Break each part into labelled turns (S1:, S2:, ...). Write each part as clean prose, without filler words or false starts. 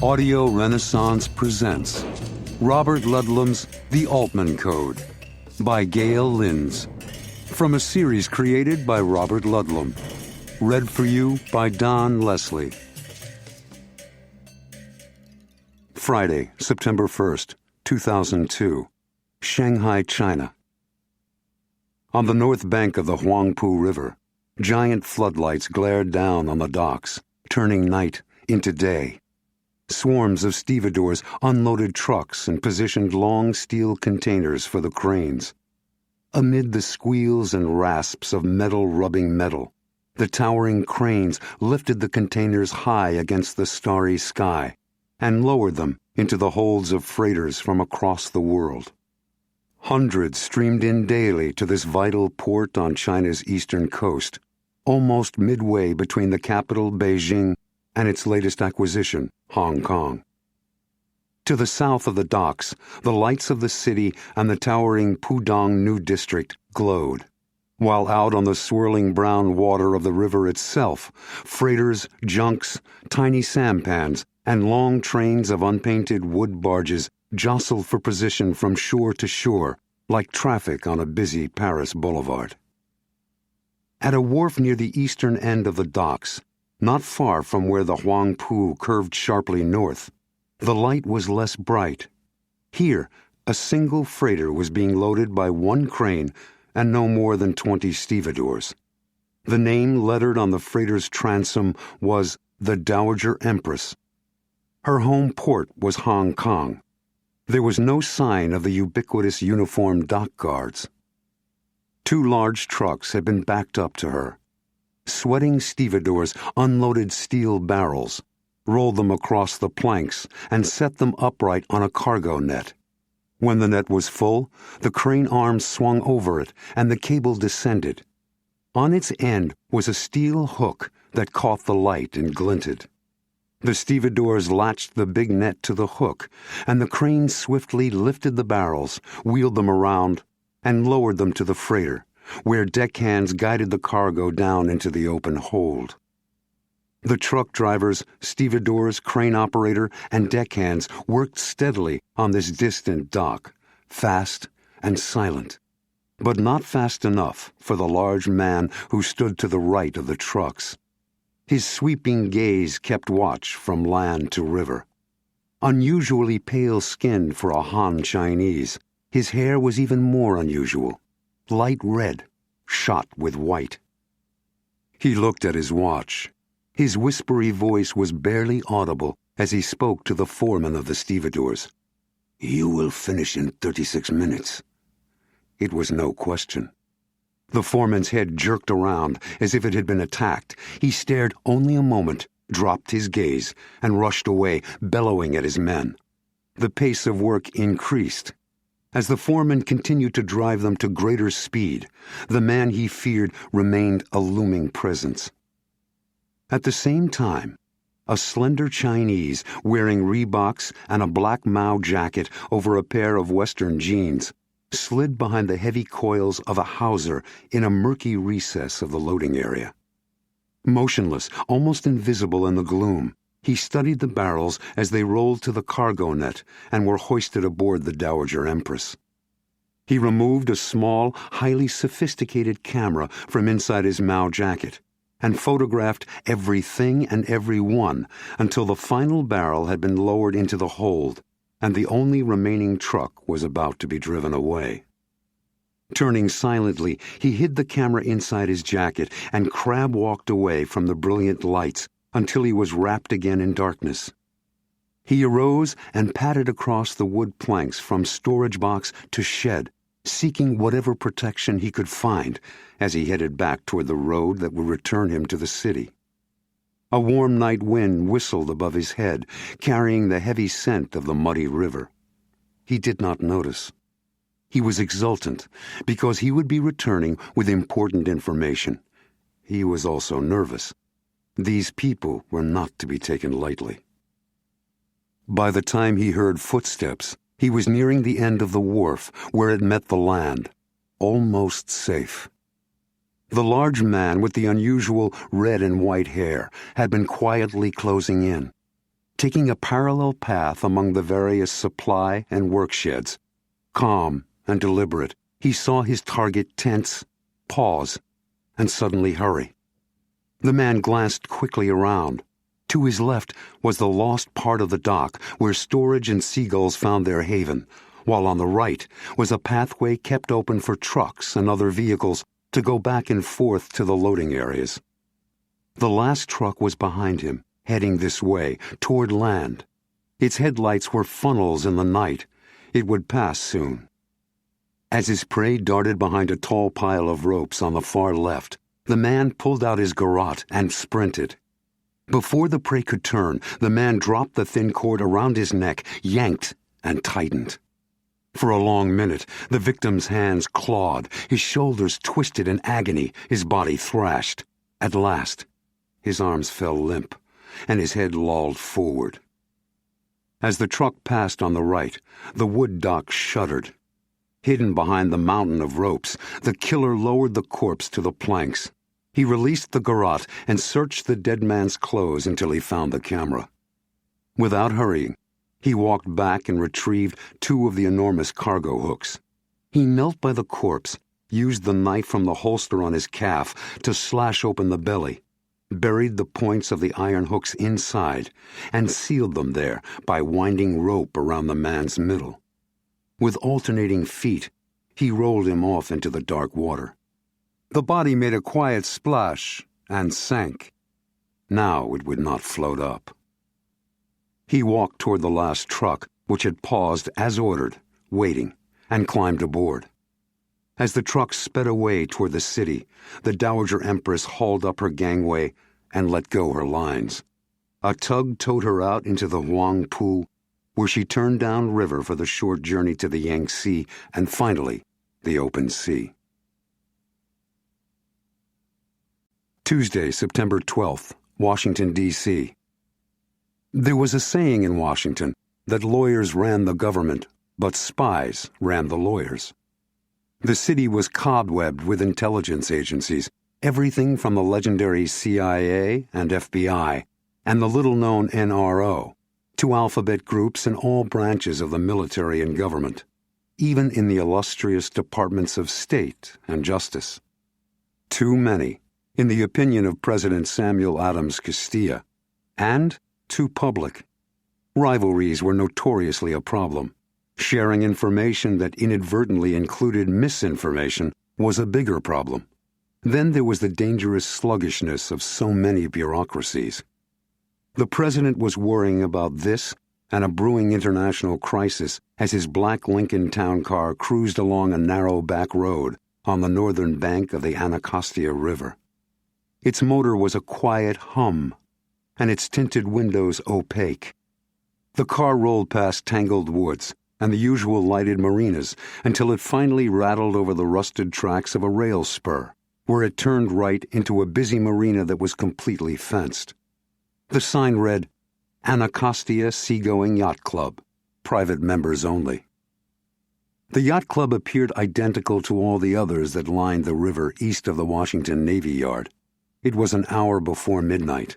S1: Audio Renaissance presents Robert Ludlum's The Altman Code by Gail Linds, from a series created by Robert Ludlum. Read for you by Don Leslie. Friday, September 1st, 2002, Shanghai, China. On the north bank of the Huangpu River, giant floodlights glared down on the docks, turning night into day. Swarms of stevedores unloaded trucks and positioned long steel containers for the cranes. Amid the squeals and rasps of metal rubbing metal, the towering cranes lifted the containers high against the starry sky and lowered them into the holds of freighters from across the world. Hundreds streamed in daily to this vital port on China's eastern coast, almost midway between the capital, Beijing, and its latest acquisition, Hong Kong. To the south of the docks, the lights of the city and the towering Pudong New District glowed, while out on the swirling brown water of the river itself, freighters, junks, tiny sampans, and long trains of unpainted wood barges jostled for position from shore to shore, like traffic on a busy Paris boulevard. At a wharf near the eastern end of the docks, not far from where the Huangpu curved sharply north, the light was less bright. Here, a single freighter was being loaded by one crane and no more than 20 stevedores. The name lettered on the freighter's transom was the Dowager Empress. Her home port was Hong Kong. There was no sign of the ubiquitous uniformed dock guards. 2 large trucks had been backed up to her. Sweating stevedores unloaded steel barrels, rolled them across the planks, and set them upright on a cargo net. When the net was full, the crane arms swung over it, and the cable descended. On its end was a steel hook that caught the light and glinted. The stevedores latched the big net to the hook, and the crane swiftly lifted the barrels, wheeled them around, and lowered them to the freighter, where deckhands guided the cargo down into the open hold. The truck drivers, stevedores, crane operator, and deckhands worked steadily on this distant dock, fast and silent, but not fast enough for the large man who stood to the right of the trucks. His sweeping gaze kept watch from land to river. Unusually pale-skinned for a Han Chinese, his hair was even more unusual, light red, shot with white. He looked at his watch. His whispery voice was barely audible as he spoke to the foreman of the stevedores. "You will finish in 36 minutes. It was no question. The foreman's head jerked around as if it had been attacked. He stared only a moment, dropped his gaze, and rushed away, bellowing at his men. The pace of work increased. As the foreman continued to drive them to greater speed, the man he feared remained a looming presence. At the same time, a slender Chinese wearing Reeboks and a black Mao jacket over a pair of Western jeans slid behind the heavy coils of a hawser in a murky recess of the loading area. Motionless, almost invisible in the gloom, he studied the barrels as they rolled to the cargo net and were hoisted aboard the Dowager Empress. He removed a small, highly sophisticated camera from inside his Mao jacket and photographed everything and everyone until the final barrel had been lowered into the hold and the only remaining truck was about to be driven away. Turning silently, he hid the camera inside his jacket and crab-walked away from the brilliant lights until he was wrapped again in darkness. He arose and padded across the wood planks from storage box to shed, seeking whatever protection he could find as he headed back toward the road that would return him to the city. A warm night wind whistled above his head, carrying the heavy scent of the muddy river. He did not notice. He was exultant because he would be returning with important information. He was also nervous. These people were not to be taken lightly. By the time he heard footsteps, he was nearing the end of the wharf where it met the land, almost safe. The large man with the unusual red and white hair had been quietly closing in. taking a parallel path among the various supply and work sheds. Calm and deliberate, he saw his target tense, pause, and suddenly hurry. The man glanced quickly around. To his left was the lost part of the dock where storage and seagulls found their haven, while on the right was a pathway kept open for trucks and other vehicles to go back and forth to the loading areas. The last truck was behind him, heading this way, toward land. Its headlights were funnels in the night. It would pass soon. As his prey darted behind a tall pile of ropes on the far left, the man pulled out his garrote and sprinted. Before the prey could turn, the man dropped the thin cord around his neck, yanked, and tightened. For a long minute, the victim's hands clawed, his shoulders twisted in agony, his body thrashed. At last, his arms fell limp, and his head lolled forward. As the truck passed on the right, the wood dock shuddered. Hidden behind the mountain of ropes, the killer lowered the corpse to the planks. He released the garrote and searched the dead man's clothes until he found the camera. Without hurrying, he walked back and retrieved 2 of the enormous cargo hooks. He knelt by the corpse, used the knife from the holster on his calf to slash open the belly, buried the points of the iron hooks inside, and sealed them there by winding rope around the man's middle. With alternating feet, he rolled him off into the dark water. The body made a quiet splash and sank. Now it would not float up. He walked toward the last truck, which had paused as ordered, waiting, and climbed aboard. As the truck sped away toward the city, the Dowager Empress hauled up her gangway and let go her lines. A tug towed her out into the Huangpu, where she turned down river for the short journey to the Yangtze and finally the open sea. Tuesday, September 12th, Washington, D.C. There was a saying in Washington that lawyers ran the government, but spies ran the lawyers. The city was cobwebbed with intelligence agencies, everything from the legendary CIA and FBI and the little-known NRO to alphabet groups in all branches of the military and government, even in the illustrious departments of state and justice. Too many, in the opinion of President Samuel Adams Castilla, and too public. Rivalries were notoriously a problem. Sharing information that inadvertently included misinformation was a bigger problem. Then there was the dangerous sluggishness of so many bureaucracies. The president was worrying about this and a brewing international crisis as his black Lincoln town car cruised along a narrow back road on the northern bank of the Anacostia River. Its motor was a quiet hum, and its tinted windows opaque. The car rolled past tangled woods and the usual lighted marinas until it finally rattled over the rusted tracks of a rail spur, where it turned right into a busy marina that was completely fenced. The sign read, Anacostia Seagoing Yacht Club, private members only. The yacht club appeared identical to all the others that lined the river east of the Washington Navy Yard. It was an hour before midnight.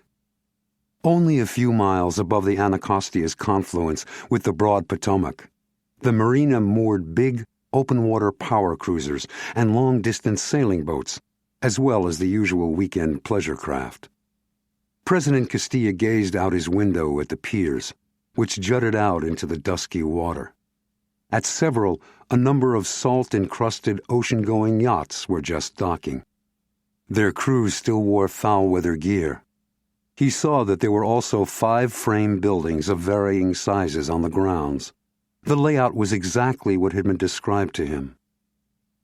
S1: Only a few miles above the Anacostia's confluence with the broad Potomac, the marina moored big, open-water power cruisers and long-distance sailing boats, as well as the usual weekend pleasure craft. President Castilla gazed out his window at the piers, which jutted out into the dusky water. At several, a number of salt-encrusted ocean-going yachts were just docking. Their crews still wore foul-weather gear. He saw that there were also 5 frame buildings of varying sizes on the grounds. The layout was exactly what had been described to him.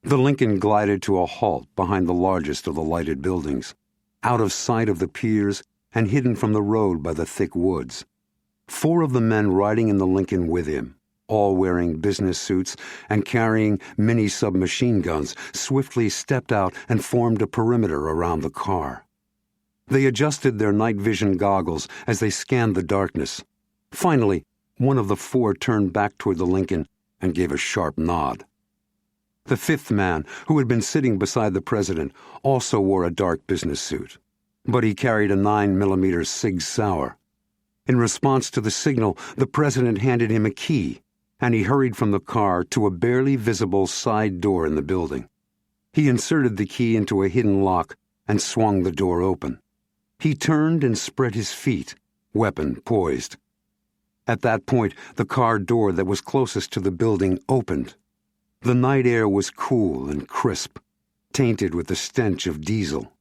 S1: The Lincoln glided to a halt behind the largest of the lighted buildings, out of sight of the piers and hidden from the road by the thick woods. 4 of the men riding in the Lincoln with him, all wearing business suits and carrying mini-submachine guns, swiftly stepped out and formed a perimeter around the car. They adjusted their night vision goggles as they scanned the darkness. Finally, one of the 4 turned back toward the Lincoln and gave a sharp nod. The 5th man, who had been sitting beside the president, also wore a dark business suit, but he carried a 9mm Sig Sauer. In response to the signal, the president handed him a key, and he hurried from the car to a barely visible side door in the building. He inserted the key into a hidden lock and swung the door open. He turned and spread his feet, weapon poised. At that point, the car door that was closest to the building opened. The night air was cool and crisp, tainted with the stench of diesel.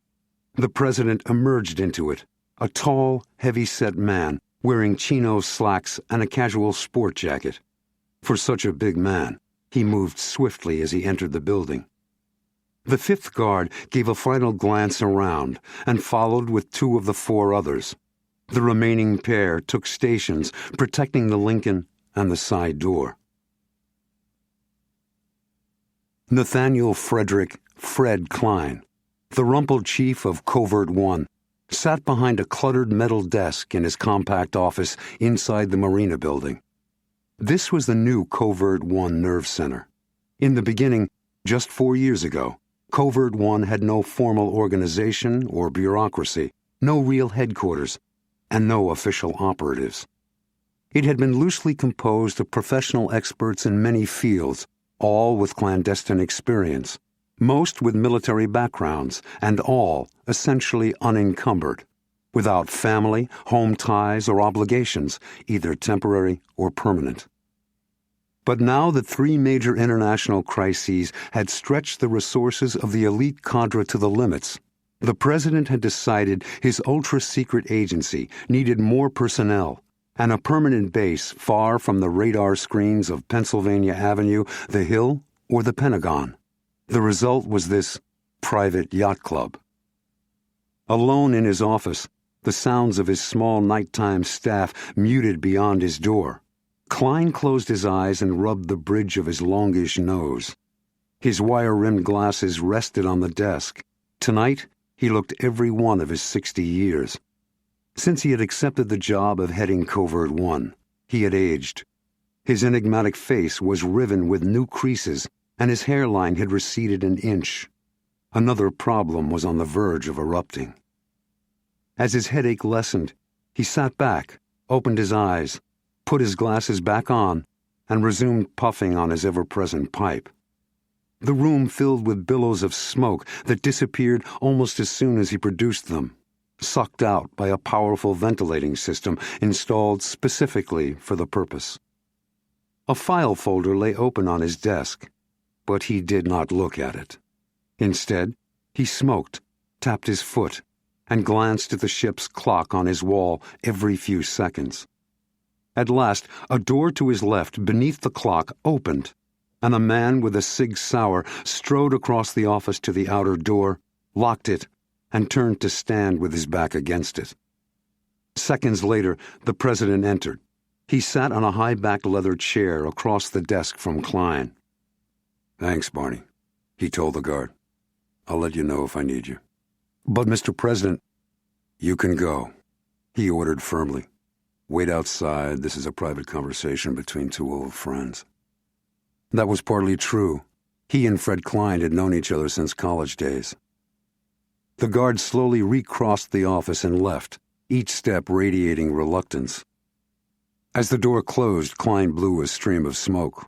S1: The president emerged into it, a tall, heavy-set man wearing chino slacks and a casual sport jacket. For such a big man, he moved swiftly as he entered the building. The fifth guard gave a final glance around and followed with two of the four others. The remaining pair took stations, protecting the Lincoln and the side door. Nathaniel Frederick Fred Klein, the rumpled chief of Covert-One, sat behind a cluttered metal desk in his compact office inside the Marina building. This was the new Covert-One Nerve Center. In the beginning, just 4 years ago, Covert-One had no formal organization or bureaucracy, no real headquarters, and no official operatives. It had been loosely composed of professional experts in many fields, all with clandestine experience, most with military backgrounds, and all essentially unencumbered, without family, home ties, or obligations, either temporary or permanent. But now that 3 major international crises had stretched the resources of the elite cadre to the limits, the president had decided his ultra-secret agency needed more personnel and a permanent base far from the radar screens of Pennsylvania Avenue, the Hill, or the Pentagon. The result was this private yacht club. Alone in his office, the sounds of his small nighttime staff muted beyond his door, Klein closed his eyes and rubbed the bridge of his longish nose. His wire-rimmed glasses rested on the desk. Tonight, he looked every one of his 60 years. Since he had accepted the job of heading Covert-One, he had aged. His enigmatic face was riven with new creases, and his hairline had receded an inch. Another problem was on the verge of erupting. As his headache lessened, he sat back, opened his eyes, put his glasses back on, and resumed puffing on his ever-present pipe. The room filled with billows of smoke that disappeared almost as soon as he produced them, sucked out by a powerful ventilating system installed specifically for the purpose. A file folder lay open on his desk, but he did not look at it. Instead, he smoked, tapped his foot, and glanced at the ship's clock on his wall every few seconds. At last, a door to his left beneath the clock opened, and a man with a Sig Sauer strode across the office to the outer door, locked it, and turned to stand with his back against it. Seconds later, the president entered. He sat on a high-backed leather chair across the desk from Klein. "Thanks, Barney," he told the guard. "I'll let you know if I need you." "But, Mr. President—" "You can go," he ordered firmly. "Wait outside. This is a private conversation between two old friends." That was partly true. He and Fred Klein had known each other since college days. The guard slowly recrossed the office and left, each step radiating reluctance. As the door closed, Klein blew a stream of smoke.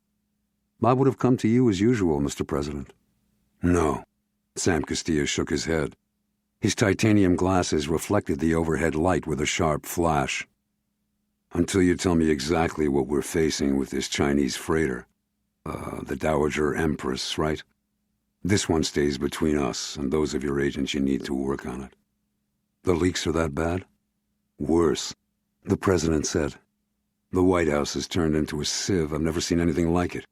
S1: "I would have come to you as usual, Mr. President." "No." Sam Castilla shook his head. His titanium glasses reflected the overhead light with a sharp flash. "Until you tell me exactly what we're facing with this Chinese freighter. The Dowager Empress, right? This one stays between us and those of your agents you need to work on it." "The leaks are that bad?" "Worse," the president said. "The White House has turned into a sieve. I've never seen anything like it.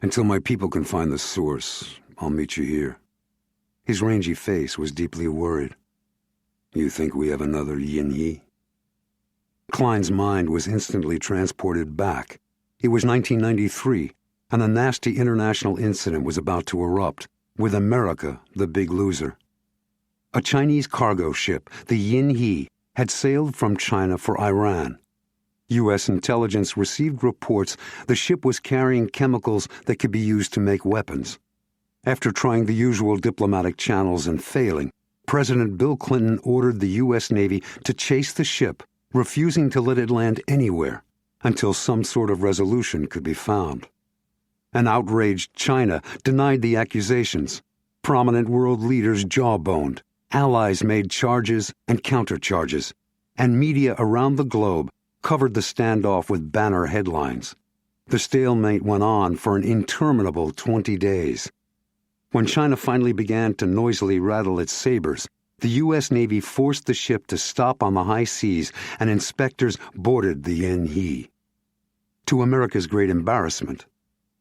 S1: Until my people can find the source, I'll meet you here." His rangy face was deeply worried. "You think we have another Yin He?" Klein's mind was instantly transported back. It was 1993, and a nasty international incident was about to erupt, with America the big loser. A Chinese cargo ship, the Yin He, had sailed from China for Iran. U.S. intelligence received reports the ship was carrying chemicals that could be used to make weapons. After trying the usual diplomatic channels and failing, President Bill Clinton ordered the U.S. Navy to chase the ship, refusing to let it land anywhere until some sort of resolution could be found. An outraged China denied the accusations. Prominent world leaders jawboned. Allies made charges and countercharges, and media around the globe covered the standoff with banner headlines. The stalemate went on for an interminable 20 days. When China finally began to noisily rattle its sabers, the U.S. Navy forced the ship to stop on the high seas, and inspectors boarded the Yanhe. To America's great embarrassment,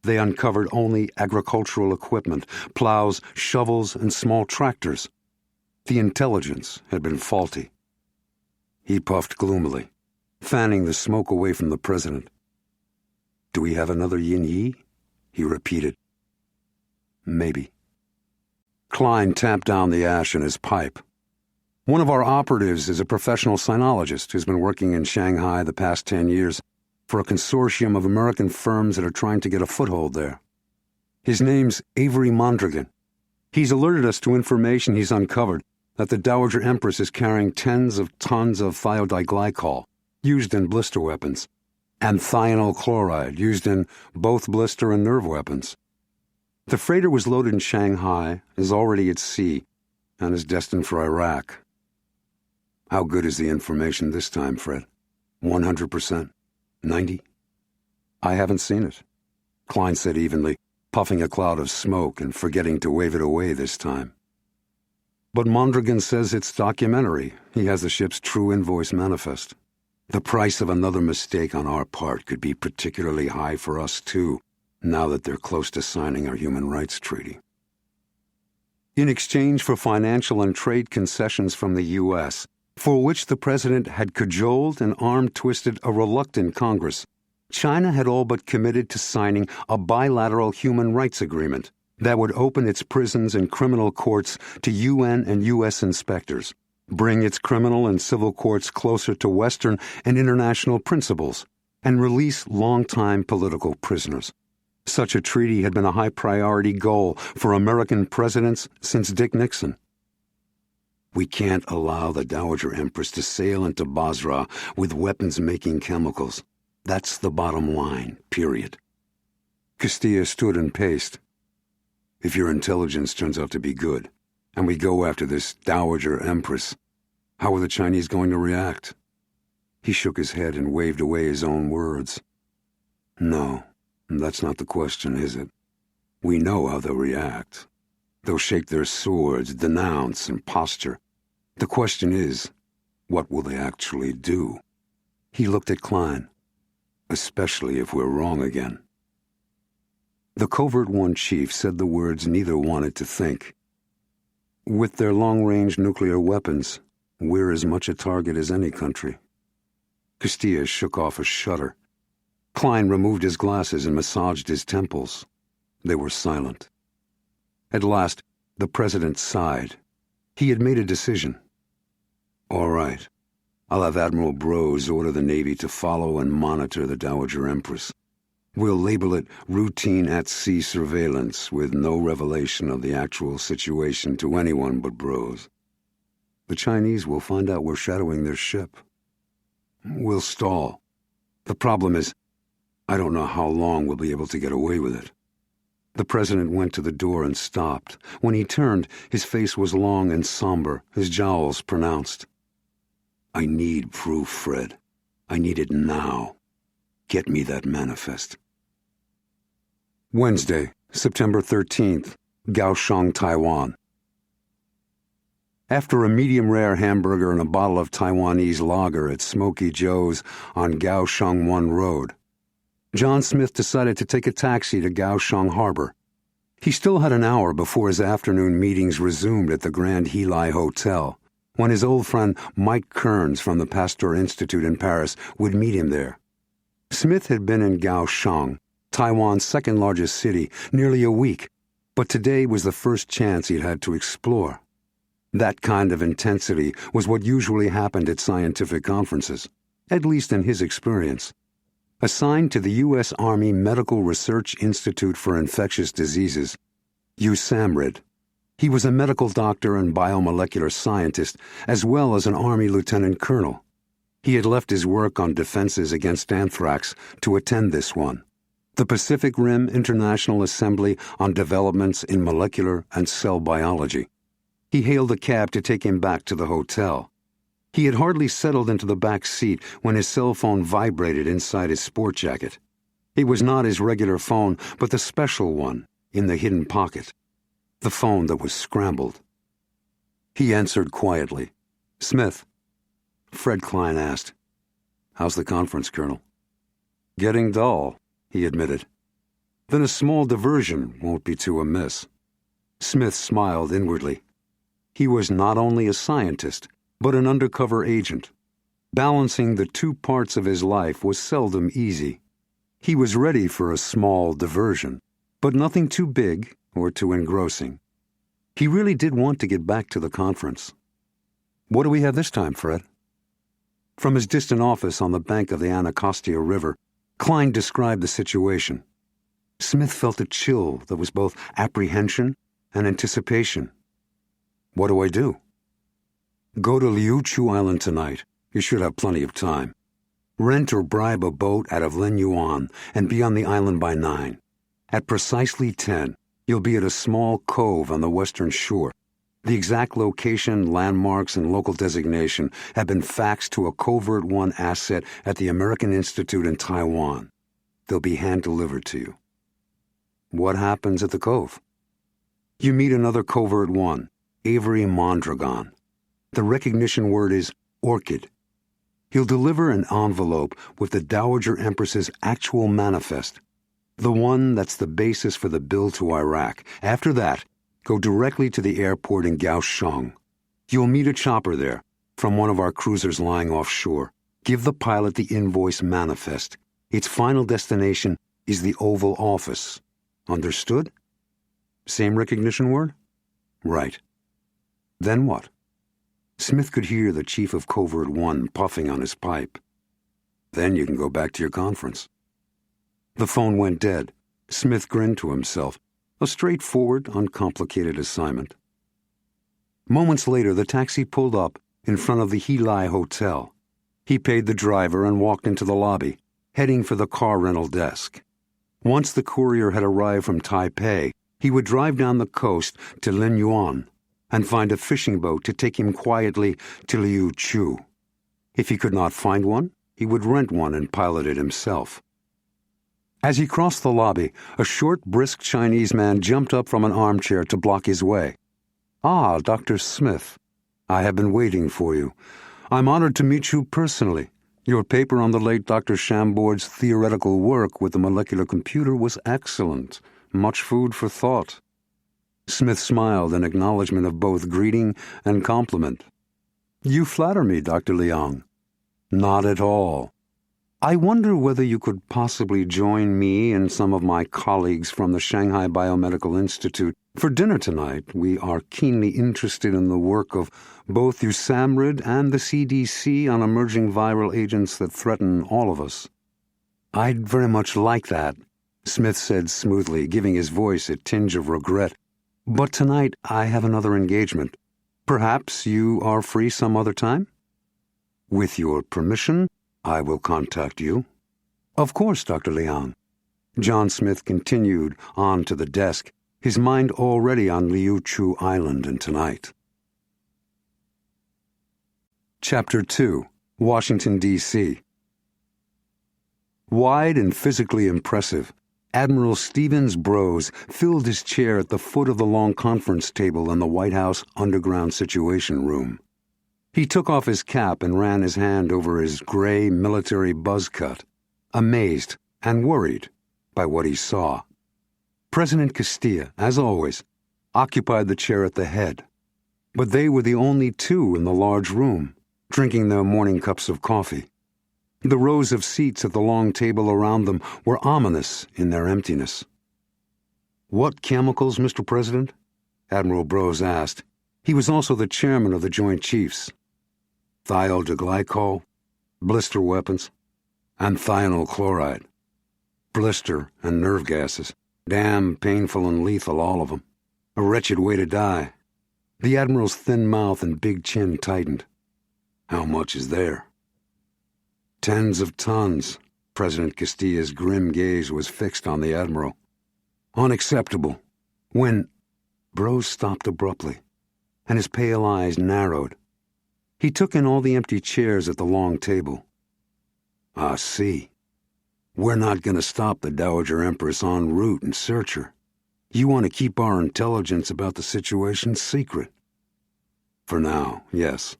S1: they uncovered only agricultural equipment, plows, shovels, and small tractors. The intelligence had been faulty. He puffed gloomily, fanning the smoke away from the president. "Do we have another Yanhe?" he repeated. "Maybe." Klein tamped down the ash in his pipe. "One of our operatives is a professional sinologist who's been working in Shanghai the past 10 years for a consortium of American firms that are trying to get a foothold there. His name's Avery Mondragon. He's alerted us to information he's uncovered that the Dowager Empress is carrying tens of tons of thiodiglycol, used in blister weapons, and thionyl chloride, used in both blister and nerve weapons. The freighter was loaded in Shanghai, is already at sea, and is destined for Iraq." "How good is the information this time, Fred? 100%? 90? "I haven't seen it," Klein said evenly, puffing a cloud of smoke and forgetting to wave it away this time. "But Mondragon says it's documentary. He has the ship's true invoice manifest. The price of another mistake on our part could be particularly high for us, too, now that they're close to signing our human rights treaty." In exchange for financial and trade concessions from the U.S., for which the president had cajoled and arm-twisted a reluctant Congress, China had all but committed to signing a bilateral human rights agreement that would open its prisons and criminal courts to UN and U.S. inspectors, bring its criminal and civil courts closer to Western and international principles, and release longtime political prisoners. Such a treaty had been a high-priority goal for American presidents since Dick Nixon. "We can't allow the Dowager Empress to sail into Basra with weapons-making chemicals. That's the bottom line, period." Castilla stood and paced. "If your intelligence turns out to be good, and we go after this Dowager Empress, how are the Chinese going to react?" He shook his head and waved away his own words. "No, that's not the question, is it? We know how they'll react. They'll shake their swords, denounce, and posture. The question is, what will they actually do?" He looked at Klein. "Especially if we're wrong again." The Covert-One chief said the words neither wanted to think. "With their long-range nuclear weapons, we're as much a target as any country." Castilla shook off a shudder. Klein removed his glasses and massaged his temples. They were silent. At last, the president sighed. He had made a decision. "All right. I'll have Admiral Brose order the Navy to follow and monitor the Dowager Empress. We'll label it routine at-sea surveillance with no revelation of the actual situation to anyone but Brose. The Chinese will find out we're shadowing their ship. We'll stall. The problem is, I don't know how long we'll be able to get away with it." The president went to the door and stopped. When he turned, his face was long and somber, his jowls pronounced. "I need proof, Fred. I need it now. Get me that manifest." Wednesday, September 13th, Kaohsiung, Taiwan. After a medium-rare hamburger and a bottle of Taiwanese lager at Smoky Joe's on Kaohsiung-One Road, Jon Smith decided to take a taxi to Kaohsiung Harbor. He still had an hour before his afternoon meetings resumed at the Grand Heli Hotel, when his old friend Mike Kearns from the Pasteur Institute in Paris would meet him there. Smith had been in Kaohsiung, Taiwan's second-largest city, nearly a week, but today was the first chance he'd had to explore. That kind of intensity was what usually happened at scientific conferences, at least in his experience. Assigned to the U.S. Army Medical Research Institute for Infectious Diseases, USAMRID, he was a medical doctor and biomolecular scientist, as well as an Army lieutenant colonel. He had left his work on defenses against anthrax to attend this one, the Pacific Rim International Assembly on Developments in Molecular and Cell Biology. He hailed a cab to take him back to the hotel. He had hardly settled into the back seat when his cell phone vibrated inside his sport jacket. It was not his regular phone, but the special one in the hidden pocket, the phone that was scrambled. He answered quietly. "Smith." Fred Klein asked, "How's the conference, Colonel?" "Getting dull," he admitted. "Then a small diversion won't be too amiss." Smith smiled inwardly. He was not only a scientist, but an undercover agent. Balancing the two parts of his life was seldom easy. He was ready for a small diversion, but nothing too big or too engrossing. He really did want to get back to the conference. "What do we have this time, Fred?" From his distant office on the bank of the Anacostia River, Klein described the situation. Smith felt a chill that was both apprehension and anticipation. "What do I do?" "Go to Liu Chu Island tonight. You should have plenty of time. Rent or bribe a boat out of Lin Yuan and be on the island by 9. At precisely 10, you'll be at a small cove on the western shore. The exact location, landmarks, and local designation have been faxed to a Covert-One asset at the American Institute in Taiwan. They'll be hand-delivered to you." "What happens at the cove?" "You meet another Covert-One, Avery Mondragon. The recognition word is orchid. He'll deliver an envelope with the Dowager Empress's actual manifest, the one that's the basis for the bill to Iraq. After that, go directly to the airport in Kaohsiung. You'll meet a chopper there, from one of our cruisers lying offshore. Give the pilot the invoice manifest. Its final destination is the Oval Office. Understood?" "Same recognition word?" "Right." "Then what?" Smith could hear the chief of Covert-One puffing on his pipe. "Then you can go back to your conference." The phone went dead. Smith grinned to himself. A straightforward, uncomplicated assignment. Moments later, the taxi pulled up in front of the Heli Hotel. He paid the driver and walked into the lobby, heading for the car rental desk. Once the courier had arrived from Taipei, he would drive down the coast to Lin Yuan and find a fishing boat to take him quietly to Liu Chu. If he could not find one, he would rent one and pilot it himself. As he crossed the lobby, a short, brisk Chinese man jumped up from an armchair to block his way. "Ah, Dr. Smith. I have been waiting for you. I'm honored to meet you personally. Your paper on the late Dr. Chambord's theoretical work with the molecular computer was excellent. Much food for thought." Smith smiled in acknowledgement of both greeting and compliment. "You flatter me, Dr. Liang." "Not at all. I wonder whether you could possibly join me and some of my colleagues from the Shanghai Biomedical Institute for dinner tonight. We are keenly interested in the work of both USAMRIID and the CDC on emerging viral agents that threaten all of us." "I'd very much like that," Smith said smoothly, giving his voice a tinge of regret. "But tonight I have another engagement. Perhaps you are free some other time?" "With your permission, I will contact you." "Of course, Dr. Liang." Jon Smith continued on to the desk, his mind already on Liu Chu Island and tonight. Chapter 2, Washington, D.C. Wide and physically impressive, Admiral Stevens Brose filled his chair at the foot of the long conference table in the White House underground situation room. He took off his cap and ran his hand over his gray military buzz cut, amazed and worried by what he saw. President Castilla, as always, occupied the chair at the head, but they were the only two in the large room, drinking their morning cups of coffee. The rows of seats at the long table around them were ominous in their emptiness. "What chemicals, Mr. President?" Admiral Brose asked. He was also the chairman of the Joint Chiefs. "Thiol-diglycol, blister weapons, and thionyl chloride. Blister and nerve gases. Damn painful and lethal, all of them. A wretched way to die." The Admiral's thin mouth and big chin tightened. "How much is there?" Tens of tons. President Castilla's grim gaze was fixed on the Admiral. Unacceptable. When... Brose stopped abruptly, and his pale eyes narrowed. He took in all the empty chairs at the long table. I see. We're not going to stop the Dowager Empress en route and search her. You want to keep our intelligence about the situation secret. For now, yes.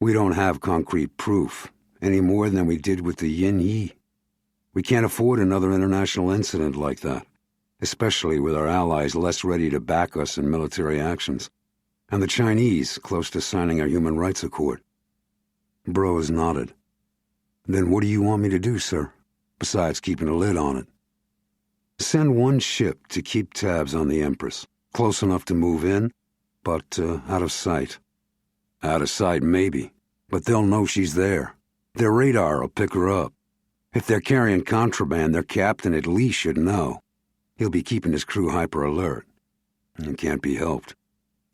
S1: We don't have concrete proof, any more than we did with the Yin Yi. We can't afford another international incident like that, especially with our allies less ready to back us in military actions, and the Chinese close to signing our human rights accord. Brose nodded. Then what do you want me to do, sir, besides keeping a lid on it? Send one ship to keep tabs on the Empress, close enough to move in, but out of sight. Out of sight, maybe, but they'll know she's there. Their radar will pick her up. If they're carrying contraband, their captain at least should know. He'll be keeping his crew hyper-alert. It can't be helped.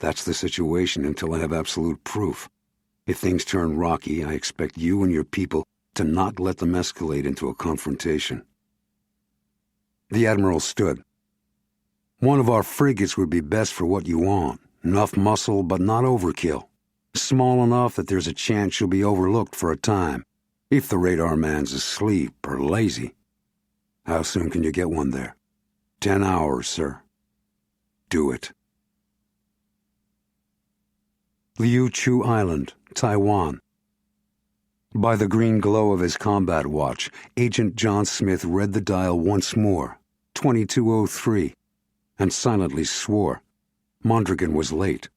S1: That's the situation until I have absolute proof. If things turn rocky, I expect you and your people to not let them escalate into a confrontation. The Admiral stood. One of our frigates would be best for what you want. Enough muscle, but not overkill. Small enough that there's a chance she'll be overlooked for a time, if the radar man's asleep or lazy. How soon can you get one there? 10 hours, sir. Do it. Liu Chu Island, Taiwan. By the green glow of his combat watch, Agent Jon Smith read the dial once more, 2203, and silently swore. Mondragon was late.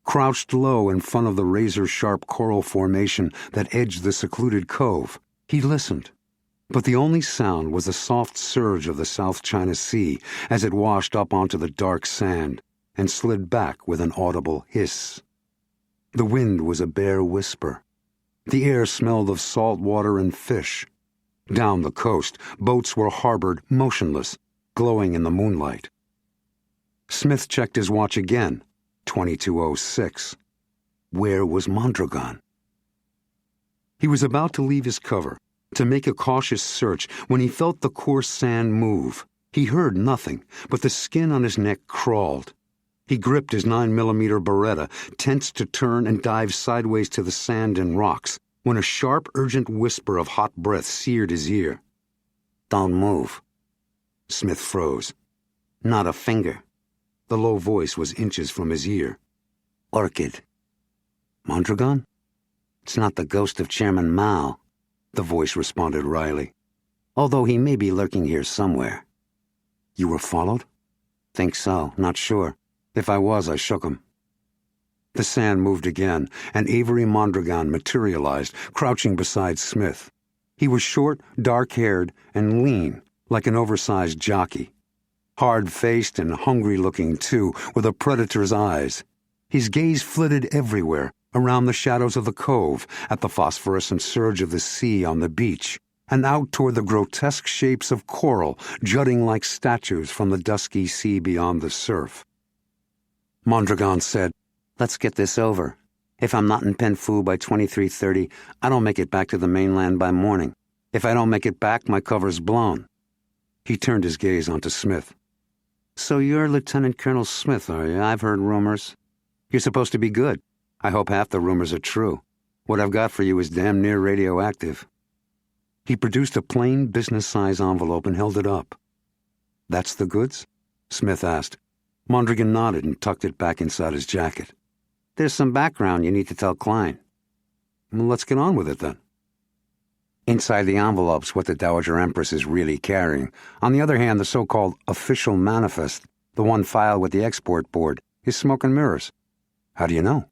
S1: Crouched low in front of the razor-sharp coral formation that edged the secluded cove, he listened. But the only sound was the soft surge of the South China Sea as it washed up onto the dark sand and slid back with an audible hiss. The wind was a bare whisper. The air smelled of salt water and fish. Down the coast, boats were harbored motionless, glowing in the moonlight. Smith checked his watch again, 2206. Where was Mondragon? He was about to leave his cover, to make a cautious search, when he felt the coarse sand move. He heard nothing, but the skin on his neck crawled. He gripped his 9mm Beretta, tensed to turn and dive sideways to the sand and rocks, when a sharp, urgent whisper of hot breath seared his ear. "Don't move." Smith froze. "Not a finger." The low voice was inches from his ear. "Orchid." "Mondragon?" "It's not the ghost of Chairman Mao," the voice responded wryly. "Although he may be lurking here somewhere." "You were followed?" "Think so, not sure. If I was, I shook him." The sand moved again, and Avery Mondragon materialized, crouching beside Smith. He was short, dark-haired, and lean, like an oversized jockey. Hard-faced and hungry-looking, too, with a predator's eyes. His gaze flitted everywhere, around the shadows of the cove, at the phosphorescent surge of the sea on the beach, and out toward the grotesque shapes of coral jutting like statues from the dusky sea beyond the surf. Mondragon said, "Let's get this over. If I'm not in Penfu by 23:30, I don't make it back to the mainland by morning. If I don't make it back, my cover's blown." He turned his gaze onto Smith. "So you're Lieutenant Colonel Smith, are you? I've heard rumors. You're supposed to be good. I hope half the rumors are true. What I've got for you is damn near radioactive." He produced a plain business-size envelope and held it up. "That's the goods?" Smith asked. Mondragon nodded and tucked it back inside his jacket. "There's some background you need to tell Klein." "Well, let's get on with it, then." Inside the envelope's what the Dowager Empress is really carrying. On the other hand, the so-called official manifest, the one filed with the export board, is smoke and mirrors. How do you know?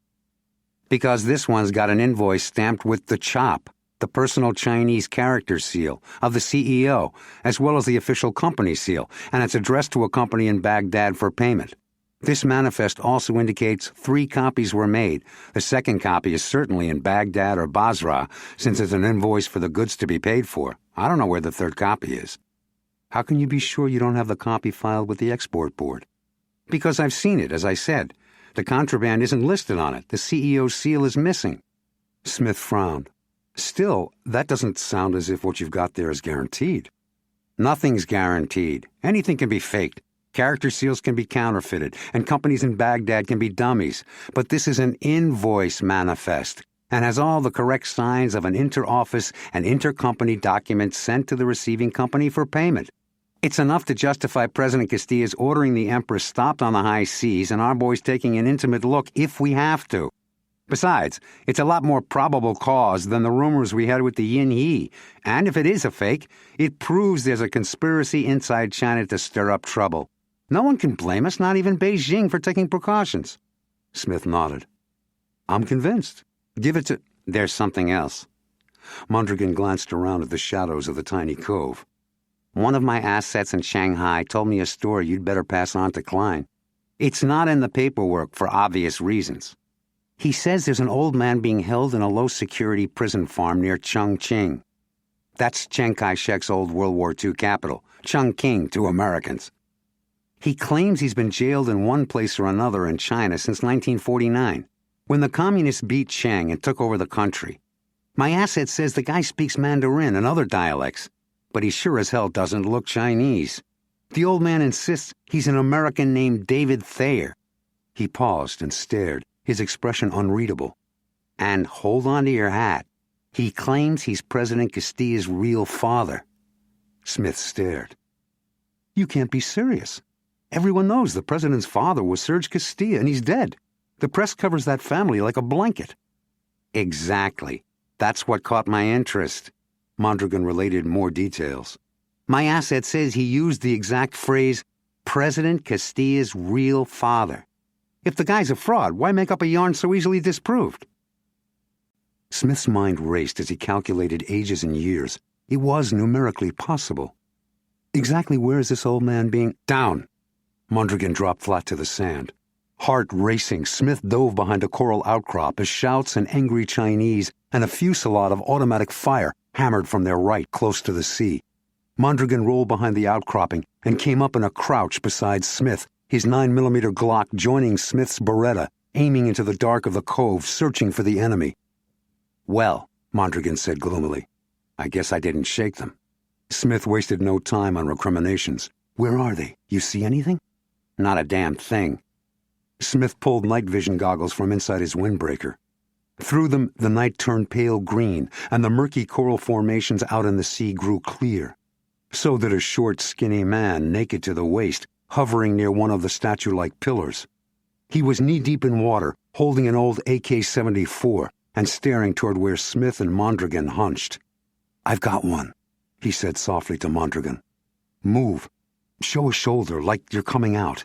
S1: Because this one's got an invoice stamped with the CHOP, the personal Chinese character seal, of the CEO, as well as the official company seal, and it's addressed to a company in Baghdad for payment. This manifest also indicates 3 copies were made. The second copy is certainly in Baghdad or Basra, since it's an invoice for the goods to be paid for. I don't know where the third copy is. How can you be sure you don't have the copy filed with the export board? Because I've seen it, as I said. The contraband isn't listed on it. The CEO's seal is missing. Smith frowned. Still, that doesn't sound as if what you've got there is guaranteed. Nothing's guaranteed. Anything can be faked. Character seals can be counterfeited, and companies in Baghdad can be dummies. But this is an invoice manifest and has all the correct signs of an inter-office and intercompany document sent to the receiving company for payment. It's enough to justify President Castilla's ordering the Empress stopped on the high seas and our boys taking an intimate look if we have to. Besides, it's a lot more probable cause than the rumors we had with the Yin He, and if it is a fake, it proves there's a conspiracy inside China to stir up trouble. No one can blame us, not even Beijing, for taking precautions. Smith nodded. I'm convinced. Give it to... There's something else. Mondragon glanced around at the shadows of the tiny cove. One of my assets in Shanghai told me a story you'd better pass on to Klein. It's not in the paperwork for obvious reasons. He says there's an old man being held in a low-security prison farm near Chongqing. That's Chiang Kai-shek's old World War II capital, Chongqing to Americans. He claims he's been jailed in one place or another in China since 1949, when the communists beat Chiang and took over the country. My asset says the guy speaks Mandarin and other dialects, but he sure as hell doesn't look Chinese. The old man insists he's an American named David Thayer. He paused and stared, his expression unreadable. And hold on to your hat. He claims he's President Castilla's real father. Smith stared. You can't be serious. Everyone knows the president's father was Serge Castilla, and he's dead. The press covers that family like a blanket. Exactly. That's what caught my interest. Mondragon related more details. My asset says he used the exact phrase, President Castilla's real father. If the guy's a fraud, why make up a yarn so easily disproved? Smith's mind raced as he calculated ages and years. It was numerically possible. Exactly where is this old man being... Down! Mondragon dropped flat to the sand. Heart racing, Smith dove behind a coral outcrop as shouts and angry Chinese and a fusillade of automatic fire hammered from their right close to the sea. Mondragon rolled behind the outcropping and came up in a crouch beside Smith, his 9mm Glock joining Smith's Beretta, aiming into the dark of the cove, searching for the enemy. Well, Mondragon said gloomily, I guess I didn't shake them. Smith wasted no time on recriminations. Where are they? You see anything? Not a damn thing. Smith pulled night vision goggles from inside his windbreaker. Through them, the night turned pale green, and the murky coral formations out in the sea grew clear. So did a short, skinny man, naked to the waist, hovering near one of the statue-like pillars. He was knee-deep in water, holding an old AK-74, and staring toward where Smith and Mondragon hunched. I've got one, he said softly to Mondragon. Move. Show a shoulder, like you're coming out.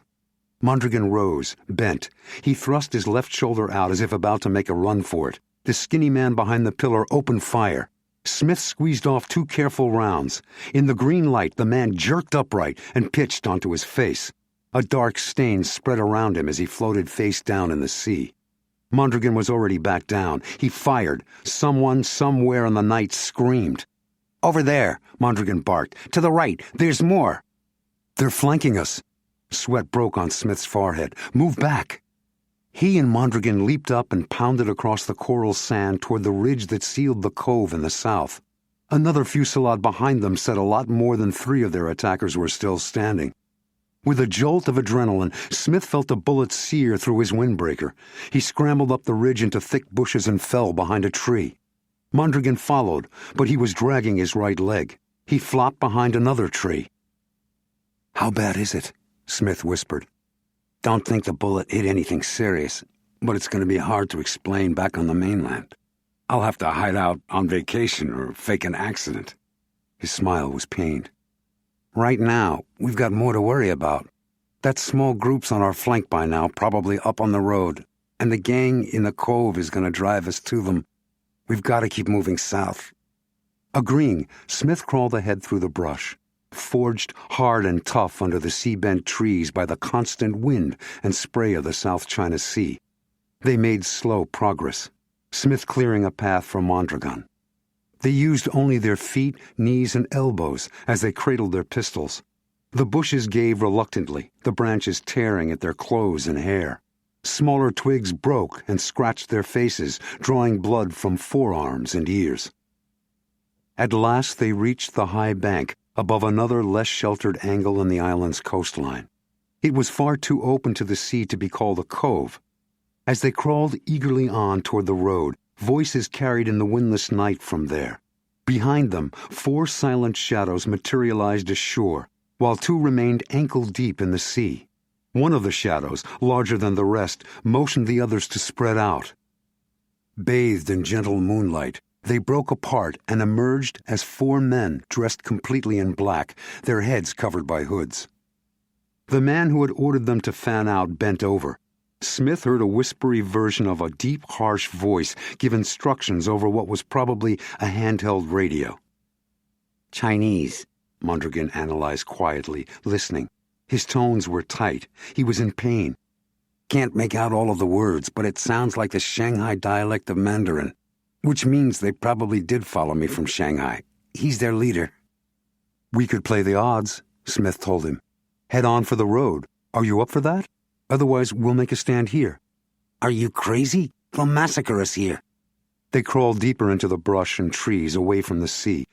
S1: Mondragon rose, bent. He thrust his left shoulder out as if about to make a run for it. The skinny man behind the pillar opened fire. Smith squeezed off 2 careful rounds. In the green light, the man jerked upright and pitched onto his face. A dark stain spread around him as he floated face down in the sea. Mondragon was already back down. He fired. Someone, somewhere in the night, screamed. Over there, Mondragon barked. To the right, there's more. They're flanking us. Sweat broke on Smith's forehead. Move back. He and Mondragon leaped up and pounded across the coral sand toward the ridge that sealed the cove in the south. Another fusillade behind them said a lot more than 3 of their attackers were still standing. With a jolt of adrenaline, Smith felt a bullet sear through his windbreaker. He scrambled up the ridge into thick bushes and fell behind a tree. Mondragon followed, but he was dragging his right leg. He flopped behind another tree. How bad is it? Smith whispered. Don't think the bullet hit anything serious, but it's going to be hard to explain back on the mainland. I'll have to hide out on vacation or fake an accident. His smile was pained. Right now, we've got more to worry about. That small group's on our flank by now, probably up on the road, and the gang in the cove is going to drive us to them. We've got to keep moving south. Agreeing, Smith crawled ahead through the brush, forged hard and tough under the sea-bent trees by the constant wind and spray of the South China Sea. They made slow progress, Smith clearing a path for Mondragon. They used only their feet, knees, and elbows as they cradled their pistols. The bushes gave reluctantly, the branches tearing at their clothes and hair. Smaller twigs broke and scratched their faces, drawing blood from forearms and ears. At last they reached the high bank above another less sheltered angle in the island's coastline. It was far too open to the sea to be called a cove. As they crawled eagerly on toward the road, voices carried in the windless night from there. Behind them, 4 silent shadows materialized ashore, while 2 remained ankle-deep in the sea. One of the shadows, larger than the rest, motioned the others to spread out. Bathed in gentle moonlight, they broke apart and emerged as 4 men dressed completely in black, their heads covered by hoods. The man who had ordered them to fan out bent over. Smith heard a whispery version of a deep, harsh voice give instructions over what was probably a handheld radio. "Chinese," Mondragon analyzed quietly, listening. His tones were tight. He was in pain. "Can't make out all of the words, but it sounds like the Shanghai dialect of Mandarin, which means they probably did follow me from Shanghai. He's their leader." "We could play the odds," Smith told him. "Head on for the road. Are you up for that? Otherwise, we'll make a stand here." "Are you crazy? They'll massacre us here." They crawled deeper into the brush and trees away from the sea.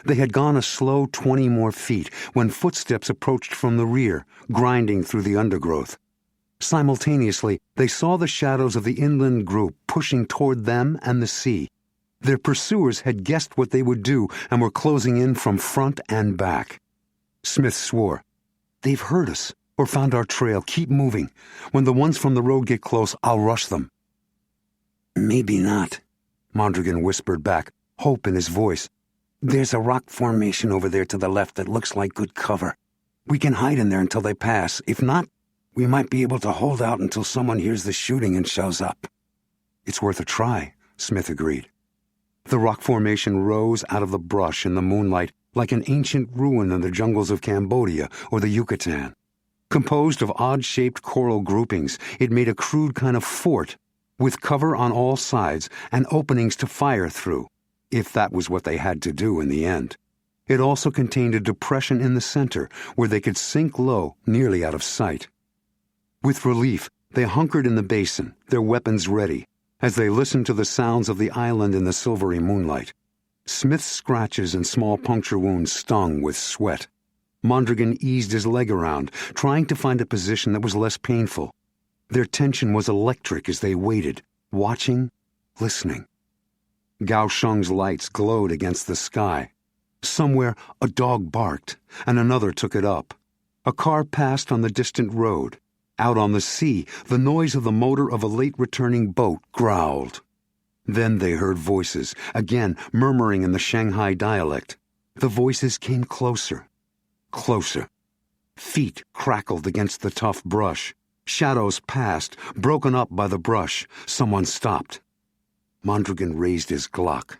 S1: They had gone a slow 20 more feet when footsteps approached from the rear, grinding through the undergrowth. Simultaneously, they saw the shadows of the inland group pushing toward them and the sea. Their pursuers had guessed what they would do and were closing in from front and back. Smith swore. "They've heard us, or found our trail. Keep moving. When the ones from the road get close, I'll rush them." "Maybe not," Mondragon whispered back, hope in his voice. "There's a rock formation over there to the left that looks like good cover. We can hide in there until they pass. If not, we might be able to hold out until someone hears the shooting and shows up." "It's worth a try," Smith agreed. The rock formation rose out of the brush in the moonlight like an ancient ruin in the jungles of Cambodia or the Yucatan. Composed of odd-shaped coral groupings, it made a crude kind of fort, with cover on all sides and openings to fire through, if that was what they had to do in the end. It also contained a depression in the center where they could sink low, nearly out of sight. With relief, they hunkered in the basin, their weapons ready, as they listened to the sounds of the island in the silvery moonlight. Smith's scratches and small puncture wounds stung with sweat. Mondragon eased his leg around, trying to find a position that was less painful. Their tension was electric as they waited, watching, listening. Gao Sheng's lights glowed against the sky. Somewhere, a dog barked, and another took it up. A car passed on the distant road. Out on the sea, the noise of the motor of a late-returning boat growled. Then they heard voices, again murmuring in the Shanghai dialect. The voices came closer. Closer. Feet crackled against the tough brush. Shadows passed, broken up by the brush. Someone stopped. Mondragon raised his Glock.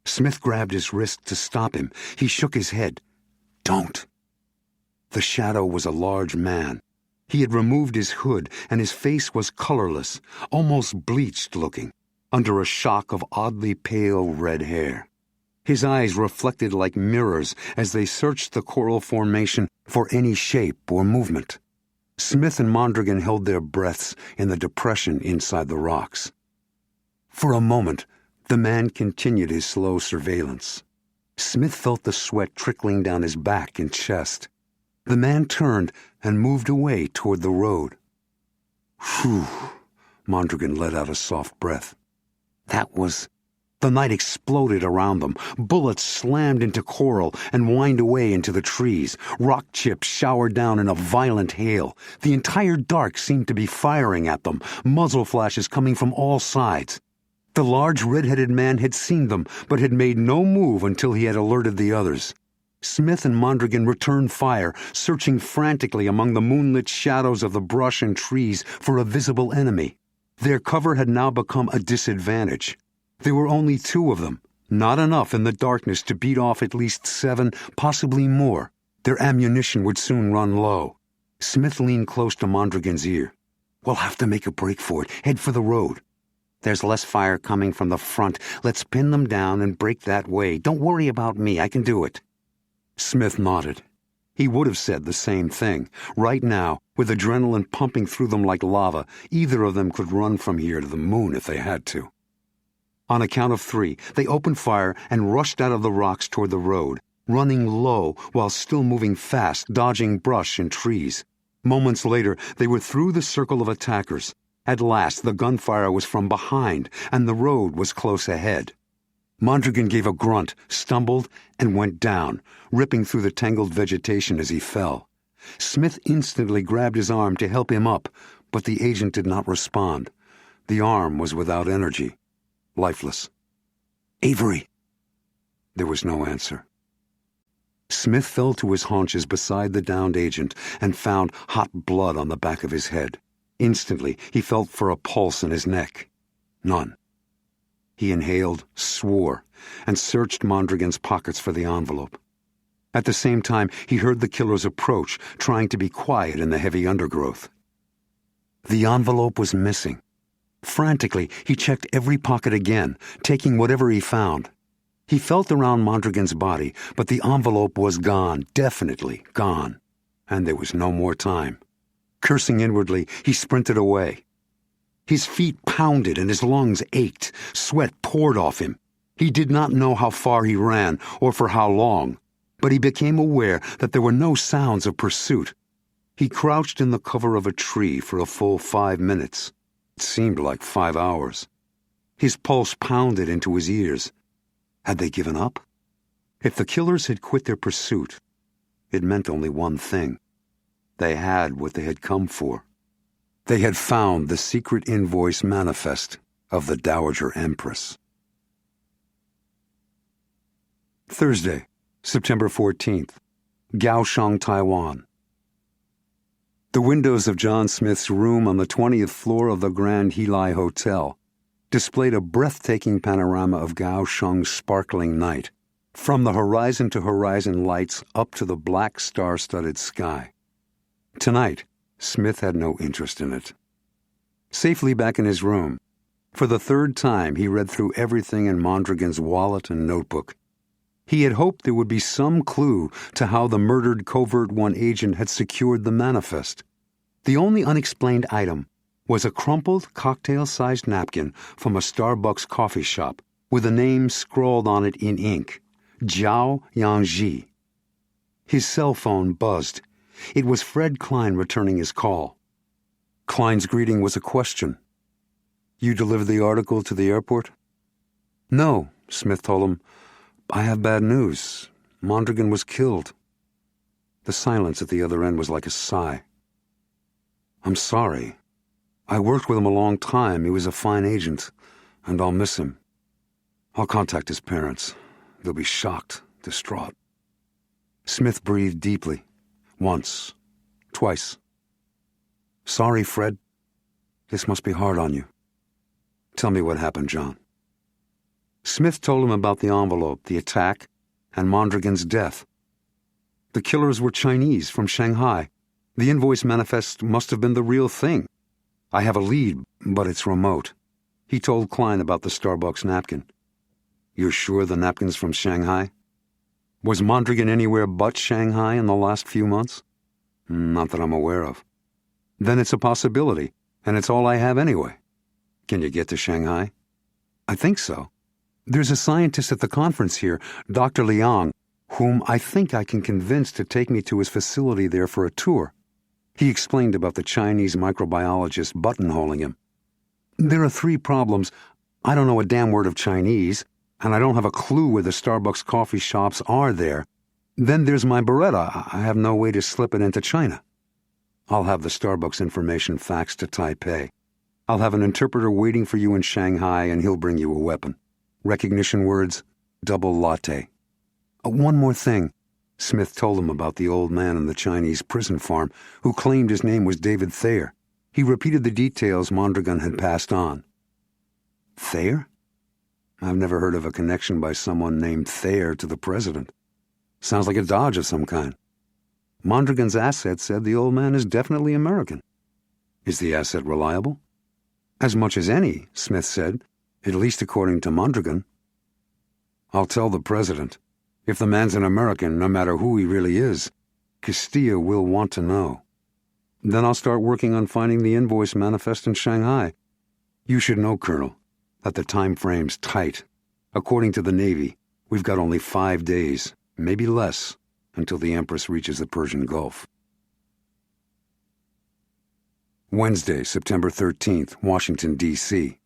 S1: Smith grabbed his wrist to stop him. He shook his head. "Don't." The shadow was a large man. He had removed his hood, and his face was colorless, almost bleached-looking, under a shock of oddly pale red hair. His eyes reflected like mirrors as they searched the coral formation for any shape or movement. Smith and Mondragon held their breaths in the depression inside the rocks. For a moment, the man continued his slow surveillance. Smith felt the sweat trickling down his back and chest. The man turned and moved away toward the road. "Whew," Mondragon let out a soft breath. That was... The night exploded around them. Bullets slammed into coral and whined away into the trees. Rock chips showered down in a violent hail. The entire dark seemed to be firing at them, muzzle flashes coming from all sides. The large red-headed man had seen them, but had made no move until he had alerted the others. Smith and Mondragon returned fire, searching frantically among the moonlit shadows of the brush and trees for a visible enemy. Their cover had now become a disadvantage. There were only 2 of them, not enough in the darkness to beat off at least 7, possibly more. Their ammunition would soon run low. Smith leaned close to Mondragon's ear. "We'll have to make a break for it. Head for the road." "There's less fire coming from the front. Let's pin them down and break that way. Don't worry about me. I can do it." Smith nodded. He would have said the same thing. Right now, with adrenaline pumping through them like lava, either of them could run from here to the moon if they had to. On a count of 3, they opened fire and rushed out of the rocks toward the road, running low while still moving fast, dodging brush and trees. Moments later, they were through the circle of attackers. At last, the gunfire was from behind, and the road was close ahead. Mondragon gave a grunt, stumbled, and went down, ripping through the tangled vegetation as he fell. Smith instantly grabbed his arm to help him up, but the agent did not respond. The arm was without energy, lifeless. "Avery!" There was no answer. Smith fell to his haunches beside the downed agent and found hot blood on the back of his head. Instantly, he felt for a pulse in his neck. None. He inhaled, swore, and searched Mondragon's pockets for the envelope. At the same time, he heard the killers approach, trying to be quiet in the heavy undergrowth. The envelope was missing. Frantically, he checked every pocket again, taking whatever he found. He felt around Mondragon's body, but the envelope was gone, definitely gone. And there was no more time. Cursing inwardly, he sprinted away. His feet pounded and his lungs ached. Sweat poured off him. He did not know how far he ran or for how long, but he became aware that there were no sounds of pursuit. He crouched in the cover of a tree for a full 5 minutes. It seemed like 5 hours. His pulse pounded into his ears. Had they given up? If the killers had quit their pursuit, it meant only one thing. They had what they had come for. They had found the secret invoice manifest of the Dowager Empress. Thursday, September 14th, Kaohsiung, Taiwan. The windows of Jon Smith's room on the 20th floor of the Grand Hilai Hotel displayed a breathtaking panorama of Kaohsiung's sparkling night, from the horizon-to-horizon lights up to the black star-studded sky. Tonight, Smith had no interest in it. Safely back in his room, for the 3rd time he read through everything in Mondragon's wallet and notebook. He had hoped there would be some clue to how the murdered Covert-One agent had secured the manifest. The only unexplained item was a crumpled, cocktail-sized napkin from a Starbucks coffee shop with a name scrawled on it in ink, Zhao Yangji. His cell phone buzzed. It was Fred Klein returning his call. Klein's greeting was a question. "You delivered the article to the airport?" "No," Smith told him. "I have bad news. Mondragon was killed." The silence at the other end was like a sigh. "I'm sorry. I worked with him a long time. He was a fine agent, and I'll miss him. I'll contact his parents. They'll be shocked, distraught." Smith breathed deeply. Once. Twice. "Sorry, Fred. This must be hard on you. Tell me what happened, John." Smith told him about the envelope, the attack, and Mondragon's death. The killers were Chinese from Shanghai. The invoice manifest must have been the real thing. "I have a lead, but it's remote." He told Klein about the Starbucks napkin. "You're sure the napkin's from Shanghai? Was Mondragon anywhere but Shanghai in the last few months?" "Not that I'm aware of." "Then it's a possibility, and it's all I have anyway." "Can you get to Shanghai?" "I think so. There's a scientist at the conference here, Dr. Liang, whom I think I can convince to take me to his facility there for a tour." He explained about the Chinese microbiologist buttonholing him. "There are 3 problems. I don't know a damn word of Chinese, and I don't have a clue where the Starbucks coffee shops are there. Then there's my Beretta. I have no way to slip it into China. I'll have the Starbucks information faxed to Taipei. I'll have an interpreter waiting for you in Shanghai, and he'll bring you a weapon. Recognition words, double latte." One more thing. Smith told him about the old man in the Chinese prison farm who claimed his name was David Thayer. He repeated the details Mondragon had passed on. "Thayer? I've never heard of a connection by someone named Thayer to the president. Sounds like a dodge of some kind. Mondragon's asset said the old man is definitely American." "Is the asset reliable?" "As much as any," Smith said, "at least according to Mondragon." "I'll tell the president. If the man's an American, no matter who he really is, Castilla will want to know. Then I'll start working on finding the invoice manifest in Shanghai. You should know, Colonel, that the time frame's tight. According to the Navy, we've got only 5 days, maybe less, until the Empress reaches the Persian Gulf. Wednesday, September 13th, Washington, D.C.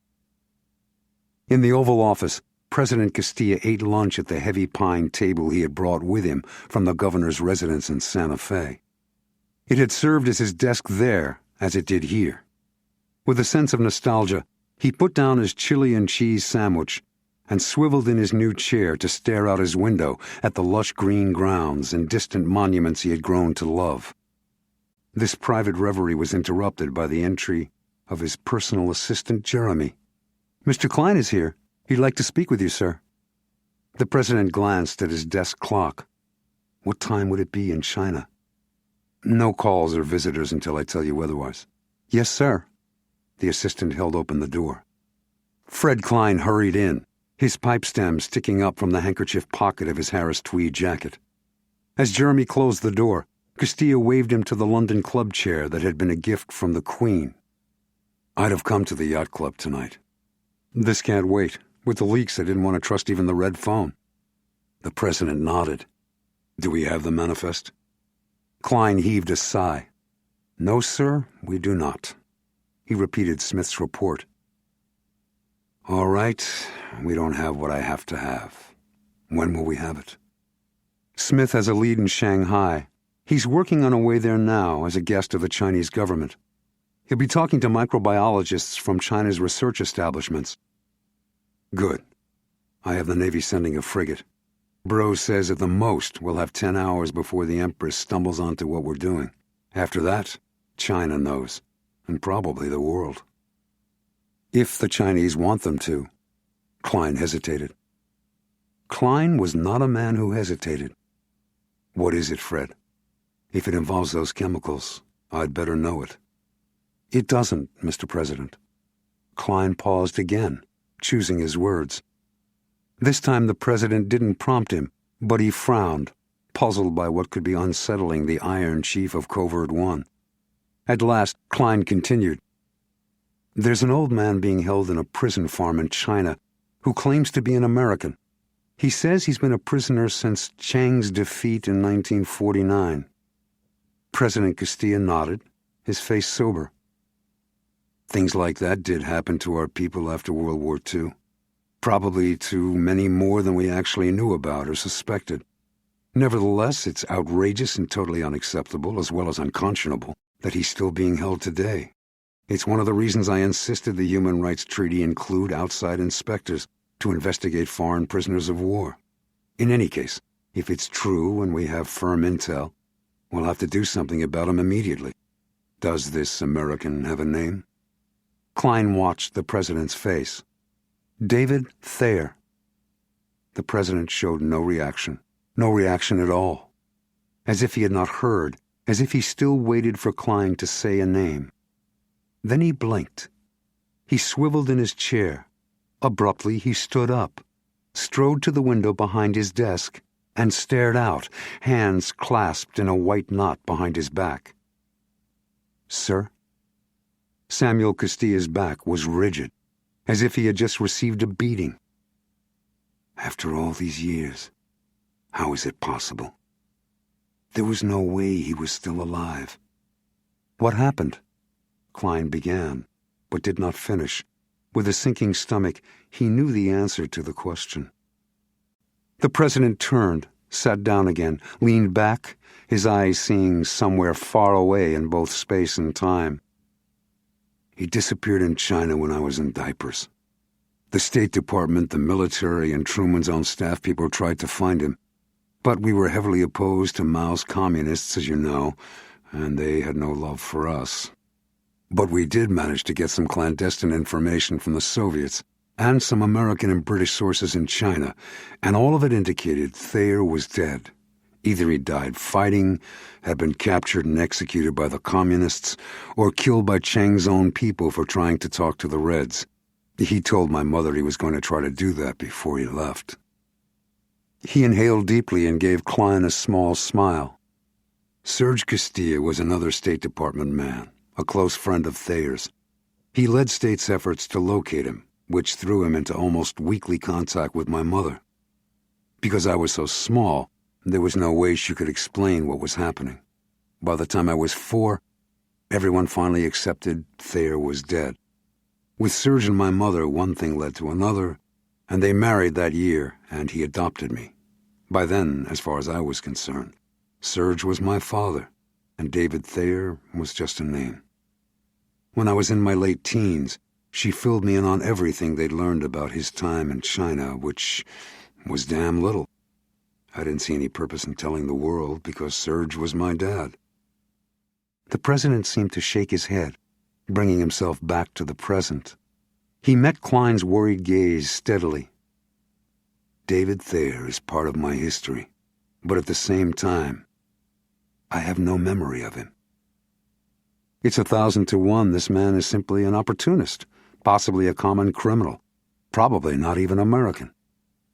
S1: In the Oval Office, President Castilla ate lunch at the heavy pine table he had brought with him from the governor's residence in Santa Fe. It had served as his desk there as it did here. With a sense of nostalgia, he put down his chili and cheese sandwich and swiveled in his new chair to stare out his window at the lush green grounds and distant monuments he had grown to love. This private reverie was interrupted by the entry of his personal assistant, Jeremy. "Mr. Klein is here. He'd like to speak with you, sir." The president glanced at his desk clock. What time would it be in China? "No calls or visitors until I tell you otherwise." "Yes, sir." The assistant held open the door. Fred Klein hurried in, his pipe stem sticking up from the handkerchief pocket of his Harris tweed jacket. As Jeremy closed the door, Castilla waved him to the London club chair that had been a gift from the Queen. "I'd have come to the yacht club tonight. This can't wait. With the leaks, I didn't want to trust even the red phone." The president nodded. "Do we have the manifest?" Klein heaved a sigh. "No, sir, we do not." He repeated Smith's report. "All right, we don't have what I have to have. When will we have it?" "Smith has a lead in Shanghai. He's working on a way there now as a guest of the Chinese government. He'll be talking to microbiologists from China's research establishments." "Good. I have the Navy sending a frigate. Bro says at the most we'll have 10 hours before the Empress stumbles onto what we're doing. After that, China knows, and probably the world." "If the Chinese want them to." Klein hesitated. Klein was not a man who hesitated. "What is it, Fred? If it involves those chemicals, I'd better know it." "It doesn't, Mr. President." Klein paused again, choosing his words. This time the president didn't prompt him, but he frowned, puzzled by what could be unsettling the Iron Chief of Covert-One. At last, Klein continued. "There's an old man being held in a prison farm in China who claims to be an American. He says he's been a prisoner since Chiang's defeat in 1949. President Castilla nodded, his face sober. "Things like that did happen to our people after World War II. Probably to many more than we actually knew about or suspected. Nevertheless, it's outrageous and totally unacceptable, as well as unconscionable, that he's still being held today. It's one of the reasons I insisted the Human Rights Treaty include outside inspectors to investigate foreign prisoners of war. In any case, if it's true and we have firm intel, we'll have to do something about him immediately. Does this American have a name?" Klein watched the president's face. "David Thayer." The president showed no reaction at all. As if he had not heard, as if he still waited for Klein to say a name. Then he blinked. He swiveled in his chair. Abruptly he stood up, strode to the window behind his desk, and stared out, hands clasped in a white knot behind his back. "Sir?" Samuel Castilla's back was rigid, as if he had just received a beating. After all these years, how is it possible? There was no way he was still alive. "What happened?" Klein began, but did not finish. With a sinking stomach, he knew the answer to the question. The president turned, sat down again, leaned back, his eyes seeing somewhere far away in both space and time. "He disappeared in China when I was in diapers. The State Department, the military, and Truman's own staff people tried to find him. But we were heavily opposed to Mao's communists, as you know, and they had no love for us. But we did manage to get some clandestine information from the Soviets and some American and British sources in China, and all of it indicated Thayer was dead. Either he died fighting, had been captured and executed by the communists, or killed by Chiang's own people for trying to talk to the Reds. He told my mother he was going to try to do that before he left." He inhaled deeply and gave Klein a small smile. Serge Castilla was another State Department man, a close friend of Thayer's. He led State's efforts to locate him, which threw him into almost weekly contact with my mother. Because I was so small, there was no way she could explain what was happening. By the time I was 4, everyone finally accepted Thayer was dead. With Serge and my mother, one thing led to another, and they married that year, and he adopted me. By then, as far as I was concerned, Serge was my father, and David Thayer was just a name. When I was in my late teens, she filled me in on everything they'd learned about his time in China, which was damn little. I didn't see any purpose in telling the world because Serge was my dad. The president seemed to shake his head, bringing himself back to the present. He met Klein's worried gaze steadily. David Thayer is part of my history, but at the same time, I have no memory of him. It's 1,000 to 1 this man is simply an opportunist, possibly a common criminal, probably not even American.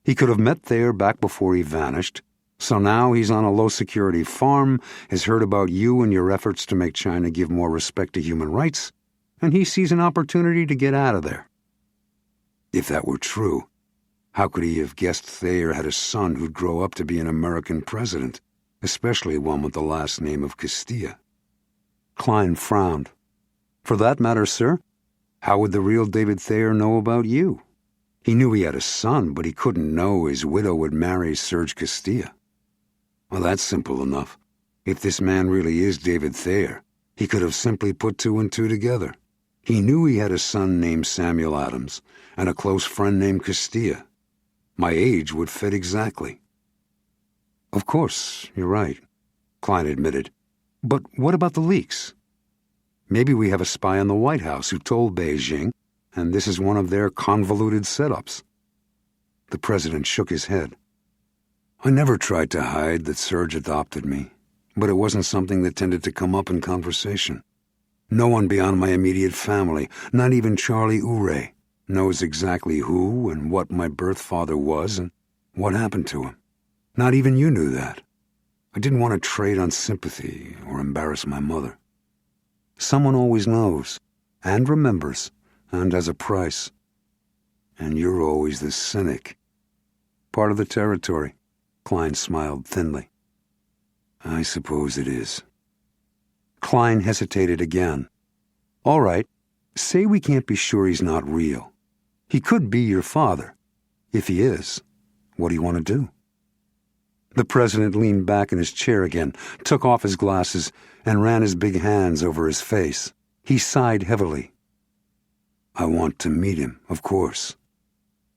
S1: He could have met Thayer back before he vanished, so now he's on a low-security farm, has heard about you and your efforts to make China give more respect to human rights, and he sees an opportunity to get out of there. If that were true, how could he have guessed Thayer had a son who'd grow up to be an American president, especially one with the last name of Castilla? Klein frowned. For that matter, sir, how would the real David Thayer know about you? He knew he had a son, but he couldn't know his widow would marry Serge Castilla. Well, that's simple enough. If this man really is David Thayer, he could have simply put 2 and 2 together. He knew he had a son named Samuel Adams and a close friend named Castilla. My age would fit exactly. Of course, you're right, Klein admitted. But what about the leaks? Maybe we have a spy in the White House who told Beijing, and this is one of their convoluted setups. The president shook his head. I never tried to hide that Serge adopted me, but it wasn't something that tended to come up in conversation. No one beyond my immediate family, not even Charlie Urey, knows exactly who and what my birth father was and what happened to him. Not even you knew that. I didn't want to trade on sympathy or embarrass my mother. Someone always knows, and remembers, and has a price. And you're always the cynic. Part of the territory. Klein smiled thinly. I suppose it is. Klein hesitated again. All right, say we can't be sure he's not real. He could be your father. If he is, what do you want to do? The president leaned back in his chair again, took off his glasses, and ran his big hands over his face. He sighed heavily. I want to meet him, of course.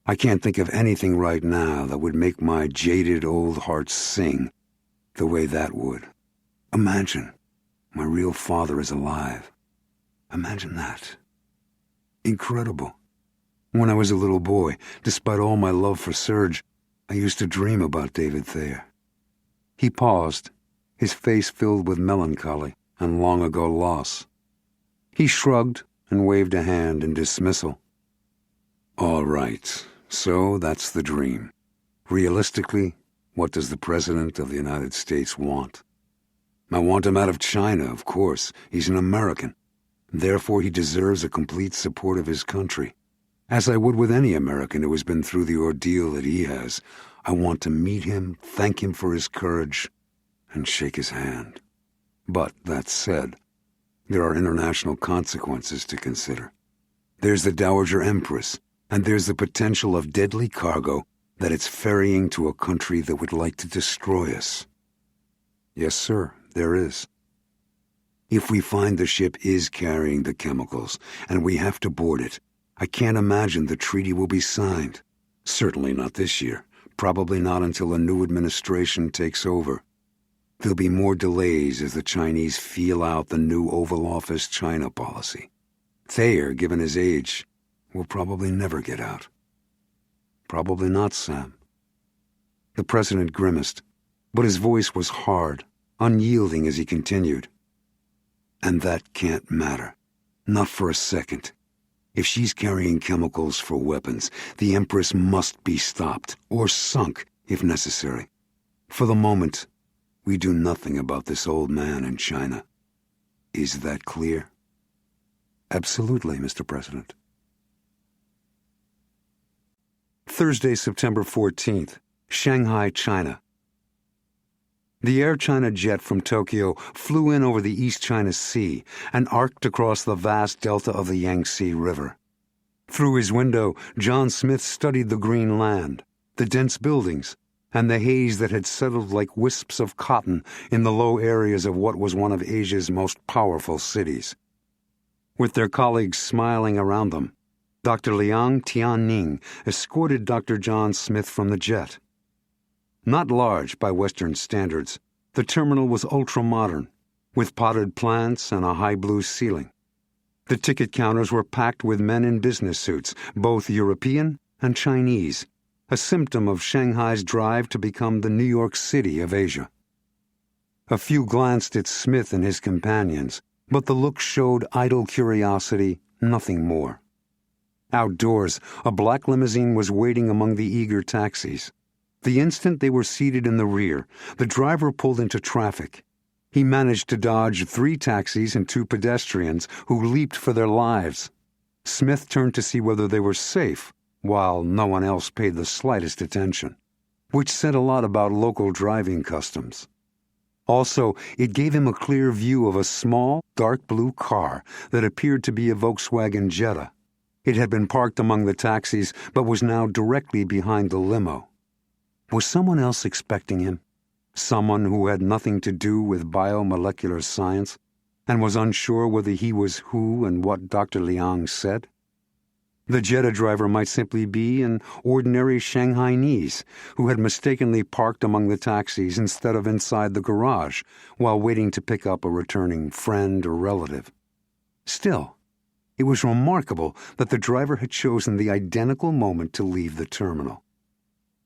S1: I can't think of anything right now that would make my jaded old heart sing the way that would. Imagine my real father is alive. Imagine that. Incredible. When I was a little boy, despite all my love for Serge, I used to dream about David Thayer. He paused, his face filled with melancholy and long-ago loss. He shrugged and waved a hand in dismissal. All right, so that's the dream. Realistically, what does the President of the United States want? I want him out of China, of course. He's an American. Therefore, he deserves a complete support of his country. As I would with any American who has been through the ordeal that he has, I want to meet him, thank him for his courage, and shake his hand. But, that said, there are international consequences to consider. There's the Dowager Empress, and there's the potential of deadly cargo that it's ferrying to a country that would like to destroy us. Yes, sir, there is. If we find the ship is carrying the chemicals, and we have to board it, I can't imagine the treaty will be signed. Certainly not this year. Probably not until a new administration takes over. There'll be more delays as the Chinese feel out the new Oval Office China policy. Thayer, given his age, will probably never get out. Probably not, Sam. The president grimaced, but his voice was hard, unyielding as he continued. And that can't matter. Not for a second. If she's carrying chemicals for weapons, the Empress must be stopped, or sunk, if necessary. For the moment, We do nothing about this old man in China. Is that clear? Absolutely, Mr. President. Thursday, September 14th, Shanghai, China. The Air China jet from Tokyo flew in over the East China Sea and arced across the vast delta of the Yangtze River. Through his window, Jon Smith studied the green land, the dense buildings, and the haze that had settled like wisps of cotton in the low areas of what was one of Asia's most powerful cities. With their colleagues smiling around them, Dr. Liang Tianning escorted Dr. Jon Smith from the jet. Not large by Western standards, the terminal was ultra-modern, with potted plants and a high blue ceiling. The ticket counters were packed with men in business suits, both European and Chinese, a symptom of Shanghai's drive to become the New York City of Asia. A few glanced at Smith and his companions, but the look showed idle curiosity, nothing more. Outdoors, a black limousine was waiting among the eager taxis. The instant they were seated in the rear, the driver pulled into traffic. He managed to dodge 3 taxis and 2 pedestrians who leaped for their lives. Smith turned to see whether they were safe, while no one else paid the slightest attention, which said a lot about local driving customs. Also, it gave him a clear view of a small, dark blue car that appeared to be a Volkswagen Jetta. It had been parked among the taxis, but was now directly behind the limo. Was someone else expecting him? Someone who had nothing to do with biomolecular science and was unsure whether he was who and what Dr. Liang said? The Jetta driver might simply be an ordinary Shanghainese who had mistakenly parked among the taxis instead of inside the garage while waiting to pick up a returning friend or relative. Still, it was remarkable that the driver had chosen the identical moment to leave the terminal.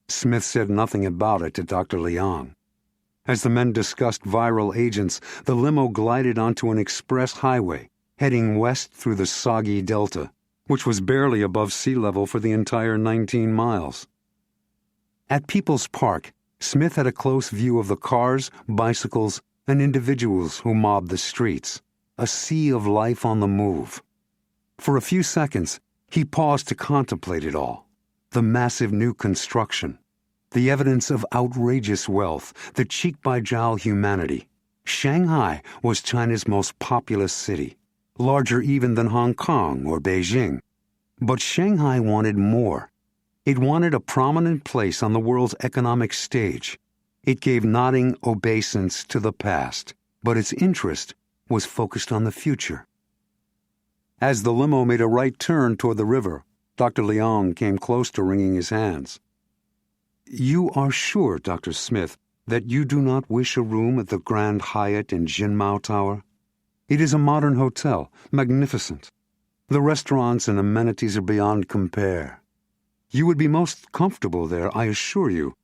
S1: Smith said nothing about it to Dr. Liang. As the men discussed viral agents, the limo glided onto an express highway, heading west through the soggy delta, which was barely above sea level for the entire 19 miles. At People's Park, Smith had a close view of the cars, bicycles, and individuals who mobbed the streets, a sea of life on the move. For a few seconds, he paused to contemplate it all, the massive new construction, the evidence of outrageous wealth, the cheek-by-jowl humanity. Shanghai was China's most populous city, larger even than Hong Kong or Beijing. But Shanghai wanted more. It wanted a prominent place on the world's economic stage. It gave nodding obeisance to the past, but its interest was focused on the future. As the limo made a right turn toward the river, Dr. Liang came close to wringing his hands. "You are sure, Dr. Smith, that you do not wish a room at the Grand Hyatt in Jinmao Tower? It is a modern hotel, magnificent. The restaurants and amenities are beyond compare. You would be most comfortable there, I assure you.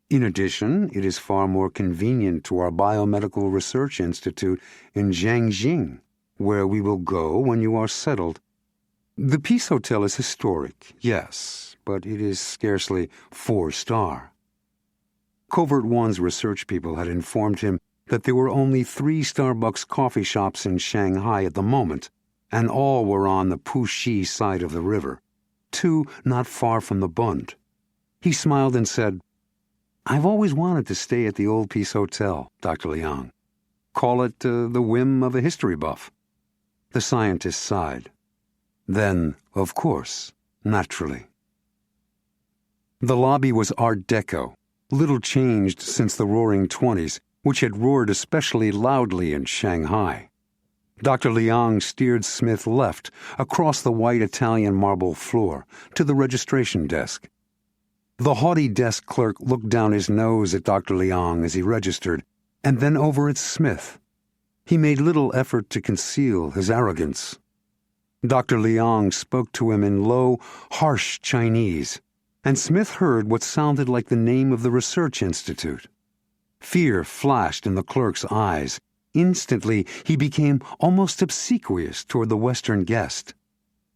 S1: In addition, it is far more convenient to our Biomedical Research Institute in Jiangxing, where we will go when you are settled. The Peace Hotel is historic, yes, but it is scarcely 4-star. Covert-One's research people had informed him that there were only 3 Starbucks coffee shops in Shanghai at the moment, and all were on the Puxi side of the river, 2 not far from the Bund. He smiled and said, "I've always wanted to stay at the old Peace Hotel, Dr. Liang. Call it the whim of a history buff." The scientist sighed. Then, of course, naturally. The lobby was Art Deco, little changed since the Roaring '20s, which had roared especially loudly in Shanghai. Dr. Liang steered Smith left, across the white Italian marble floor, to the registration desk. The haughty desk clerk looked down his nose at Dr. Liang as he registered, and then over at Smith. He made little effort to conceal his arrogance. Dr. Liang spoke to him in low, harsh Chinese, and Smith heard what sounded like the name of the research institute. Fear flashed in the clerk's eyes. Instantly, he became almost obsequious toward the Western guest.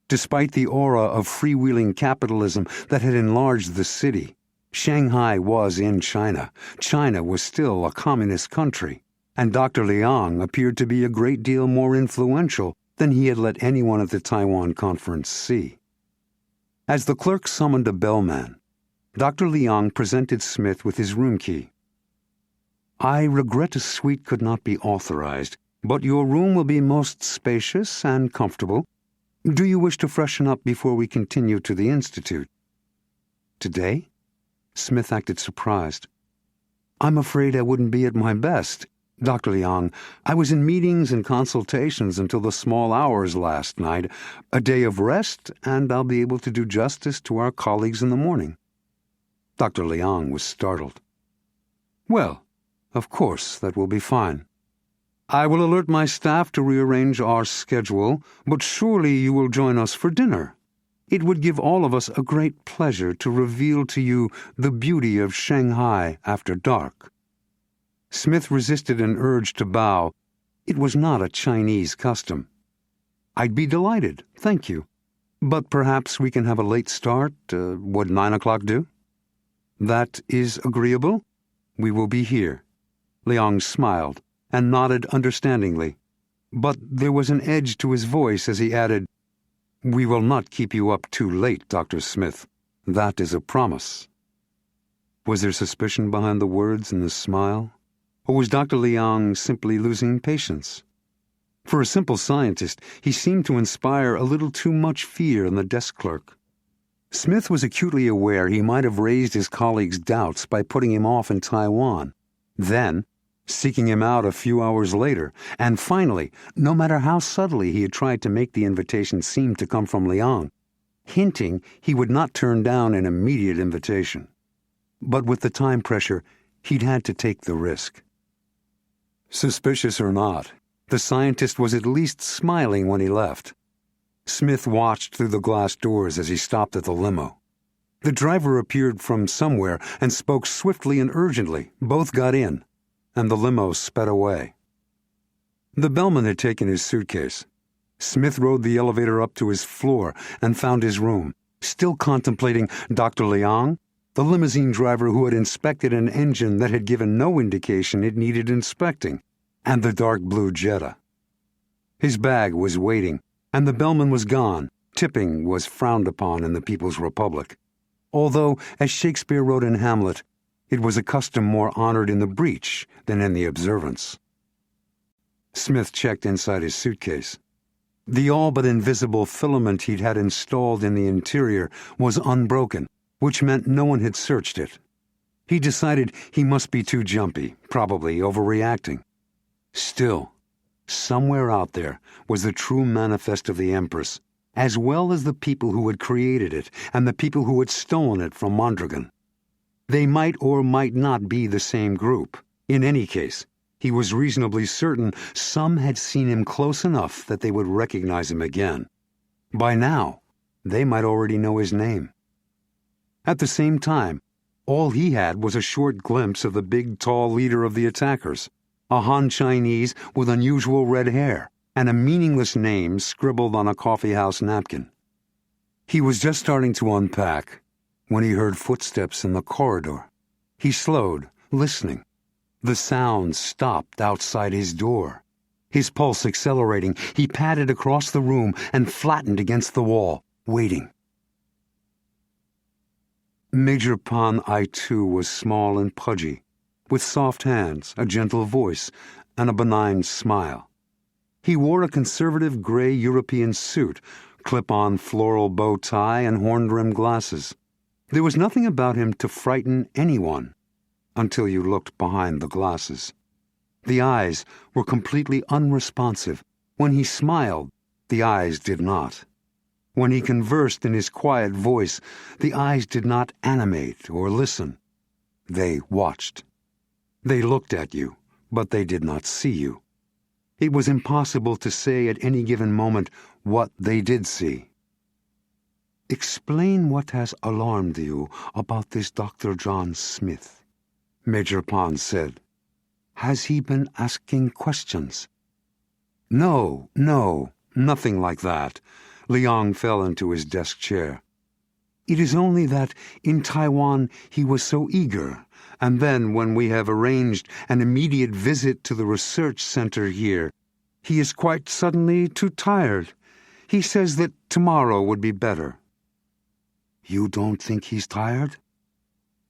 S1: Despite the aura of freewheeling capitalism that had enlarged the city, Shanghai was in China. China was still a communist country, and Dr. Liang appeared to be a great deal more influential than he had let anyone at the Taiwan conference see. As the clerk summoned a bellman, Dr. Liang presented Smith with his room key. "I regret a suite could not be authorized, but your room will be most spacious and comfortable. Do you wish to freshen up before we continue to the Institute?" "Today?" Smith acted surprised. "I'm afraid I wouldn't be at my best. Dr. Liang, I was in meetings and consultations until the small hours last night. A day of rest, and I'll be able to do justice to our colleagues in the morning." Dr. Liang was startled. "Well, of course, that will be fine. I will alert my staff to rearrange our schedule, but surely you will join us for dinner. It would give all of us a great pleasure to reveal to you the beauty of Shanghai after dark." Smith resisted an urge to bow. It was not a Chinese custom. "I'd be delighted, thank you. But perhaps we can have a late start. Would 9 o'clock do?" "That is agreeable. We will be here." Liang smiled and nodded understandingly, but there was an edge to his voice as he added, "We will not keep you up too late, Dr. Smith. That is a promise." Was there suspicion behind the words and the smile? Or was Dr. Liang simply losing patience? For a simple scientist, he seemed to inspire a little too much fear in the desk clerk. Smith was acutely aware he might have raised his colleague's doubts by putting him off in Taiwan, then seeking him out a few hours later, and finally, no matter how subtly he had tried to make the invitation seem to come from Liang, hinting he would not turn down an immediate invitation. But with the time pressure, he'd had to take the risk. Suspicious or not, the scientist was at least smiling when he left. Smith watched through the glass doors as he stopped at the limo. The driver appeared from somewhere and spoke swiftly and urgently. Both got in, and the limo sped away. The bellman had taken his suitcase. Smith rode the elevator up to his floor and found his room, still contemplating Dr. Liang, the limousine driver who had inspected an engine that had given no indication it needed inspecting, and the dark blue Jetta. His bag was waiting, and the bellman was gone. Tipping was frowned upon in the People's Republic, although, as Shakespeare wrote in Hamlet, it was a custom more honored in the breach than in the observance. Smith checked inside his suitcase. The all-but-invisible filament he'd had installed in the interior was unbroken, which meant no one had searched it. He decided he must be too jumpy, probably overreacting. Still, somewhere out there was the true manifest of the Empress, as well as the people who had created it and the people who had stolen it from Mondragon. They might or might not be the same group. In any case, he was reasonably certain some had seen him close enough that they would recognize him again. By now, they might already know his name. At the same time, all he had was a short glimpse of the big, tall leader of the attackers, a Han Chinese with unusual red hair and a meaningless name scribbled on a coffeehouse napkin. He was just starting to unpack when he heard footsteps in the corridor. He slowed, listening. The sounds stopped outside his door. His pulse accelerating, he padded across the room and flattened against the wall, waiting. Major Pan I-2 was small and pudgy, with soft hands, a gentle voice, and a benign smile. He wore a conservative gray European suit, clip-on floral bow tie, and horn-rimmed glasses. There was nothing about him to frighten anyone until you looked behind the glasses. The eyes were completely unresponsive. When he smiled, the eyes did not. When he conversed in his quiet voice, the eyes did not animate or listen. They watched. They looked at you, but they did not see you. It was impossible to say at any given moment what they did see. "Explain what has alarmed you about this Dr. Jon Smith," Major Pan said. "Has he been asking questions?" No, nothing like that." Liang fell into his desk chair. It is only that in Taiwan he was so eager, and then when we have arranged an immediate visit to the research center here, he is quite suddenly too tired. He says that tomorrow would be better." "You don't think he's tired?"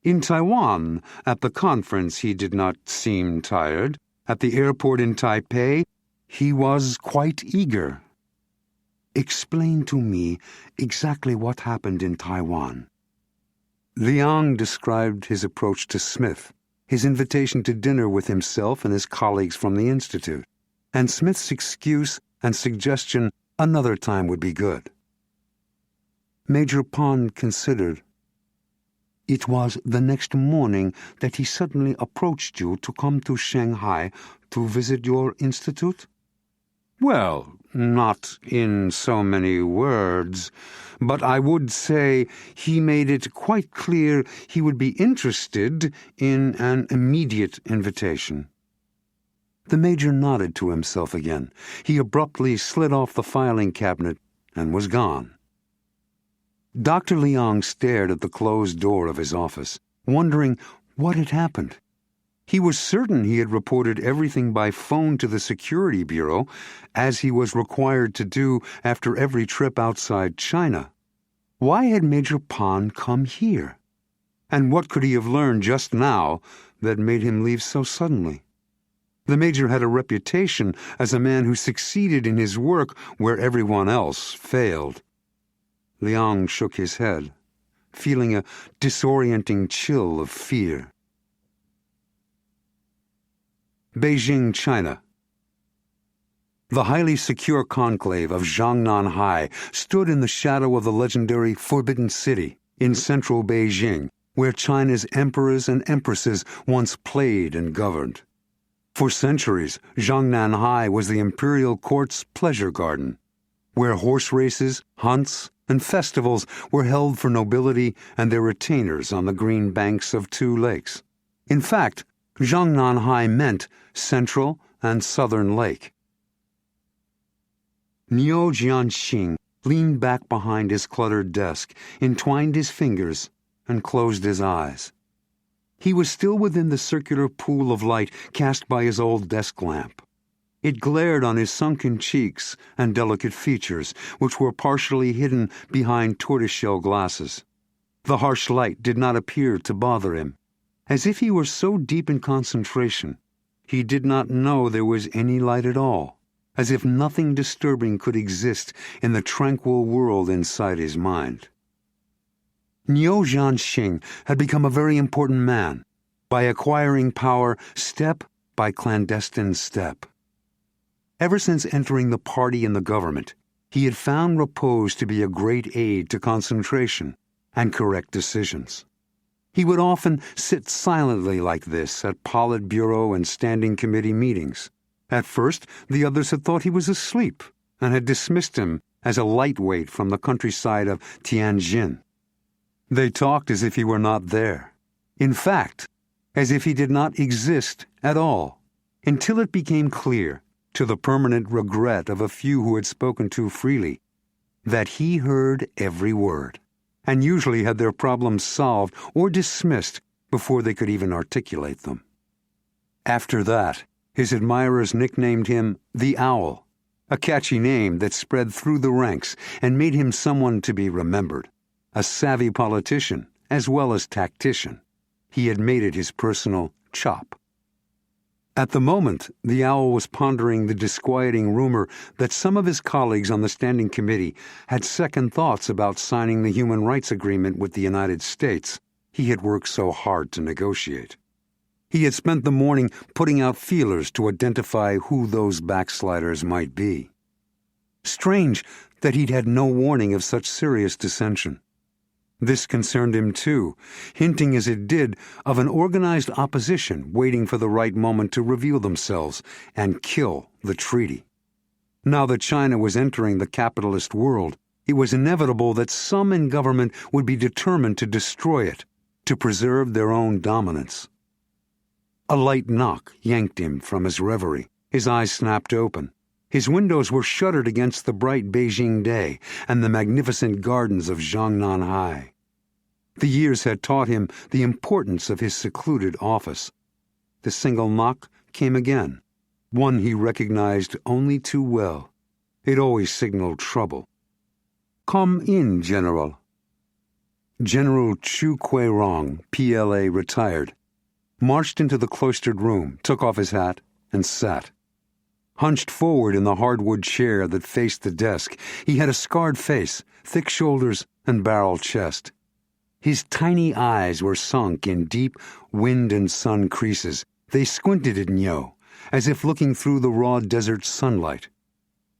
S1: "In Taiwan, at the conference, he did not seem tired. At the airport in Taipei, he was quite eager." "Explain to me exactly what happened in Taiwan." Liang described his approach to Smith, his invitation to dinner with himself and his colleagues from the Institute, and Smith's excuse and suggestion another time would be good. Major Pond considered. "It was the next morning that he suddenly approached you to come to Shanghai to visit your institute?" "Well, not in so many words, but I would say he made it quite clear he would be interested in an immediate invitation." The Major nodded to himself again. He abruptly slid off the filing cabinet and was gone. Dr. Liang stared at the closed door of his office, wondering what had happened. He was certain he had reported everything by phone to the Security Bureau, as he was required to do after every trip outside China. Why had Major Pond come here? And what could he have learned just now that made him leave so suddenly? The Major had a reputation as a man who succeeded in his work where everyone else failed. Liang shook his head, feeling a disorienting chill of fear. Beijing, China. The highly secure conclave of Jiangnanhai stood in the shadow of the legendary Forbidden City in central Beijing, where China's emperors and empresses once played and governed. For centuries, Jiangnanhai was the imperial court's pleasure garden, where horse races, hunts, and festivals were held for nobility and their retainers on the green banks of two lakes. In fact, Jiangnanhai meant Central and Southern Lake. Niu Jianxing leaned back behind his cluttered desk, entwined his fingers, and closed his eyes. He was still within the circular pool of light cast by his old desk lamp. It glared on his sunken cheeks and delicate features, which were partially hidden behind tortoiseshell glasses. The harsh light did not appear to bother him. As if he were so deep in concentration, he did not know there was any light at all, as if nothing disturbing could exist in the tranquil world inside his mind. Niu Jianxing had become a very important man, by acquiring power step by clandestine step. Ever since entering the party and the government, he had found repose to be a great aid to concentration and correct decisions. He would often sit silently like this at Politburo and Standing Committee meetings. At first, the others had thought he was asleep and had dismissed him as a lightweight from the countryside of Tianjin. They talked as if he were not there. In fact, as if he did not exist at all, until it became clear, to the permanent regret of a few who had spoken too freely, that he heard every word, and usually had their problems solved or dismissed before they could even articulate them. After that, his admirers nicknamed him the Owl, a catchy name that spread through the ranks and made him someone to be remembered, a savvy politician as well as tactician. He had made it his personal chop. At the moment, the Owl was pondering the disquieting rumor that some of his colleagues on the Standing Committee had second thoughts about signing the Human Rights Agreement with the United States he had worked so hard to negotiate. He had spent the morning putting out feelers to identify who those backsliders might be. Strange that he'd had no warning of such serious dissension. This concerned him too, hinting as it did of an organized opposition waiting for the right moment to reveal themselves and kill the treaty. Now that China was entering the capitalist world, it was inevitable that some in government would be determined to destroy it, to preserve their own dominance. A light knock yanked him from his reverie. His eyes snapped open. His windows were shuttered against the bright Beijing day and the magnificent gardens of Jiangnanhai. The years had taught him the importance of his secluded office. The single knock came again, one he recognized only too well. It always signaled trouble. "Come in, General." General Chu Kuei-rong, PLA, retired, marched into the cloistered room, took off his hat, and sat. Hunched forward in the hardwood chair that faced the desk, he had a scarred face, thick shoulders, and barrel chest. His tiny eyes were sunk in deep wind and sun creases. They squinted at Nyo, as if looking through the raw desert sunlight.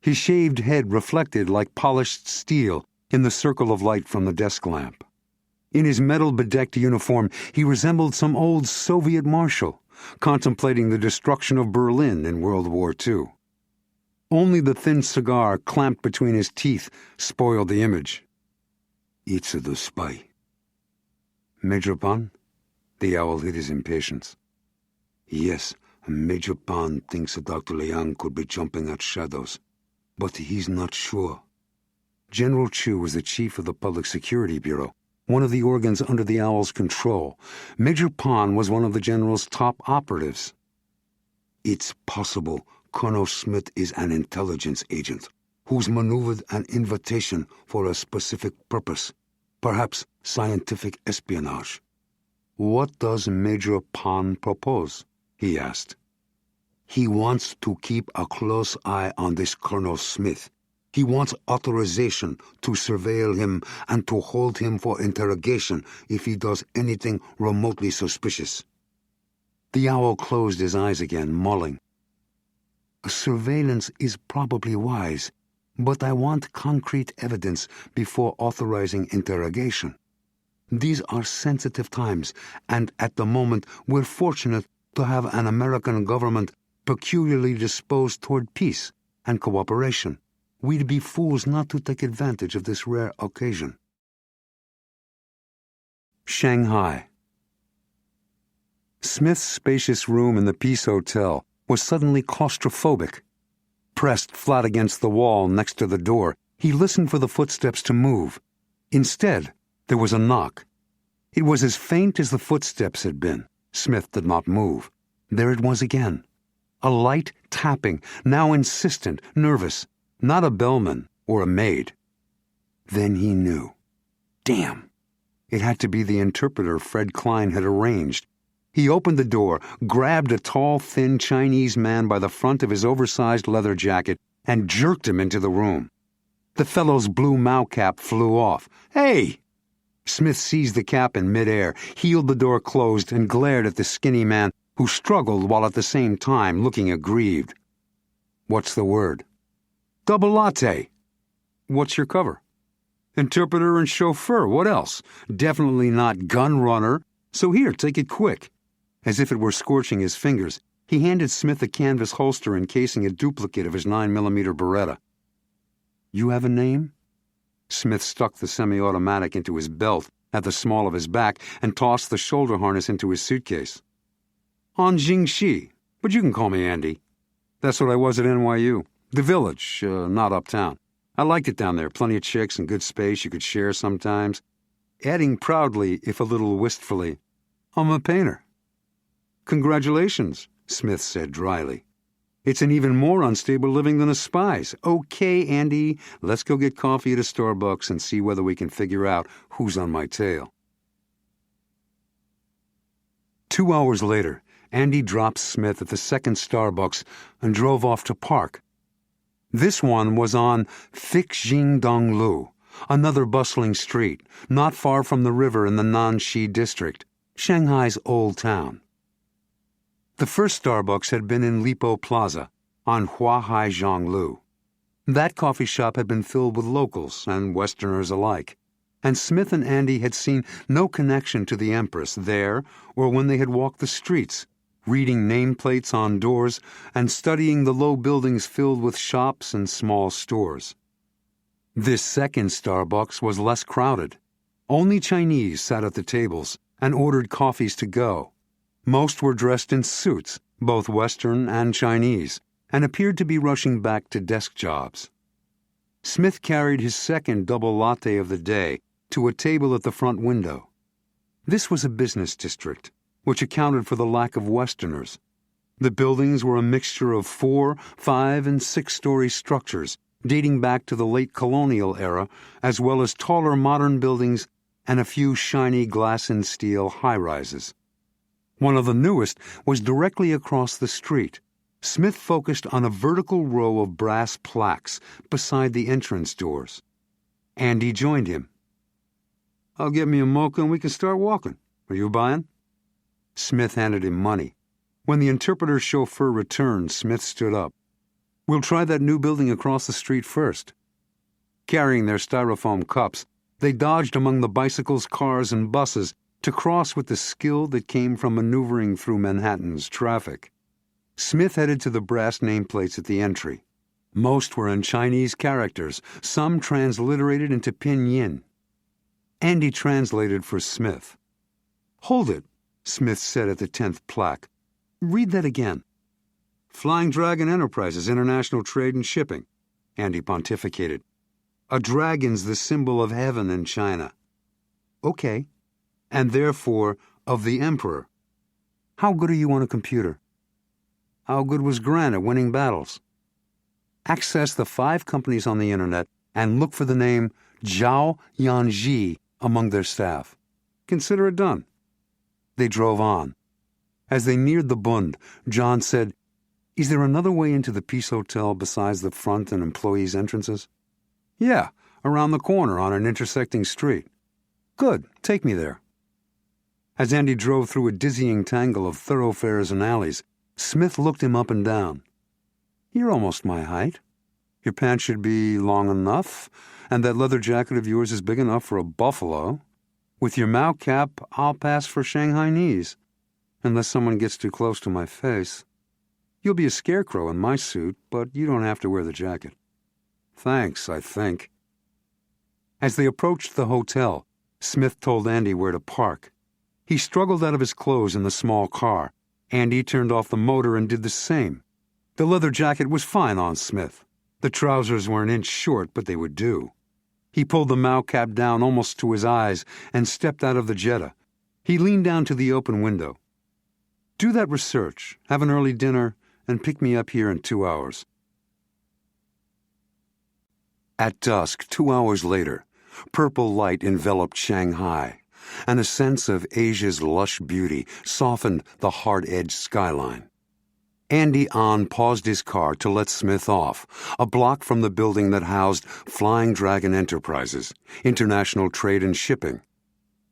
S1: His shaved head reflected like polished steel in the circle of light from the desk lamp. In his metal-bedecked uniform, he resembled some old Soviet marshal, contemplating the destruction of Berlin in World War II. Only the thin cigar clamped between his teeth spoiled the image. "It's the spy." "Major Pan?" The owl hid his impatience. "Yes, Major Pan thinks Dr. Liang could be jumping at shadows, but he's not sure." General Chu was the chief of the Public Security Bureau, one of the organs under the owl's control. Major Pan was one of the general's top operatives. "It's possible Colonel Smith is an intelligence agent who's maneuvered an invitation for a specific purpose, perhaps scientific espionage." "What does Major Pan propose?" he asked. "He wants to keep a close eye on this Colonel Smith. He wants authorization to surveil him and to hold him for interrogation if he does anything remotely suspicious." The owl closed his eyes again, mulling. "Surveillance is probably wise, but I want concrete evidence before authorizing interrogation. These are sensitive times, and at the moment we're fortunate to have an American government peculiarly disposed toward peace and cooperation. We'd be fools not to take advantage of this rare occasion." Shanghai. Smith's spacious room in the Peace Hotel was suddenly claustrophobic. Pressed flat against the wall next to the door, he listened for the footsteps to move. Instead, there was a knock. It was as faint as the footsteps had been. Smith did not move. There it was again. A light tapping, now insistent, nervous. Not a bellman or a maid. Then he knew. Damn! It had to be the interpreter Fred Klein had arranged. He opened the door, grabbed a tall, thin Chinese man by the front of his oversized leather jacket, and jerked him into the room. The fellow's blue Mao cap flew off. "Hey!" Smith seized the cap in midair, heeled the door closed, and glared at the skinny man, who struggled while at the same time looking aggrieved. "What's the word?" "Double latte." "What's your cover?" "Interpreter and chauffeur, what else? Definitely not gun runner. So here, take it quick." As if it were scorching his fingers, he handed Smith a canvas holster encasing a duplicate of his 9mm Beretta. "You have a name?" Smith stuck the semi-automatic into his belt at the small of his back and tossed the shoulder harness into his suitcase. "On Jingxi, but you can call me Andy. That's what I was at NYU. The Village, not uptown. I liked it down there, plenty of chicks and good space you could share sometimes." Adding proudly, if a little wistfully, "I'm a painter." "Congratulations," Smith said dryly. "It's an even more unstable living than a spy's. Okay, Andy, let's go get coffee at a Starbucks and see whether we can figure out who's on my tail." 2 hours later, Andy dropped Smith at the second Starbucks and drove off to park. This one was on Fixjingdonglu, another bustling street, not far from the river in the Nanxi district, Shanghai's old town. The first Starbucks had been in Lipo Plaza, on Huahai Zhonglu. That coffee shop had been filled with locals and Westerners alike, and Smith and Andy had seen no connection to the Empress there or when they had walked the streets, reading nameplates on doors and studying the low buildings filled with shops and small stores. This second Starbucks was less crowded. Only Chinese sat at the tables and ordered coffees to go. Most were dressed in suits, both Western and Chinese, and appeared to be rushing back to desk jobs. Smith carried his second double latte of the day to a table at the front window. This was a business district, which accounted for the lack of Westerners. The buildings were a mixture of 4, 5, and 6-story structures dating back to the late colonial era, as well as taller modern buildings and a few shiny glass and steel high-rises. One of the newest was directly across the street. Smith focused on a vertical row of brass plaques beside the entrance doors. Andy joined him. "I'll get me a mocha and we can start walking. Are you buying?" Smith handed him money. When the interpreter's chauffeur returned, Smith stood up. "We'll try that new building across the street first." Carrying their styrofoam cups, they dodged among the bicycles, cars, and buses to cross with the skill that came from maneuvering through Manhattan's traffic. Smith headed to the brass nameplates at the entry. Most were in Chinese characters, some transliterated into pinyin. Andy translated for Smith. "Hold it," Smith said at the 10th plaque. "Read that again." "Flying Dragon Enterprises, International Trade and Shipping," Andy pontificated. "A dragon's the symbol of heaven in China." "Okay. And therefore of the emperor. How good are you on a computer?" "How good was Grant at winning battles?" "Access the 5 companies on the internet and look for the name Zhao Yanji among their staff. Consider it done." They drove on. As they neared the Bund, John said, "Is there another way into the Peace Hotel besides the front and employees' entrances?" "Yeah, around the corner on an intersecting street." "Good, take me there." As Andy drove through a dizzying tangle of thoroughfares and alleys, Smith looked him up and down. "You're almost my height. Your pants should be long enough, and that leather jacket of yours is big enough for a buffalo. With your Mao cap, I'll pass for Shanghai knees, unless someone gets too close to my face. You'll be a scarecrow in my suit, but you don't have to wear the jacket." "Thanks, I think." As they approached the hotel, Smith told Andy where to park. He struggled out of his clothes in the small car. Andy turned off the motor and did the same. The leather jacket was fine on Smith. The trousers were an inch short, but they would do. He pulled the Mao cap down almost to his eyes and stepped out of the Jetta. He leaned down to the open window. "Do that research, have an early dinner, and pick me up here in 2 hours." At dusk, 2 hours later, purple light enveloped Shanghai, and a sense of Asia's lush beauty softened the hard-edged skyline. Andy Ahn paused his car to let Smith off, a block from the building that housed Flying Dragon Enterprises, International Trade and Shipping.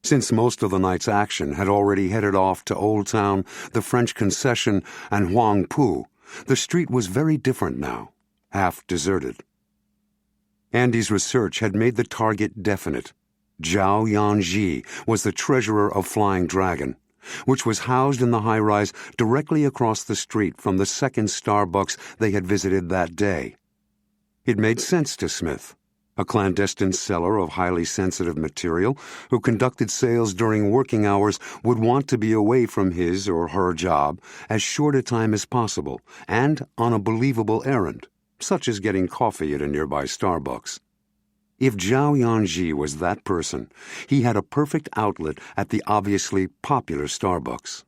S1: Since most of the night's action had already headed off to Old Town, the French Concession, and Huangpu, the street was very different now, half deserted. Andy's research had made the target definite. Zhao Yanji was the treasurer of Flying Dragon, which was housed in the high-rise directly across the street from the second Starbucks they had visited that day. It made sense to Smith, a clandestine seller of highly sensitive material who conducted sales during working hours would want to be away from his or her job as short a time as possible and on a believable errand, such as getting coffee at a nearby Starbucks. If Zhao Yanji was that person, he had a perfect outlet at the obviously popular Starbucks.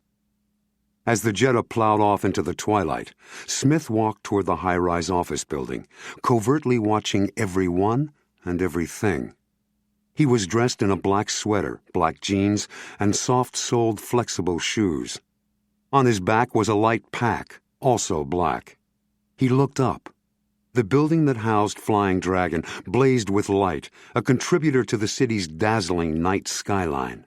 S1: As the Jetta plowed off into the twilight, Smith walked toward the high-rise office building, covertly watching everyone and everything. He was dressed in a black sweater, black jeans, and soft-soled flexible shoes. On his back was a light pack, also black. He looked up. The building that housed Flying Dragon blazed with light, a contributor to the city's dazzling night skyline.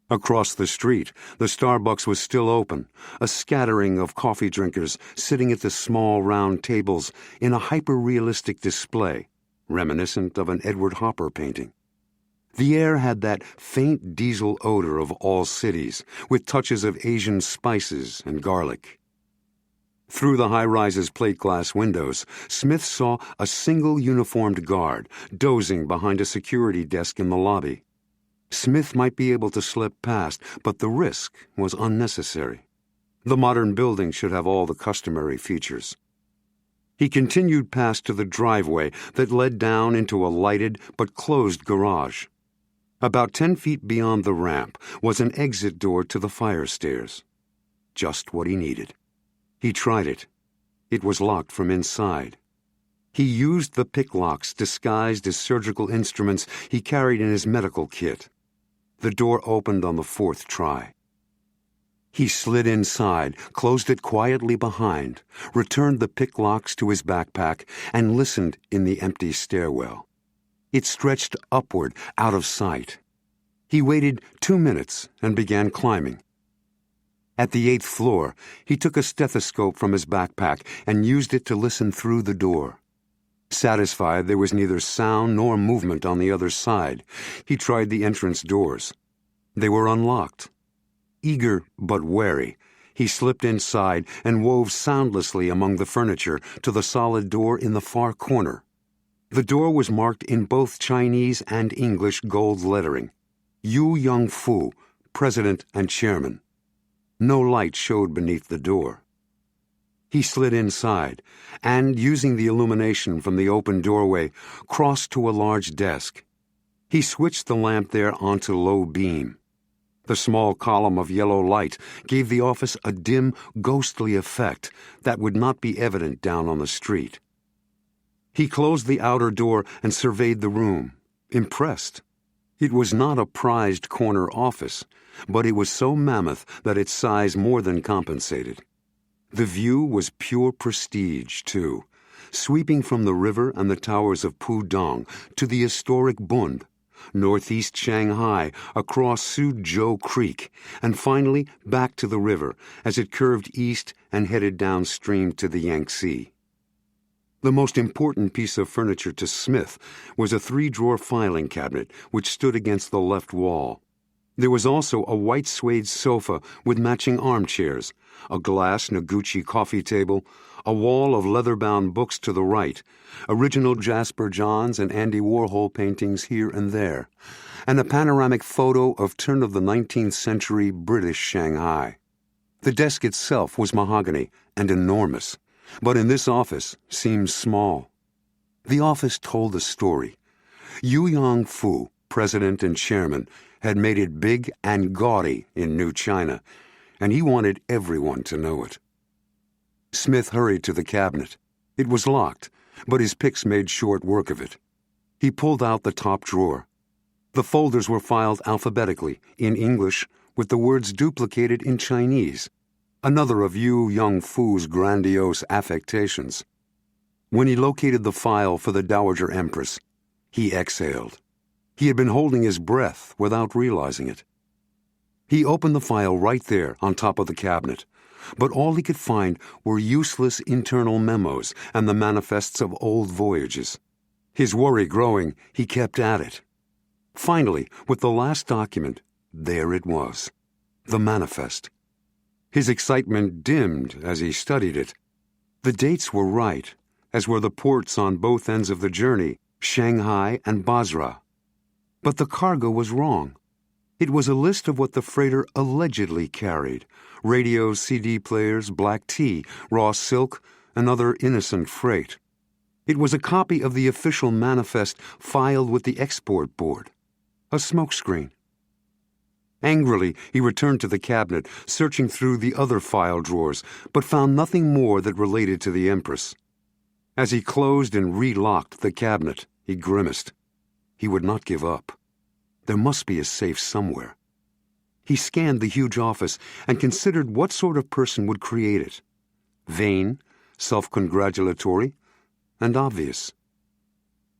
S1: Across the street, the Starbucks was still open, a scattering of coffee drinkers sitting at the small round tables in a hyper-realistic display, reminiscent of an Edward Hopper painting. The air had that faint diesel odor of all cities, with touches of Asian spices and garlic. Through the high-rise's plate glass windows, Smith saw a single uniformed guard dozing behind a security desk in the lobby. Smith might be able to slip past, but the risk was unnecessary. The modern building should have all the customary features. He continued past to the driveway that led down into a lighted but closed garage. About 10 feet beyond the ramp was an exit door to the fire stairs. Just what he needed. He tried it. It was locked from inside. He used the pick locks disguised as surgical instruments he carried in his medical kit. The door opened on the fourth try. He slid inside, closed it quietly behind, returned the pick locks to his backpack, and listened in the empty stairwell. It stretched upward, out of sight. He waited 2 minutes and began climbing. At the 8th floor, he took a stethoscope from his backpack and used it to listen through the door. Satisfied there was neither sound nor movement on the other side, he tried the entrance doors. They were unlocked. Eager but wary, he slipped inside and wove soundlessly among the furniture to the solid door in the far corner. The door was marked in both Chinese and English gold lettering. Yu Yong-fu, President and Chairman. No light showed beneath the door. He slid inside and, using the illumination from the open doorway, crossed to a large desk. He switched the lamp there onto low beam. The small column of yellow light gave the office a dim, ghostly effect that would not be evident down on the street. He closed the outer door and surveyed the room, impressed. It was not a prized corner office, but it was so mammoth that its size more than compensated. The view was pure prestige, too, sweeping from the river and the towers of Pudong to the historic Bund, northeast Shanghai, across Suzhou Creek, and finally back to the river as it curved east and headed downstream to the Yangtze. The most important piece of furniture to Smith was a 3-drawer filing cabinet which stood against the left wall. There was also a white suede sofa with matching armchairs, a glass Noguchi coffee table, a wall of leather-bound books to the right, original Jasper Johns and Andy Warhol paintings here and there, and a panoramic photo of turn-of-the-19th century British Shanghai. The desk itself was mahogany and enormous, but in this office seemed small. The office told a story. Yu Yong-fu, President and Chairman, had made it big and gaudy in New China, and he wanted everyone to know it. Smith hurried to the cabinet. It was locked, but his picks made short work of it. He pulled out the top drawer. The folders were filed alphabetically, in English, with the words duplicated in Chinese, another of Yu Yong-fu's grandiose affectations. When he located the file for the Dowager Empress, he exhaled. He had been holding his breath without realizing it. He opened the file right there on top of the cabinet, but all he could find were useless internal memos and the manifests of old voyages. His worry growing, he kept at it. Finally, with the last document, there it was, the manifest. His excitement dimmed as he studied it. The dates were right, as were the ports on both ends of the journey, Shanghai and Basra. But the cargo was wrong. It was a list of what the freighter allegedly carried: radios, CD players, black tea, raw silk, and other innocent freight. It was a copy of the official manifest filed with the export board. A smokescreen. Angrily, he returned to the cabinet, searching through the other file drawers, but found nothing more that related to the Empress. As he closed and relocked the cabinet, he grimaced. He would not give up. There must be a safe somewhere. He scanned the huge office and considered what sort of person would create it. Vain, self-congratulatory, and obvious.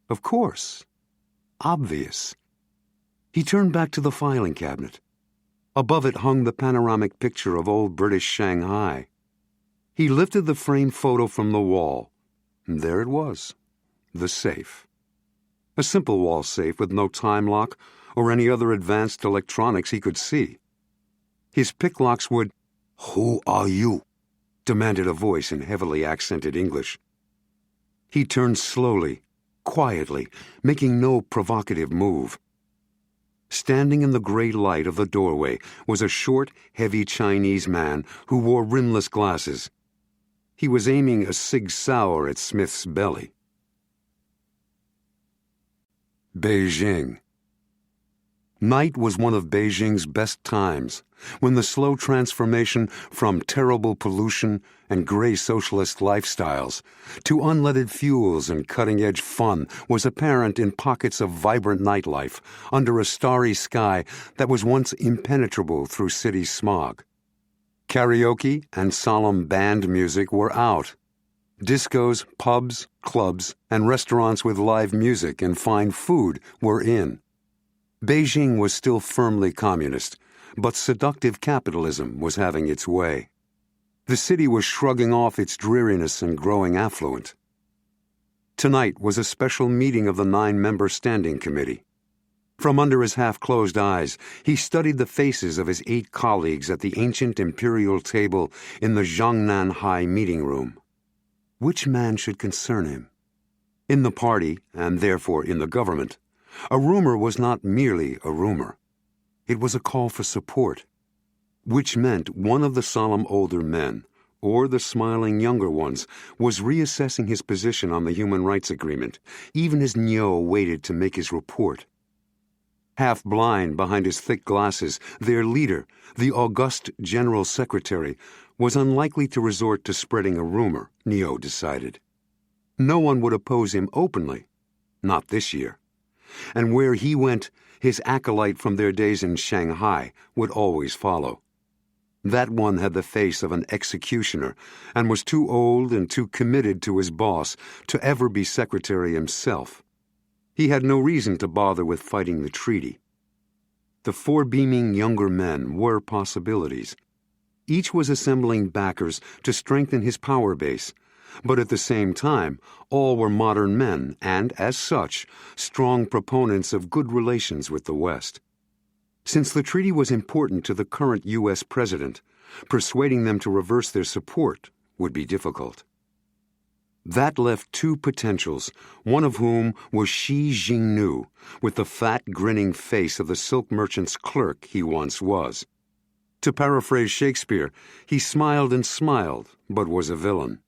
S1: Of course, obvious. He turned back to the filing cabinet. Above it hung the panoramic picture of old British Shanghai. He lifted the framed photo from the wall, and there it was, the safe. A simple wall safe with no time lock or any other advanced electronics he could see. His pick locks would, "Who are you?" demanded a voice in heavily accented English. He turned slowly, quietly, making no provocative move. Standing in the gray light of the doorway was a short, heavy Chinese man who wore rimless glasses. He was aiming a Sig Sauer at Smith's belly. Beijing. Night was one of Beijing's best times, when the slow transformation from terrible pollution and gray socialist lifestyles to unleaded fuels and cutting-edge fun was apparent in pockets of vibrant nightlife under a starry sky that was once impenetrable through city smog. Karaoke and solemn band music were out. Discos, pubs, clubs, and restaurants with live music and fine food were in. Beijing was still firmly communist, but seductive capitalism was having its way. The city was shrugging off its dreariness and growing affluent. Tonight was a special meeting of the 9-member Standing Committee. From under his half-closed eyes, he studied the faces of his 8 colleagues at the ancient imperial table in the Jiangnan High meeting room. Which man should concern him? In the party, and therefore in the government, a rumor was not merely a rumor. It was a call for support, which meant one of the solemn older men, or the smiling younger ones, was reassessing his position on the human rights agreement, even as Niu waited to make his report. Half blind behind his thick glasses, their leader, the august General Secretary, was unlikely to resort to spreading a rumor, Niu decided. No one would oppose him openly, not this year. And where he went, his acolyte from their days in Shanghai would always follow. That one had the face of an executioner and was too old and too committed to his boss to ever be secretary himself. He had no reason to bother with fighting the treaty. The 4 beaming younger men were possibilities. Each was assembling backers to strengthen his power base, but at the same time, all were modern men and, as such, strong proponents of good relations with the West. Since the treaty was important to the current U.S. president, persuading them to reverse their support would be difficult. That left 2 potentials, one of whom was Shi Jingnu, with the fat, grinning face of the silk merchant's clerk he once was. To paraphrase Shakespeare, he smiled and smiled, but was a villain.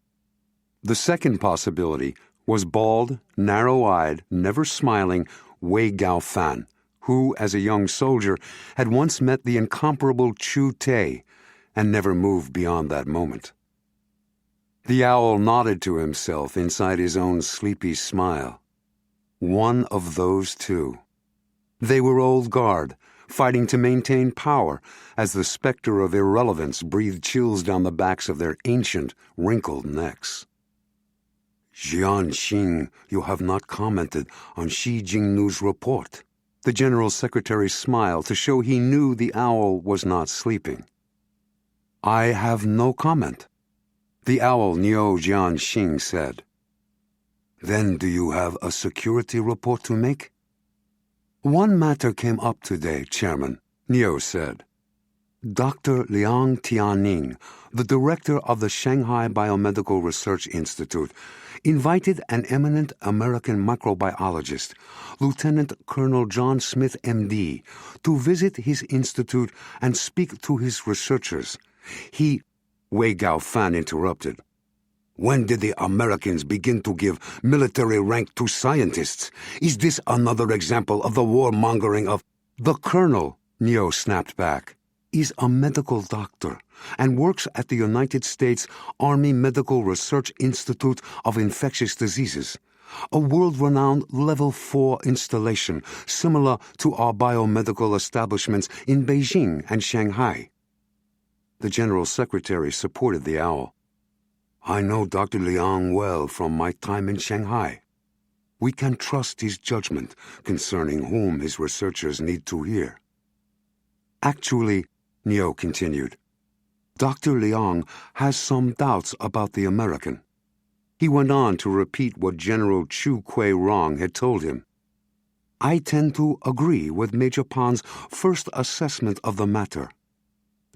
S1: The second possibility was bald, narrow-eyed, never smiling Wei Gaofan, who, as a young soldier, had once met the incomparable Chu Tei and never moved beyond that moment. The owl nodded to himself inside his own sleepy smile. One of those 2. They were old guard, fighting to maintain power as the specter of irrelevance breathed chills down the backs of their ancient, wrinkled necks. Jian Xing, you have not commented on Shi Jingnu's report. The General Secretary smiled to show he knew the owl was not sleeping. I have no comment. The owl Niu Jian Xing said. Then do you have a security report to make? One matter came up today, Chairman, Niu said. Dr. Liang Tianning, the director of the Shanghai Biomedical Research Institute, invited an eminent American microbiologist, Lieutenant Colonel Jon Smith, M.D., to visit his institute and speak to his researchers. Wei Gaofan interrupted. When did the Americans begin to give military rank to scientists? Is this another example of the warmongering of... The colonel, Niu snapped back, is a medical doctor and works at the United States Army Medical Research Institute of Infectious Diseases, a world-renowned Level 4 installation similar to our biomedical establishments in Beijing and Shanghai. The General Secretary supported the owl. I know Dr. Liang well from my time in Shanghai. We can trust his judgment concerning whom his researchers need to hear. Actually, Niu continued, Dr. Liang has some doubts about the American. He went on to repeat what General Chu Kui-rong had told him. I tend to agree with Major Pan's first assessment of the matter.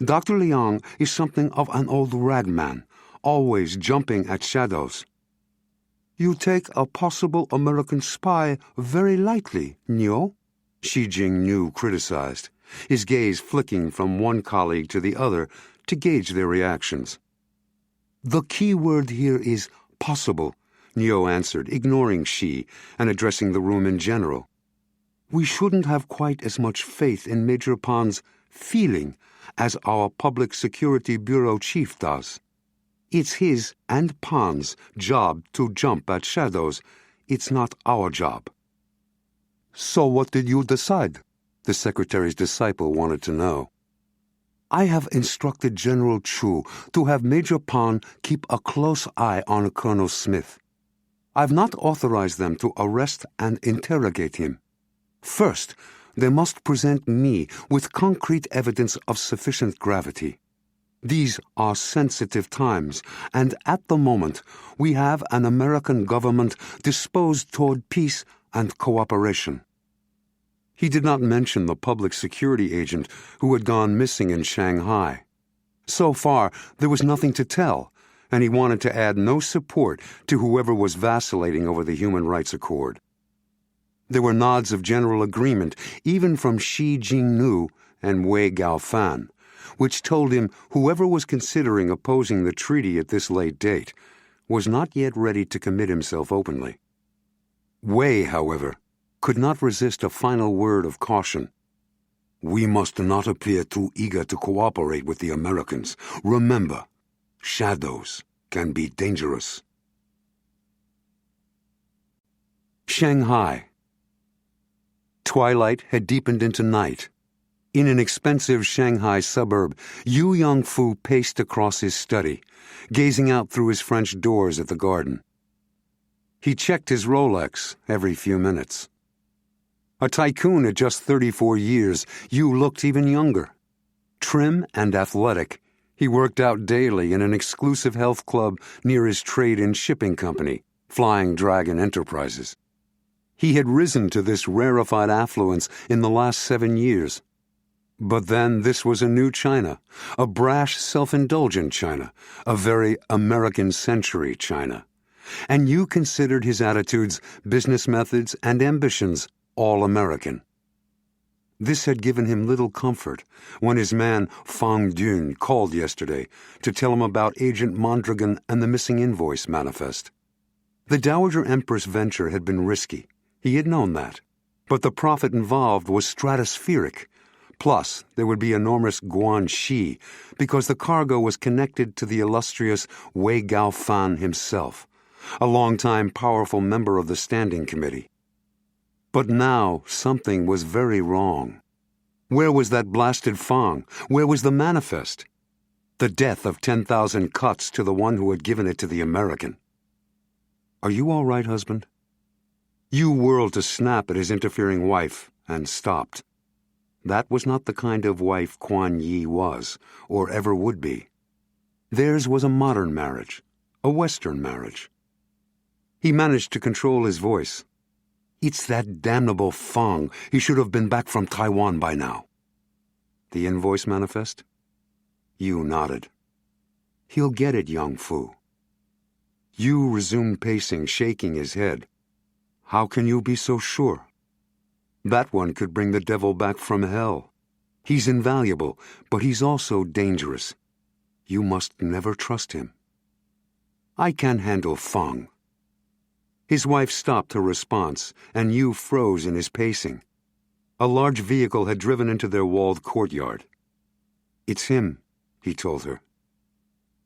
S1: Dr. Liang is something of an old ragman, always jumping at shadows. You take a possible American spy very lightly, Niu, Shi Jingnu criticized, his gaze flicking from one colleague to the other to gauge their reactions. The key word here is possible, Niu answered, ignoring Shi and addressing the room in general. We shouldn't have quite as much faith in Major Pan's feeling as our Public Security Bureau chief does. It's his and Pan's job to jump at shadows. It's not our job." "So what did you decide?" the secretary's disciple wanted to know. "I have instructed General Chu to have Major Pan keep a close eye on Colonel Smith. I've not authorized them to arrest and interrogate him. First, they must present me with concrete evidence of sufficient gravity. These are sensitive times, and at the moment we have an American government disposed toward peace and cooperation." He did not mention the public security agent who had gone missing in Shanghai. So far, there was nothing to tell, and he wanted to add no support to whoever was vacillating over the Human Rights Accord. There were nods of general agreement, even from Shi Jingnu and Wei Gaofan, which told him whoever was considering opposing the treaty at this late date was not yet ready to commit himself openly. Wei, however, could not resist a final word of caution. "We must not appear too eager to cooperate with the Americans. Remember, shadows can be dangerous." Shanghai. Twilight had deepened into night. In an expensive Shanghai suburb, Yu Yongfu paced across his study, gazing out through his French doors at the garden. He checked his Rolex every few minutes. A tycoon at just 34 years, Yu looked even younger. Trim and athletic, he worked out daily in an exclusive health club near his trade and shipping company, Flying Dragon Enterprises. He had risen to this rarefied affluence in the last 7 years. But then this was a new China, a brash, self-indulgent China, a very American-century China. And Yu considered his attitudes, business methods, and ambitions all American. This had given him little comfort when his man Fang Dun called yesterday to tell him about Agent Mondragon and the missing invoice manifest. The Dowager Empress venture had been risky. He had known that. But the profit involved was stratospheric. Plus, there would be enormous guanxi because the cargo was connected to the illustrious Wei Gaofan himself, a longtime powerful member of the Standing Committee. But now something was very wrong. Where was that blasted Fang? Where was the manifest? The death of 10,000 cuts to the one who had given it to the American. "Are you all right, husband?" Yu whirled to snap at his interfering wife and stopped. That was not the kind of wife Kuan Yi was, or ever would be. Theirs was a modern marriage, a Western marriage. He managed to control his voice. "It's that damnable Fang. He should have been back from Taiwan by now." "The invoice manifest?" Yu nodded. "He'll get it, Young Fu." Yu resumed pacing, shaking his head. "How can you be so sure? That one could bring the devil back from hell. He's invaluable, but he's also dangerous. You must never trust him." "I can handle Fang." His wife stopped her response, and Yu froze in his pacing. A large vehicle had driven into their walled courtyard. "It's him," he told her.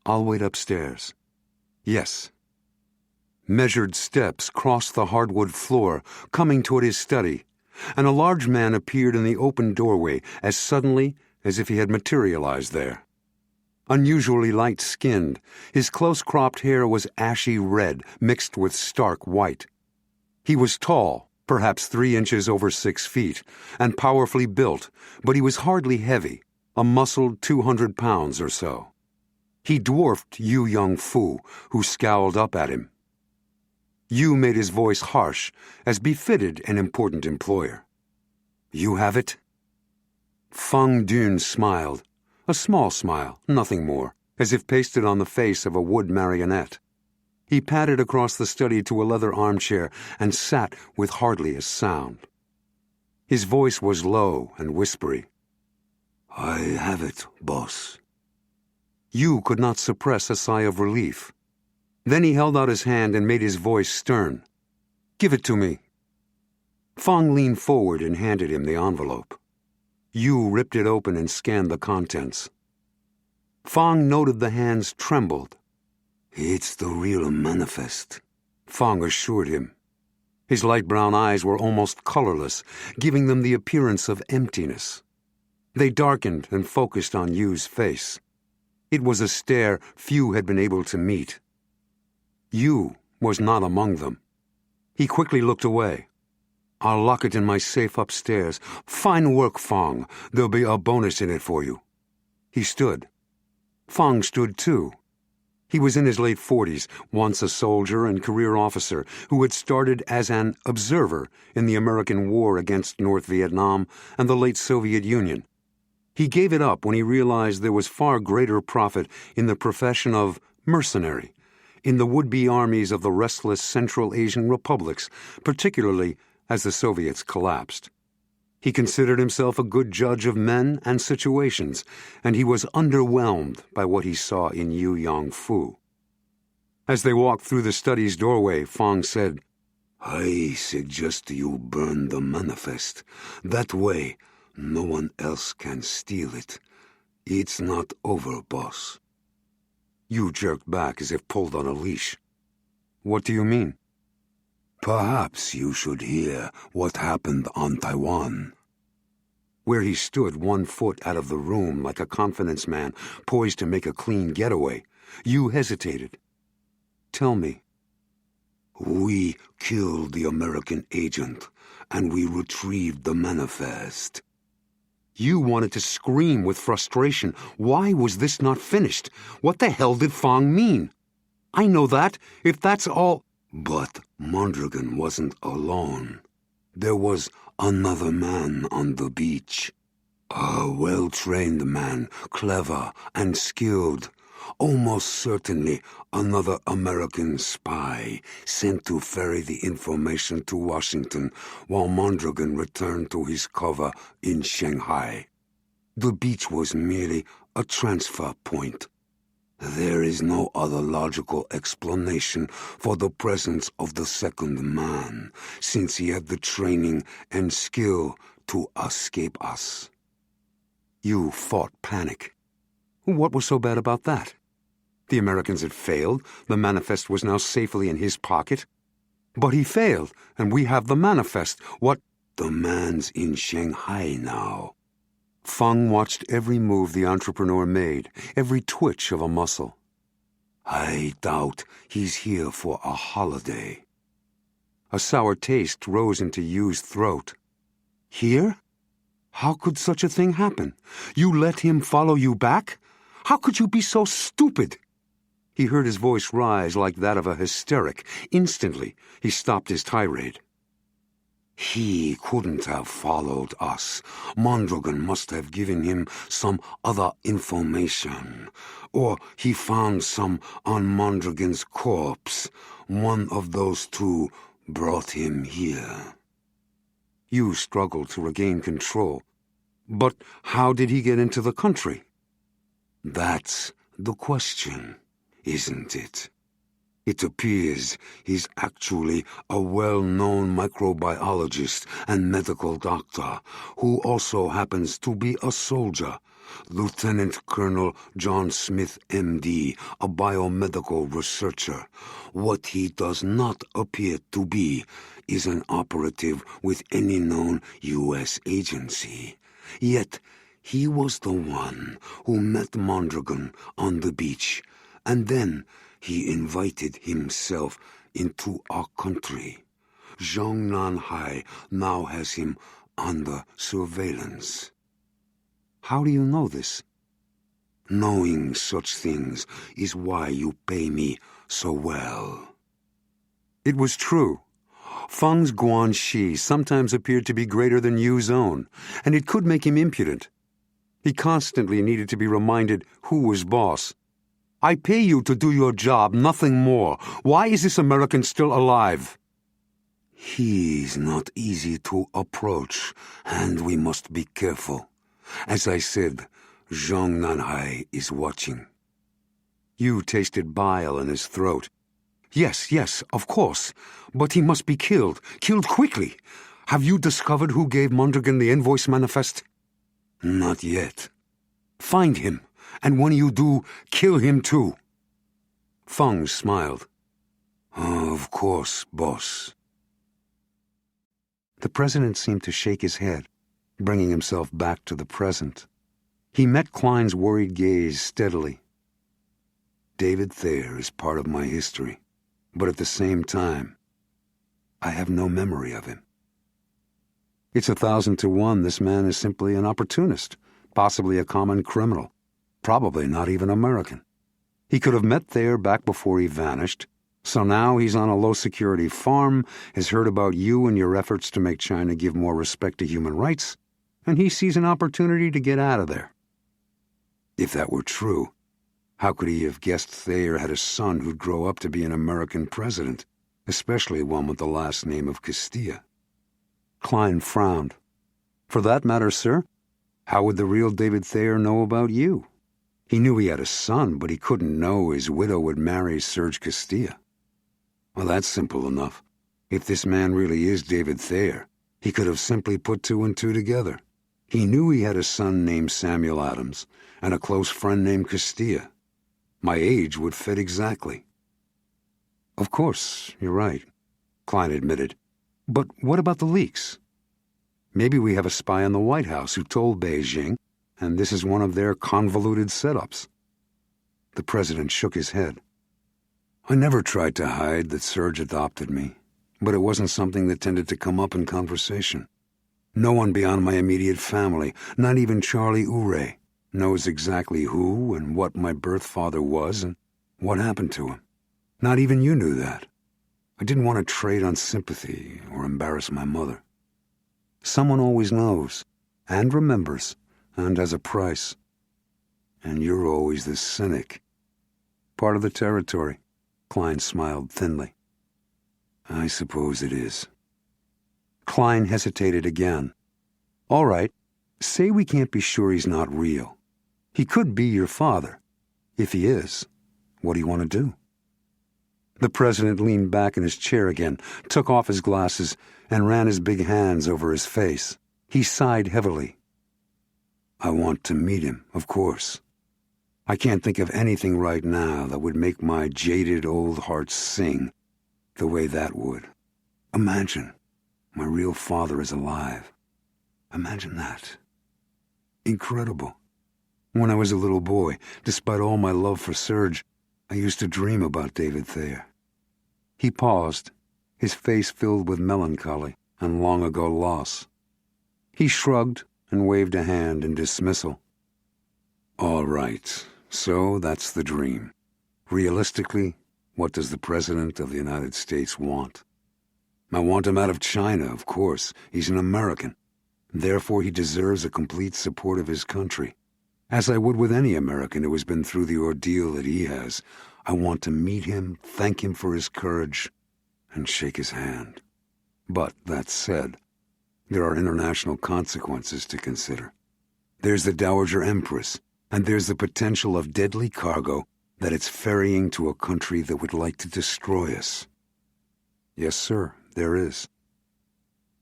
S1: "I'll wait upstairs." "Yes." Measured steps crossed the hardwood floor, coming toward his study, and a large man appeared in the open doorway as suddenly as if he had materialized there. Unusually light-skinned, his close-cropped hair was ashy red mixed with stark white. He was tall, perhaps 3 inches over 6 feet, and powerfully built, but he was hardly heavy, a muscled 200 pounds or so. He dwarfed Yu Yongfu, who scowled up at him. Yu made his voice harsh, as befitted an important employer. "You have it?" Fang Dun smiled, a small smile, nothing more, as if pasted on the face of a wood marionette. He padded across the study to a leather armchair and sat with hardly a sound. His voice was low and whispery. "I have it, boss." Yu could not suppress a sigh of relief. Then he held out his hand and made his voice stern. "Give it to me." Fang leaned forward and handed him the envelope. Yu ripped it open and scanned the contents. Fang noted the hands trembled. "It's the real manifest," Fang assured him. His light brown eyes were almost colorless, giving them the appearance of emptiness. They darkened and focused on Yu's face. It was a stare few had been able to meet. Yu was not among them. He quickly looked away. "I'll lock it in my safe upstairs. Fine work, Fang. There'll be a bonus in it for you." He stood. Fang stood too. He was in his late 40s, once a soldier and career officer who had started as an observer in the American war against North Vietnam and the late Soviet Union. He gave it up when he realized there was far greater profit in the profession of mercenary, in the would-be armies of the restless Central Asian republics, particularly as the Soviets collapsed. He considered himself a good judge of men and situations, and he was underwhelmed by what he saw in Yu Yongfu. As they walked through the study's doorway, Fang said, "I suggest you burn the manifest. That way, no one else can steal it. It's not over, boss." Yu jerked back as if pulled on a leash. "What do you mean?" "Perhaps you should hear what happened on Taiwan." Where he stood 1 foot out of the room like a confidence man poised to make a clean getaway, Yu hesitated. "Tell me." "We killed the American agent, and we retrieved the manifest." Yu wanted to scream with frustration. Why was this not finished? What the hell did Fang mean? "I know that. If that's all—" "But Mondragon wasn't alone. There was another man on the beach. A well-trained man, clever and skilled. Almost certainly another American spy sent to ferry the information to Washington while Mondragon returned to his cover in Shanghai. The beach was merely a transfer point. There is no other logical explanation for the presence of the second man, since he had the training and skill to escape us." Yu fought panic. What was so bad about that? The Americans had failed. The manifest was now safely in his pocket. But he failed, and we have the manifest. What? "The man's in Shanghai now." Fang watched every move the entrepreneur made, every twitch of a muscle. "I doubt he's here for a holiday." A sour taste rose into Yu's throat. "Here? How could such a thing happen? You let him follow you back? How could you be so stupid?" He heard his voice rise like that of a hysteric. Instantly, he stopped his tirade. "He couldn't have followed us. Mondragon must have given him some other information. Or he found some on Mondragon's corpse. One of those two brought him here." Yu struggled to regain control. "But how did he get into the country?" "That's the question, isn't it? It appears he's actually a well-known microbiologist and medical doctor who also happens to be a soldier. Lieutenant Colonel Jon Smith, M.D., a biomedical researcher. What he does not appear to be is an operative with any known U.S. agency. Yet he was the one who met Mondragon on the beach, and then he invited himself into our country. Zhongnanhai now has him under surveillance." "How do you know this?" "Knowing such things is why you pay me so well." It was true. Fang's guanxi sometimes appeared to be greater than Yu's own, and it could make him impudent. He constantly needed to be reminded who was boss. "I pay you to do your job, nothing more. Why is this American still alive?" "He's not easy to approach, and we must be careful. As I said, Zhongnanhai is watching." Yu tasted bile in his throat. Yes, of course. But he must be killed quickly. Have you discovered who gave Mondragon the invoice manifest? Not yet. Find him, and when you do, kill him too. Feng smiled. Oh, of course, boss. The president seemed to shake his head, bringing himself back to the present. He met Klein's worried gaze steadily. David Thayer is part of my history, but at the same time, I have no memory of him. It's 1,000 to 1 this man is simply an opportunist, possibly a common criminal, probably not even American. He could have met Thayer back before he vanished, so now he's on a low-security farm, has heard about you and your efforts to make China give more respect to human rights, and he sees an opportunity to get out of there. If that were true, how could he have guessed Thayer had a son who'd grow up to be an American president, especially one with the last name of Castilla? Klein frowned. For that matter, sir, how would the real David Thayer know about you? He knew he had a son, but he couldn't know his widow would marry Serge Castilla. Well, that's simple enough. If this man really is David Thayer, he could have simply put 2 and 2 together. He knew he had a son named Samuel Adams and a close friend named Castilla. My age would fit exactly. Of course, you're right, Klein admitted. But what about the leaks? Maybe we have a spy in the White House who told Beijing, and this is one of their convoluted setups. The president shook his head. I never tried to hide that Serge adopted me, but it wasn't something that tended to come up in conversation. No one beyond my immediate family, not even Charlie Ouray, knows exactly who and what my birth father was and what happened to him. Not even you knew that. I didn't want to trade on sympathy or embarrass my mother. Someone always knows, and remembers, and has a price. And you're always the cynic. Part of the territory, Klein smiled thinly. I suppose it is. Klein hesitated again. All right, say we can't be sure he's not real. He could be your father. If he is, what do you want to do? The president leaned back in his chair again, took off his glasses, and ran his big hands over his face. He sighed heavily. I want to meet him, of course. I can't think of anything right now that would make my jaded old heart sing the way that would. Imagine my real father is alive. Imagine that. Incredible. When I was a little boy, despite all my love for Serge, I used to dream about David Thayer. He paused, his face filled with melancholy and long-ago loss. He shrugged and waved a hand in dismissal. All right, so that's the dream. Realistically, what does the President of the United States want? I want him out of China, of course. He's an American. Therefore, he deserves a complete support of his country. As I would with any American who has been through the ordeal that he has, I want to meet him, thank him for his courage, and shake his hand. But, that said, there are international consequences to consider. There's the Dowager Empress, and there's the potential of deadly cargo that it's ferrying to a country that would like to destroy us. Yes, sir, there is.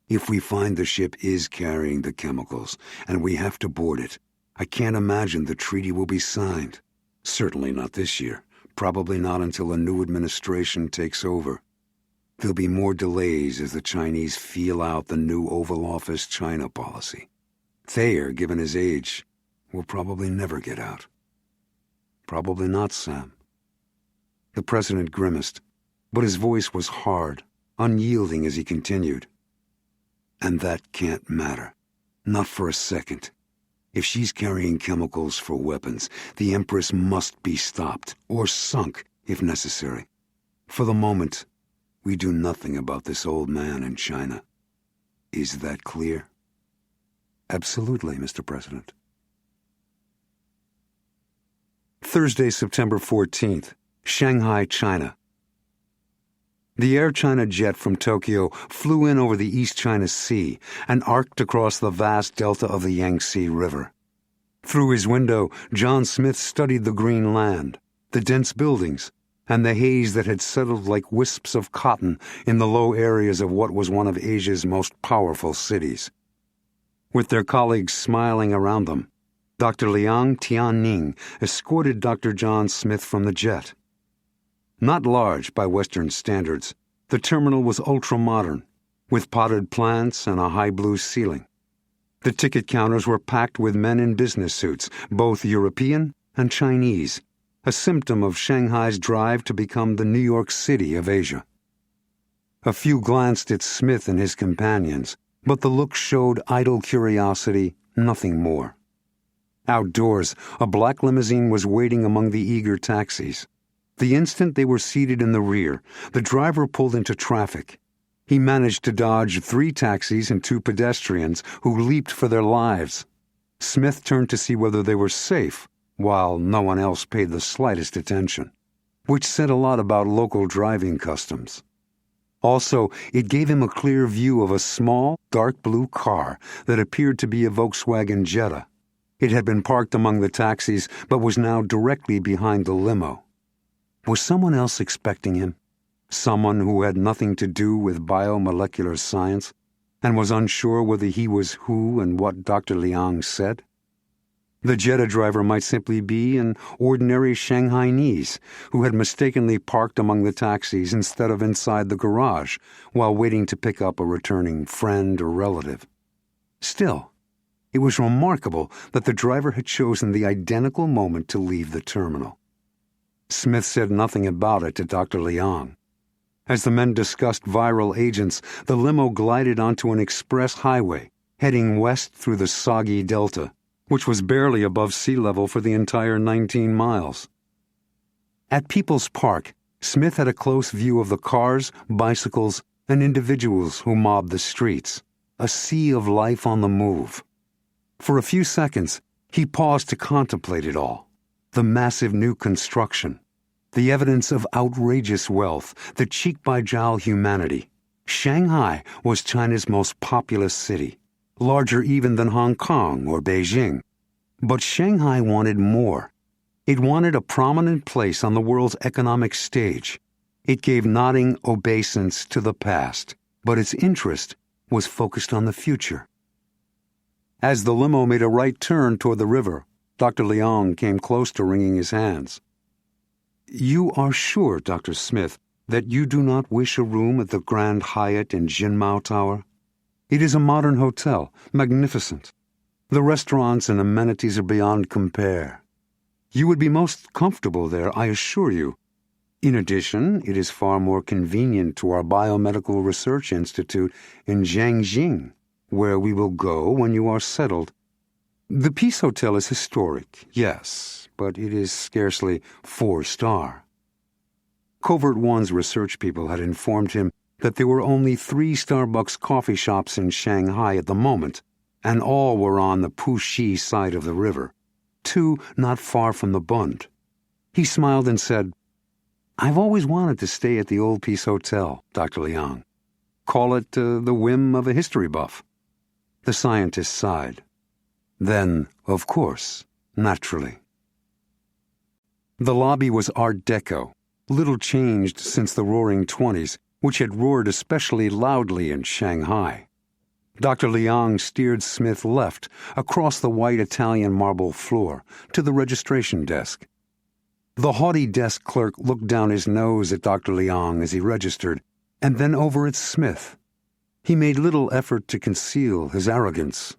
S1: If we find the ship is carrying the chemicals, and we have to board it, I can't imagine the treaty will be signed. Certainly not this year. Probably not until a new administration takes over. There'll be more delays as the Chinese feel out the new Oval Office China policy. Thayer, given his age, will probably never get out. Probably not, Sam. The president grimaced, but his voice was hard, unyielding as he continued. And that can't matter. Not for a second. If she's carrying chemicals for weapons, the Empress must be stopped, or sunk, if necessary. For the moment, we do nothing about this old man in China. Is that clear? Absolutely, Mr. President. Thursday, September 14th, Shanghai, China. The Air China jet from Tokyo flew in over the East China Sea and arced across the vast delta of the Yangtze River. Through his window, Jon Smith studied the green land, the dense buildings, and the haze that had settled like wisps of cotton in the low areas of what was one of Asia's most powerful cities. With their colleagues smiling around them, Dr. Liang Tianning escorted Dr. Jon Smith from the jet. Not large by Western standards, the terminal was ultra-modern, with potted plants and a high blue ceiling. The ticket counters were packed with men in business suits, both European and Chinese, a symptom of Shanghai's drive to become the New York City of Asia. A few glanced at Smith and his companions, but the look showed idle curiosity, nothing more. Outdoors, a black limousine was waiting among the eager taxis. The instant they were seated in the rear, the driver pulled into traffic. He managed to dodge 3 taxis and 2 pedestrians who leaped for their lives. Smith turned to see whether they were safe, while no one else paid the slightest attention, which said a lot about local driving customs. Also, it gave him a clear view of a small, dark blue car that appeared to be a Volkswagen Jetta. It had been parked among the taxis, but was now directly behind the limo. Was someone else expecting him? Someone who had nothing to do with biomolecular science, and was unsure whether he was who and what Dr. Liang said? The Jetta driver might simply be an ordinary Shanghainese who had mistakenly parked among the taxis instead of inside the garage while waiting to pick up a returning friend or relative. Still, it was remarkable that the driver had chosen the identical moment to leave the terminal. Smith said nothing about it to Dr. Liang. As the men discussed viral agents, the limo glided onto an express highway, heading west through the soggy delta, which was barely above sea level for the entire 19 miles. At People's Park, Smith had a close view of the cars, bicycles, and individuals who mobbed the streets, a sea of life on the move. For a few seconds, he paused to contemplate it all. The massive new construction, the evidence of outrageous wealth, the cheek-by-jowl humanity. Shanghai was China's most populous city, larger even than Hong Kong or Beijing. But Shanghai wanted more. It wanted a prominent place on the world's economic stage. It gave nodding obeisance to the past, but its interest was focused on the future. As the limo made a right turn toward the river, Dr. Liang came close to wringing his hands. "You are sure, Dr. Smith, that you do not wish a room at the Grand Hyatt in Jinmao Tower? It is a modern hotel, magnificent. The restaurants and amenities are beyond compare. You would be most comfortable there, I assure you. In addition, it is far more convenient to our Biomedical Research Institute in Jiangxing, where we will go when you are settled. The Peace Hotel is historic, yes, but it is scarcely 4-star. Covert-One's research people had informed him that there were only 3 Starbucks coffee shops in Shanghai at the moment, and all were on the Puxi side of the river, 2 not far from the Bund. He smiled and said, "I've always wanted to stay at the old Peace Hotel, Dr. Liang. Call it the whim of a history buff." The scientist sighed. Then, of course, naturally. The lobby was Art Deco, little changed since the Roaring '20s, which had roared especially loudly in Shanghai. Dr. Liang steered Smith left, across the white Italian marble floor, to the registration desk. The haughty desk clerk looked down his nose at Dr. Liang as he registered, and then over at Smith. He made little effort to conceal his arrogance.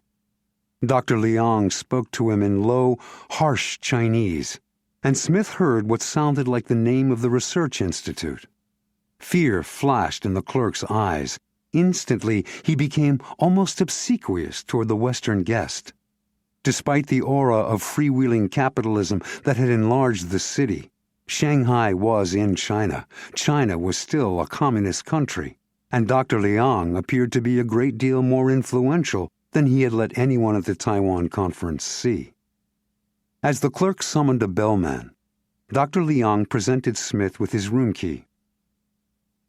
S1: Dr. Liang spoke to him in low, harsh Chinese, and Smith heard what sounded like the name of the research institute. Fear flashed in the clerk's eyes. Instantly, he became almost obsequious toward the Western guest. Despite the aura of freewheeling capitalism that had enlarged the city, Shanghai was in China. China was still a communist country, and Dr. Liang appeared to be a great deal more influential than he had let anyone at the Taiwan conference see. As the clerk summoned a bellman, Dr. Liang presented Smith with his room key.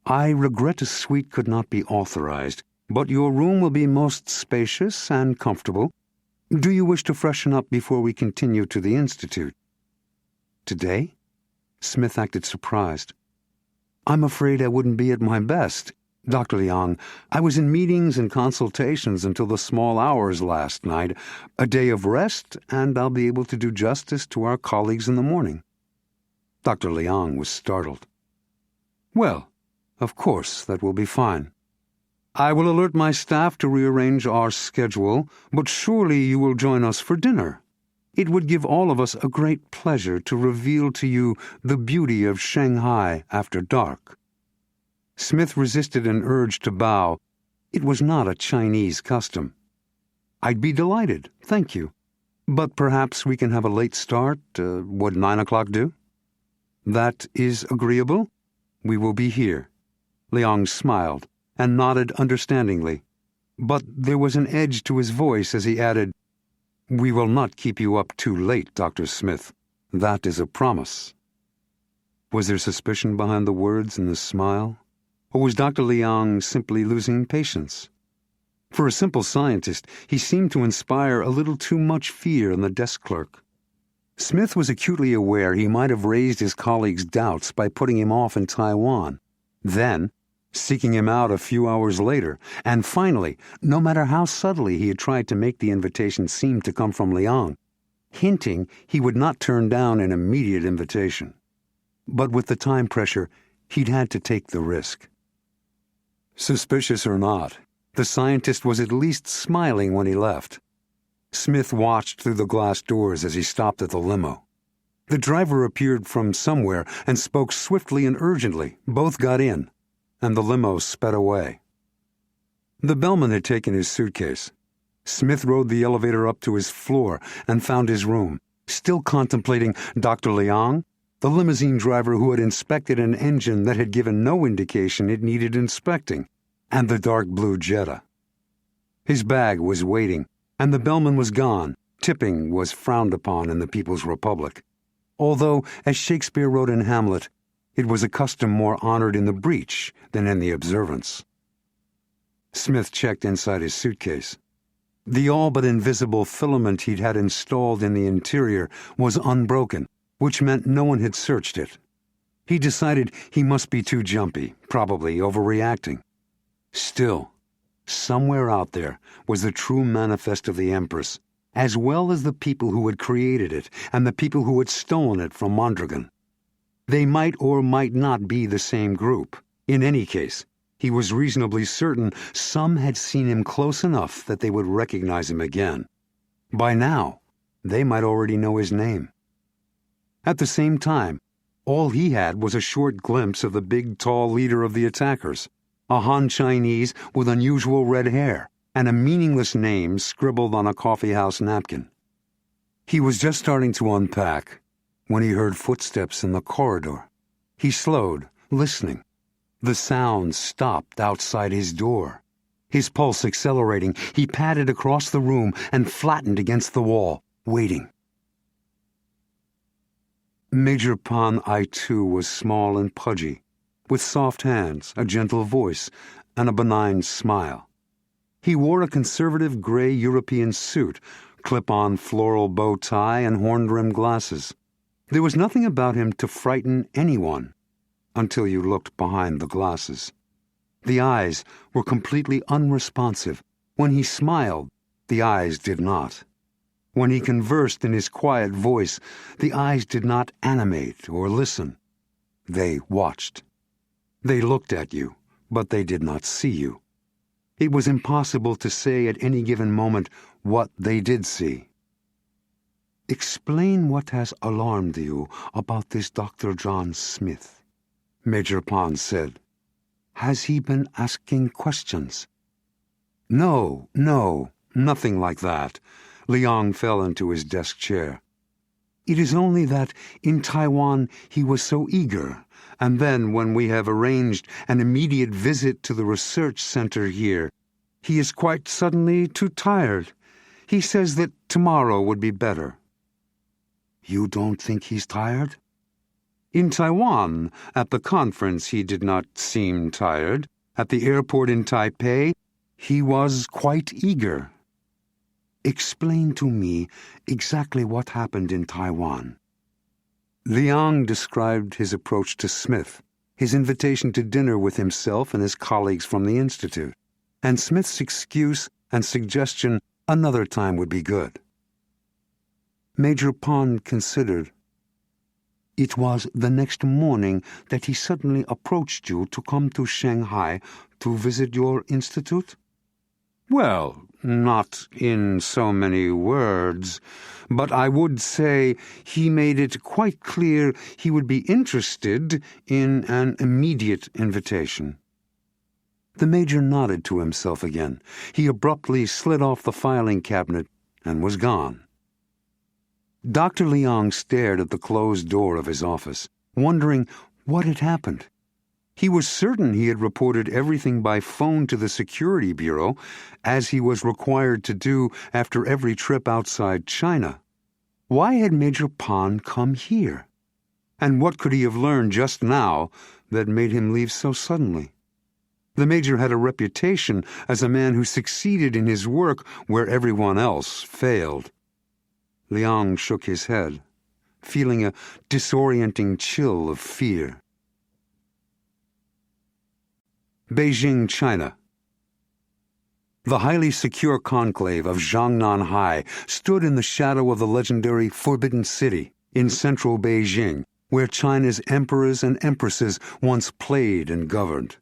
S1: "I regret a suite could not be authorized, but your room will be most spacious and comfortable. Do you wish to freshen up before we continue to the Institute?" "Today?" Smith acted surprised. "I'm afraid I wouldn't be at my best. Dr. Liang, I was in meetings and consultations until the small hours last night. A day of rest, and I'll be able to do justice to our colleagues in the morning." Dr. Liang was startled. "Well, of course, that will be fine. I will alert my staff to rearrange our schedule, but surely you will join us for dinner. It would give all of us a great pleasure to reveal to you the beauty of Shanghai after dark." Smith resisted an urge to bow. It was not a Chinese custom. "I'd be delighted, thank you. But perhaps we can have a late start. Would 9 o'clock do?" "That is agreeable. We will be here." Liang smiled and nodded understandingly. But there was an edge to his voice as he added, "We will not keep you up too late, Dr. Smith. That is a promise." Was there suspicion behind the words and the smile? Or was Dr. Liang simply losing patience? For a simple scientist, he seemed to inspire a little too much fear in the desk clerk. Smith was acutely aware he might have raised his colleague's doubts by putting him off in Taiwan, then seeking him out a few hours later, and finally, no matter how subtly he had tried to make the invitation seem to come from Liang, hinting he would not turn down an immediate invitation. But with the time pressure, he'd had to take the risk. Suspicious or not, the scientist was at least smiling when he left. Smith watched through the glass doors as he stopped at the limo. The driver appeared from somewhere and spoke swiftly and urgently. Both got in, and the limo sped away. The bellman had taken his suitcase. Smith rode the elevator up to his floor and found his room, still contemplating Dr. Liang, the limousine driver who had inspected an engine that had given no indication it needed inspecting, and the dark blue Jetta. His bag was waiting, and the bellman was gone. Tipping was frowned upon in the People's Republic. Although, as Shakespeare wrote in Hamlet, it was a custom more honored in the breach than in the observance. Smith checked inside his suitcase. The all but invisible filament he'd had installed in the interior was unbroken, which meant no one had searched it. He decided he must be too jumpy, probably overreacting. Still, somewhere out there was the true manifest of the Empress, as well as the people who had created it and the people who had stolen it from Mondragon. They might or might not be the same group. In any case, he was reasonably certain some had seen him close enough that they would recognize him again. By now, they might already know his name. At the same time, all he had was a short glimpse of the big, tall leader of the attackers, a Han Chinese with unusual red hair and a meaningless name scribbled on a coffeehouse napkin. He was just starting to unpack when he heard footsteps in the corridor. He slowed, listening. The sounds stopped outside his door. His pulse accelerating, he padded across the room and flattened against the wall, waiting. Major Pan I-2 was small and pudgy, with soft hands, a gentle voice, and a benign smile. He wore a conservative gray European suit, clip-on floral bow tie, and horn-rimmed glasses. There was nothing about him to frighten anyone until you looked behind the glasses. The eyes were completely unresponsive. When he smiled, the eyes did not. When he conversed in his quiet voice, the eyes did not animate or listen. They watched. They looked at you, but they did not see you. It was impossible to say at any given moment what they did see. "Explain what has alarmed you about this Dr. Jon Smith," Major Pan said. "Has he been asking questions?" No, nothing like that." Liang fell into his desk chair. "It is only that in Taiwan he was so eager, and then when we have arranged an immediate visit to the research center here, he is quite suddenly too tired. He says that tomorrow would be better." "You don't think he's tired?" "In Taiwan, at the conference, he did not seem tired. At the airport in Taipei, he was quite eager." "Explain to me exactly what happened in Taiwan." Liang described his approach to Smith, his invitation to dinner with himself and his colleagues from the Institute, and Smith's excuse and suggestion another time would be good. Major Pond considered. It was the next morning that he suddenly approached you to come to Shanghai to visit your institute? Well, not in so many words, but I would say he made it quite clear he would be interested in an immediate invitation. The Major nodded to himself again. He abruptly slid off the filing cabinet and was gone. Dr. Liang stared at the closed door of his office, wondering what had happened. He was certain he had reported everything by phone to the Security Bureau, as he was required to do after every trip outside China. Why had Major Pond come here? And what could he have learned just now that made him leave so suddenly? The Major had a reputation as a man who succeeded in his work where everyone else failed. Liang shook his head, feeling a disorienting chill of fear. Beijing, China. The highly secure conclave of Zhongnanhai stood in the shadow of the legendary Forbidden City in central Beijing, where China's emperors and empresses once played and governed.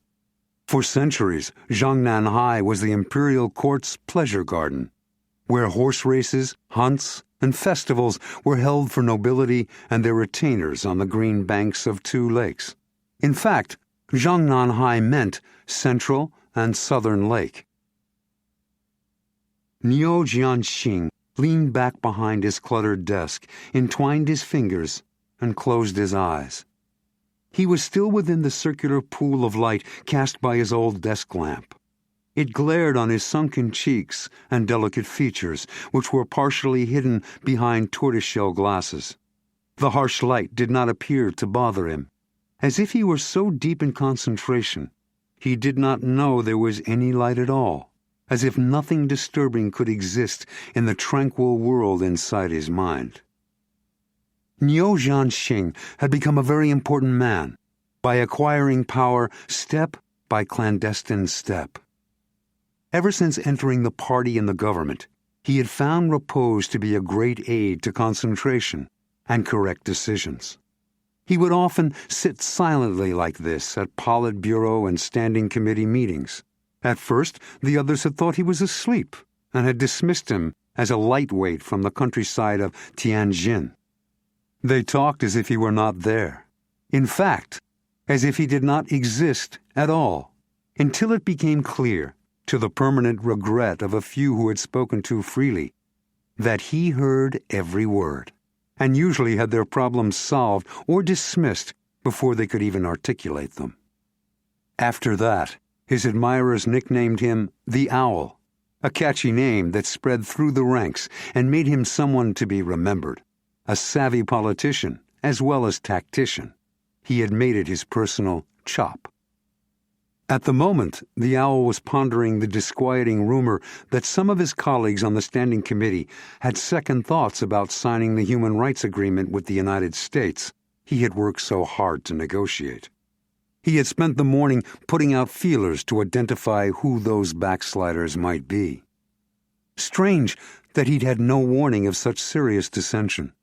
S1: For centuries, Zhongnanhai was the imperial court's pleasure garden, where horse races, hunts, and festivals were held for nobility and their retainers on the green banks of two lakes. In fact, Zhongnanhai meant Central and Southern Lake. Niu Jianxing leaned back behind his cluttered desk, entwined his fingers, and closed his eyes. He was still within the circular pool of light cast by his old desk lamp. It glared on his sunken cheeks and delicate features, which were partially hidden behind tortoiseshell glasses. The harsh light did not appear to bother him. As if he were so deep in concentration, he did not know there was any light at all, as if nothing disturbing could exist in the tranquil world inside his mind. Niu Jianxing had become a very important man, by acquiring power step by clandestine step. Ever since entering the party and the government, he had found repose to be a great aid to concentration and correct decisions. He would often sit silently like this at Politburo and Standing Committee meetings. At first, the others had thought he was asleep and had dismissed him as a lightweight from the countryside of Tianjin. They talked as if he were not there. In fact, as if he did not exist at all, until it became clear, to the permanent regret of a few who had spoken too freely, that he heard every word, and usually had their problems solved or dismissed before they could even articulate them. After that, his admirers nicknamed him the Owl, a catchy name that spread through the ranks and made him someone to be remembered, a savvy politician as well as tactician. He had made it his personal chop. At the moment, the Owl was pondering the disquieting rumor that some of his colleagues on the Standing Committee had second thoughts about signing the Human Rights Agreement with the United States he had worked so hard to negotiate. He had spent the morning putting out feelers to identify who those backsliders might be. Strange that he'd had no warning of such serious dissension.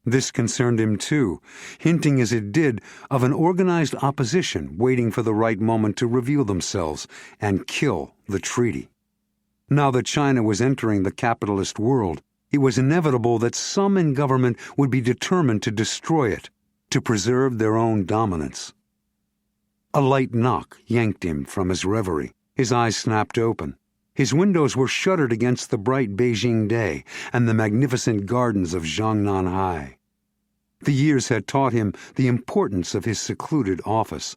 S1: This concerned him too, hinting as it did of an organized opposition waiting for the right moment to reveal themselves and kill the treaty. Now that China was entering the capitalist world, it was inevitable that some in government would be determined to destroy it, to preserve their own dominance. A light knock yanked him from his reverie. His eyes snapped open. His windows were shuttered against the bright Beijing day and the magnificent gardens of Zhongnanhai. The years had taught him the importance of his secluded office.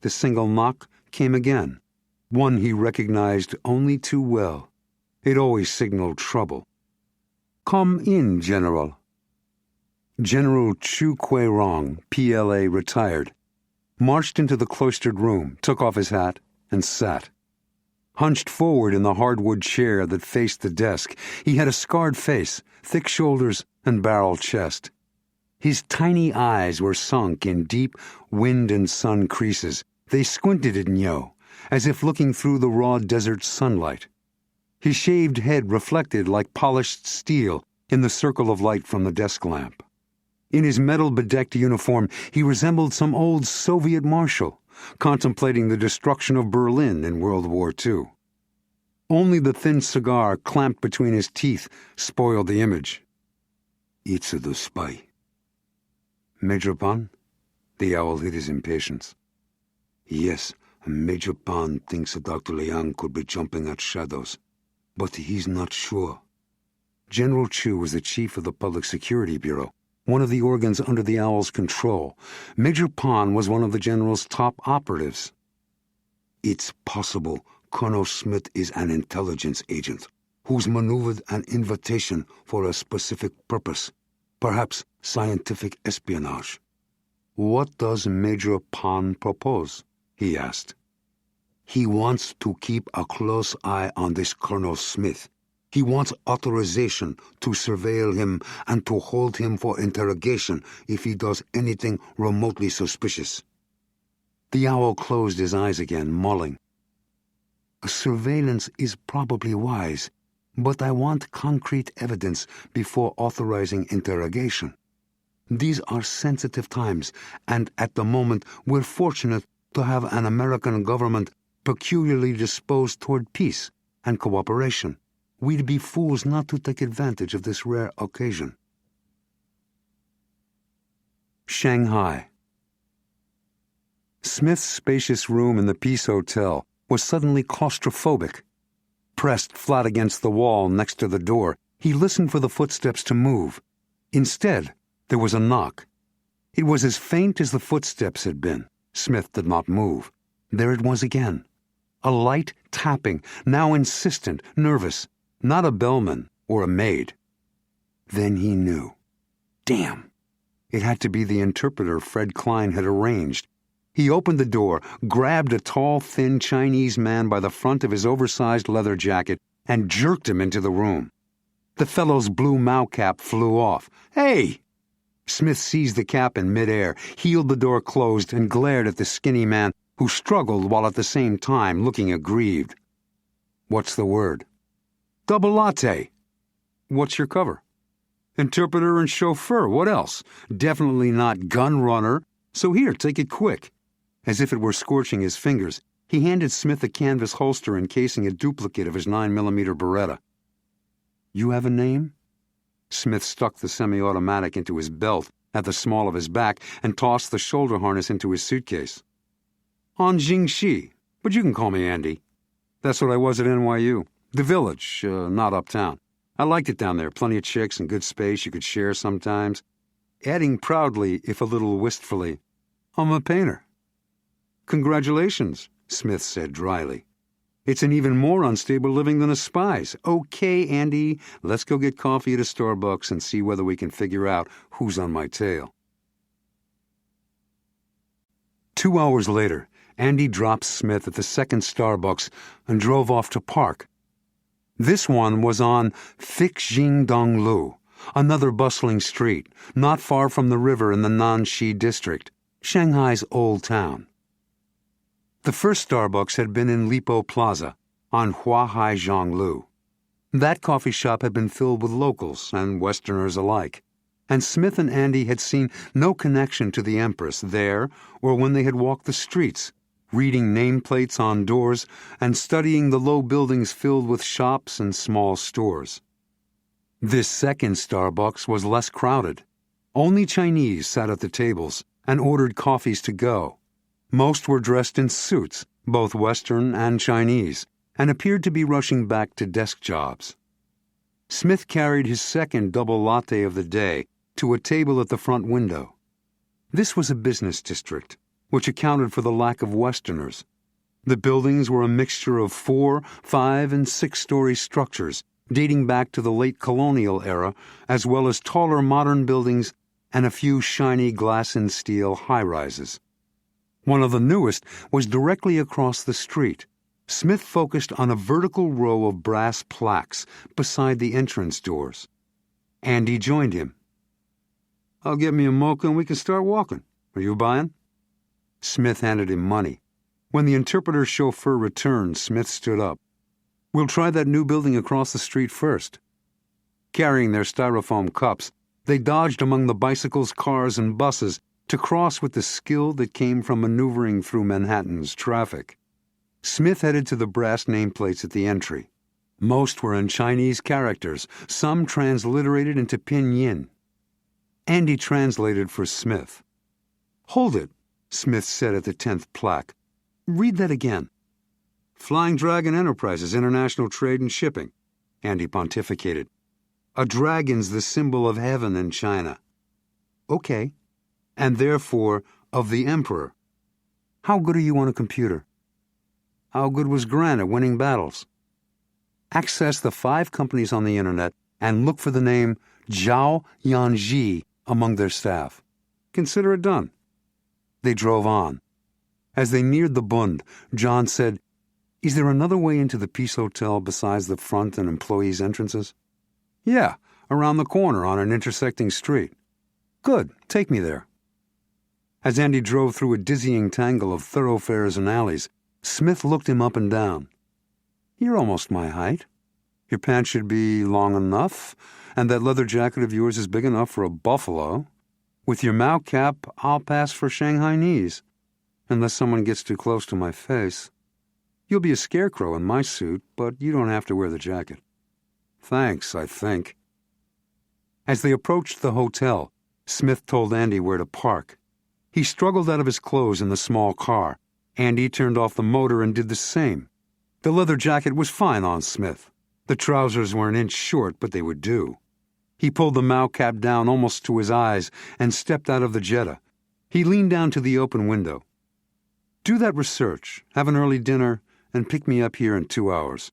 S1: The single knock came again, one he recognized only too well. It always signaled trouble. "Come in, General." General Chu Kuei-rong, PLA, retired, marched into the cloistered room, took off his hat, and sat. Hunched forward in the hardwood chair that faced the desk, he had a scarred face, thick shoulders, and barrel chest. His tiny eyes were sunk in deep wind and sun creases. They squinted at Nyo, as if looking through the raw desert sunlight. His shaved head reflected like polished steel in the circle of light from the desk lamp. In his metal-bedecked uniform, he resembled some old Soviet marshal, contemplating the destruction of Berlin in World War II. Only the thin cigar clamped between his teeth spoiled the image. "It's the spy." "Major Pan?" The owl hid his impatience. "Yes, Major Pan thinks Dr. Liang could be jumping at shadows, but he's not sure." General Chu was the chief of the Public Security Bureau, one of the organs under the owl's control. Major Pan was one of the general's top operatives. "It's possible Colonel Smith is an intelligence agent who's maneuvered an invitation for a specific purpose, perhaps scientific espionage." "What does Major Pan propose?" he asked. "He wants to keep a close eye on this Colonel Smith. He wants authorization to surveil him and to hold him for interrogation if he does anything remotely suspicious." The owl closed his eyes again, mulling. "Surveillance is probably wise, but I want concrete evidence before authorizing interrogation. These are sensitive times, and at the moment we're fortunate to have an American government peculiarly disposed toward peace and cooperation. We'd be fools not to take advantage of this rare occasion." Shanghai. Smith's spacious room in the Peace Hotel was suddenly claustrophobic. Pressed flat against the wall next to the door, he listened for the footsteps to move. Instead, there was a knock. It was as faint as the footsteps had been. Smith did not move. There it was again. A light tapping, now insistent, nervous. Not a bellman or a maid. Then he knew. Damn! It had to be the interpreter Fred Klein had arranged. He opened the door, grabbed a tall, thin Chinese man by the front of his oversized leather jacket, and jerked him into the room. The fellow's blue Mao cap flew off. "Hey!" Smith seized the cap in midair, heeled the door closed, and glared at the skinny man, who struggled while at the same time looking aggrieved. "What's the word?" "Double latte." "What's your cover?" "Interpreter and chauffeur. What else? Definitely not gun runner. So here, take it quick." As if it were scorching his fingers, he handed Smith a canvas holster encasing a duplicate of his 9mm Beretta. "You have a name?" Smith stuck the semi-automatic into his belt at the small of his back and tossed the shoulder harness into his suitcase. "On Jingxi, but you can call me Andy. That's what I was at NYU. The Village, not uptown. I liked it down there, plenty of chicks and good space you could share sometimes." Adding proudly, if a little wistfully, "I'm a painter." "Congratulations," Smith said dryly. "It's an even more unstable living than a spy's. Okay, Andy, let's go get coffee at a Starbucks and see whether we can figure out who's on my tail." 2 hours later, Andy dropped Smith at the second Starbucks and drove off to park. This one was on Fixjingdonglu, another bustling street, not far from the river in the Nanxi district, Shanghai's old town. The first Starbucks had been in Lipo Plaza, on Huahai Zhonglu. That coffee shop had been filled with locals and Westerners alike, and Smith and Andy had seen no connection to the Empress there or when they had walked the streets, reading nameplates on doors and studying the low buildings filled with shops and small stores. This second Starbucks was less crowded. Only Chinese sat at the tables and ordered coffees to go. Most were dressed in suits, both Western and Chinese, and appeared to be rushing back to desk jobs. Smith carried his second double latte of the day to a table at the front window. This was a business district, which accounted for the lack of Westerners. The buildings were a mixture of 4-, 5-, and 6-story structures dating back to the late colonial era, as well as taller modern buildings and a few shiny glass and steel high-rises. One of the newest was directly across the street. Smith focused on a vertical row of brass plaques beside the entrance doors. Andy joined him. I'll get me a mocha and we can start walking. Are you buying?" Smith handed him money. When the interpreter's chauffeur returned, Smith stood up. "We'll try that new building across the street first." Carrying their styrofoam cups, they dodged among the bicycles, cars, and buses to cross with the skill that came from maneuvering through Manhattan's traffic. Smith headed to the brass nameplates at the entry. Most were in Chinese characters, some transliterated into pinyin. Andy translated for Smith. "Hold it," Smith said at the 10th plaque. "Read that again." "Flying Dragon Enterprises, International Trade and Shipping," Andy pontificated. "A dragon's the symbol of heaven in China." "Okay. And therefore of the emperor. How good are you on a computer?" "How good was Grant at winning battles?" "Access the 5 companies on the internet and look for the name Zhao Yanji among their staff. Consider it done." They drove on. As they neared the Bund, John said, "Is there another way into the Peace Hotel besides the front and employees' entrances?" "Yeah, around the corner on an intersecting street." "Good, take me there." As Andy drove through a dizzying tangle of thoroughfares and alleys, Smith looked him up and down. "You're almost my height. Your pants should be long enough, and that leather jacket of yours is big enough for a buffalo. With your Mao cap, I'll pass for Shanghai knees, unless someone gets too close to my face. You'll be a scarecrow in my suit, but you don't have to wear the jacket." "Thanks, I think." As they approached the hotel, Smith told Andy where to park. He struggled out of his clothes in the small car. Andy turned off the motor and did the same. The leather jacket was fine on Smith. The trousers were an inch short, but they would do. He pulled the Mao cap down almost to his eyes and stepped out of the Jetta. He leaned down to the open window. "Do that research, have an early dinner, and pick me up here in 2 hours."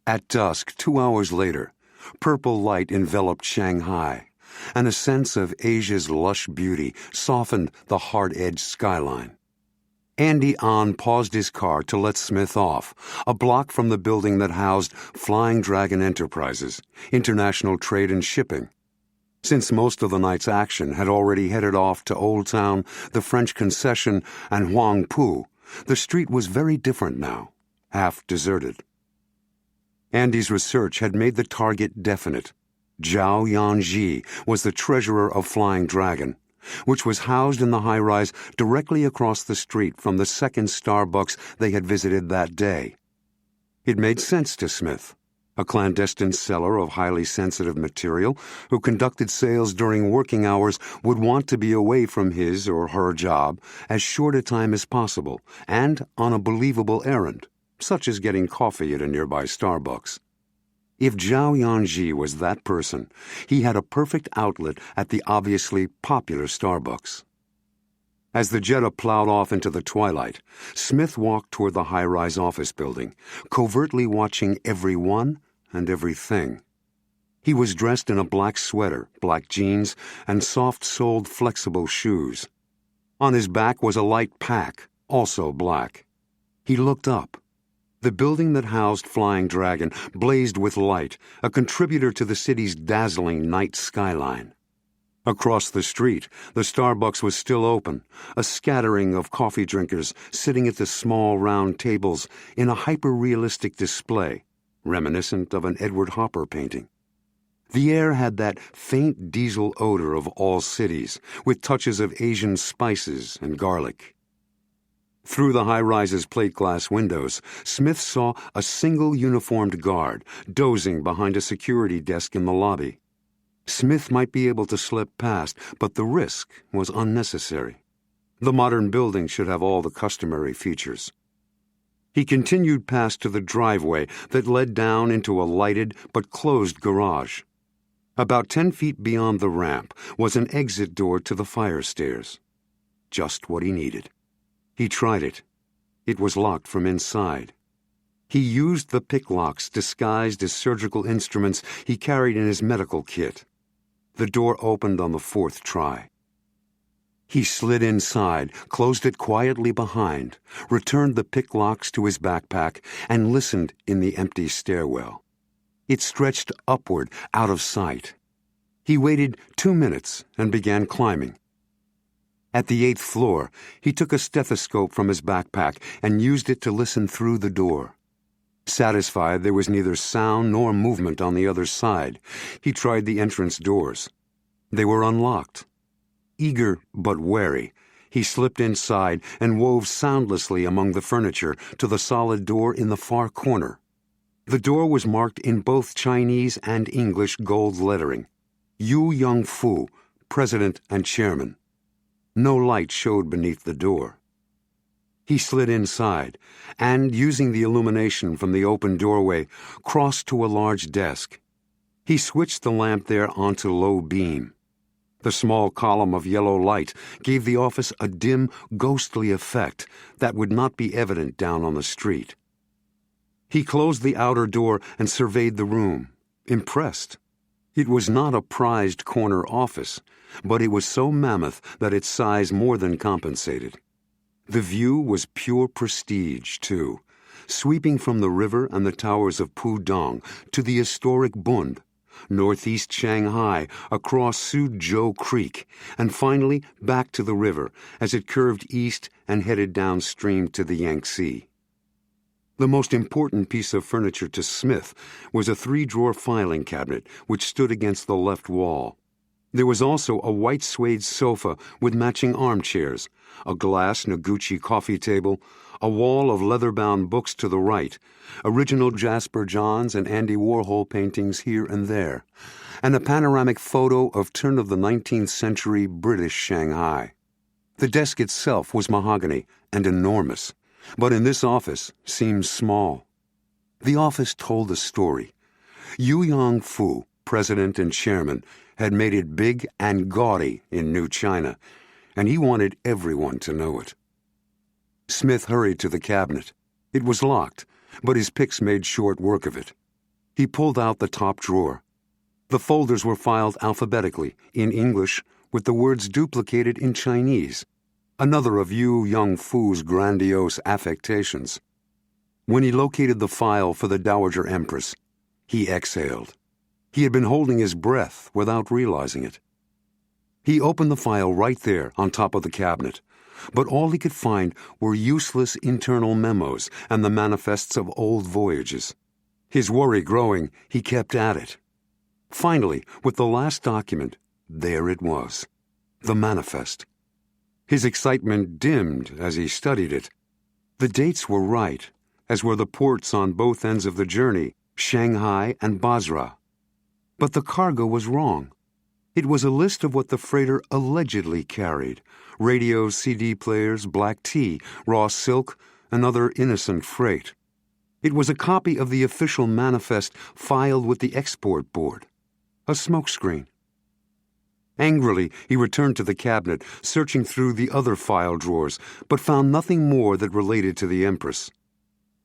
S1: At dusk, 2 hours later, purple light enveloped Shanghai, and a sense of Asia's lush beauty softened the hard-edged skyline. Andy Ahn paused his car to let Smith off, a block from the building that housed Flying Dragon Enterprises, International Trade and Shipping. Since most of the night's action had already headed off to Old Town, the French Concession, and Huangpu, the street was very different now, half deserted. Andy's research had made the target definite. Zhao Yanji was the treasurer of Flying Dragon, which was housed in the high-rise directly across the street from the second Starbucks they had visited that day. It made sense to Smith, a clandestine seller of highly sensitive material who conducted sales during working hours would want to be away from his or her job as short a time as possible and on a believable errand, such as getting coffee at a nearby Starbucks. If Zhao Yanji was that person, he had a perfect outlet at the obviously popular Starbucks. As the Jetta plowed off into the twilight, Smith walked toward the high-rise office building, covertly watching everyone and everything. He was dressed in a black sweater, black jeans, and soft-soled flexible shoes. On his back was a light pack, also black. He looked up. The building that housed Flying Dragon blazed with light, a contributor to the city's dazzling night skyline. Across the street, the Starbucks was still open, a scattering of coffee drinkers sitting at the small round tables in a hyper-realistic display, reminiscent of an Edward Hopper painting. The air had that faint diesel odor of all cities, with touches of Asian spices and garlic. Through the high-rise's plate-glass windows, Smith saw a single uniformed guard dozing behind a security desk in the lobby. Smith might be able to slip past, but the risk was unnecessary. The modern building should have all the customary features. He continued past to the driveway that led down into a lighted but closed garage. About 10 feet beyond the ramp was an exit door to the fire stairs. Just what he needed. He tried it. It was locked from inside. He used the pick locks disguised as surgical instruments he carried in his medical kit. The door opened on the 4th try. He slid inside, closed it quietly behind, returned the pick locks to his backpack, and listened in the empty stairwell. It stretched upward, out of sight. He waited 2 minutes and began climbing. At the 8th floor, he took a stethoscope from his backpack and used it to listen through the door. Satisfied there was neither sound nor movement on the other side, he tried the entrance doors. They were unlocked. Eager but wary, he slipped inside and wove soundlessly among the furniture to the solid door in the far corner. The door was marked in both Chinese and English gold lettering. Yu Young-fu, President and Chairman. No light showed beneath the door. He slid inside and, using the illumination from the open doorway, crossed to a large desk. He switched the lamp there onto low beam. The small column of yellow light gave the office a dim, ghostly effect that would not be evident down on the street. He closed the outer door and surveyed the room, impressed. It was not a prized corner office, but it was so mammoth that its size more than compensated. The view was pure prestige, too, sweeping from the river and the towers of Pudong to the historic Bund, northeast Shanghai, across Suzhou Creek, and finally back to the river as it curved east and headed downstream to the Yangtze. The most important piece of furniture to Smith was a 3-drawer filing cabinet which stood against the left wall. There was also a white suede sofa with matching armchairs, a glass Noguchi coffee table, a wall of leather-bound books to the right, original Jasper Johns and Andy Warhol paintings here and there, and a panoramic photo of turn-of-the-19th century British Shanghai. The desk itself was mahogany and enormous, but in this office seemed small. The office told a story. Yu Young-fu, president and chairman, had made it big and gaudy in New China, and he wanted everyone to know it. Smith hurried to the cabinet. It was locked, but his picks made short work of it. He pulled out the top drawer. The folders were filed alphabetically, in English, with the words duplicated in Chinese, another of Yu Young-fu's grandiose affectations. When he located the file for the Dowager Empress, he exhaled. He had been holding his breath without realizing it. He opened the file right there on top of the cabinet, but all he could find were useless internal memos and the manifests of old voyages. His worry growing, he kept at it. Finally, with the last document, there it was, the manifest. His excitement dimmed as he studied it. The dates were right, as were the ports on both ends of the journey, Shanghai and Basra. But the cargo was wrong. It was a list of what the freighter allegedly carried: radios, CD players, black tea, raw silk, and other innocent freight. It was a copy of the official manifest filed with the export board. A smokescreen. Angrily, he returned to the cabinet, searching through the other file drawers, but found nothing more that related to the Empress.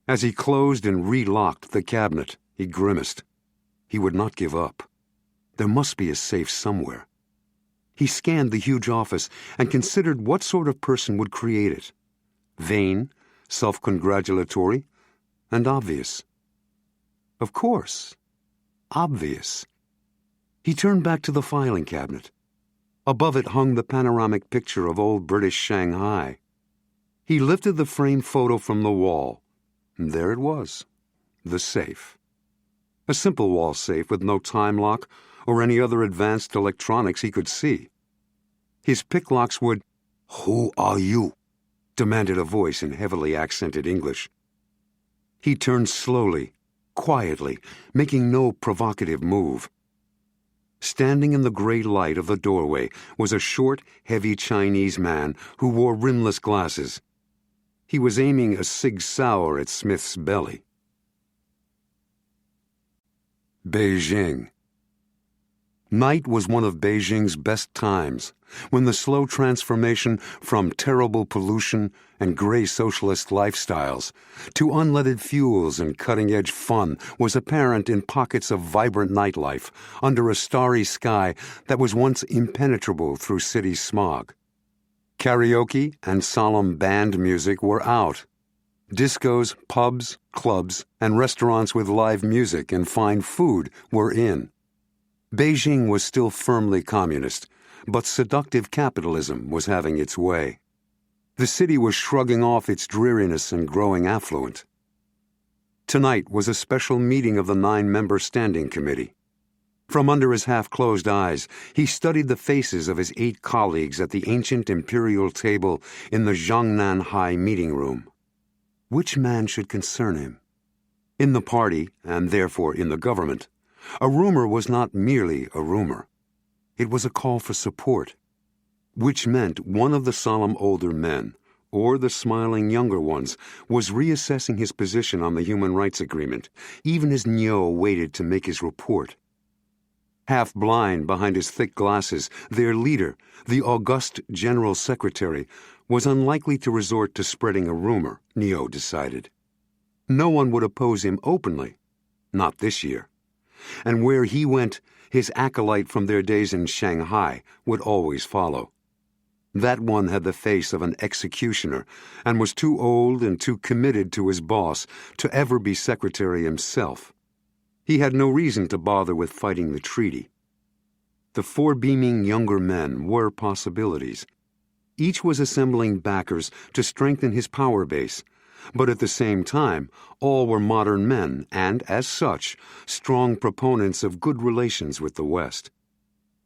S1: As he closed and relocked the cabinet, he grimaced. He would not give up. There must be a safe somewhere. He scanned the huge office and considered what sort of person would create it. Vain, self-congratulatory, and obvious. Of course, obvious. He turned back to the filing cabinet. Above it hung the panoramic picture of old British Shanghai. He lifted the framed photo from the wall, and there it was, the safe. A simple wall safe with no time lock or any other advanced electronics he could see. His pick locks would, "Who are you?" demanded a voice in heavily accented English. He turned slowly, quietly, making no provocative move. Standing in the gray light of the doorway was a short, heavy Chinese man who wore rimless glasses. He was aiming a Sig Sauer at Smith's belly. Beijing. Night was one of Beijing's best times, when the slow transformation from terrible pollution and gray socialist lifestyles to unleaded fuels and cutting-edge fun was apparent in pockets of vibrant nightlife under a starry sky that was once impenetrable through city smog. Karaoke and solemn band music were out. Discos, pubs, clubs, and restaurants with live music and fine food were in. Beijing was still firmly communist, but seductive capitalism was having its way. The city was shrugging off its dreariness and growing affluent. Tonight was a special meeting of the 9-member Standing Committee. From under his half-closed eyes, he studied the faces of his 8 colleagues at the ancient imperial table in the Jiangnan High meeting room. Which man should concern him? In the party, and therefore in the government, a rumor was not merely a rumor. It was a call for support, which meant one of the solemn older men, or the smiling younger ones, was reassessing his position on the Human Rights Agreement, even as Niu waited to make his report. Half blind behind his thick glasses, their leader, the august General Secretary, was unlikely to resort to spreading a rumor, Niu decided. No one would oppose him openly, not this year. And where he went, his acolyte from their days in Shanghai would always follow. That one had the face of an executioner and was too old and too committed to his boss to ever be secretary himself. He had no reason to bother with fighting the treaty. The 4 beaming younger men were possibilities. Each was assembling backers to strengthen his power base, but at the same time, all were modern men and, as such, strong proponents of good relations with the West.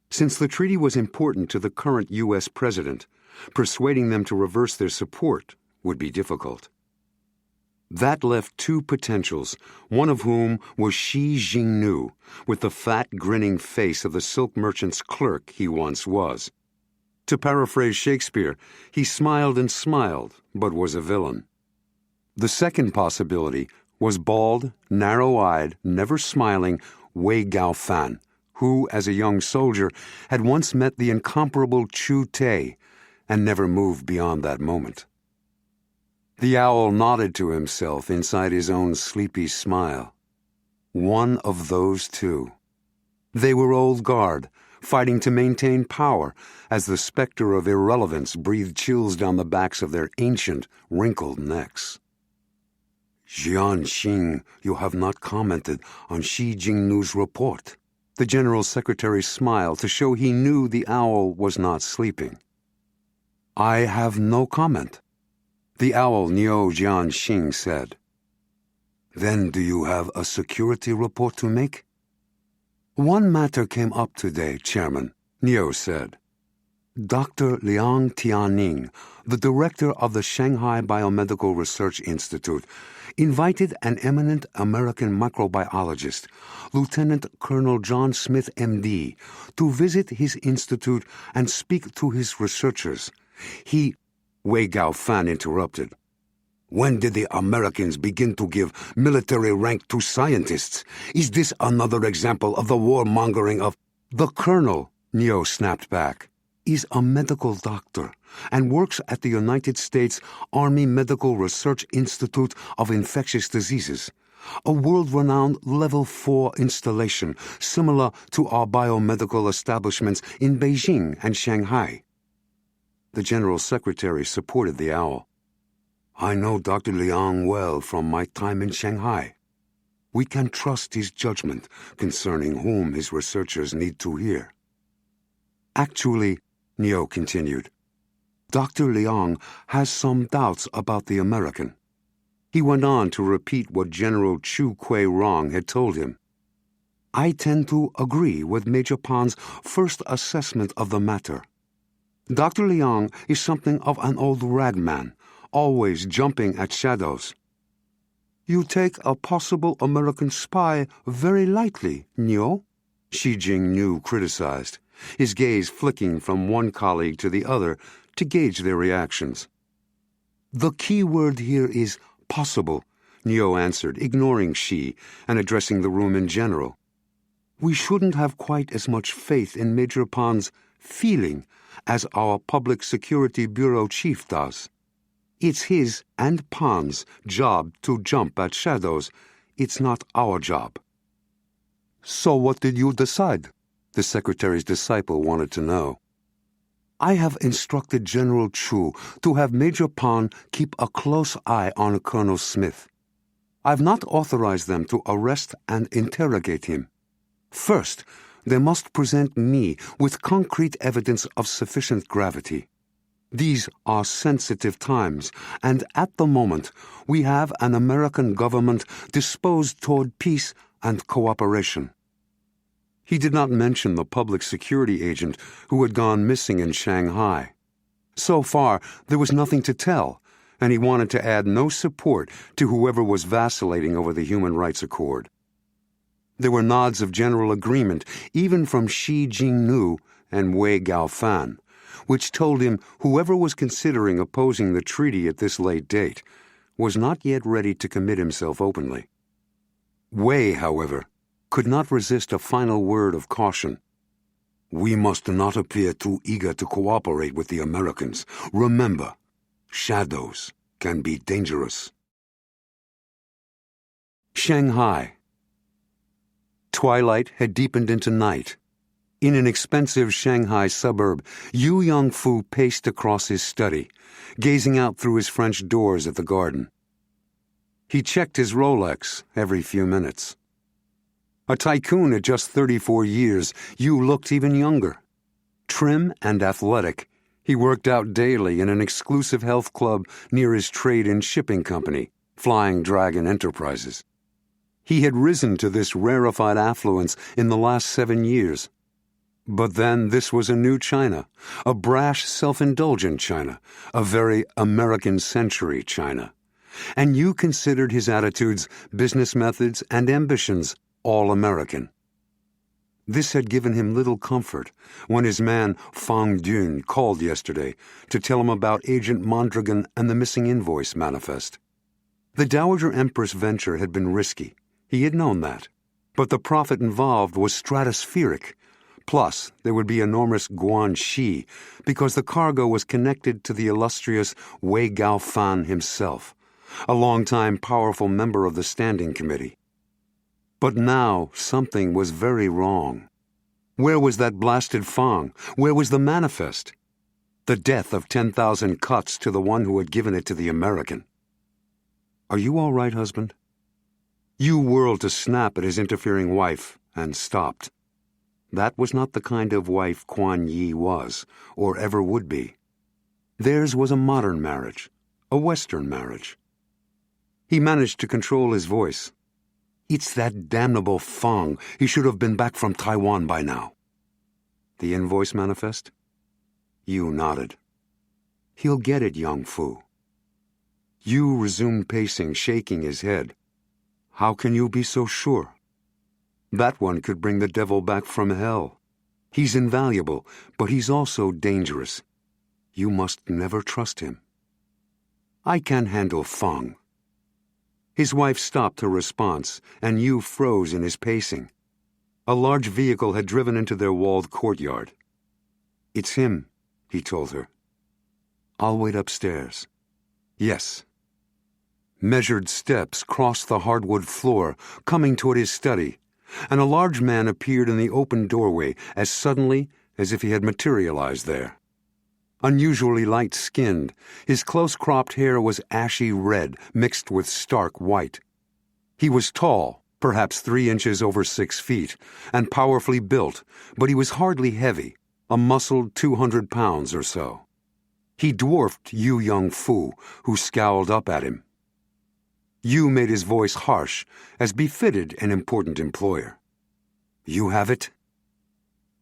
S1: Since the treaty was important to the current U.S. president, persuading them to reverse their support would be difficult. That left 2 potentials, one of whom was Shi Jingnu, with the fat, grinning face of the silk merchant's clerk he once was. To paraphrase Shakespeare, he smiled and smiled, but was a villain. The second possibility was bald, narrow-eyed, never smiling Wei Gaofan, who, as a young soldier, had once met the incomparable Chu Tei and never moved beyond that moment. The owl nodded to himself inside his own sleepy smile. One of those 2. They were old guard, fighting to maintain power as the specter of irrelevance breathed chills down the backs of their ancient, wrinkled necks. Jian Xing, you have not commented on Shi Jingnu's report. The General Secretary smiled to show he knew the owl was not sleeping. I have no comment. The owl Niu Jianxing said. Then do you have a security report to make? One matter came up today, Chairman, Niu said. Dr. Liang Tianning, the director of the Shanghai Biomedical Research Institute, invited an eminent American microbiologist, Lieutenant Colonel Jon Smith, M.D., to visit his institute and speak to his researchers. Wei Gaofan interrupted. When did the Americans begin to give military rank to scientists? Is this another example of the warmongering of... The colonel, Niu snapped back, is a medical doctor and works at the United States Army Medical Research Institute of Infectious Diseases, a world-renowned Level 4 installation similar to our biomedical establishments in Beijing and Shanghai. The General Secretary supported the owl. I know Dr. Liang well from my time in Shanghai. We can trust his judgment concerning whom his researchers need to hear. Actually, Niu continued, Dr. Liang has some doubts about the American. He went on to repeat what General Chu Kui-rong had told him. I tend to agree with Major Pan's first assessment of the matter. Dr. Liang is something of an old ragman, always jumping at shadows. You take a possible American spy very lightly, Niu, Shi Jingnu criticized, his gaze flicking from one colleague to the other to gauge their reactions. The key word here is possible, Niu answered, ignoring Shi and addressing the room in general. We shouldn't have quite as much faith in Major Pan's feeling as our Public Security Bureau chief does. It's his and Pan's job to jump at shadows. It's not our job. So what did you decide? The Secretary's disciple wanted to know. I have instructed General Chu to have Major Pan keep a close eye on Colonel Smith. I've not authorized them to arrest and interrogate him. First, They must present me with concrete evidence of sufficient gravity. These are sensitive times, and at the moment we have an American government disposed toward peace and cooperation. He did not mention the public security agent who had gone missing in Shanghai. So far, there was nothing to tell, and he wanted to add no support to whoever was vacillating over the Human Rights Accord. There were nods of general agreement, even from Xi Jingnu and Wei Gaofan, which told him whoever was considering opposing the treaty at this late date was not yet ready to commit himself openly. Wei, however, could not resist a final word of caution. "We must not appear too eager to cooperate with the Americans. Remember, shadows can be dangerous." Shanghai. Twilight had deepened into night. In an expensive Shanghai suburb, Yu Yongfu paced across his study, gazing out through his French doors at the garden. He checked his Rolex every few minutes. A tycoon at just 34 years, Yu looked even younger. Trim and athletic, he worked out daily in an exclusive health club near his trade and shipping company, Flying Dragon Enterprises. He had risen to this rarefied affluence in the last 7 years. But then this was a new China, a brash, self-indulgent China, a very American-century China. And Yu considered his attitudes, business methods, and ambitions all American. This had given him little comfort when his man Fang Dun called yesterday to tell him about Agent Mondragon and the missing invoice manifest. The Dowager Empress venture had been risky. He had known that. But the profit involved was stratospheric. Plus, there would be enormous guanxi because the cargo was connected to the illustrious Wei Gaofan himself, a longtime powerful member of the Standing Committee. But now something was very wrong. Where was that blasted Fang? Where was the manifest? The death of 10,000 cuts to the one who had given it to the American. "Are you all right, husband?" Yu whirled to snap at his interfering wife and stopped. That was not the kind of wife Kuan Yi was, or ever would be. Theirs was a modern marriage, a Western marriage. He managed to control his voice. "It's that damnable Fang. He should have been back from Taiwan by now." "The invoice manifest?" Yu nodded. "He'll get it, Yongfu." Yu resumed pacing, shaking his head. "How can you be so sure? That one could bring the devil back from hell. He's invaluable, but he's also dangerous. You must never trust him." "I can handle Fang." His wife stopped her response, and Yu froze in his pacing. A large vehicle had driven into their walled courtyard. "It's him," he told her. "I'll wait upstairs." "Yes." Measured steps crossed the hardwood floor, coming toward his study, and a large man appeared in the open doorway as suddenly as if he had materialized there. Unusually light-skinned, his close-cropped hair was ashy red mixed with stark white. He was tall, perhaps 3 inches over 6 feet, and powerfully built, but he was hardly heavy, a muscled 200 pounds or so. He dwarfed Yu Yongfu, who scowled up at him. Yu made his voice harsh, as befitted an important employer. "You have it?"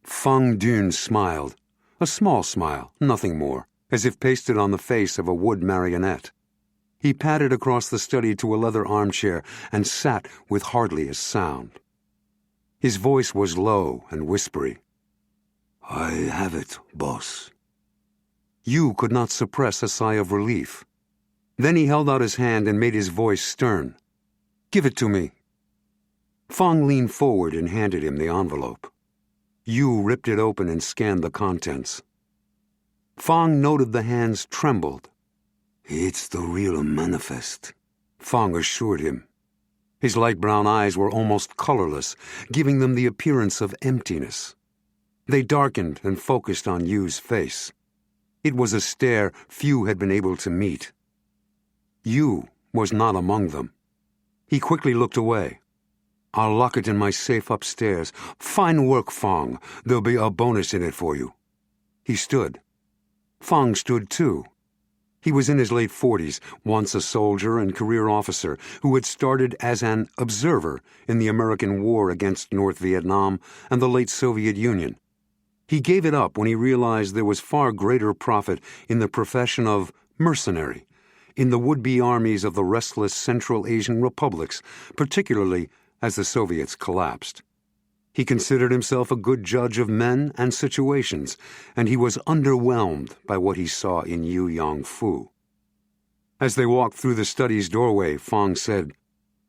S1: Fang Dun smiled, a small smile, nothing more, as if pasted on the face of a wood marionette. He padded across the study to a leather armchair and sat with hardly a sound. His voice was low and whispery. "I have it, boss." Yu could not suppress a sigh of relief. Then he held out his hand and made his voice stern. "Give it to me." Fang leaned forward and handed him the envelope. Yu ripped it open and scanned the contents. Fang noted the hands trembled. "It's the real manifest," Fang assured him. His light brown eyes were almost colorless, giving them the appearance of emptiness. They darkened and focused on Yu's face. It was a stare few had been able to meet. Yu was not among them. He quickly looked away. I'll lock it in my safe upstairs. Fine work, Fong. There'll be a bonus in it for you." He stood. Fong stood too. He was in his late 40s, once a soldier and career officer who had started as an observer in the American war against North Vietnam and the late Soviet Union. He gave it up when he realized there was far greater profit in the profession of mercenary, in the would-be armies of the restless Central Asian republics, particularly as the Soviets collapsed. He considered himself a good judge of men and situations, and he was underwhelmed by what he saw in Yu Yong-fu. As they walked through the study's doorway, Fong said,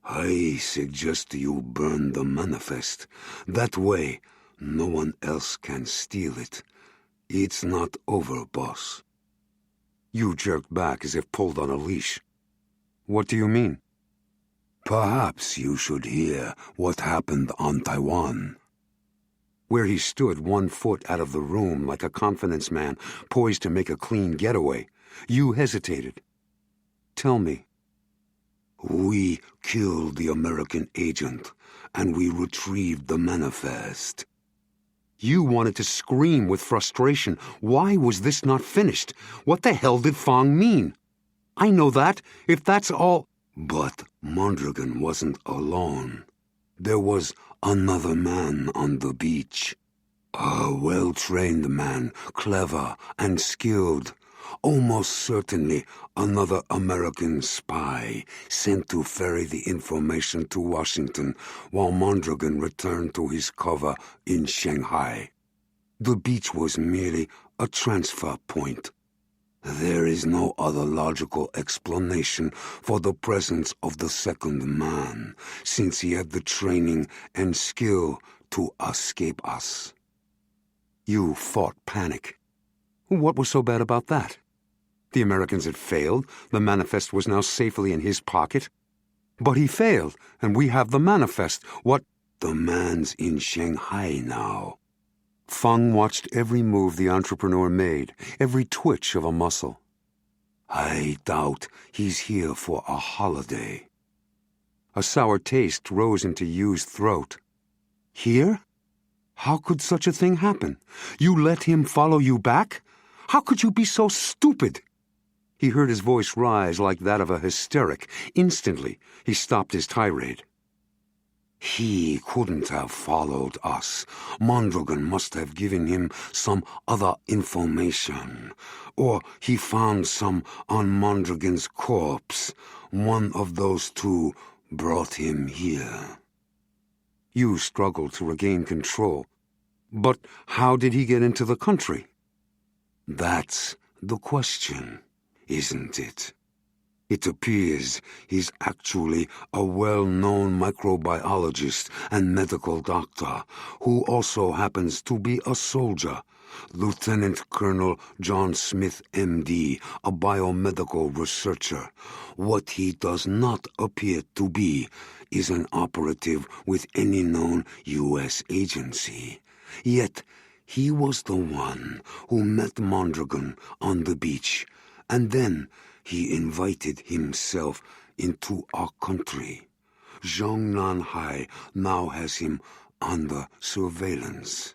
S1: "I suggest you burn the manifest. That way, no one else can steal it. It's not over, boss." Yu jerked back as if pulled on a leash. "What do you mean?" "Perhaps you should hear what happened on Taiwan." Where he stood 1 foot out of the room like a confidence man poised to make a clean getaway, Yu hesitated. "Tell me." "We killed the American agent, and we retrieved the manifest." Yu wanted to scream with frustration. Why was this not finished? What the hell did Fong mean? "I know that. If that's all—" "But Mondragon wasn't alone. There was another man on the beach. A well-trained man, clever and skilled. Almost certainly another American spy sent to ferry the information to Washington while Mondragon returned to his cover in Shanghai. The beach was merely a transfer point. There is no other logical explanation for the presence of the second man, since he had the training and skill to escape us." Yu fought panic. What was so bad about that? The Americans had failed. The manifest was now safely in his pocket. But he failed, and we have the manifest. What? "The man's in Shanghai now." Feng watched every move the entrepreneur made, every twitch of a muscle. "I doubt he's here for a holiday." A sour taste rose into Yu's throat. "Here? How could such a thing happen? You let him follow you back? How could you be so stupid?" He heard his voice rise like that of a hysteric. Instantly, he stopped his tirade. "He couldn't have followed us. Mondragon must have given him some other information. Or he found some on Mondragon's corpse. One of those two brought him here." Yu struggled to regain control. "But how did he get into the country?" "That's the question, isn't it? It appears he's actually a well-known microbiologist and medical doctor who also happens to be a soldier. Lieutenant Colonel Jon Smith, M.D., a biomedical researcher. What he does not appear to be is an operative with any known U.S. agency. Yet he was the one who met Mondragon on the beach, and then he invited himself into our country. Zhong Nanhai now has him under surveillance."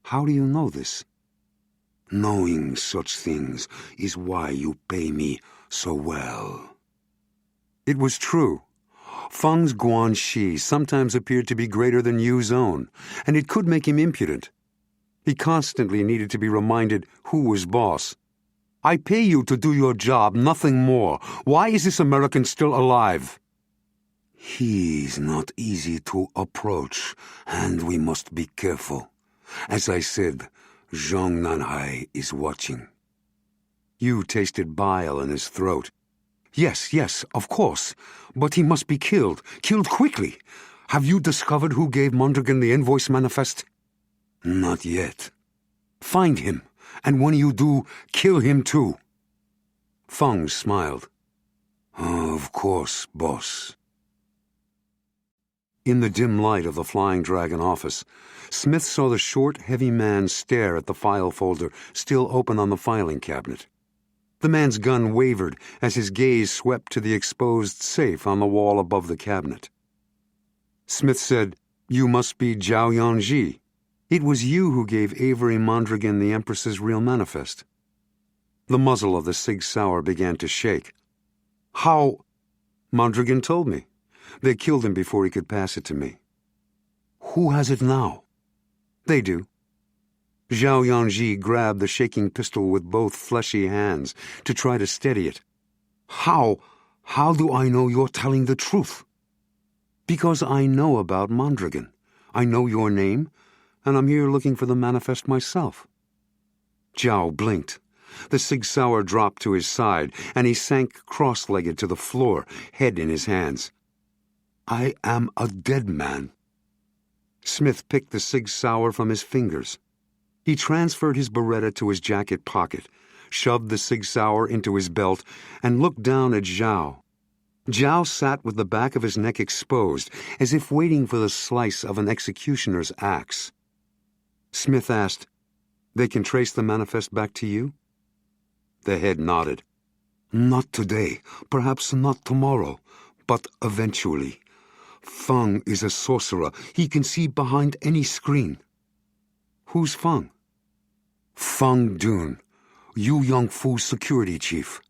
S1: "How do you know this?" "Knowing such things is why you pay me so well." It was true. Feng's guanxi sometimes appeared to be greater than Yu's own, and it could make him impudent. He constantly needed to be reminded who was boss. "I pay you to do your job, nothing more. Why is this American still alive?" "He's not easy to approach, and we must be careful. As I said, Zhong Nanhai is watching." Yu tasted bile in his throat. Yes, of course. But he must be killed. Killed quickly. Have you discovered who gave Mondragon the invoice manifest?" "Not yet." "Find him. And when you do, kill him too." Feng smiled. "Of course, boss." In the dim light of the Flying Dragon office, Smith saw the short, heavy man stare at the file folder still open on the filing cabinet. The man's gun wavered as his gaze swept to the exposed safe on the wall above the cabinet. Smith said, "You must be Zhao Yangji. It was you who gave Avery Mondragon the Empress's real manifest." The muzzle of the Sig Sauer began to shake. "How?" "Mondragon told me. They killed him before he could pass it to me." "Who has it now?" "They do." Zhao Yangji grabbed the shaking pistol with both fleshy hands to try to steady it. How do I know you're telling the truth?" "Because I know about Mondragon. I know your name, and I'm here looking for the manifest myself." Zhao blinked. The Sig Sauer dropped to his side, and he sank cross-legged to the floor, head in his hands. "I am a dead man." Smith picked the Sig Sauer from his fingers. He transferred his Beretta to his jacket pocket, shoved the Sig Sauer into his belt, and looked down at Zhao. Zhao sat with the back of his neck exposed, as if waiting for the slice of an executioner's axe. Smith asked, "They can trace the manifest back to you?" The head nodded. "Not today, perhaps not tomorrow, but eventually. Feng is a sorcerer. He can see behind any screen." "Who's Feng?" "Feng Dun, Yu Yongfu's security chief."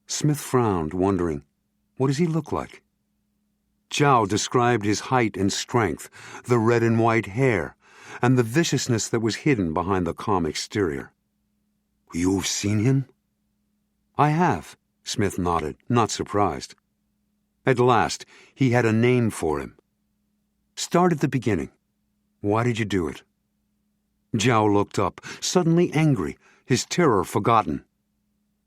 S1: Smith frowned, wondering, what does he look like? Zhao described his height and strength, the red and white hair, and the viciousness that was hidden behind the calm exterior. "You've seen him?" "I have," Smith nodded, not surprised. At last, he had a name for him. "Start at the beginning. Why did you do it?" Zhao looked up, suddenly angry, his terror forgotten.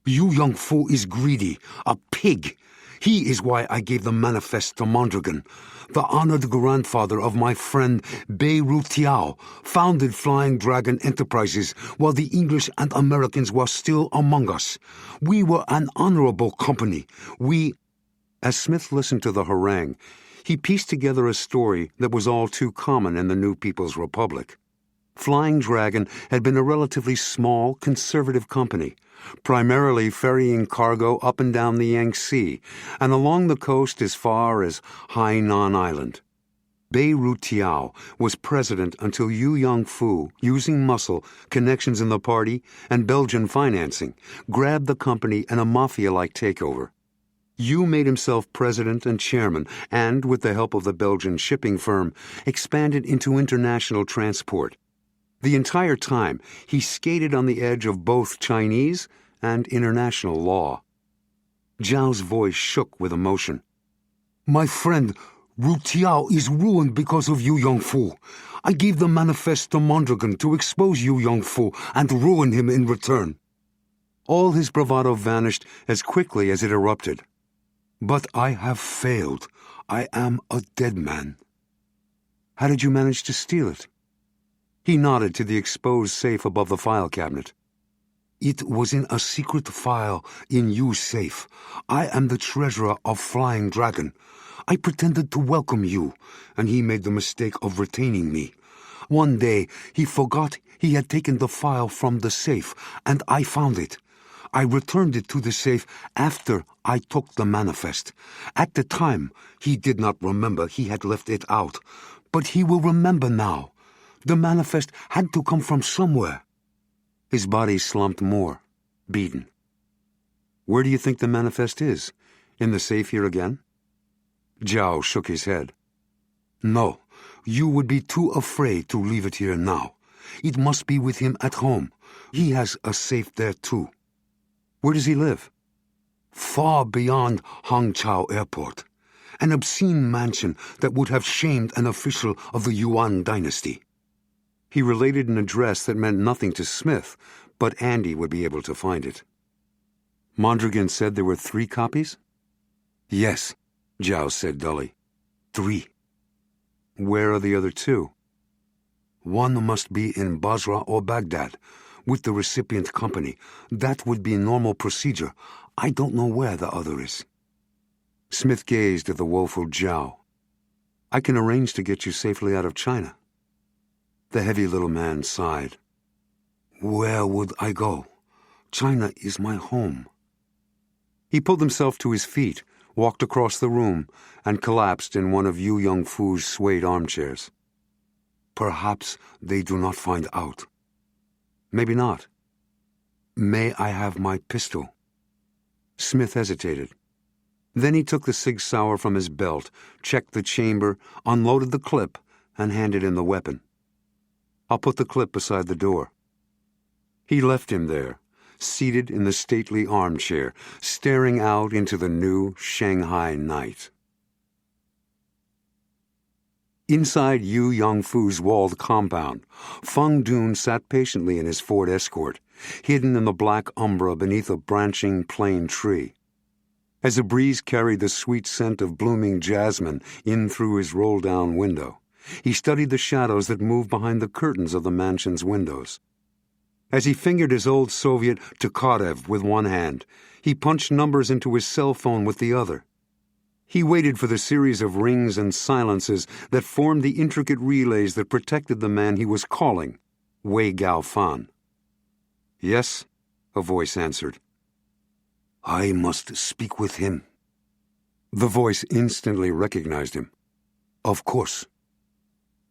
S1: "Yu Yongfu is greedy, a pig. He is why I gave the manifest to Mondragon. The honored grandfather of my friend Bei-Ru Tiao founded Flying Dragon Enterprises while the English and Americans were still among us. We were an honorable company. As Smith listened to the harangue, he pieced together a story that was all too common in the New People's Republic. Flying Dragon had been a relatively small, conservative company, primarily ferrying cargo up and down the Yangtze and along the coast as far as Hainan Island. Bei-Ru Tiao was president until Yu Yongfu, using muscle, connections in the party, and Belgian financing, grabbed the company in a mafia-like takeover. Yu made himself president and chairman and, with the help of the Belgian shipping firm, expanded into international transport. The entire time, he skated on the edge of both Chinese and international law. Zhao's voice shook with emotion. "My friend, Ru Tiao is ruined because of Yu Yongfu. I gave the manifest to Mondragon to expose Yu Yongfu and ruin him in return." All his bravado vanished as quickly as it erupted. "But I have failed. I am a dead man." "How did you manage to steal it?" He nodded to the exposed safe above the file cabinet. "It was in a secret file in Yu's safe. I am the treasurer of Flying Dragon. I pretended to welcome you, and he made the mistake of retaining me. One day, he forgot he had taken the file from the safe, and I found it. I returned it to the safe after I took the manifest. At the time, he did not remember he had left it out, but he will remember now. The manifest had to come from somewhere." His body slumped more, beaten. "Where do you think the manifest is? In the safe here again?" Zhao shook his head. "No, you would be too afraid to leave it here now. It must be with him at home. He has a safe there too." "Where does he live?" "Far beyond Hangzhou Airport. An obscene mansion that would have shamed an official of the Yuan dynasty." He related an address that meant nothing to Smith, but Andy would be able to find it. "Mondragon said there were 3 copies?" "Yes," Zhao said dully. 3. "Where are the other 2? "One must be in Basra or Baghdad, with the recipient company. That would be normal procedure. I don't know where the other is." Smith gazed at the woeful Zhao. "I can arrange to get you safely out of China." The heavy little man sighed. "Where would I go? China is my home." He pulled himself to his feet, walked across the room, and collapsed in one of Yu Yongfu's suede armchairs. Perhaps they do not find out. Maybe not. May I have my pistol? Smith hesitated. Then he took the Sig Sauer from his belt, checked the chamber, unloaded the clip, and handed in the weapon. I'll put the clip beside the door. He left him there, seated in the stately armchair, staring out into the new Shanghai night. Inside Yu Yongfu's walled compound, Feng Dun sat patiently in his Ford Escort, hidden in the black umbra beneath a branching plane tree. As a breeze carried the sweet scent of blooming jasmine in through his roll-down window, he studied the shadows that moved behind the curtains of the mansion's windows. As he fingered his old Soviet Tokarev with one hand, he punched numbers into his cell phone with the other. He waited for the series of rings and silences that formed the intricate relays that protected the man he was calling, Wei Gaofan. Yes, a voice answered. I must speak with him. The voice instantly recognized him. Of course.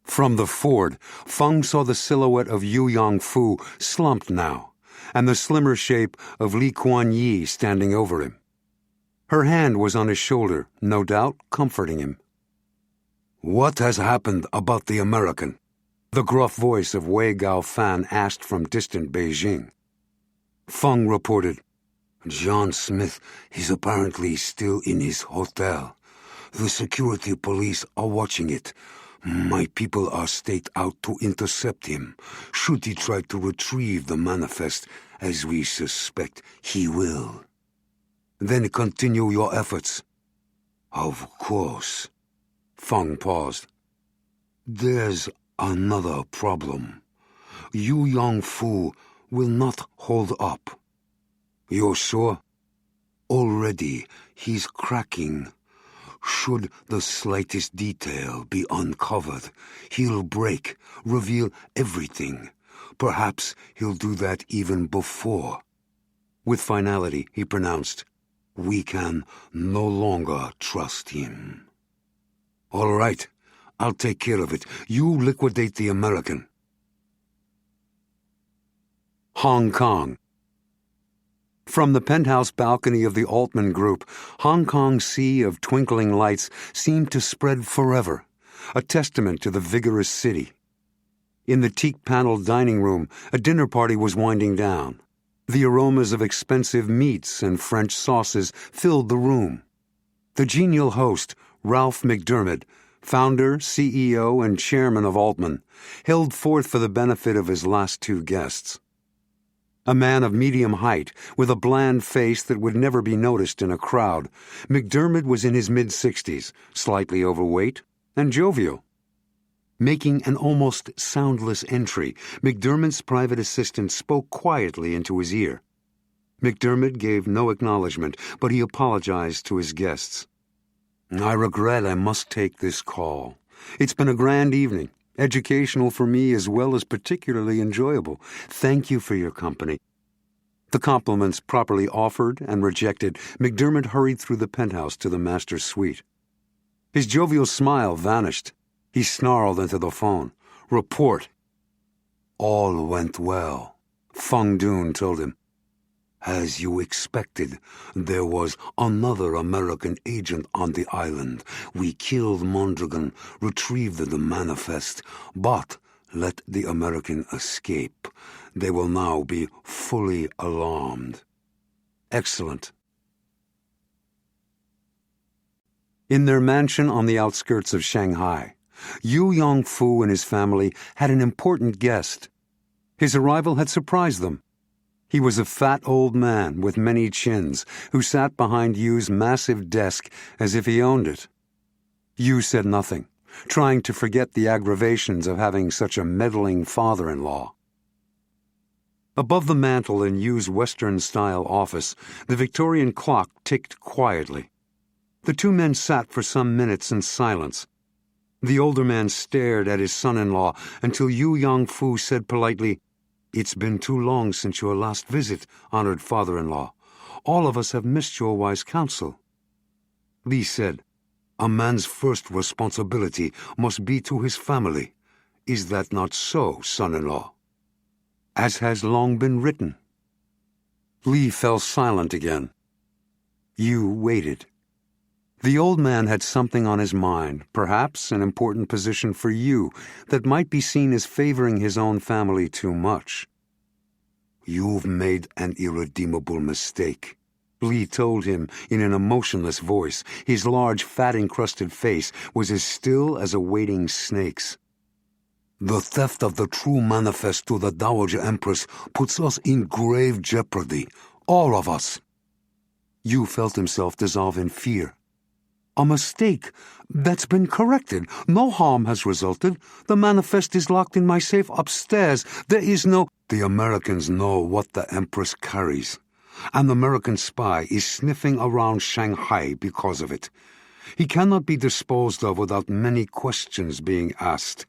S1: From the Ford, Feng saw the silhouette of Yu Yongfu slumped now, and the slimmer shape of Li Kuan-yi standing over him. Her hand was on his shoulder, no doubt comforting him. What has happened about the American? The gruff voice of Wei Gaofan asked from distant Beijing. Feng reported, Jon Smith is apparently still in his hotel. The security police are watching it. My people are staked out to intercept him, should he try to retrieve the manifest, as we suspect he will. Then continue your efforts. Of course. Feng paused. There's another problem. Yu Yongfu will not hold up. You're sure? Already he's cracking. Should the slightest detail be uncovered, he'll break, reveal everything. Perhaps he'll do that even before. With finality, he pronounced, We can no longer trust him. All right, I'll take care of it. You liquidate the American. Hong Kong. From the penthouse balcony of the Altman Group, Hong Kong's sea of twinkling lights seemed to spread forever, a testament to the vigorous city. In the teak-paneled dining room, a dinner party was winding down. The aromas of expensive meats and French sauces filled the room. The genial host, Ralph McDermott, founder, CEO, and chairman of Altman, held forth for the benefit of his last two guests. A man of medium height, with a bland face that would never be noticed in a crowd, McDermott was in his mid-60s, slightly overweight, and jovial. Making an almost soundless entry, McDermott's private assistant spoke quietly into his ear. McDermott gave no acknowledgement, but he apologized to his guests. I regret I must take this call. It's been a grand evening. Educational for me as well as particularly enjoyable. Thank you for your company. The compliments properly offered and rejected, McDermott hurried through the penthouse to the master's suite. His jovial smile vanished. He snarled into the phone. Report. All went well, Feng Dun told him. As you expected, there was another American agent on the island. We killed Mondragon, retrieved the manifest, but let the American escape. They will now be fully alarmed. Excellent. In their mansion on the outskirts of Shanghai, Yu Yongfu and his family had an important guest. His arrival had surprised them. He was a fat old man with many chins who sat behind Yu's massive desk as if he owned it. Yu said nothing, trying to forget the aggravations of having such a meddling father-in-law. Above the mantel in Yu's Western-style office, the Victorian clock ticked quietly. The two men sat for some minutes in silence. The older man stared at his son-in-law until Yu Yongfu said politely, It's been too long since your last visit, honored father-in-law. All of us have missed your wise counsel. Li said, "A man's first responsibility must be to his family. Is that not so, son-in-law?" "As has long been written." Li fell silent again. Yu waited. The old man had something on his mind, perhaps an important position for Yu that might be seen as favoring his own family too much. "You've made an irredeemable mistake," Li told him in an emotionless voice. His large, fat-encrusted face was as still as a waiting snake's. "The theft of the true manifest to the Dowager Empress puts us in grave jeopardy, all of us." Yu felt himself dissolve in fear. "A mistake that's been corrected. No harm has resulted. The manifest is locked in my safe upstairs. There is no—" "The Americans know what the Empress carries. An American spy is sniffing around Shanghai because of it. He cannot be disposed of without many questions being asked.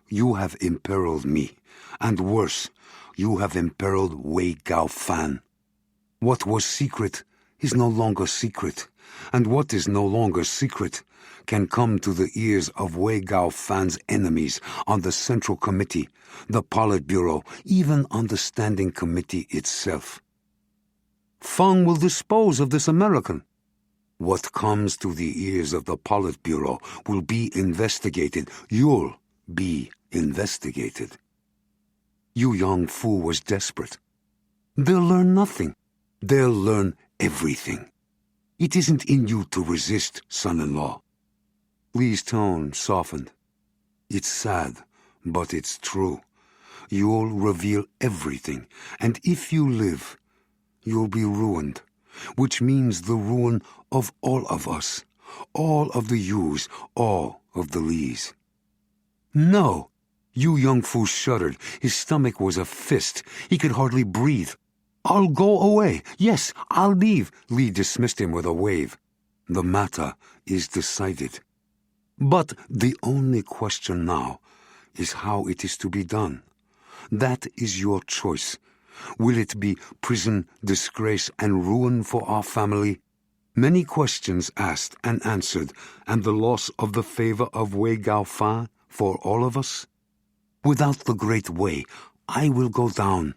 S1: You have imperiled me, and worse, you have imperiled Wei Gao-fan. What was secret is no longer secret, and what is no longer secret can come to the ears of Wei Gao-fan's enemies on the Central Committee, the Politburo, even on the Standing Committee itself. Feng will dispose of this American. What comes to the ears of the Politburo will be investigated. You'll be investigated." Yu Yongfu was desperate. "They'll learn nothing. They'll learn everything. It isn't in you to resist, son-in-law." Li's tone softened. "It's sad, but it's true. You'll reveal everything, and if you live, you'll be ruined, which means the ruin of all of us, all of the Yus, all of the Lis." "No!" Yu Yongfu shuddered. His stomach was a fist. He could hardly breathe. "I'll go away. Yes, I'll leave." Li dismissed him with a wave. "The matter is decided. But the only question now is how it is to be done. That is your choice. Will it be prison, disgrace, and ruin for our family? Many questions asked and answered, and the loss of the favor of Wei Gao-fan for all of us? Without the great Wei, I will go down.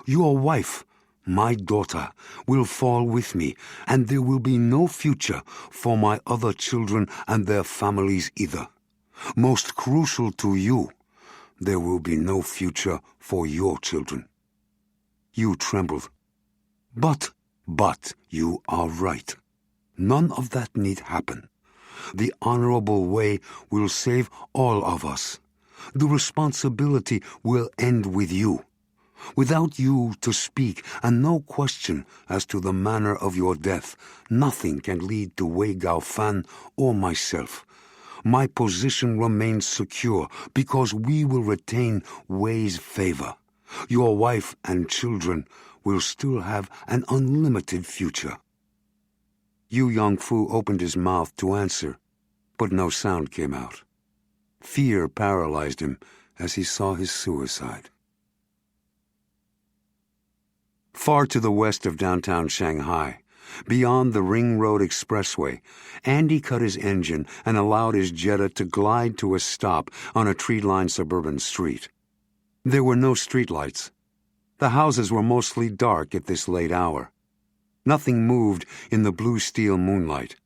S1: Your wife, my daughter, will fall with me, and there will be no future for my other children and their families either. Most crucial to you, there will be no future for your children." Yu trembled. But you are right. None of that need happen. The Honorable Wei will save all of us. The responsibility will end with you. Without you to speak and no question as to the manner of your death, nothing can lead to Wei Gao-fan or myself. My position remains secure because we will retain Wei's favor. Your wife and children will still have an unlimited future." Yu Yongfu opened his mouth to answer, but no sound came out. Fear paralyzed him as he saw his suicide. Far to the west of downtown Shanghai, beyond the Ring Road Expressway, Andy cut his engine and allowed his Jetta to glide to a stop on a tree-lined suburban street. There were no streetlights. The houses were mostly dark at this late hour. Nothing moved in the blue steel moonlight.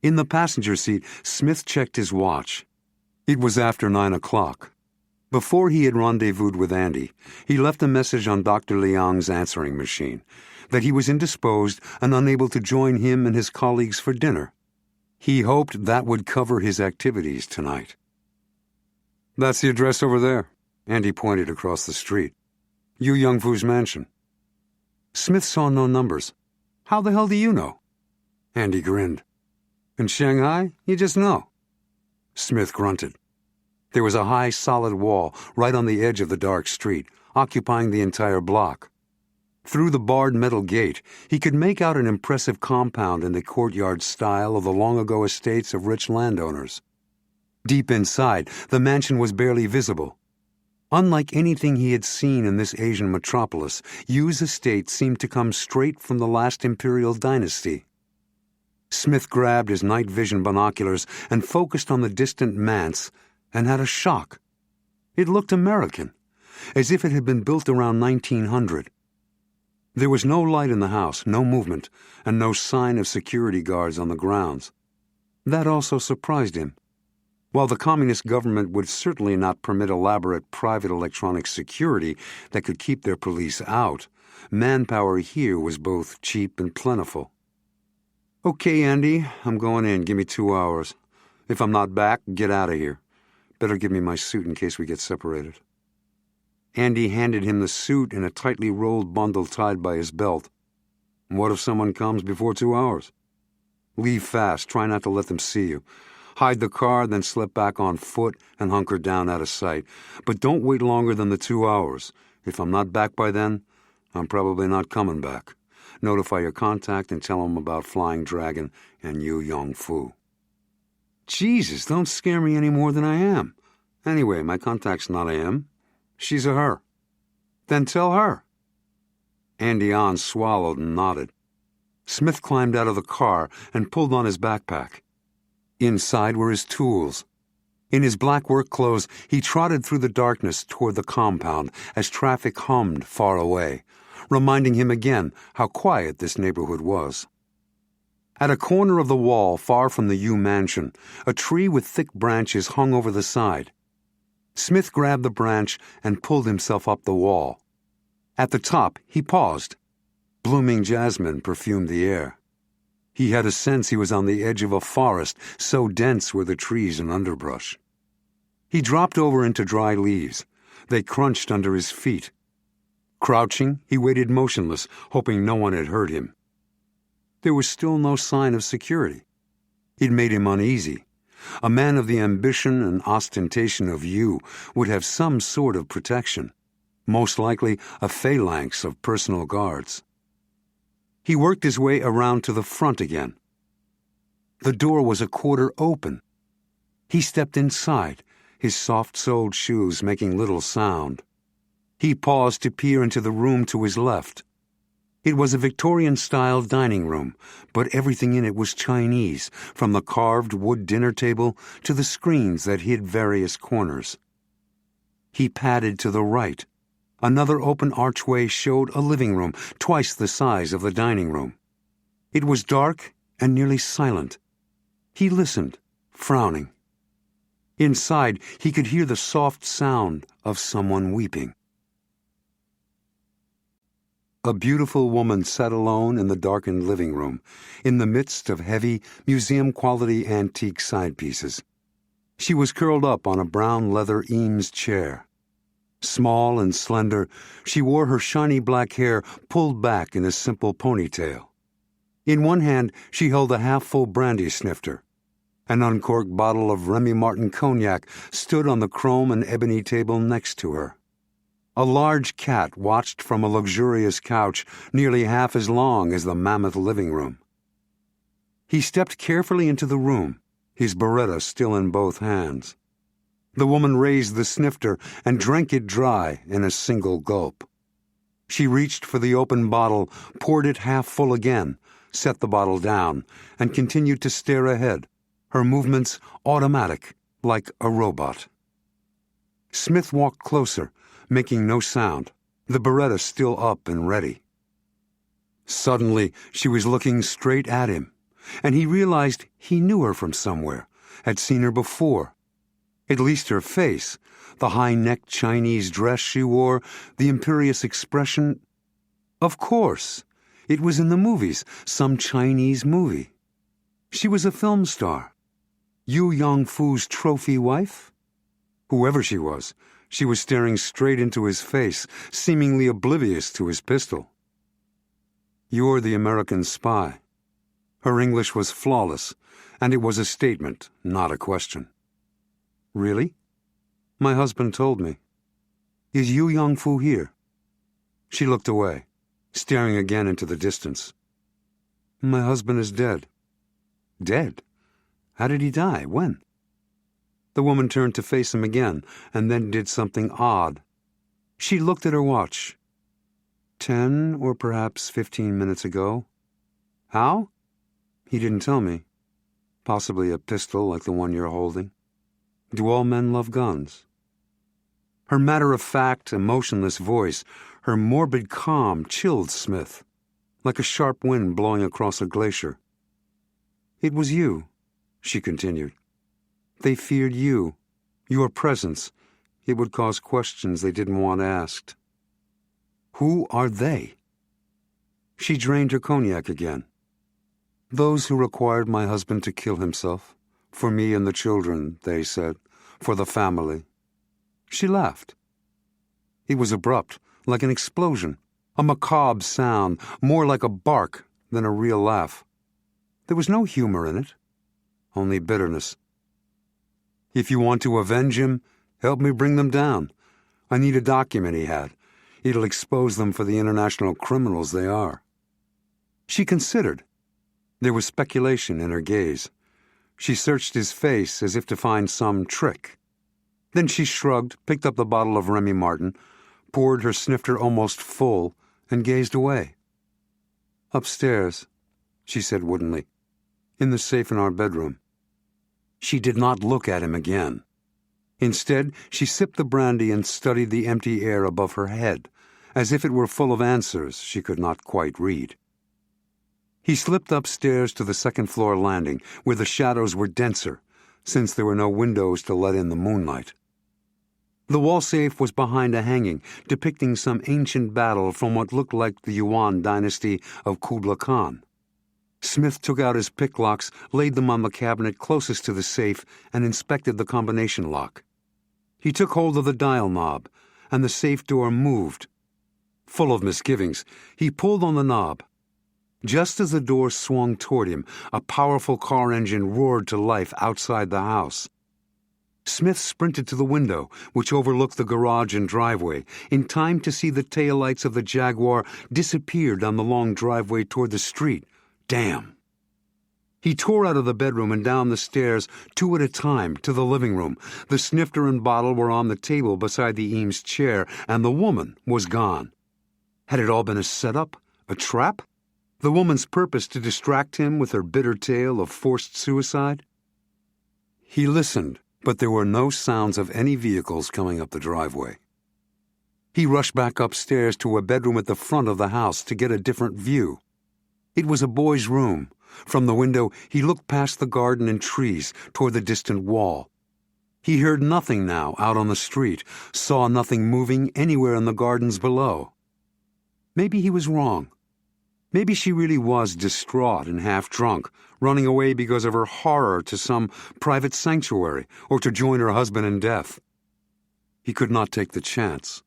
S1: In the passenger seat, Smith checked his watch. It was after 9 o'clock. Before he had rendezvoused with Andy, he left a message on Dr. Liang's answering machine that he was indisposed and unable to join him and his colleagues for dinner. He hoped that would cover his activities tonight. "That's the address over there." Andy pointed across the street. "Yu Yongfu's mansion." Smith saw no numbers. "How the hell do you know?" Andy grinned. "In Shanghai, you just know." Smith grunted. There was a high, solid wall right on the edge of the dark street, occupying the entire block. Through the barred metal gate, he could make out an impressive compound in the courtyard style of the long-ago estates of rich landowners. Deep inside, the mansion was barely visible. Unlike anything he had seen in this Asian metropolis, Yu's estate seemed to come straight from the last imperial dynasty. Smith grabbed his night vision binoculars and focused on the distant manse and had a shock. It looked American, as if it had been built around 1900. There was no light in the house, no movement, and no sign of security guards on the grounds. That also surprised him. While the communist government would certainly not permit elaborate private electronic security that could keep their police out, manpower here was both cheap and plentiful. "Okay, Andy, I'm going in. Give me 2 hours. If I'm not back, get out of here. Better give me my suit in case we get separated." Andy handed him the suit in a tightly rolled bundle tied by his belt. "What if someone comes before 2 hours?" "Leave fast. Try not to let them see you. Hide the car, then slip back on foot and hunker down out of sight. But don't wait longer than the 2 hours. If I'm not back by then, I'm probably not coming back. Notify your contact and tell him about Flying Dragon and Yu Yong-fu." "Jesus, don't scare me any more than I am. Anyway, my contact's not a him. She's a her." "Then tell her." Andy Ahn swallowed and nodded. Smith climbed out of the car and pulled on his backpack. Inside were his tools. In his black work clothes, he trotted through the darkness toward the compound as traffic hummed far away, reminding him again how quiet this neighborhood was. At a corner of the wall far from the Yu mansion, a tree with thick branches hung over the side. Smith grabbed the branch and pulled himself up the wall. At the top, he paused. Blooming jasmine perfumed the air. He had a sense he was on the edge of a forest, so dense were the trees and underbrush. He dropped over into dry leaves. They crunched under his feet. Crouching, he waited motionless, hoping no one had heard him. There was still no sign of security. It made him uneasy. A man of the ambition and ostentation of Yu would have some sort of protection, most likely a phalanx of personal guards. He worked his way around to the front again. The door was a quarter open. He stepped inside, his soft-soled shoes making little sound. He paused to peer into the room to his left. It was a Victorian-style dining room, but everything in it was Chinese, from the carved wood dinner table to the screens that hid various corners. He padded to the right. Another open archway showed a living room, twice the size of the dining room. It was dark and nearly silent. He listened, frowning. Inside, he could hear the soft sound of someone weeping. A beautiful woman sat alone in the darkened living room, in the midst of heavy, museum-quality antique side-pieces. She was curled up on a brown leather Eames chair. Small and slender, she wore her shiny black hair pulled back in a simple ponytail. In one hand, she held a half-full brandy snifter. An uncorked bottle of Remy Martin cognac stood on the chrome and ebony table next to her. A large cat watched from a luxurious couch nearly half as long as the mammoth living room. He stepped carefully into the room, his Beretta still in both hands. The woman raised the snifter and drank it dry in a single gulp. She reached for the open bottle, poured it half full again, set the bottle down, and continued to stare ahead, her movements automatic, like a robot. Smith walked closer, making no sound, the Beretta still up and ready. Suddenly, she was looking straight at him, and he realized he knew her from somewhere, had seen her before. At least her face, the high-necked Chinese dress she wore, the imperious expression. Of course, it was in the movies, some Chinese movie. She was a film star. Yu Yong-fu's trophy wife? Whoever she was staring straight into his face, seemingly oblivious to his pistol. "You're the American spy." Her English was flawless, and it was a statement, not a question. "Really?" "My husband told me." "Is Yu Yong-fu here?" She looked away, staring again into the distance. "My husband is dead." "Dead? How did he die? When?" The woman turned to face him again, and then did something odd. She looked at her watch. 10 or perhaps 15 minutes ago. "How?" He didn't tell me. Possibly a pistol like the one you're holding. Do all men love guns? Her matter-of-fact, emotionless voice, her morbid calm, chilled Smith, like a sharp wind blowing across a glacier. It was you, she continued. They feared you, your presence. It would cause questions they didn't want asked. Who are they? She drained her cognac again. Those who required my husband to kill himself. For me and the children, they said. For the family. She laughed. It was abrupt, like an explosion, a macabre sound, more like a bark than a real laugh. There was no humor in it, only bitterness. If you want to avenge him, help me bring them down. I need a document he had. It'll expose them for the international criminals they are. She considered. There was speculation in her gaze. She searched his face as if to find some trick. Then she shrugged, picked up the bottle of Remy Martin, poured her snifter almost full, and gazed away. Upstairs, she said woodenly, in the safe in our bedroom. She did not look at him again. Instead, she sipped the brandy and studied the empty air above her head, as if it were full of answers she could not quite read. He slipped upstairs to the second-floor landing, where the shadows were denser, since there were no windows to let in the moonlight. The wall safe was behind a hanging, depicting some ancient battle from what looked like the Yuan dynasty of Kublai Khan. Smith took out his picklocks, laid them on the cabinet closest to the safe, and inspected the combination lock. He took hold of the dial knob, and the safe door moved. Full of misgivings, he pulled on the knob. Just as the door swung toward him, a powerful car engine roared to life outside the house. Smith sprinted to the window, which overlooked the garage and driveway, in time to see the taillights of the Jaguar disappear down the long driveway toward the street. Damn! He tore out of the bedroom and down the stairs, two at a time, to the living room. The snifter and bottle were on the table beside the Eames chair, and the woman was gone. Had it all been a setup? A trap? The woman's purpose to distract him with her bitter tale of forced suicide? He listened, but there were no sounds of any vehicles coming up the driveway. He rushed back upstairs to a bedroom at the front of the house to get a different view. It was a boy's room. From the window, he looked past the garden and trees toward the distant wall. He heard nothing now out on the street, saw nothing moving anywhere in the gardens below. Maybe he was wrong. Maybe she really was distraught and half-drunk, running away because of her horror to some private sanctuary or to join her husband in death. He could not take the chance.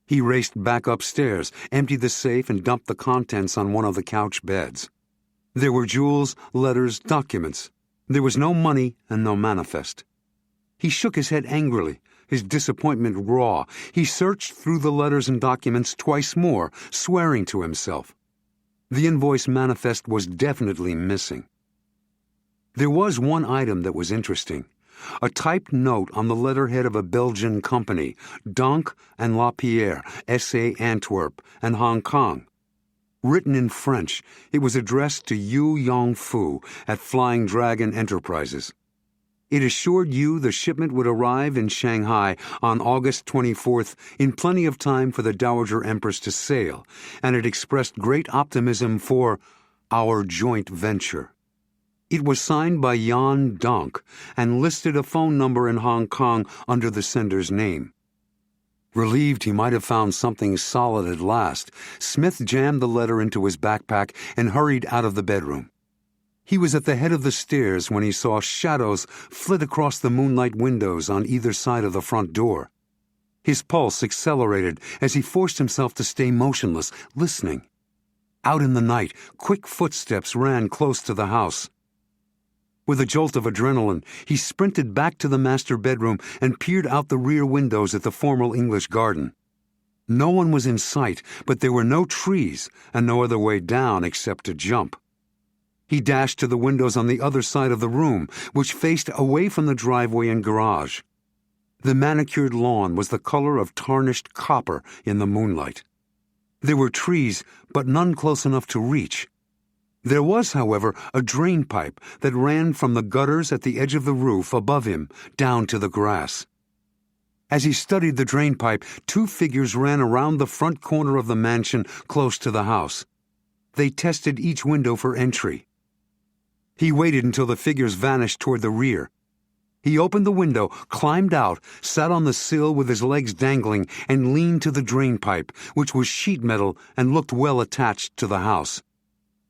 S1: He raced back upstairs, emptied the safe, and dumped the contents on one of the couch beds. There were jewels, letters, documents. There was no money and no manifest. He shook his head angrily, his disappointment raw. He searched through the letters and documents twice more, swearing to himself. The invoice manifest was definitely missing. There was one item that was interesting. A typed note on the letterhead of a Belgian company, Donk and Lapierre, S.A. Antwerp, and Hong Kong. Written in French, it was addressed to Yu Yongfu at Flying Dragon Enterprises. It assured Yu the shipment would arrive in Shanghai on August 24th in plenty of time for the Dowager Empress to sail, and it expressed great optimism for our joint venture. It was signed by Jan Donk and listed a phone number in Hong Kong under the sender's name. Relieved he might have found something solid at last, Smith jammed the letter into his backpack and hurried out of the bedroom. He was at the head of the stairs when he saw shadows flit across the moonlight windows on either side of the front door. His pulse accelerated as he forced himself to stay motionless, listening. Out in the night, quick footsteps ran close to the house. With a jolt of adrenaline, he sprinted back to the master bedroom and peered out the rear windows at the formal English garden. No one was in sight, but there were no trees and no other way down except to jump. He dashed to the windows on the other side of the room, which faced away from the driveway and garage. The manicured lawn was the color of tarnished copper in the moonlight. There were trees, but none close enough to reach. There was, however, a drain pipe that ran from the gutters at the edge of the roof above him down to the grass. As he studied the drain pipe, two figures ran around the front corner of the mansion close to the house. They tested each window for entry. He waited until the figures vanished toward the rear. He opened the window, climbed out, sat on the sill with his legs dangling, and leaned to the drain pipe, which was sheet metal and looked well attached to the house.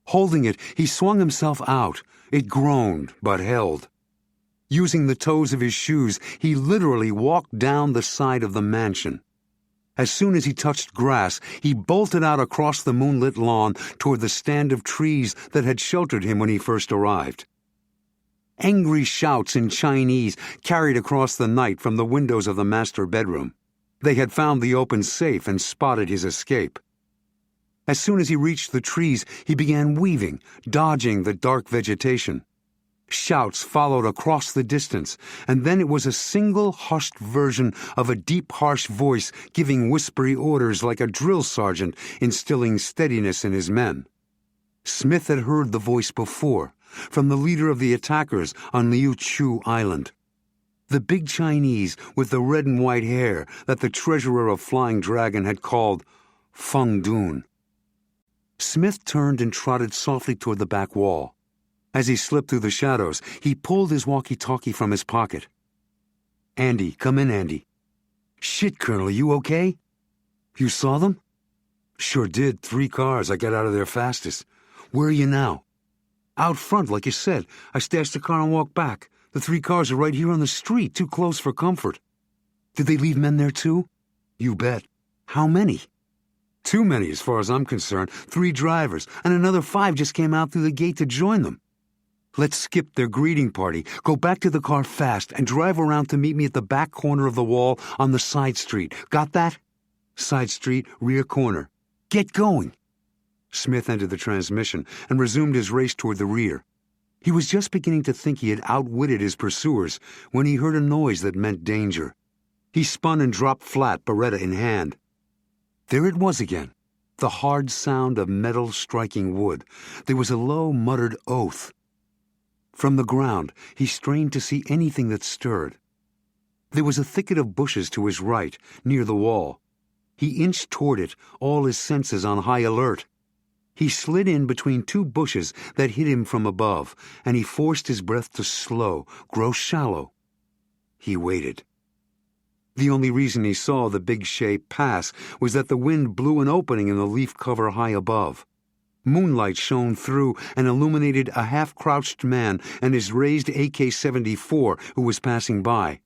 S1: Holding it, he swung himself out. It groaned, but held. Using the toes of his shoes, he literally walked down the side of the mansion. As soon as he touched grass, he bolted out across the moonlit lawn toward the stand of trees that had sheltered him when he first arrived. Angry shouts in Chinese carried across the night from the windows of the master bedroom. They had found the open safe and spotted his escape. As soon as he reached the trees, he began weaving, dodging the dark vegetation. Shouts followed across the distance, and then it was a single hushed version of a deep, harsh voice giving whispery orders like a drill sergeant instilling steadiness in his men. Smith had heard the voice before, from the leader of the attackers on Liu Chu Island. The big Chinese with the red and white hair that the treasurer of Flying Dragon had called Feng Dun. Smith turned and trotted softly toward the back wall. As he slipped through the shadows, he pulled his walkie-talkie from his pocket. "Andy, come in, Andy." "Shit, Colonel, you okay?" "You saw them?" "Sure did. 3 cars. I got out of there fastest. Where are you now?" "Out front, like you said. I stashed the car and walked back. The 3 cars are right here on the street, too close for comfort." "Did they leave men there, too?" "You bet." "How many?" "Too many, as far as I'm concerned. 3 drivers, and another 5 just came out through the gate to join them." "Let's skip their greeting party, go back to the car fast, and drive around to meet me at the back corner of the wall on the side street. Got that?" "Side street, rear corner." "Get going." Smith entered the transmission and resumed his race toward the rear. He was just beginning to think he had outwitted his pursuers when he heard a noise that meant danger. He spun and dropped flat, Beretta in hand. There it was again, the hard sound of metal striking wood. There was a low, muttered oath. From the ground, he strained to see anything that stirred. There was a thicket of bushes to his right, near the wall. He inched toward it, all his senses on high alert. He slid in between 2 bushes that hit him from above, and he forced his breath to slow, grow shallow. He waited. The only reason he saw the big shape pass was that the wind blew an opening in the leaf cover high above. Moonlight shone through and illuminated a half-crouched man and his raised AK-74 who was passing by.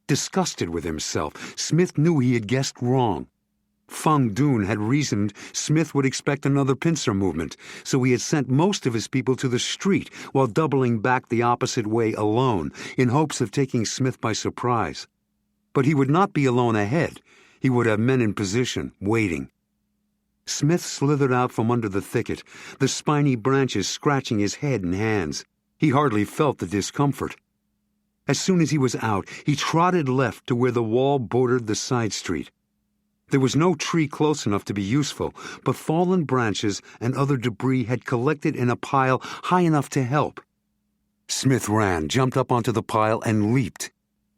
S1: Disgusted with himself, Smith knew he had guessed wrong. Feng Dun had reasoned Smith would expect another pincer movement, so he had sent most of his people to the street while doubling back the opposite way alone, in hopes of taking Smith by surprise. But he would not be alone ahead. He would have men in position, waiting. Smith slithered out from under the thicket, the spiny branches scratching his head and hands. He hardly felt the discomfort. As soon as he was out, he trotted left to where the wall bordered the side street. There was no tree close enough to be useful, but fallen branches and other debris had collected in a pile high enough to help. Smith ran, jumped up onto the pile, and leaped.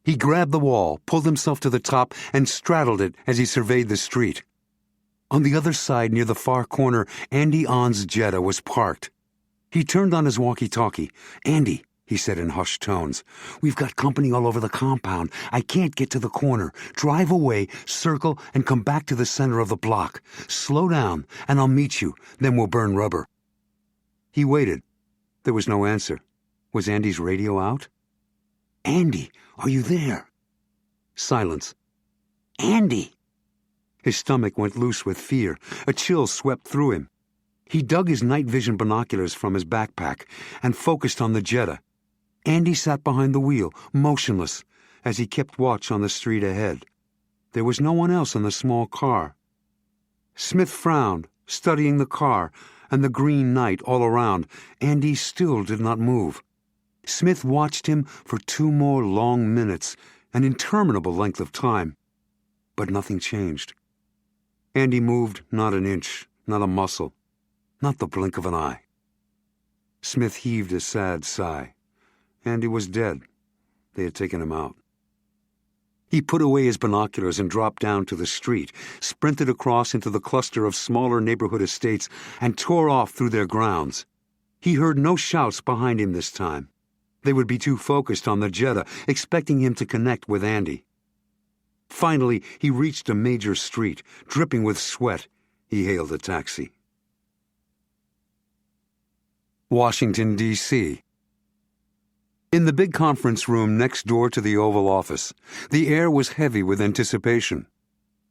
S1: He grabbed the wall, pulled himself to the top, and straddled it as he surveyed the street. On the other side, near the far corner, Andy On's Jetta was parked. He turned on his walkie-talkie. "Andy," he said in hushed tones, "we've got company all over the compound. I can't get to the corner. Drive away, circle, and come back to the center of the block. Slow down, and I'll meet you. Then we'll burn rubber." He waited. There was no answer. Was Andy's radio out? "Andy, are you there?" Silence. "Andy!" His stomach went loose with fear. A chill swept through him. He dug his night vision binoculars from his backpack and focused on the Jetta. Andy sat behind the wheel, motionless, as he kept watch on the street ahead. There was no one else in the small car. Smith frowned, studying the car and the green night all around. Andy still did not move. Smith watched him for 2 more long minutes, an interminable length of time. But nothing changed. Andy moved not an inch, not a muscle, not the blink of an eye. Smith heaved a sad sigh. Andy was dead. They had taken him out. He put away his binoculars and dropped down to the street, sprinted across into the cluster of smaller neighborhood estates, and tore off through their grounds. He heard no shouts behind him this time. They would be too focused on the Jetta, expecting him to connect with Andy. Finally, he reached a major street. Dripping with sweat, he hailed a taxi. Washington, D.C. In the big conference room next door to the Oval Office, the air was heavy with anticipation.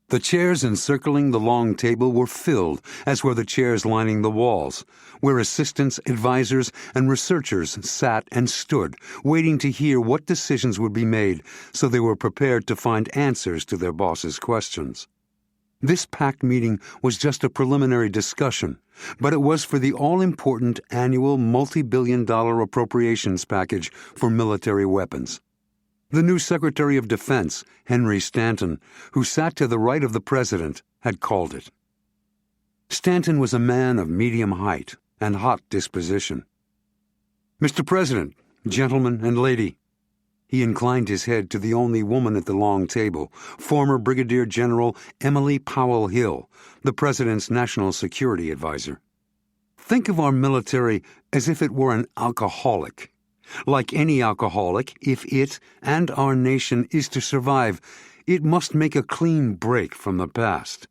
S1: The chairs encircling the long table were filled, as were the chairs lining the walls, where assistants, advisors, and researchers sat and stood, waiting to hear what decisions would be made, so they were prepared to find answers to their boss's questions. This packed meeting was just a preliminary discussion, but it was for the all-important annual multi-billion-dollar appropriations package for military weapons. The new Secretary of Defense, Henry Stanton, who sat to the right of the President, had called it. Stanton was a man of medium height and hot disposition. "Mr. President, gentlemen and lady," he inclined his head to the only woman at the long table, former Brigadier General Emily Powell Hill, the President's national security advisor. "Think of our military as if it were an alcoholic. Like any alcoholic, if it and our nation is to survive, it must make a clean break from the past."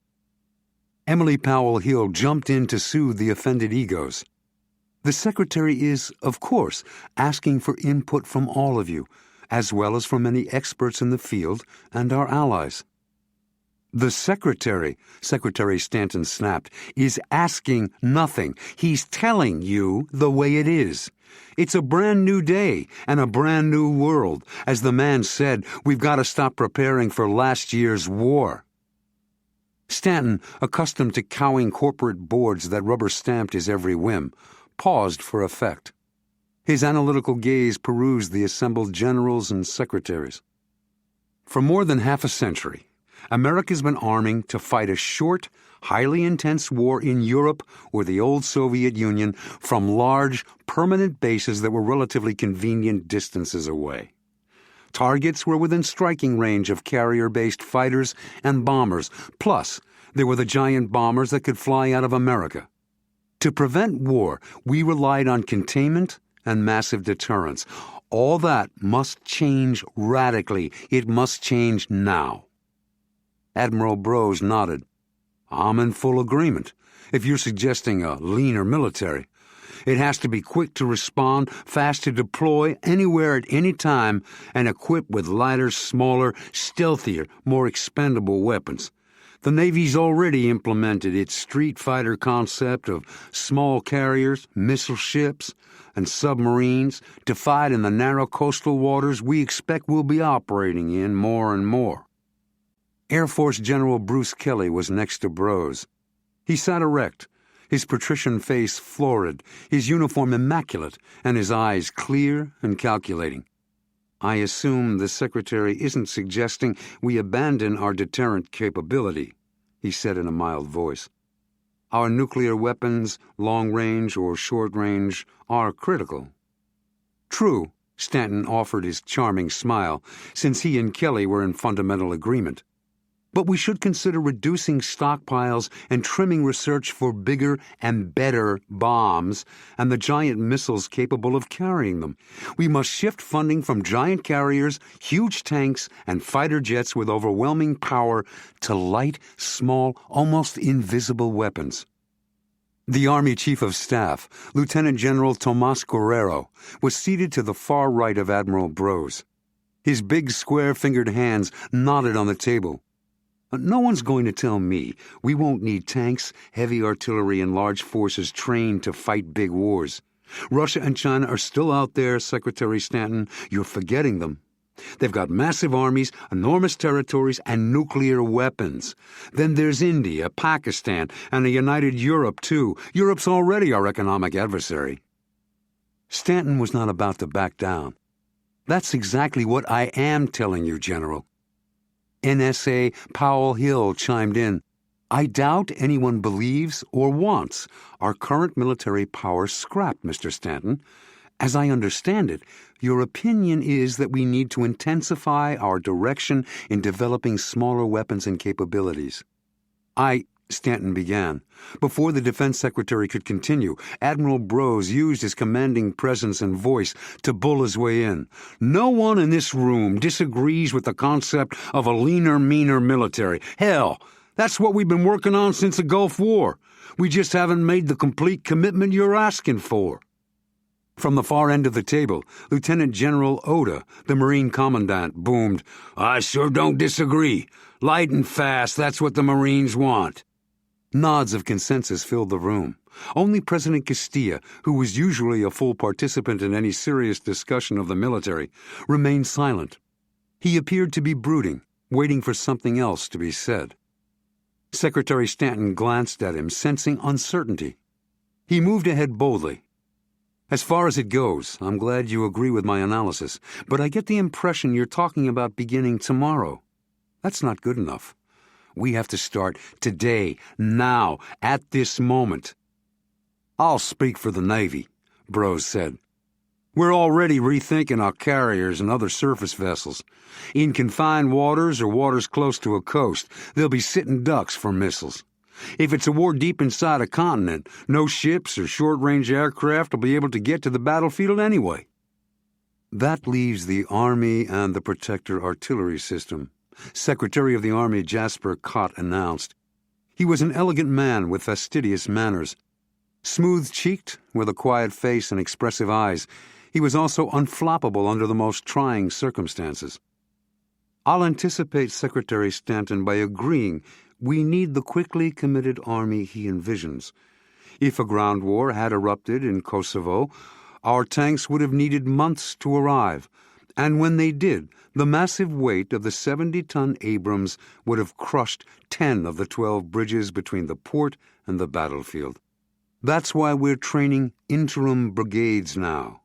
S1: Emily Powell Hill jumped in to soothe the offended egos. "The Secretary is, of course, asking for input from all of you, as well as from many experts in the field and our allies." "The Secretary," Secretary Stanton snapped, "is asking nothing. He's telling you the way it is. It's a brand new day and a brand new world. As the man said, we've got to stop preparing for last year's war." Stanton, accustomed to cowing corporate boards that rubber-stamped his every whim, paused for effect. His analytical gaze perused the assembled generals and secretaries. For more than half a century, America's been arming to fight a short, highly intense war in Europe or the old Soviet Union from large, permanent bases that were relatively convenient distances away. Targets were within striking range of carrier-based fighters and bombers, plus there were the giant bombers that could fly out of America. To prevent war, we relied on containment and massive deterrence. All that must change radically. It must change now. Admiral Brose nodded. "I'm in full agreement, if you're suggesting a leaner military. It has to be quick to respond, fast to deploy, anywhere at any time, and equipped with lighter, smaller, stealthier, more expendable weapons. The Navy's already implemented its street fighter concept of small carriers, missile ships, and submarines to fight in the narrow coastal waters we expect we'll be operating in more and more." Air Force General Bruce Kelly was next to Brose. He sat erect, his patrician face florid, his uniform immaculate, and his eyes clear and calculating. "I assume the Secretary isn't suggesting we abandon our deterrent capability," he said in a mild voice. "Our nuclear weapons, long-range or short-range, are critical." "True," Stanton offered his charming smile, since he and Kelly were in fundamental agreement. "But we should consider reducing stockpiles and trimming research for bigger and better bombs and the giant missiles capable of carrying them. We must shift funding from giant carriers, huge tanks, and fighter jets with overwhelming power to light, small, almost invisible weapons." The Army Chief of Staff, Lieutenant General Tomas Guerrero, was seated to the far right of Admiral Brose. His big square-fingered hands nodded on the table. "No one's going to tell me we won't need tanks, heavy artillery, and large forces trained to fight big wars. Russia and China are still out there, Secretary Stanton. You're forgetting them. They've got massive armies, enormous territories, and nuclear weapons. Then there's India, Pakistan, and a united Europe, too. Europe's already our economic adversary." Stanton was not about to back down. "That's exactly what I am telling you, General." NSA Powell Hill chimed in. I doubt anyone believes or wants our current military power scrapped, Mr. Stanton. As I understand it, your opinion is that we need to intensify our direction in developing smaller weapons and capabilities. Stanton began. Before the Defense Secretary could continue, Admiral Brose used his commanding presence and voice to bull his way in. No one in this room disagrees with the concept of a leaner, meaner military. Hell, that's what we've been working on since the Gulf War. We just haven't made the complete commitment you're asking for. From the far end of the table, Lieutenant General Oda, the Marine Commandant, boomed, I sure don't disagree. Light and fast, that's what the Marines want. Nods of consensus filled the room. Only President Castilla, who was usually a full participant in any serious discussion of the military, remained silent. He appeared to be brooding, waiting for something else to be said. Secretary Stanton glanced at him, sensing uncertainty. He moved ahead boldly. As far as it goes, I'm glad you agree with my analysis, but I get the impression you're talking about beginning tomorrow. That's not good enough. We have to start today, now, at this moment. I'll speak for the Navy, Brose said. We're already rethinking our carriers and other surface vessels. In confined waters or waters close to a coast, they'll be sitting ducks for missiles. If it's a war deep inside a continent, no ships or short-range aircraft will be able to get to the battlefield anyway. That leaves the Army and the Protector artillery system, Secretary of the Army Jasper Cott announced. He was an elegant man with fastidious manners. Smooth-cheeked, with a quiet face and expressive eyes, he was also unflappable under the most trying circumstances. I'll anticipate Secretary Stanton by agreeing we need the quickly committed army he envisions. If a ground war had erupted in Kosovo, our tanks would have needed months to arrive, and when they did, the massive weight of the 70-ton Abrams would have crushed 10 of the 12 bridges between the port and the battlefield. That's why we're training interim brigades now.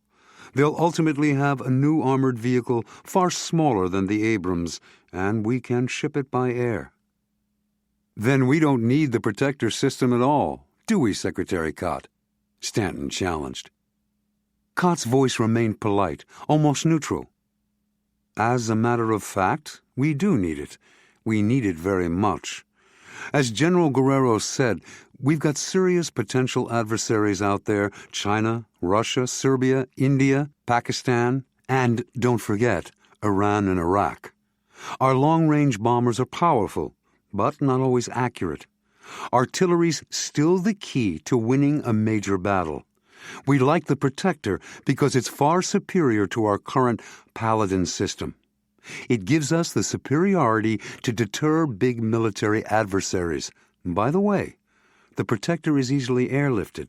S1: They'll ultimately have a new armored vehicle far smaller than the Abrams, and we can ship it by air. Then we don't need the Protector system at all, do we, Secretary Cott? Stanton challenged. Cott's voice remained polite, almost neutral. As a matter of fact, we do need it. We need it very much. As General Guerrero said, we've got serious potential adversaries out there: China, Russia, Serbia, India, Pakistan, and, don't forget, Iran and Iraq. Our long-range bombers are powerful, but not always accurate. Artillery's still the key to winning a major battle. We like the Protector because it's far superior to our current Paladin system. It gives us the superiority to deter big military adversaries. By the way, the Protector is easily airlifted.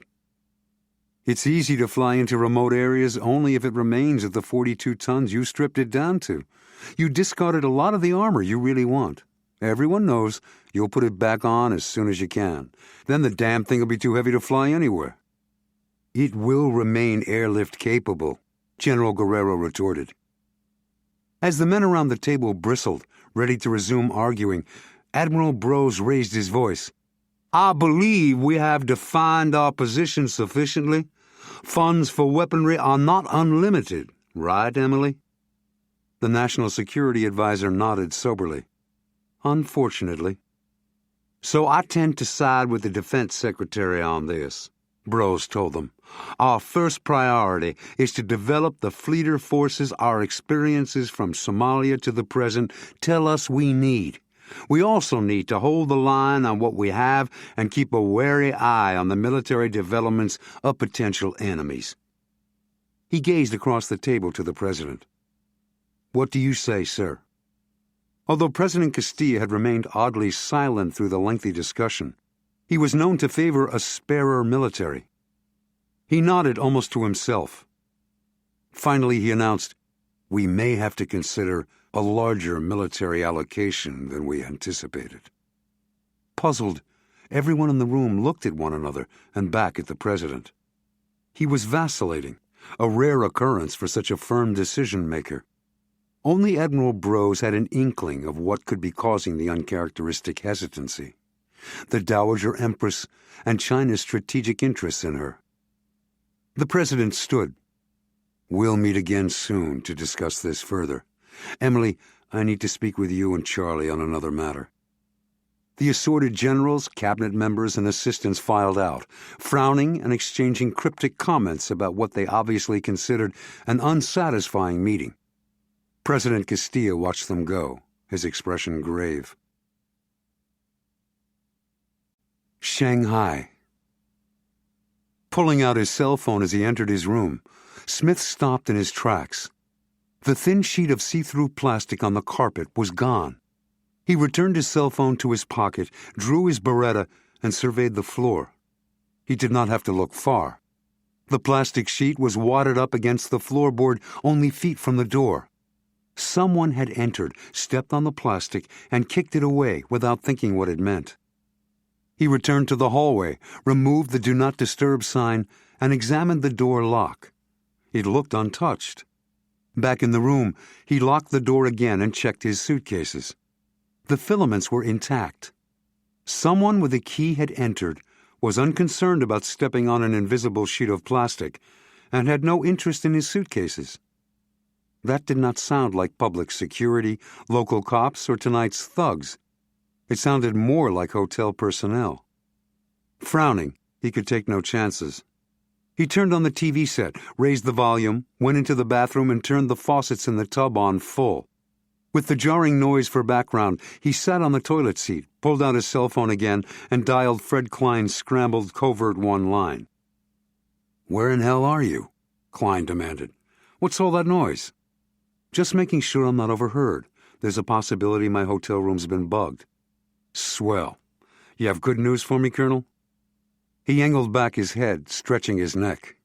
S1: It's easy to fly into remote areas only if it remains at the 42 tons you stripped it down to. You discarded a lot of the armor you really want. Everyone knows you'll put it back on as soon as you can. Then the damn thing will be too heavy to fly anywhere. It will remain airlift capable, General Guerrero retorted. As the men around the table bristled, ready to resume arguing, Admiral Brose raised his voice. I believe we have defined our position sufficiently. Funds for weaponry are not unlimited, right, Emily? The National Security Advisor nodded soberly. Unfortunately. So I tend to side with the Defense Secretary on this, Brose told them. Our first priority is to develop the fleeter forces our experiences from Somalia to the present tell us we need. We also need to hold the line on what we have and keep a wary eye on the military developments of potential enemies. He gazed across the table to the President. What do you say, sir? Although President Castilla had remained oddly silent through the lengthy discussion, he was known to favor a sparer military. He nodded almost to himself. Finally, he announced, we may have to consider a larger military allocation than we anticipated. Puzzled, everyone in the room looked at one another and back at the President. He was vacillating, a rare occurrence for such a firm decision-maker. Only Admiral Brose had an inkling of what could be causing the uncharacteristic hesitancy. the Dowager Empress, and China's strategic interests in her. The president stood. "We'll meet again soon to discuss this further. Emily, I need to speak with you and Charlie on another matter." The assorted generals, cabinet members, and assistants filed out, frowning and exchanging cryptic comments about what they obviously considered an unsatisfying meeting. President Castilla watched them go, his expression grave. Shanghai. Pulling out his cell phone as he entered his room, Smith stopped in his tracks. The thin sheet of see-through plastic on the carpet was gone. He returned his cell phone to his pocket, drew his Beretta, and surveyed the floor. He did not have to look far. The plastic sheet was wadded up against the floorboard only feet from the door. Someone had entered, stepped on the plastic, and kicked it away without thinking what it meant. He returned to the hallway, removed the Do Not Disturb sign, and examined the door lock. It looked untouched. Back in the room, he locked the door again and checked his suitcases. The filaments were intact. Someone with a key had entered, was unconcerned about stepping on an invisible sheet of plastic, and had no interest in his suitcases. That did not sound like public security, local cops, or tonight's thugs. It sounded more like hotel personnel. Frowning, he could take no chances. He turned on the TV set, raised the volume, went into the bathroom, and turned the faucets in the tub on full. With the jarring noise for background, he sat on the toilet seat, pulled out his cell phone again, and dialed Fred Klein's scrambled Covert-One line. "Where in hell are you?" Klein demanded. "What's all that noise?" "Just making sure I'm not overheard. There's a possibility my hotel room's been bugged." "Swell. You have good news for me, Colonel?" He angled back his head, stretching his neck.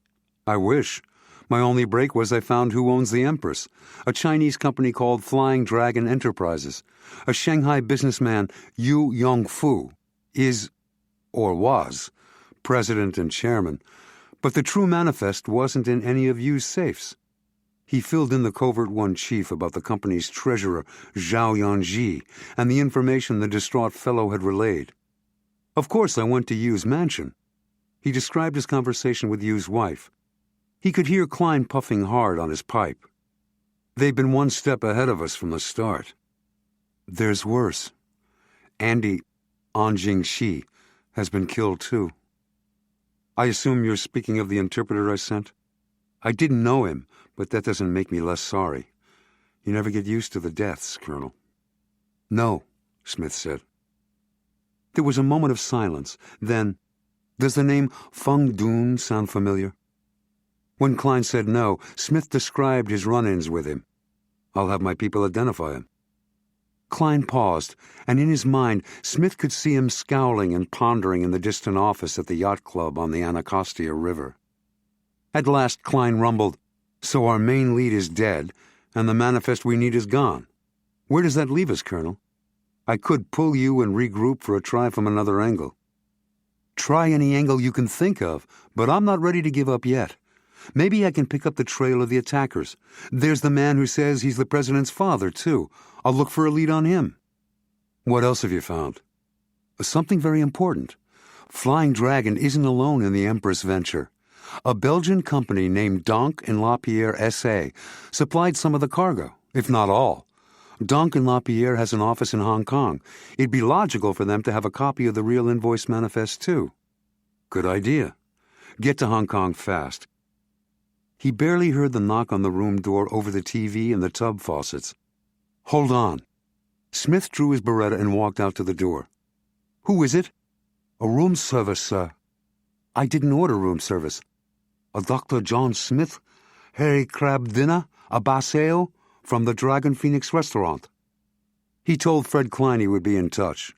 S1: "I wish. My only break was I found who owns the Empress, a Chinese company called Flying Dragon Enterprises. A Shanghai businessman, Yu Yongfu, is, or was, president and chairman, but the true manifest wasn't in any of Yu's safes. He filled in the Covert-One chief about the company's treasurer, Zhao Yanji, and the information the distraught fellow had relayed. Of course I went to Yu's mansion. He described his conversation with Yu's wife. He could hear Klein puffing hard on his pipe. They've been one step ahead of us from the start. There's worse. Andy Anjing-Shi has been killed too. I assume you're speaking of the interpreter I sent? I didn't know him, but that doesn't make me less sorry. You never get used to the deaths, Colonel. No, Smith said. There was a moment of silence. Then, does the name Feng Dun sound familiar? When Klein said no, Smith described his run-ins with him. I'll have my people identify him. Klein paused, and in his mind, Smith could see him scowling and pondering in the distant office at the yacht club on the Anacostia River. At last, Klein rumbled, "So our main lead is dead, and the manifest we need is gone. Where does that leave us, Colonel? I could pull you and regroup for a try from another angle." "Try any angle you can think of, but I'm not ready to give up yet. Maybe I can pick up the trail of the attackers. There's the man who says he's the president's father, too. I'll look for a lead on him." "What else have you found?" "Something very important. Flying Dragon isn't alone in the Empress venture. A Belgian company named Donk and Lapierre S.A. supplied some of the cargo, if not all. Donk and Lapierre has an office in Hong Kong. It'd be logical for them to have a copy of the real invoice manifest, too." "Good idea. Get to Hong Kong fast." He barely heard the knock on the room door over the TV and the tub faucets. "Hold on." Smith drew his Beretta and walked out to the door. "Who is it?" "A room service, sir." "I didn't order room service." "A Dr. Jon Smith, Harry Crab dinner, a Baseo, from the Dragon Phoenix restaurant." He told Fred Klein he would be in touch.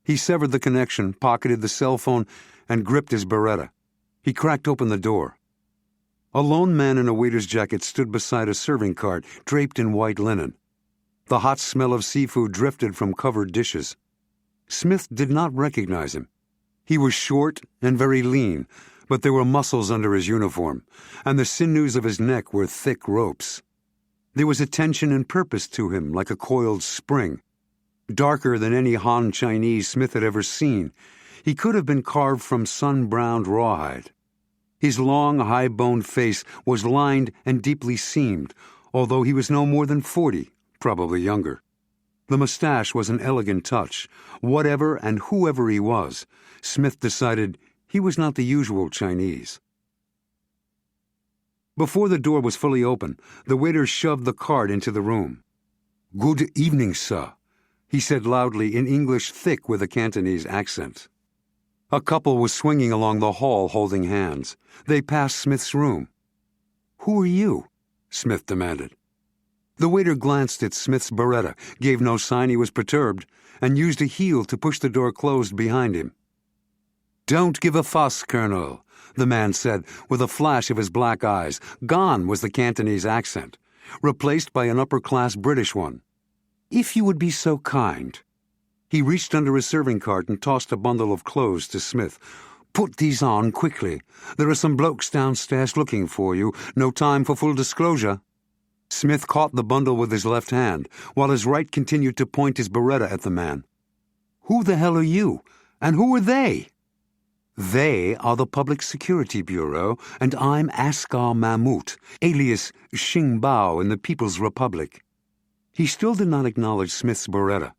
S1: He severed the connection, pocketed the cell phone, and gripped his Beretta. He cracked open the door. A lone man in a waiter's jacket stood beside a serving cart, draped in white linen. The hot smell of seafood drifted from covered dishes. Smith did not recognize him. He was short and very lean, but there were muscles under his uniform, and the sinews of his neck were thick ropes. There was a tension and purpose to him, like a coiled spring. Darker than any Han Chinese Smith had ever seen, he could have been carved from sun-browned rawhide. His long, high-boned face was lined and deeply seamed, although he was no more than 40, probably younger. The mustache was an elegant touch. Whatever and whoever he was, Smith decided he was not the usual Chinese. Before the door was fully open, the waiter shoved the card into the room. "Good evening, sir," he said loudly in English thick with a Cantonese accent. A couple was swinging along the hall holding hands. They passed Smith's room. "Who are you?" Smith demanded. The waiter glanced at Smith's Beretta, gave no sign he was perturbed, and used a heel to push the door closed behind him. "Don't give a fuss, Colonel," the man said with a flash of his black eyes. Gone was the Cantonese accent, replaced by an upper-class British one. "If you would be so kind." He reached under his serving cart and tossed a bundle of clothes to Smith. "Put these on quickly. There are some blokes downstairs looking for you. No time for full disclosure." Smith caught the bundle with his left hand, while his right continued to point his Beretta at the man. "Who the hell are you? And who are they?" "They are the Public Security Bureau, and I'm Asghar Mahmoud, alias Xing Bao in the People's Republic." He still did not acknowledge Smith's Beretta.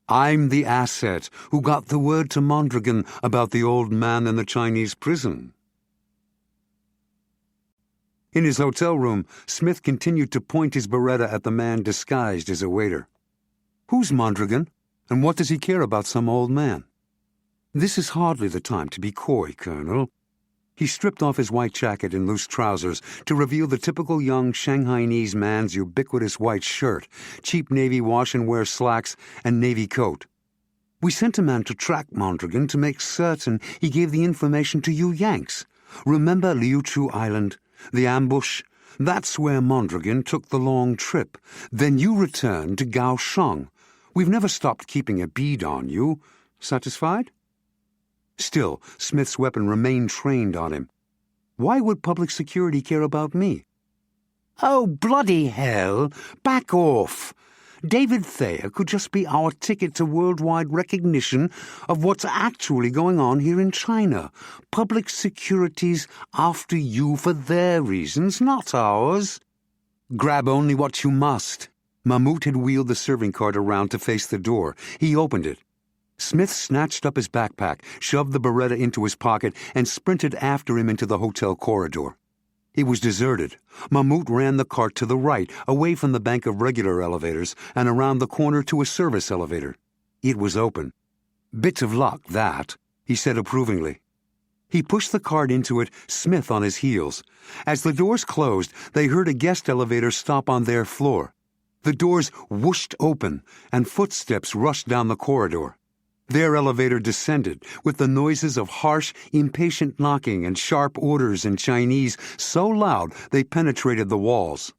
S1: "I'm the asset who got the word to Mondragon about the old man in the Chinese prison." In his hotel room, Smith continued to point his Beretta at the man disguised as a waiter. "Who's Mondragon, and what does he care about some old man?" "This is hardly the time to be coy, Colonel." He stripped off his white jacket and loose trousers to reveal the typical young Shanghainese man's ubiquitous white shirt, cheap navy wash-and-wear slacks, and navy coat. "We sent a man to track Mondragon to make certain he gave the information to you Yanks. Remember Liu Chu Island? The ambush? That's where Mondragon took the long trip. Then you returned to Kaohsiung. We've never stopped keeping a bead on you. Satisfied?" Still, Smith's weapon remained trained on him. "Why would public security care about me?" "Oh, bloody hell! Back off! David Thayer could just be our ticket to worldwide recognition of what's actually going on here in China. Public security's after you for their reasons, not ours." "Grab only what you must." Mahmoud had wheeled the serving cart around to face the door. He opened it. Smith snatched up his backpack, shoved the Beretta into his pocket, and sprinted after him into the hotel corridor. It was deserted. Mahmoud ran the cart to the right, away from the bank of regular elevators, and around the corner to a service elevator. It was open. "Bit of luck, that," he said approvingly. He pushed the cart into it, Smith on his heels. As the doors closed, they heard a guest elevator stop on their floor. The doors whooshed open, and footsteps rushed down the corridor. Their elevator descended, with the noises of harsh, impatient knocking and sharp orders in Chinese so loud they penetrated the walls.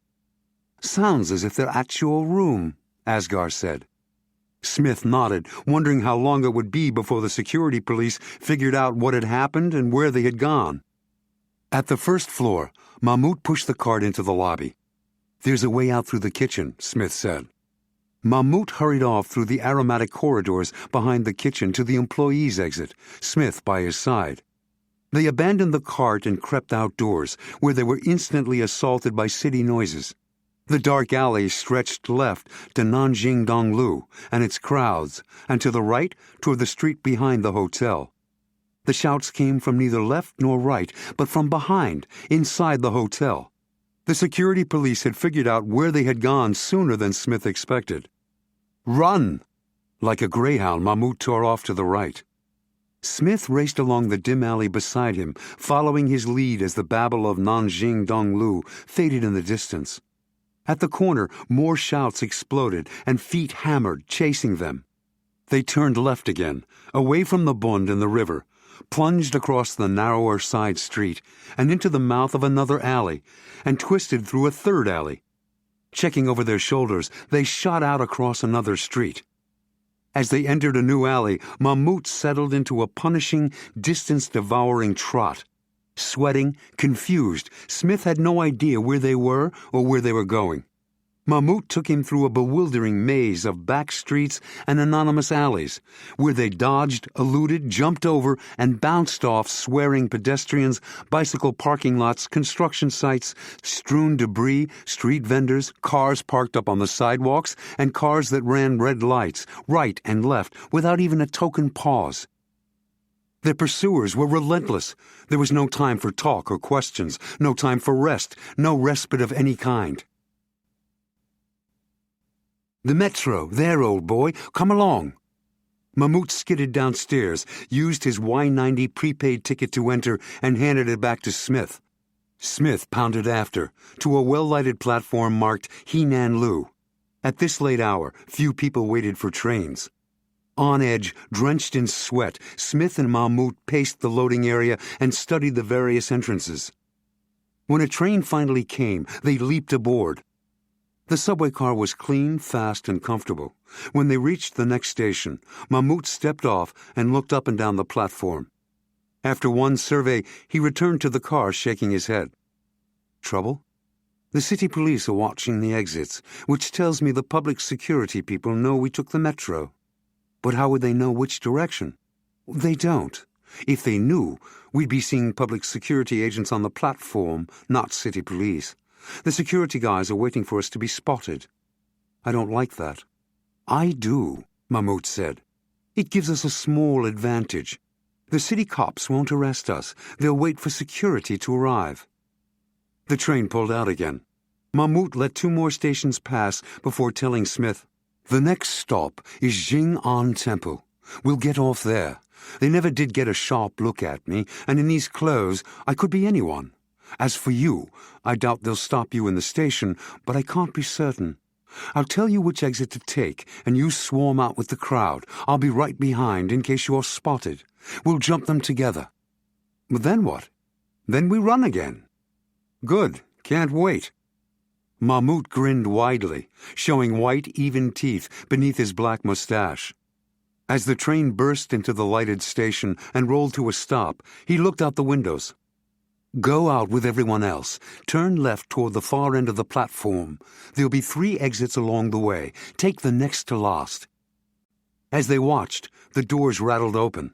S1: "Sounds as if they're at your room," Asghar said. Smith nodded, wondering how long it would be before the security police figured out what had happened and where they had gone. At the first floor, Mahmoud pushed the cart into the lobby. "There's a way out through the kitchen," Smith said. Mahmoud hurried off through the aromatic corridors behind the kitchen to the employees' exit, Smith by his side. They abandoned the cart and crept outdoors, where they were instantly assaulted by city noises. The dark alley stretched left to Nanjing Donglu and its crowds, and to the right toward the street behind the hotel. The shouts came from neither left nor right, but from behind, inside the hotel. The security police had figured out where they had gone sooner than Smith expected. "Run!" Like a greyhound, Mahmoud tore off to the right. Smith raced along the dim alley beside him, following his lead as the babble of Nanjing Donglu faded in the distance. At the corner, more shouts exploded and feet hammered, chasing them. They turned left again, away from the Bund and the river, plunged across the narrower side street and into the mouth of another alley, and twisted through a third alley. Checking over their shoulders, they shot out across another street. As they entered a new alley, Mahmoud settled into a punishing, distance-devouring trot. Sweating, confused, Smith had no idea where they were or where they were going. Mahmoud took him through a bewildering maze of back streets and anonymous alleys, where they dodged, eluded, jumped over, and bounced off swearing pedestrians, bicycle parking lots, construction sites, strewn debris, street vendors, cars parked up on the sidewalks, and cars that ran red lights, right and left, without even a token pause. Their pursuers were relentless. There was no time for talk or questions, no time for rest, no respite of any kind. "The metro, there, old boy, come along." Mahmoud skidded downstairs, used his Y90 prepaid ticket to enter, and handed it back to Smith. Smith pounded after, to a well-lighted platform marked Henan Lu. At this late hour, few people waited for trains. On edge, drenched in sweat, Smith and Mahmoud paced the loading area and studied the various entrances. When a train finally came, they leaped aboard. The subway car was clean, fast, and comfortable. When they reached the next station, Mahmoud stepped off and looked up and down the platform. After one survey, he returned to the car, shaking his head. "Trouble? The city police are watching the exits, which tells me the public security people know we took the metro. But how would they know which direction? They don't. If they knew, we'd be seeing public security agents on the platform, not city police. The security guys are waiting for us to be spotted. I don't like that." "I do," Mahmoud said. "It gives us a small advantage. The city cops won't arrest us. They'll wait for security to arrive." The train pulled out again. Mahmoud let 2 more stations pass before telling Smith, "The next stop is Jing'an Temple. We'll get off there. They never did get a sharp look at me, and in these clothes I could be anyone. As for you, I doubt they'll stop you in the station, but I can't be certain. I'll tell you which exit to take, and you swarm out with the crowd. I'll be right behind in case you're spotted. We'll jump them together." "But then what?" "Then we run again." "Good. Can't wait." Mahmoud grinned widely, showing white, even teeth beneath his black mustache. As the train burst into the lighted station and rolled to a stop, he looked out the windows. "Go out with everyone else. Turn left toward the far end of the platform. There'll be 3 exits along the way. Take the next to last." As they watched, the doors rattled open.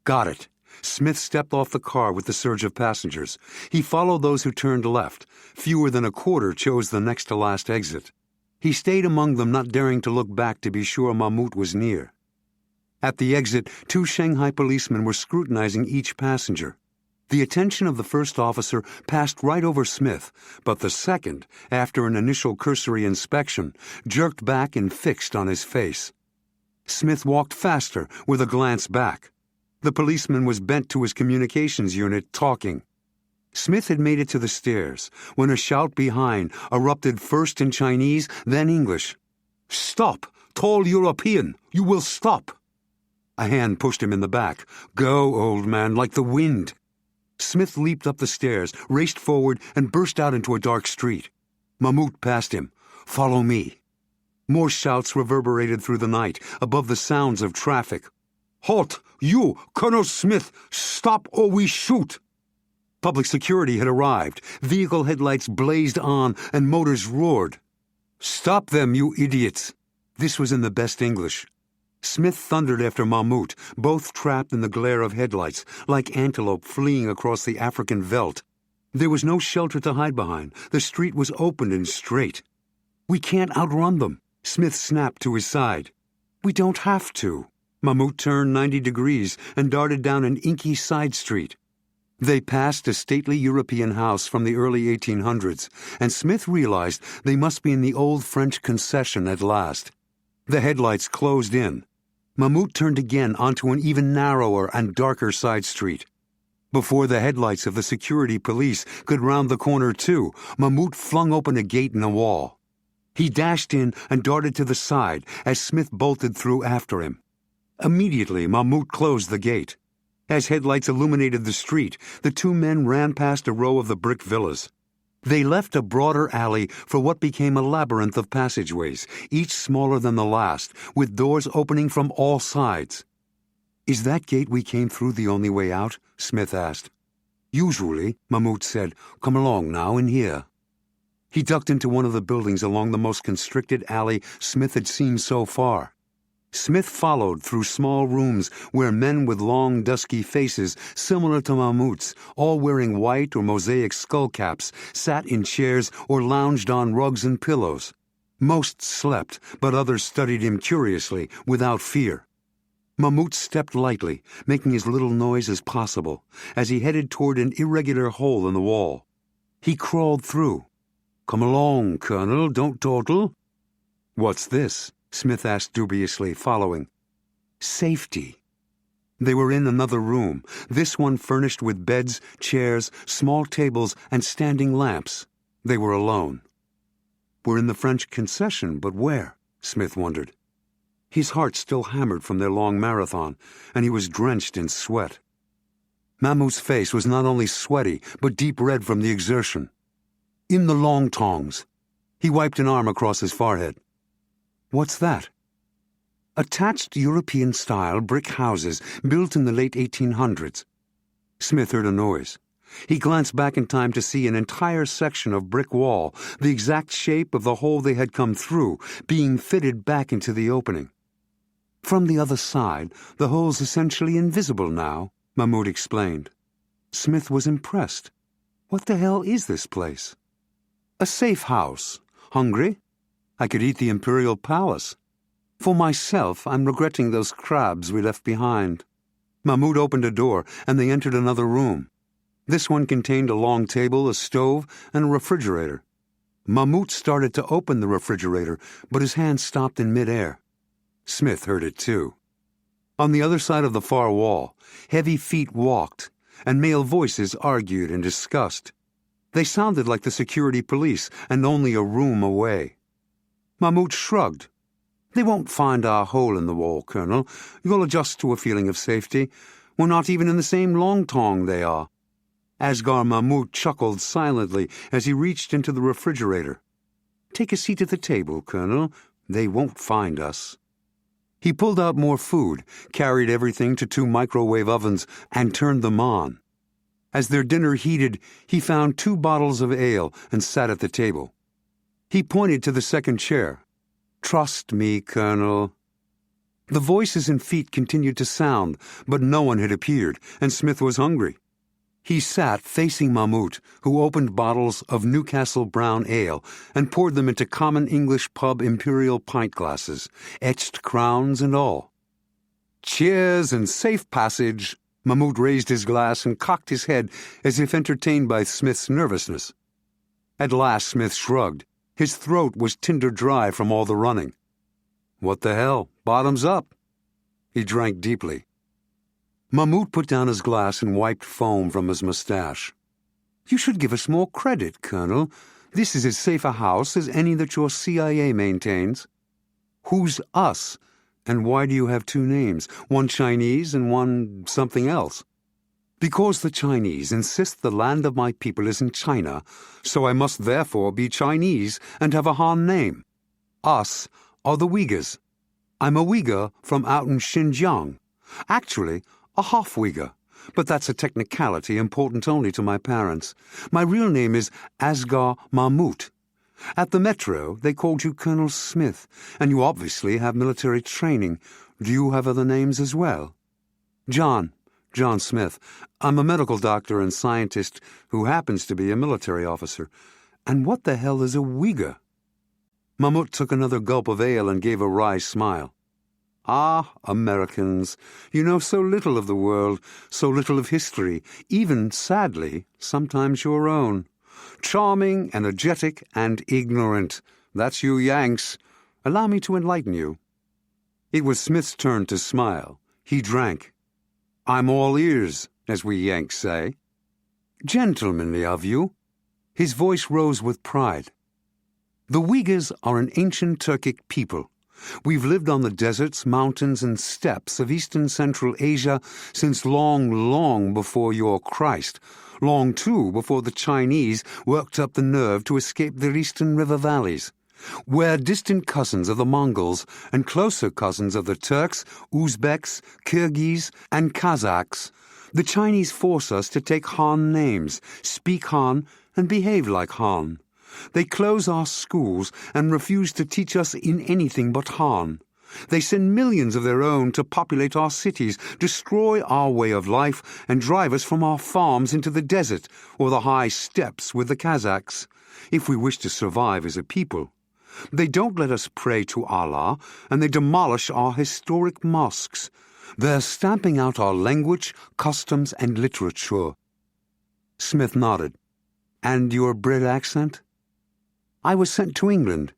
S1: "Got it." Smith stepped off the car with the surge of passengers. He followed those who turned left. Fewer than a quarter chose the next to last exit. He stayed among them, not daring to look back to be sure Mahmoud was near. At the exit, 2 Shanghai policemen were scrutinizing each passenger. The attention of the first officer passed right over Smith, but the second, after an initial cursory inspection, jerked back and fixed on his face. Smith walked faster, with a glance back. The policeman was bent to his communications unit, talking. Smith had made it to the stairs, when a shout behind erupted first in Chinese, then English. "Stop! Tall European! You will stop!" A hand pushed him in the back. "Go, old man, like the wind." Smith leaped up the stairs, raced forward, and burst out into a dark street. Mahmoud passed him. "Follow me." More shouts reverberated through the night, above the sounds of traffic. "Halt! You, Colonel Smith! Stop or we shoot!" Public security had arrived. Vehicle headlights blazed on, and motors roared. "Stop them, you idiots!" This was in the best English. Smith thundered after Mahmoud, both trapped in the glare of headlights, like antelope fleeing across the African veldt. There was no shelter to hide behind. The street was open and straight. "We can't outrun them," Smith snapped to his side. "We don't have to." Mahmoud turned 90 degrees and darted down an inky side street. They passed a stately European house from the early 1800s, and Smith realized they must be in the old French concession at last. The headlights closed in. Mahmoud turned again onto an even narrower and darker side street. Before the headlights of the security police could round the corner too, Mahmoud flung open a gate in a wall. He dashed in and darted to the side as Smith bolted through after him. Immediately, Mahmoud closed the gate. As headlights illuminated the street, the 2 men ran past a row of the brick villas. They left a broader alley for what became a labyrinth of passageways, each smaller than the last, with doors opening from all sides. "Is that gate we came through the only way out?" Smith asked. "Usually," Mahmoud said. "Come along now, in here." He ducked into one of the buildings along the most constricted alley Smith had seen so far. Smith followed through small rooms where men with long, dusky faces, similar to Mahmoud's, all wearing white or mosaic skullcaps, sat in chairs or lounged on rugs and pillows. Most slept, but others studied him curiously, without fear. Mahmoud stepped lightly, making as little noise as possible, as he headed toward an irregular hole in the wall. He crawled through. "Come along, Colonel, don't dawdle." "What's this?" Smith asked dubiously, following. "Safety." They were in another room, this one furnished with beds, chairs, small tables, and standing lamps. They were alone. "We're in the French concession, but where?" Smith wondered. His heart still hammered from their long marathon, and he was drenched in sweat. Mahmoud's face was not only sweaty, but deep red from the exertion. "In the long tongs." He wiped an arm across his forehead. "What's that?" "Attached European-style brick houses built in the late 1800s. Smith heard a noise. He glanced back in time to see an entire section of brick wall, the exact shape of the hole they had come through, being fitted back into the opening. "From the other side, the hole's essentially invisible now," Mahmoud explained. Smith was impressed. "What the hell is this place?" "A safe house. Hungry? I could eat the Imperial Palace. For myself, I'm regretting those crabs we left behind." Mahmoud opened a door, and they entered another room. This one contained a long table, a stove, and a refrigerator. Mahmoud started to open the refrigerator, but his hand stopped in midair. Smith heard it too. On the other side of the far wall, heavy feet walked, and male voices argued and discussed. They sounded like the security police, and only a room away. Mahmoud shrugged. "They won't find our hole in the wall, Colonel. You'll adjust to a feeling of safety. We're not even in the same long tong they are." Asghar Mahmoud chuckled silently as he reached into the refrigerator. "Take a seat at the table, Colonel. They won't find us." He pulled out more food, carried everything to 2 microwave ovens, and turned them on. As their dinner heated, he found 2 bottles of ale and sat at the table. He pointed to the second chair. "Trust me, Colonel." The voices and feet continued to sound, but no one had appeared, and Smith was hungry. He sat facing Mahmoud, who opened bottles of Newcastle brown ale and poured them into common English pub imperial pint glasses, etched crowns and all. "Cheers and safe passage." Mahmoud raised his glass and cocked his head as if entertained by Smith's nervousness. At last Smith shrugged. His throat was tinder dry from all the running. "What the hell? Bottoms up." He drank deeply. Mahmoud put down his glass and wiped foam from his mustache. "You should give us more credit, Colonel. This is as safe a house as any that your CIA maintains." "Who's us? And why do you have 2 names, one Chinese and one something else?" "Because the Chinese insist the land of my people is in China, so I must therefore be Chinese and have a Han name. Us are the Uyghurs. I'm a Uyghur from out in Xinjiang. Actually, a half Uyghur, but that's a technicality important only to my parents. My real name is Asghar Mahmoud. At the Metro, they called you Colonel Smith, and you obviously have military training. Do you have other names as well?" Jon Smith. I'm a medical doctor and scientist who happens to be a military officer. And what the hell is a Uyghur?" Mahmoud took another gulp of ale and gave a wry smile. "Ah, Americans, you know so little of the world, so little of history, even, sadly, sometimes your own. Charming, energetic, and ignorant. That's you Yanks. Allow me to enlighten you." It was Smith's turn to smile. He drank. "I'm all ears, as we Yanks say." "Gentlemanly of you." His voice rose with pride. "The Uyghurs are an ancient Turkic people. We've lived on the deserts, mountains, and steppes of eastern Central Asia since long, long before your Christ. Long, too, before the Chinese worked up the nerve to escape their eastern river valleys. We're distant cousins of the Mongols and closer cousins of the Turks, Uzbeks, Kyrgyz, and Kazakhs. The Chinese force us to take Han names, speak Han, and behave like Han. They close our schools and refuse to teach us in anything but Han. They send millions of their own to populate our cities, destroy our way of life, and drive us from our farms into the desert or the high steppes with the Kazakhs, if we wish to survive as a people. They don't let us pray to Allah, and they demolish our historic mosques. They're stamping out our language, customs, and literature. Smith nodded. And your Brit accent? I was sent to England.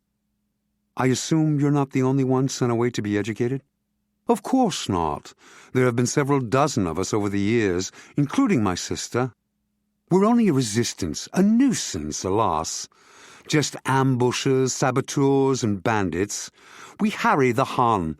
S1: I assume you're not the only one sent away to be educated? Of course not. There have been several dozen of us over the years, including my sister. We're only a resistance, a nuisance, alas. Just ambushers, saboteurs, and bandits. We harry the Han.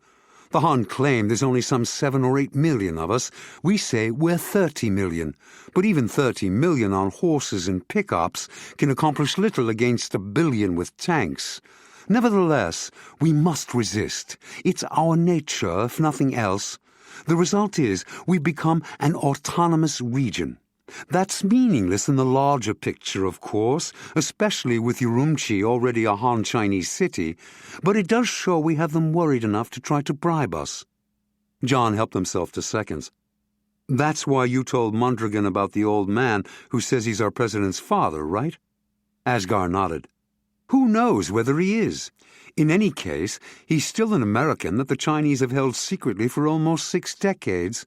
S1: The Han claim there's only some 7 or 8 million of us. We say we're 30 million. But even 30 million on horses and pickups can accomplish little against 1 billion with tanks. Nevertheless, we must resist. It's our nature, if nothing else. The result is we become an autonomous region. That's meaningless in the larger picture, of course, especially with Urumqi already a Han Chinese city, but it does show we have them worried enough to try to bribe us. John helped himself to seconds. That's why you told Mondragon about the old man who says he's our president's father, right? Asghar nodded. Who knows whether he is? In any case, he's still an American that the Chinese have held secretly for almost 6 decades.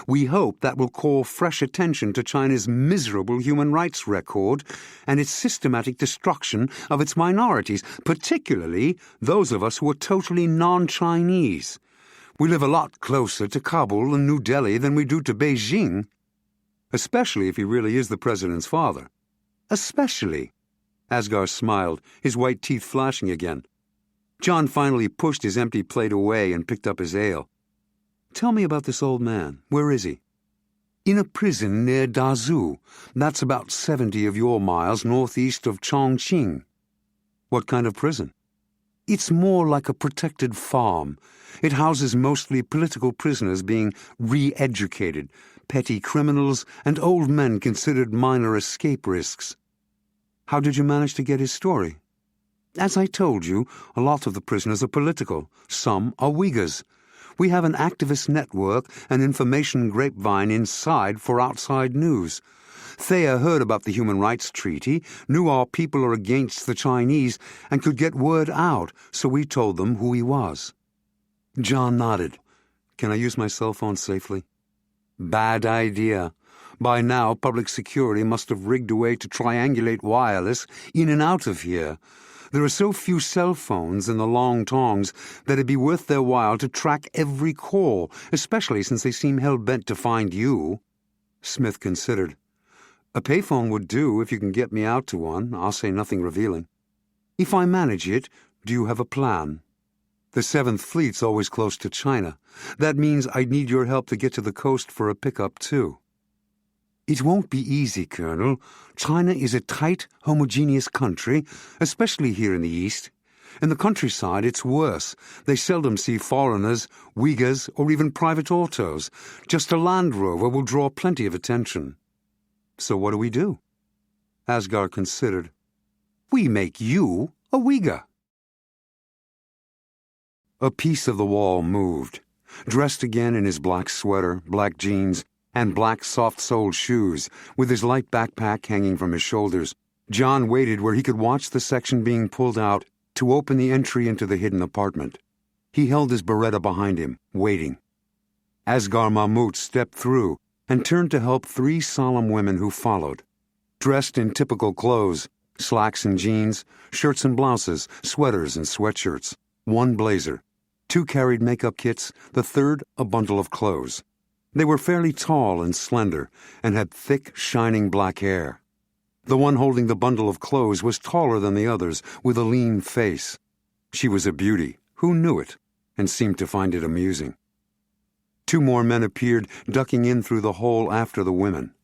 S1: We hope that will call fresh attention to China's miserable human rights record and its systematic destruction of its minorities, particularly those of us who are totally non-Chinese. We live a lot closer to Kabul and New Delhi than we do to Beijing, especially if he really is the president's father. Especially. Asghar smiled, his white teeth flashing again. John finally pushed his empty plate away and picked up his ale. Tell me about this old man. Where is he? In a prison near Dazhou. That's about 70 of your miles northeast of Chongqing. What kind of prison? It's more like a protected farm. It houses mostly political prisoners being re-educated, petty criminals, and old men considered minor escape risks. How did you manage to get his story? As I told you, a lot of the prisoners are political. Some are Uyghurs. We have an activist network and information grapevine inside for outside news. Thea heard about the Human Rights Treaty, knew our people are against the Chinese, and could get word out, so we told them who he was. John nodded. Can I use my cell phone safely? Bad idea. By now, public security must have rigged a way to triangulate wireless in and out of here. There are so few cell phones in the Long Tongs that it'd be worth their while to track every call, especially since they seem hell-bent to find you. Smith considered. A payphone would do if you can get me out to one. I'll say nothing revealing. If I manage it, do you have a plan? The 7th Fleet's always close to China. That means I'd need your help to get to the coast for a pickup, too. It won't be easy, Colonel. China is a tight, homogeneous country, especially here in the East. In the countryside, it's worse. They seldom see foreigners, Uyghurs, or even private autos. Just a Land Rover will draw plenty of attention. So what do we do? Asghar considered. We make you a Uyghur. A piece of the wall moved. Dressed again in his black sweater, black jeans, and black soft-soled shoes, with his light backpack hanging from his shoulders, John waited where he could watch the section being pulled out to open the entry into the hidden apartment. He held his Beretta behind him, waiting. Asghar Mahmoud stepped through and turned to help 3 solemn women who followed. Dressed in typical clothes, slacks and jeans, shirts and blouses, sweaters and sweatshirts, 1 blazer. 2 carried makeup kits, the 3rd a bundle of clothes. They were fairly tall and slender, and had thick, shining black hair. The one holding the bundle of clothes was taller than the others, with a lean face. She was a beauty, who knew it, and seemed to find it amusing. 2 more men appeared, ducking in through the hole after the women.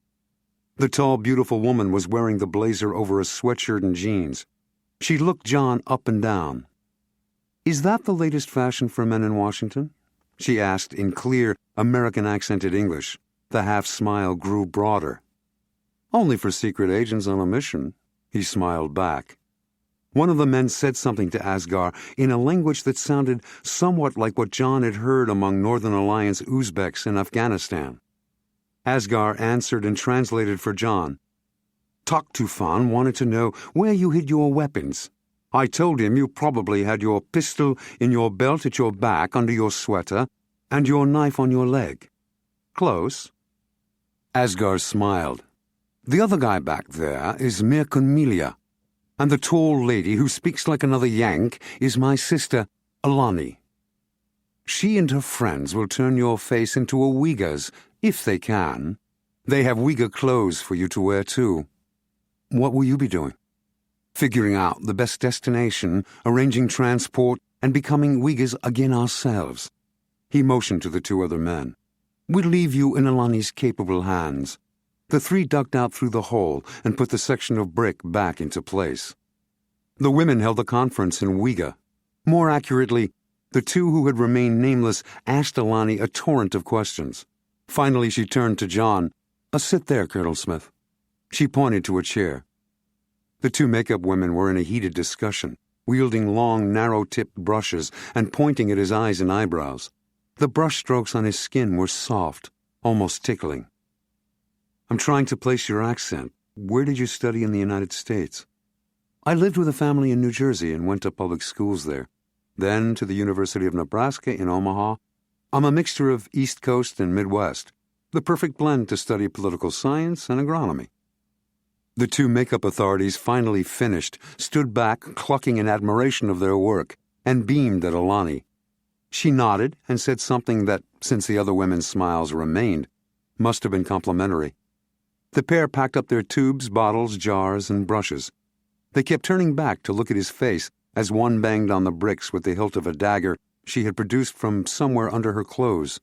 S1: The tall, beautiful woman was wearing the blazer over a sweatshirt and jeans. She looked John up and down. "Is that the latest fashion for men in Washington?" she asked in clear, American-accented English. The half-smile grew broader. "Only for secret agents on a mission," he smiled back. One of the men said something to Asghar in a language that sounded somewhat like what Jon had heard among Northern Alliance Uzbeks in Afghanistan. Asghar answered and translated for Jon. Tok Tufan wanted to know where you hid your weapons. I told him you probably had your pistol in your belt at your back under your sweater and your knife on your leg. Close. Asghar smiled. The other guy back there is Mir Kunmilia, and the tall lady who speaks like another Yank is my sister, Alani. She and her friends will turn your face into a Uyghur's, if they can. They have Uyghur clothes for you to wear too. What will you be doing? Figuring out the best destination, arranging transport, and becoming Uyghurs again ourselves. He motioned to the two other men. We'll leave you in Alani's capable hands. The three ducked out through the hole and put the section of brick back into place. The women held the conference in Uyghur. More accurately, the two who had remained nameless asked Alani a torrent of questions. Finally, she turned to Jon. Sit there, Colonel Smith. She pointed to a chair. The two makeup women were in a heated discussion, wielding long, narrow-tipped brushes and pointing at his eyes and eyebrows. The brush strokes on his skin were soft, almost tickling. I'm trying to place your accent. Where did you study in the United States? I lived with a family in New Jersey and went to public schools there. Then to the University of Nebraska in Omaha. I'm a mixture of East Coast and Midwest, the perfect blend to study political science and agronomy. The two makeup authorities finally finished, stood back, clucking in admiration of their work, and beamed at Alani. She nodded and said something that, since the other women's smiles remained, must have been complimentary. The pair packed up their tubes, bottles, jars, and brushes. They kept turning back to look at his face as one banged on the bricks with the hilt of a dagger she had produced from somewhere under her clothes.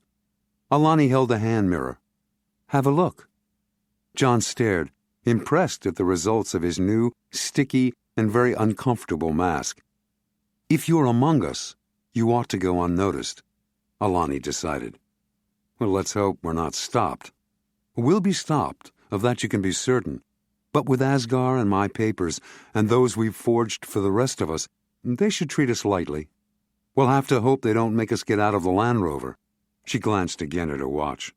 S1: Alani held a hand mirror. Have a look. Jon stared, impressed at the results of his new, sticky, and very uncomfortable mask. If you're among us, you ought to go unnoticed, Alani decided. Well, let's hope we're not stopped. We'll be stopped, of that you can be certain. But with Asghar and my papers, and those we've forged for the rest of us, they should treat us lightly. We'll have to hope they don't make us get out of the Land Rover. She glanced again at her watch.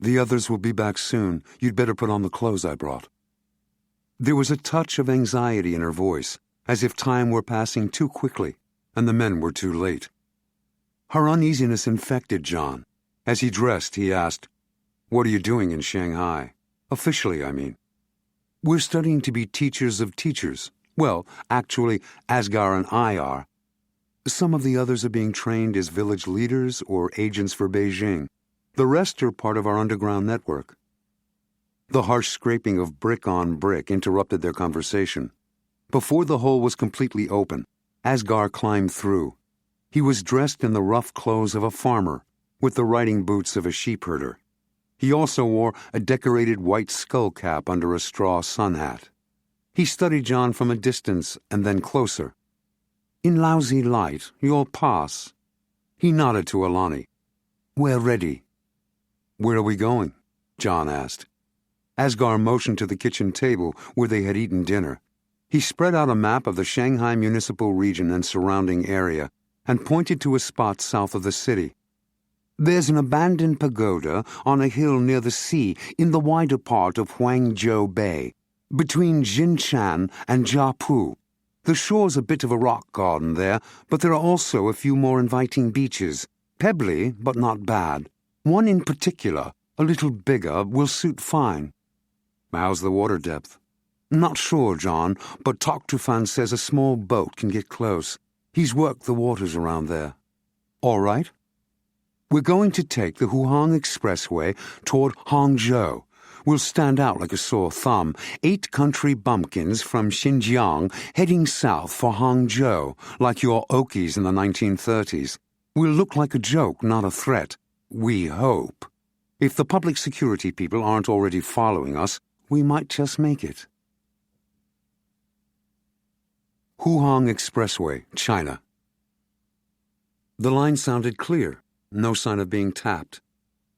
S1: The others will be back soon. You'd better put on the clothes I brought. There was a touch of anxiety in her voice, as if time were passing too quickly, and the men were too late. Her uneasiness infected Jon. As he dressed, he asked, What are you doing in Shanghai? Officially, I mean. We're studying to be teachers of teachers. Well, actually, Asghar and I are. Some of the others are being trained as village leaders or agents for Beijing. The rest are part of our underground network. The harsh scraping of brick on brick interrupted their conversation. Before the hole was completely open, Asghar climbed through. He was dressed in the rough clothes of a farmer, with the riding boots of a sheepherder. He also wore a decorated white skull cap under a straw sun hat. He studied Jon from a distance and then closer. In lousy light, you'll pass. He nodded to Alani. We're ready. Where are we going? Jon asked. Asghar motioned to the kitchen table where they had eaten dinner. He spread out a map of the Shanghai municipal region and surrounding area and pointed to a spot south of the city. There's an abandoned pagoda on a hill near the sea in the wider part of Huangzhou Bay, between Jinshan and Jiapu. The shore's a bit of a rock garden there, but there are also a few more inviting beaches, pebbly but not bad. One in particular, a little bigger, will suit fine. How's the water depth? Not sure, Jon, but Tok Tufan says a small boat can get close. He's worked the waters around there. All right. We're going to take the Huhang Expressway toward Hangzhou. We'll stand out like a sore thumb, 8 country bumpkins from Xinjiang heading south for Hangzhou, like your Okies in the 1930s. We'll look like a joke, not a threat. We hope. If the public security people aren't already following us, we might just make it. Huhang Expressway, China. The line sounded clear. No sign of being tapped.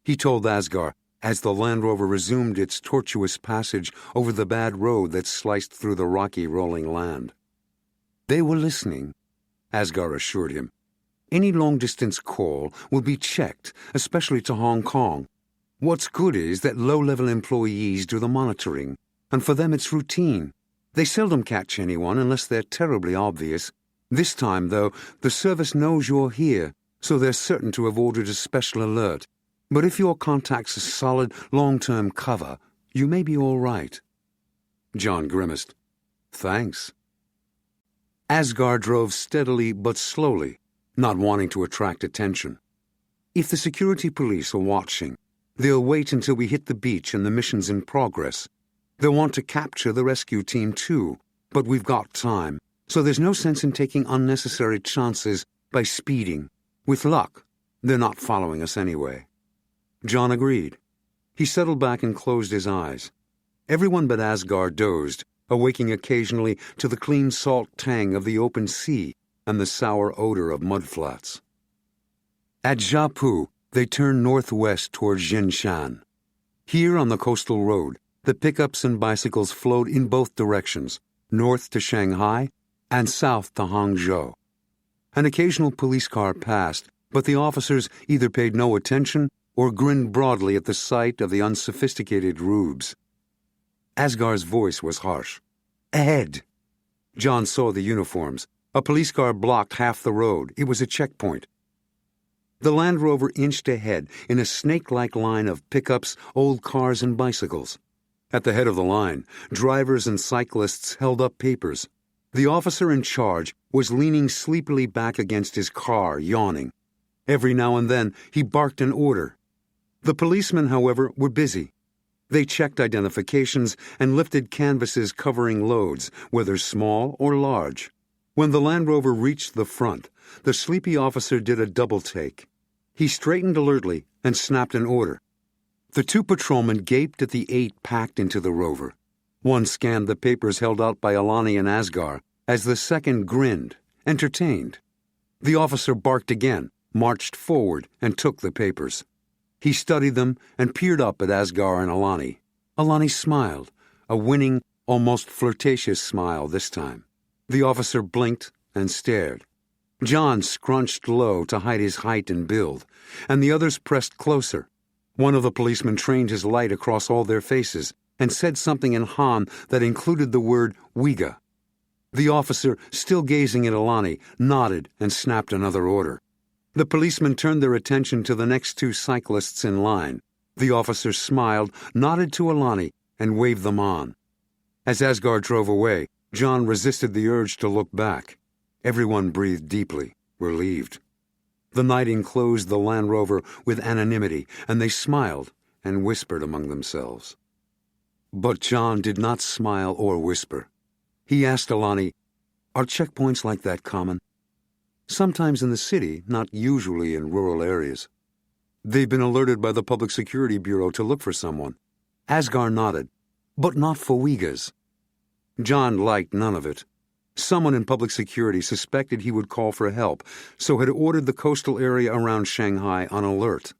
S1: He told Asghar as the Land Rover resumed its tortuous passage over the bad road that sliced through the rocky rolling land. They were listening, Asghar assured him. Any long-distance call will be checked, especially to Hong Kong. What's good is that low-level employees do the monitoring, and for them it's routine. They seldom catch anyone unless they're terribly obvious. This time, though, the service knows you're here, so they're certain to have ordered a special alert. But if your contact's a solid, long-term cover, you may be all right. John grimaced. Thanks. Asghar drove steadily but slowly, not wanting to attract attention. If the security police are watching, they'll wait until we hit the beach and the mission's in progress. They'll want to capture the rescue team too, but we've got time, so there's no sense in taking unnecessary chances by speeding. With luck, they're not following us anyway. John agreed. He settled back and closed his eyes. Everyone but Asghar dozed, awaking occasionally to the clean salt tang of the open sea and the sour odor of mudflats. At Jiapu, they turned northwest toward Jinshan. Here on the coastal road, the pickups and bicycles flowed in both directions, north to Shanghai and south to Hangzhou. An occasional police car passed, but the officers either paid no attention or grinned broadly at the sight of the unsophisticated rubes. Asghar's voice was harsh. Ahead! John saw the uniforms. A police car blocked half the road. It was a checkpoint. The Land Rover inched ahead in a snake-like line of pickups, old cars, and bicycles. At the head of the line, drivers and cyclists held up papers. The officer in charge was leaning sleepily back against his car, yawning. Every now and then, he barked an order. The policemen, however, were busy. They checked identifications and lifted canvases covering loads, whether small or large. When the Land Rover reached the front, the sleepy officer did a double-take. He straightened alertly and snapped an order. The two patrolmen gaped at the 8 packed into the Rover. One scanned the papers held out by Alani and Asghar, as the second grinned, entertained. The officer barked again, marched forward, and took the papers. He studied them and peered up at Asghar and Alani. Alani smiled, a winning, almost flirtatious smile this time. The officer blinked and stared. John scrunched low to hide his height and build, and the others pressed closer. One of the policemen trained his light across all their faces and said something in Han that included the word Uyghur. The officer, still gazing at Alani, nodded and snapped another order. The policemen turned their attention to the next 2 cyclists in line. The officer smiled, nodded to Alani, and waved them on. As Asghar drove away, John resisted the urge to look back. Everyone breathed deeply, relieved. The night enclosed the Land Rover with anonymity, and they smiled and whispered among themselves. But John did not smile or whisper. He asked Alani, "Are checkpoints like that common?" "Sometimes in the city, not usually in rural areas." "They've been alerted by the Public Security Bureau to look for someone." Asghar nodded. "But not for Uyghurs." John liked none of it. Someone in public security suspected he would call for help, so had ordered the coastal area around Shanghai on alert.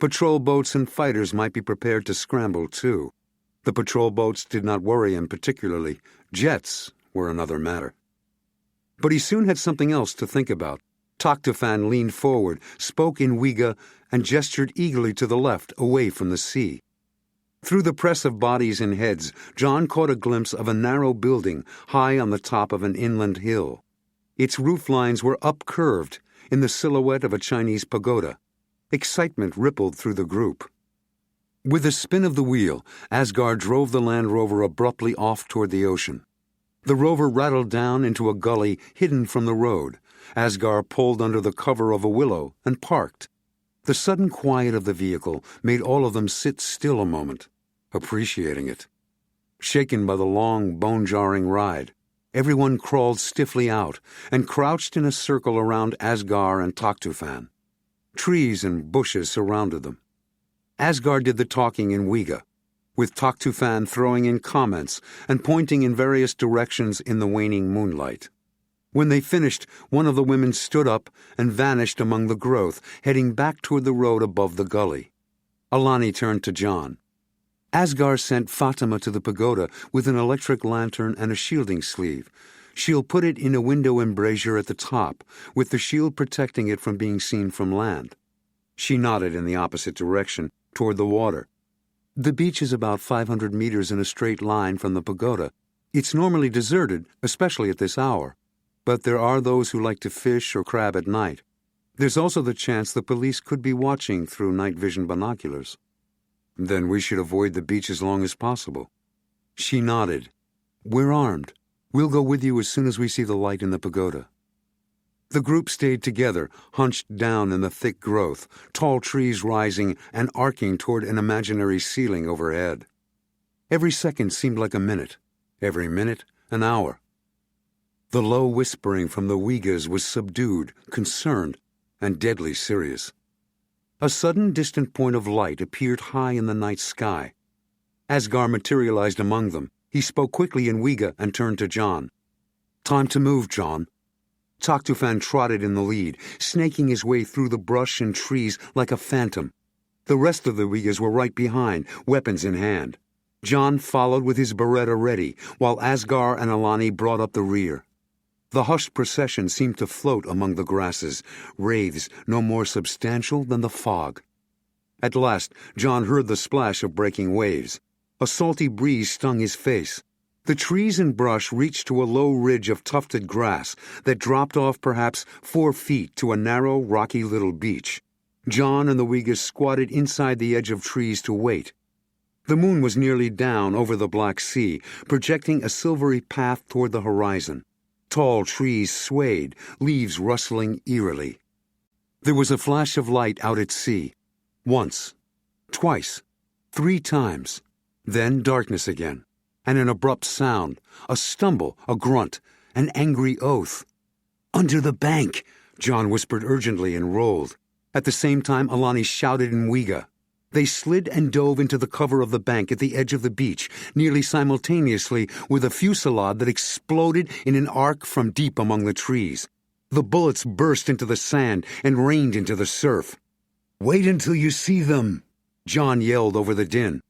S1: Patrol boats and fighters might be prepared to scramble, too. The patrol boats did not worry him particularly. Jets were another matter. But he soon had something else to think about. Tokhtafan leaned forward, spoke in Uyghur, and gestured eagerly to the left, away from the sea. Through the press of bodies and heads, John caught a glimpse of a narrow building high on the top of an inland hill. Its roof lines were upcurved in the silhouette of a Chinese pagoda. Excitement rippled through the group. With a spin of the wheel, Asghar drove the Land Rover abruptly off toward the ocean. The Rover rattled down into a gully hidden from the road. Asghar pulled under the cover of a willow and parked. The sudden quiet of the vehicle made all of them sit still a moment, appreciating it. Shaken by the long, bone-jarring ride, everyone crawled stiffly out and crouched in a circle around Asghar and Tokhtafan. Trees and bushes surrounded them. Asghar did the talking in Uyghur, with Tokhtafan throwing in comments and pointing in various directions in the waning moonlight. When they finished, one of the women stood up and vanished among the growth, heading back toward the road above the gully. Alani turned to John. Asghar sent Fatima to the pagoda with an electric lantern and a shielding sleeve. She'll put it in a window embrasure at the top, with the shield protecting it from being seen from land." She nodded in the opposite direction, toward the water. "The beach is about 500 meters in a straight line from the pagoda. It's normally deserted, especially at this hour. But there are those who like to fish or crab at night. There's also the chance the police could be watching through night vision binoculars." "Then we should avoid the beach as long as possible." She nodded. "We're armed. We'll go with you as soon as we see the light in the pagoda." The group stayed together, hunched down in the thick growth, tall trees rising and arcing toward an imaginary ceiling overhead. Every second seemed like a minute, every minute an hour. The low whispering from the Uyghurs was subdued, concerned, and deadly serious. A sudden distant point of light appeared high in the night sky. Asghar materialized among them. He spoke quickly in Uyghur and turned to Jon. "Time to move, Jon." Taktufan trotted in the lead, snaking his way through the brush and trees like a phantom. The rest of the Uyghurs were right behind, weapons in hand. Jon followed with his beretta ready, while Asghar and Alani brought up the rear. The hushed procession seemed to float among the grasses, wraiths no more substantial than the fog. At last, Jon heard the splash of breaking waves. A salty breeze stung his face. The trees and brush reached to a low ridge of tufted grass that dropped off perhaps 4 feet to a narrow, rocky little beach. Jon and the Uyghurs squatted inside the edge of trees to wait. The moon was nearly down over the Black Sea, projecting a silvery path toward the horizon. Tall trees swayed, leaves rustling eerily. There was a flash of light out at sea. Once, twice, 3 times. Then darkness again, and an abrupt sound, a stumble, a grunt, an angry oath. "Under the bank," Jon whispered urgently and rolled. At the same time, Alani shouted in Uyghur. They slid and dove into the cover of the bank at the edge of the beach, nearly simultaneously with a fusillade that exploded in an arc from deep among the trees. The bullets burst into the sand and rained into the surf. "Wait until you see them," Jon yelled over the din.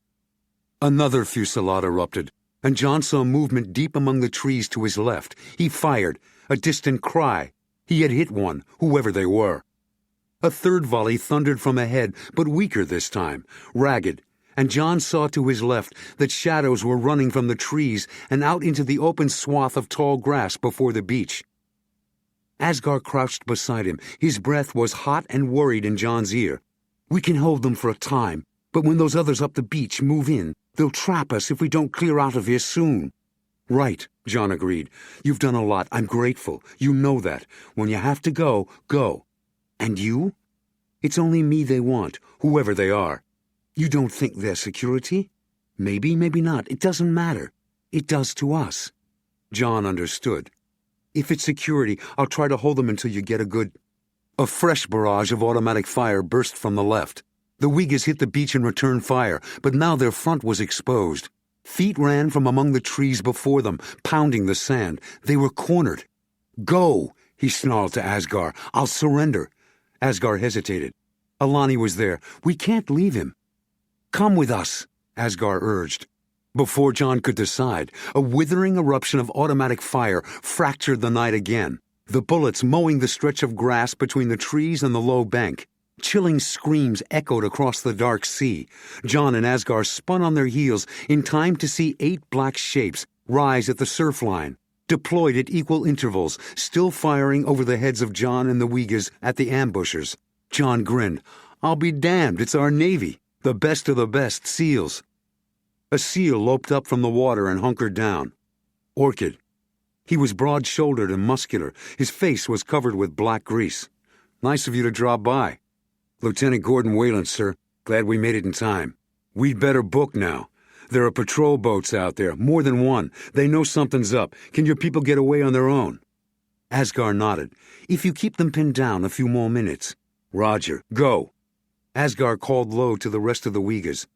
S1: Another fusillade erupted, and Jon saw movement deep among the trees to his left. He fired, a distant cry. He had hit one, whoever they were. A third volley thundered from ahead, but weaker this time, ragged, and Jon saw to his left that shadows were running from the trees and out into the open swath of tall grass before the beach. Asghar crouched beside him. His breath was hot and worried in Jon's ear. "We can hold them for a time, but when those others up the beach move in, they'll trap us if we don't clear out of here soon." "Right," Jon agreed. "You've done a lot. I'm grateful. You know that. When you have to go, go. And you? It's only me they want, whoever they are. You don't think they're security? Maybe, maybe not. It doesn't matter. It does to us." Jon understood. "If it's security, I'll try to hold them until you get a good—" A fresh barrage of automatic fire burst from the left. The Uyghurs hit the beach and returned fire, but now their front was exposed. Feet ran from among the trees before them, pounding the sand. They were cornered. "Go," he snarled to Asghar. "I'll surrender." Asghar hesitated. Alani was there. "We can't leave him." "Come with us," Asghar urged. Before Jon could decide, a withering eruption of automatic fire fractured the night again, the bullets mowing the stretch of grass between the trees and the low bank. Chilling screams echoed across the dark sea. Jon and Asghar spun on their heels in time to see 8 black shapes rise at the surf line, deployed at equal intervals, still firing over the heads of Jon and the Uyghurs at the ambushers. Jon grinned. "I'll be damned, it's our Navy, the best of the best SEALs." A SEAL loped up from the water and hunkered down. Orchid. He was broad-shouldered and muscular. His face was covered with black grease. "Nice of you to drop by." "Lieutenant Gordon Wayland, sir. Glad we made it in time. We'd better book now. There are patrol boats out there, more than one. They know something's up. Can your people get away on their own?" Asghar nodded. "If you keep them pinned down a few more minutes." "Roger. Go." Asghar called low to the rest of the Uyghurs.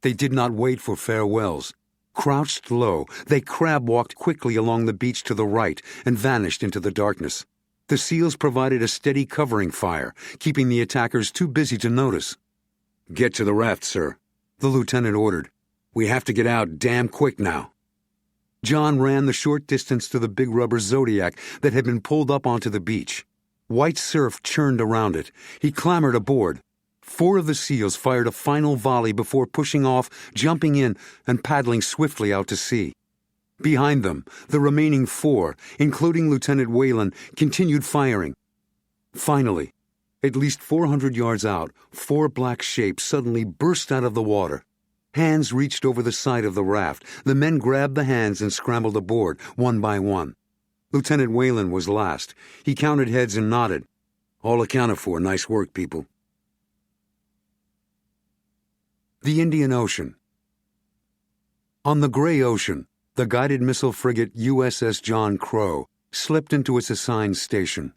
S1: They did not wait for farewells. Crouched low, they crab-walked quickly along the beach to the right and vanished into the darkness. The SEALs provided a steady covering fire, keeping the attackers too busy to notice. "Get to the raft, sir," the lieutenant ordered. "We have to get out damn quick now." John ran the short distance to the big rubber Zodiac that had been pulled up onto the beach. White surf churned around it. He clambered aboard. 4 of the SEALs fired a final volley before pushing off, jumping in, and paddling swiftly out to sea. Behind them, the remaining 4, including Lieutenant Whalen, continued firing. Finally, at least 400 yards out, 4 black shapes suddenly burst out of the water. Hands reached over the side of the raft. The men grabbed the hands and scrambled aboard, one by one. Lieutenant Whalen was last. He counted heads and nodded. All accounted for. Nice work, people. The Indian Ocean. On the gray ocean, the guided missile frigate USS John Crow slipped into its assigned station.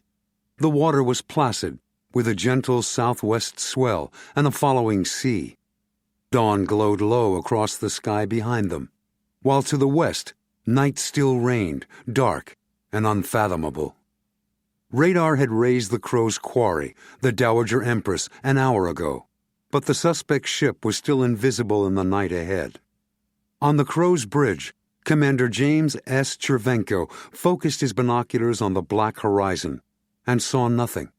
S1: The water was placid, with a gentle southwest swell and a following sea. Dawn glowed low across the sky behind them, while to the west, night still reigned, dark and unfathomable. Radar had raised the Crow's quarry, the Dowager Empress, an hour ago, but the suspect ship was still invisible in the night ahead. On the Crow's bridge, Commander James S. Chervenko focused his binoculars on the black horizon and saw nothing.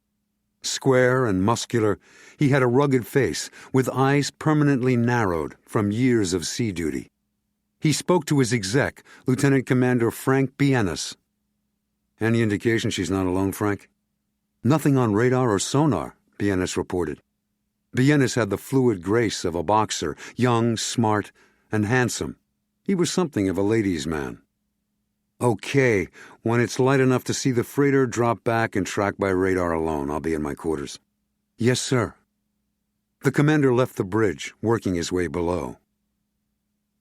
S1: Square and muscular, he had a rugged face with eyes permanently narrowed from years of sea duty. He spoke to his exec, Lieutenant Commander Frank Bienes. "Any indication she's not alone, Frank?" "Nothing on radar or sonar," Bienes reported. Bienes had the fluid grace of a boxer, young, smart, and handsome. He was something of a ladies' man. "Okay, when it's light enough to see the freighter, drop back and track by radar alone. I'll be in my quarters." "Yes, sir." The commander left the bridge, working his way below.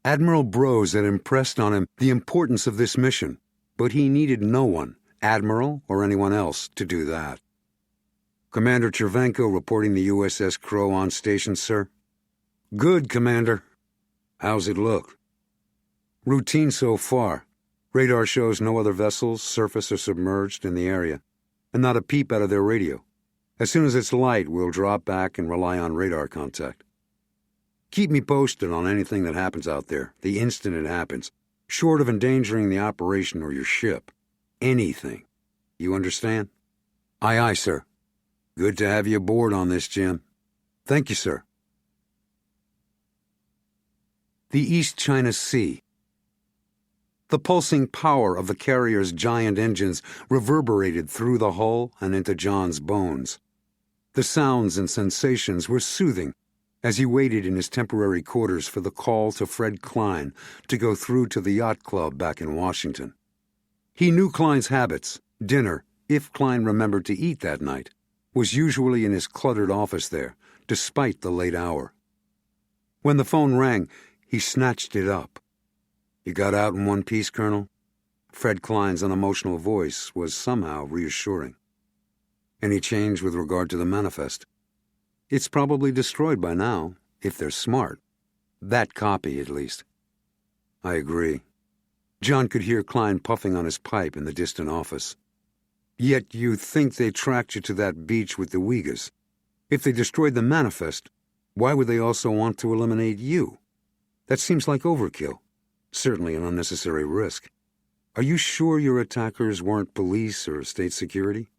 S1: Admiral Brose had impressed on him the importance of this mission, but he needed no one, Admiral or anyone else, to do that. "Commander Chervenko reporting the USS Crow on station, sir." "Good, Commander. How's it look?" "Routine so far. Radar shows no other vessels, surface or submerged, in the area, and not a peep out of their radio. As soon as it's light, we'll drop back and rely on radar contact. Keep me posted on anything that happens out there, the instant it happens, short of endangering the operation or your ship. Anything. You understand?" "Aye, aye, sir." "Good to have you aboard on this, Jim." "Thank you, sir." The East China Sea. The pulsing power of the carrier's giant engines reverberated through the hull and into John's bones. The sounds and sensations were soothing as he waited in his temporary quarters for the call to Fred Klein to go through to the yacht club back in Washington. He knew Klein's habits. Dinner, if Klein remembered to eat that night, was usually in his cluttered office there, despite the late hour. When the phone rang, he snatched it up. "You got out in one piece, Colonel?" Fred Klein's unemotional voice was somehow reassuring. "Any change with regard to the manifest?" "It's probably destroyed by now, if they're smart. That copy, at least." "I agree." John could hear Klein puffing on his pipe in the distant office. "Yet you think they tracked you to that beach with the Uyghurs. If they destroyed the manifest, why would they also want to eliminate you? That seems like overkill. Certainly an unnecessary risk. Are you sure your attackers weren't police or state security?"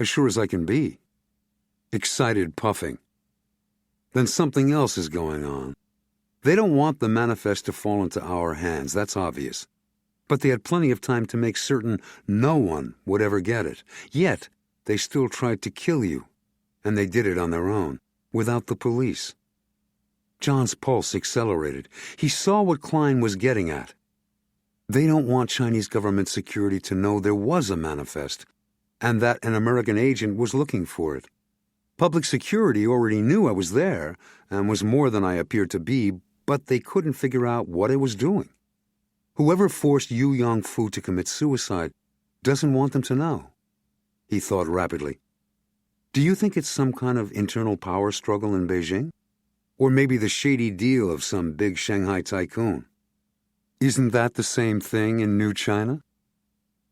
S1: "As sure as I can be." Excited puffing. "Then something else is going on. They don't want the manifest to fall into our hands, that's obvious. But they had plenty of time to make certain no one would ever get it. Yet, they still tried to kill you. And they did it on their own, without the police." John's pulse accelerated. He saw what Klein was getting at. They don't want Chinese government security to know there was a manifest, and that an American agent was looking for it. Public security already knew I was there, and was more than I appeared to be, but they couldn't figure out what I was doing. Whoever forced Yu Yongfu to commit suicide doesn't want them to know. He thought rapidly. "Do you think it's some kind of internal power struggle in Beijing? Or maybe the shady deal of some big Shanghai tycoon? Isn't that the same thing in New China?"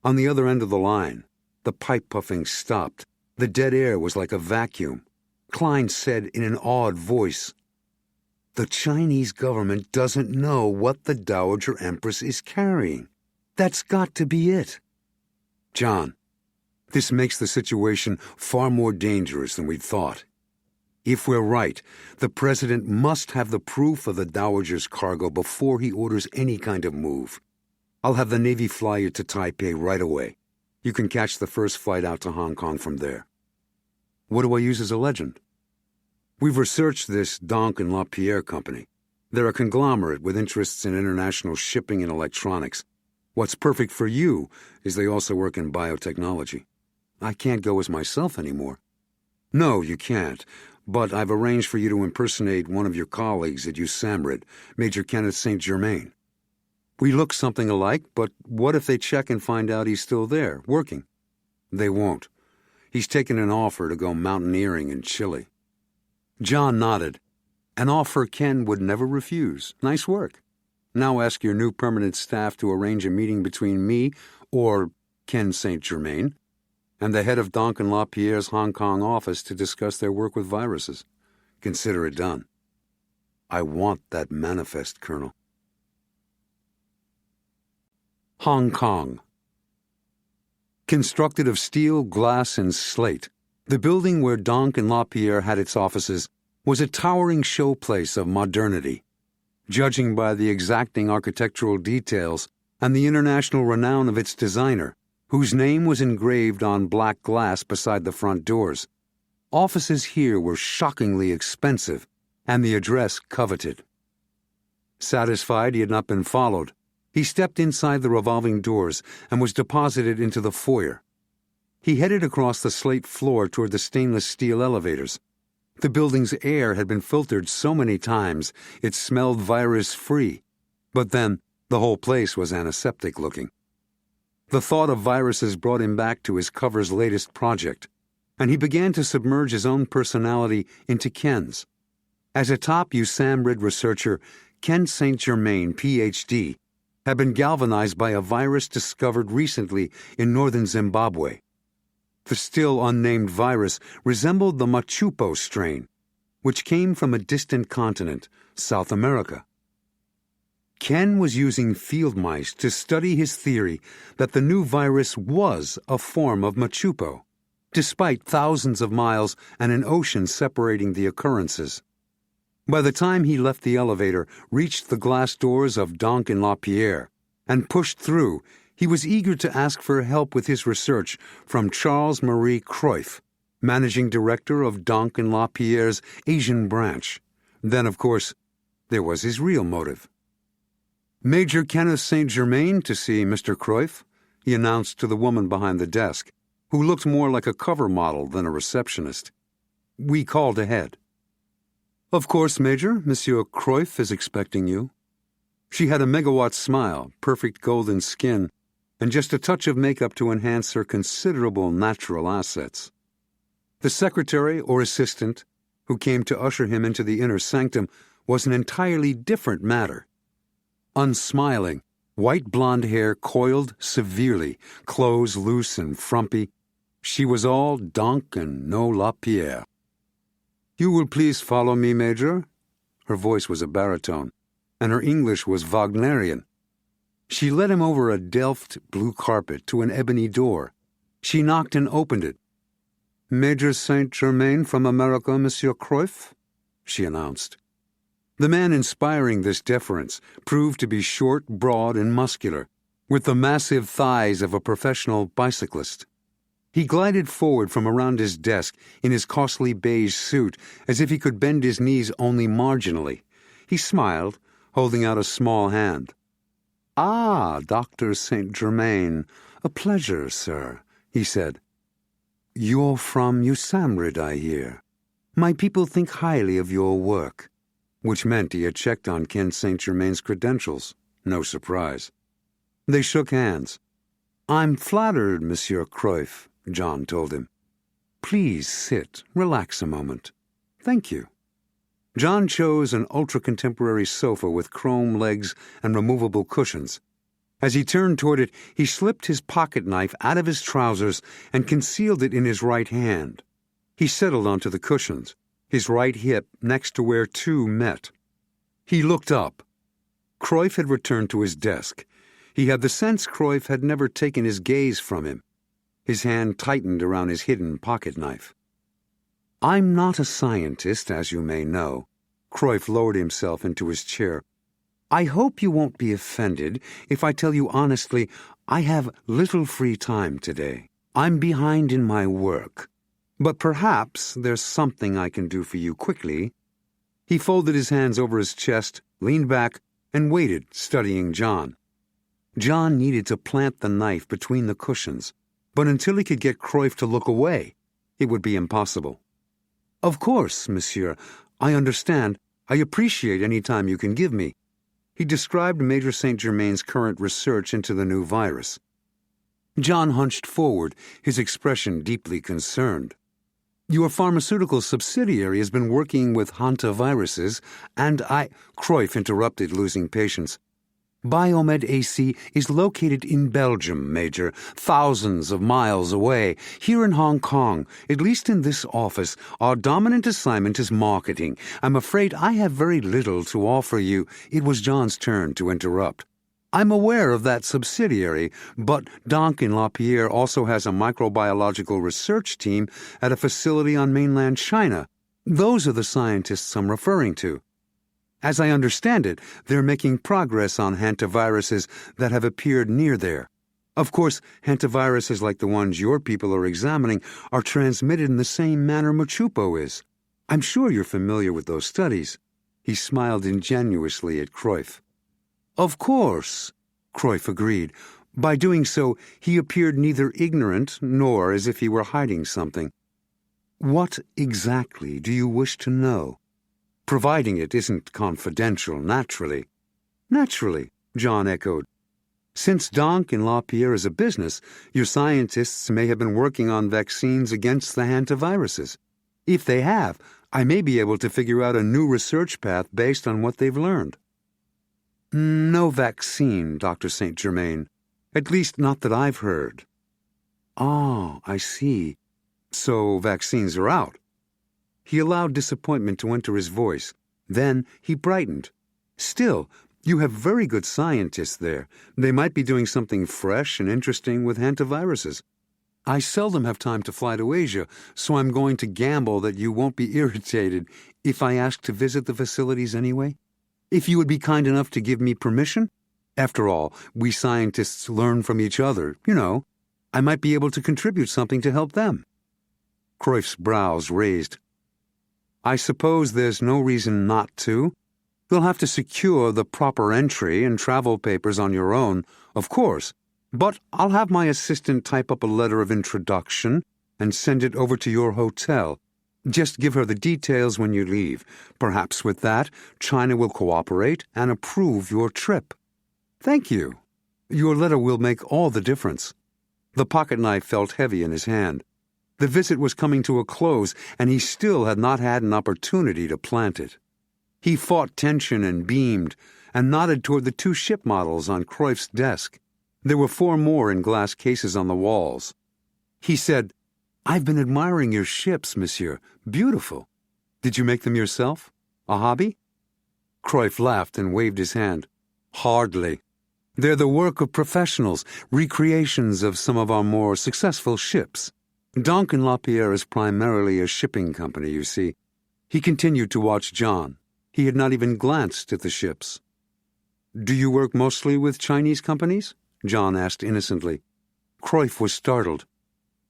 S1: On the other end of the line, the pipe puffing stopped. The dead air was like a vacuum. Klein said in an awed voice, The Chinese government doesn't know what the Dowager Empress is carrying. That's got to be it. John, this makes the situation far more dangerous than we thought. If we're right, the president must have the proof of the Dowager's cargo before he orders any kind of move. I'll have the Navy fly you to Taipei right away. You can catch the first flight out to Hong Kong from there. What do I use as a legend? We've researched this Donk and LaPierre company. They're a conglomerate with interests in international shipping and electronics. What's perfect for you is they also work in biotechnology. I can't go as myself anymore. No, you can't, but I've arranged for you to impersonate one of your colleagues at USAMRIID, Major Kenneth St. Germain. We look something alike, but what if they check and find out he's still there, working? They won't. He's taken an offer to go mountaineering in Chile. John nodded. An offer Ken would never refuse. Nice work. Now ask your new permanent staff to arrange a meeting between me, or Ken St. Germain, and the head of Donk and LaPierre's Hong Kong office to discuss their work with viruses. Consider it done. I want that manifest, Colonel. Hong Kong. Constructed of steel, glass, and slate, the building where Donk and LaPierre had its offices was a towering showplace of modernity. Judging by the exacting architectural details and the international renown of its designer, whose name was engraved on black glass beside the front doors, offices here were shockingly expensive and the address coveted. Satisfied he had not been followed, he stepped inside the revolving doors and was deposited into the foyer. He headed across the slate floor toward the stainless steel elevators. The building's air had been filtered so many times it smelled virus-free, but then the whole place was antiseptic-looking. The thought of viruses brought him back to his cover's latest project, and he began to submerge his own personality into Ken's. As a top USAMRIID researcher, Ken St. Germain, Ph.D., had been galvanized by a virus discovered recently in northern Zimbabwe. The still unnamed virus resembled the Machupo strain, which came from a distant continent, South America. Ken was using field mice to study his theory that the new virus was a form of Machupo, despite thousands of miles and an ocean separating the occurrences. By the time he left the elevator, reached the glass doors of Donk and LaPierre, and pushed through, he was eager to ask for help with his research from Charles Marie Cruyff, managing director of Donk and LaPierre's Asian branch. Then, of course, there was his real motive. Major Kenneth St. Germain to see Mr. Cruyff, he announced to the woman behind the desk, who looked more like a cover model than a receptionist. We called ahead. Of course, Major, Monsieur Cruyff is expecting you. She had a megawatt smile, perfect golden skin, and just a touch of makeup to enhance her considerable natural assets. The secretary or assistant, who came to usher him into the inner sanctum, was an entirely different matter. Unsmiling, white blonde hair coiled severely, clothes loose and frumpy, she was all Donk and no LaPierre. "You will please follow me, Major?" Her voice was a baritone, and her English was Wagnerian. She led him over a Delft blue carpet to an ebony door. She knocked and opened it. "Major St. Germain from America, Monsieur Cruyff," she announced. The man inspiring this deference proved to be short, broad, and muscular, with the massive thighs of a professional bicyclist. He glided forward from around his desk in his costly beige suit as if he could bend his knees only marginally. He smiled, holding out a small hand. "Ah, Dr. St. Germain, a pleasure, sir," he said. "You're from USAMRIID, I hear. My people think highly of your work," which meant he had checked on Ken St. Germain's credentials. No surprise. They shook hands. "I'm flattered, Monsieur Cruyff," John told him. "Please sit, relax a moment. Thank you." John chose an ultra-contemporary sofa with chrome legs and removable cushions. As he turned toward it, he slipped his pocket knife out of his trousers and concealed it in his right hand. He settled onto the cushions, his right hip next to where two met. He looked up. Cruyff had returned to his desk. He had the sense Cruyff had never taken his gaze from him. His hand tightened around his hidden pocket-knife. "I'm not a scientist, as you may know." Cruyff lowered himself into his chair. "I hope you won't be offended if I tell you honestly I have little free time today. I'm behind in my work. But perhaps there's something I can do for you quickly." He folded his hands over his chest, leaned back, and waited, studying Jon. Jon needed to plant the knife between the cushions, but until he could get Cruyff to look away, it would be impossible. "Of course, monsieur. I understand. I appreciate any time you can give me." He described Major St. Germain's current research into the new virus. Jon hunched forward, his expression deeply concerned. "Your pharmaceutical subsidiary has been working with hantaviruses, and Cruyff interrupted, losing patience. "Biomed AC is located in Belgium, Major, thousands of miles away. Here in Hong Kong, at least in this office, our dominant assignment is marketing. I'm afraid I have very little to offer you." It was Jon's turn to interrupt. "I'm aware of that subsidiary, but Duncan Lapierre also has a microbiological research team at a facility on mainland China. Those are the scientists I'm referring to. As I understand it, they're making progress on hantaviruses that have appeared near there. Of course, hantaviruses like the ones your people are examining are transmitted in the same manner Machupo is. I'm sure you're familiar with those studies." He smiled ingenuously at Cruyff. "Of course," Cruyff agreed. By doing so, he appeared neither ignorant nor as if he were hiding something. "What exactly do you wish to know? Providing it isn't confidential, naturally." "Naturally," Jon echoed. "Since Duncan Lapierre is a business, your scientists may have been working on vaccines against the hantaviruses. If they have, I may be able to figure out a new research path based on what they've learned." "No vaccine, Dr. St. Germain. At least not that I've heard." "Ah, I see. So vaccines are out." He allowed disappointment to enter his voice. Then he brightened. "Still, you have very good scientists there. They might be doing something fresh and interesting with hantaviruses. I seldom have time to fly to Asia, so I'm going to gamble that you won't be irritated if I ask to visit the facilities anyway. If you would be kind enough to give me permission? After all, we scientists learn from each other, you know. I might be able to contribute something to help them." Cruyff's brows raised. "I suppose there's no reason not to. You'll have to secure the proper entry and travel papers on your own, of course, but I'll have my assistant type up a letter of introduction and send it over to your hotel. Just give her the details when you leave. Perhaps with that, China will cooperate and approve your trip." "Thank you. Your letter will make all the difference." The pocket-knife felt heavy in his hand. The visit was coming to a close, and he still had not had an opportunity to plant it. He fought tension and beamed, and nodded toward the 2 ship models on Cruyff's desk. There were 4 more in glass cases on the walls. He said, "I've been admiring your ships, monsieur. Beautiful. Did you make them yourself? A hobby?" Cruyff laughed and waved his hand. "Hardly. They're the work of professionals, recreations of some of our more successful ships. Duncan Lapierre is primarily a shipping company, you see." He continued to watch Jon. He had not even glanced at the ships. "Do you work mostly with Chinese companies?" Jon asked innocently. Cruyff was startled.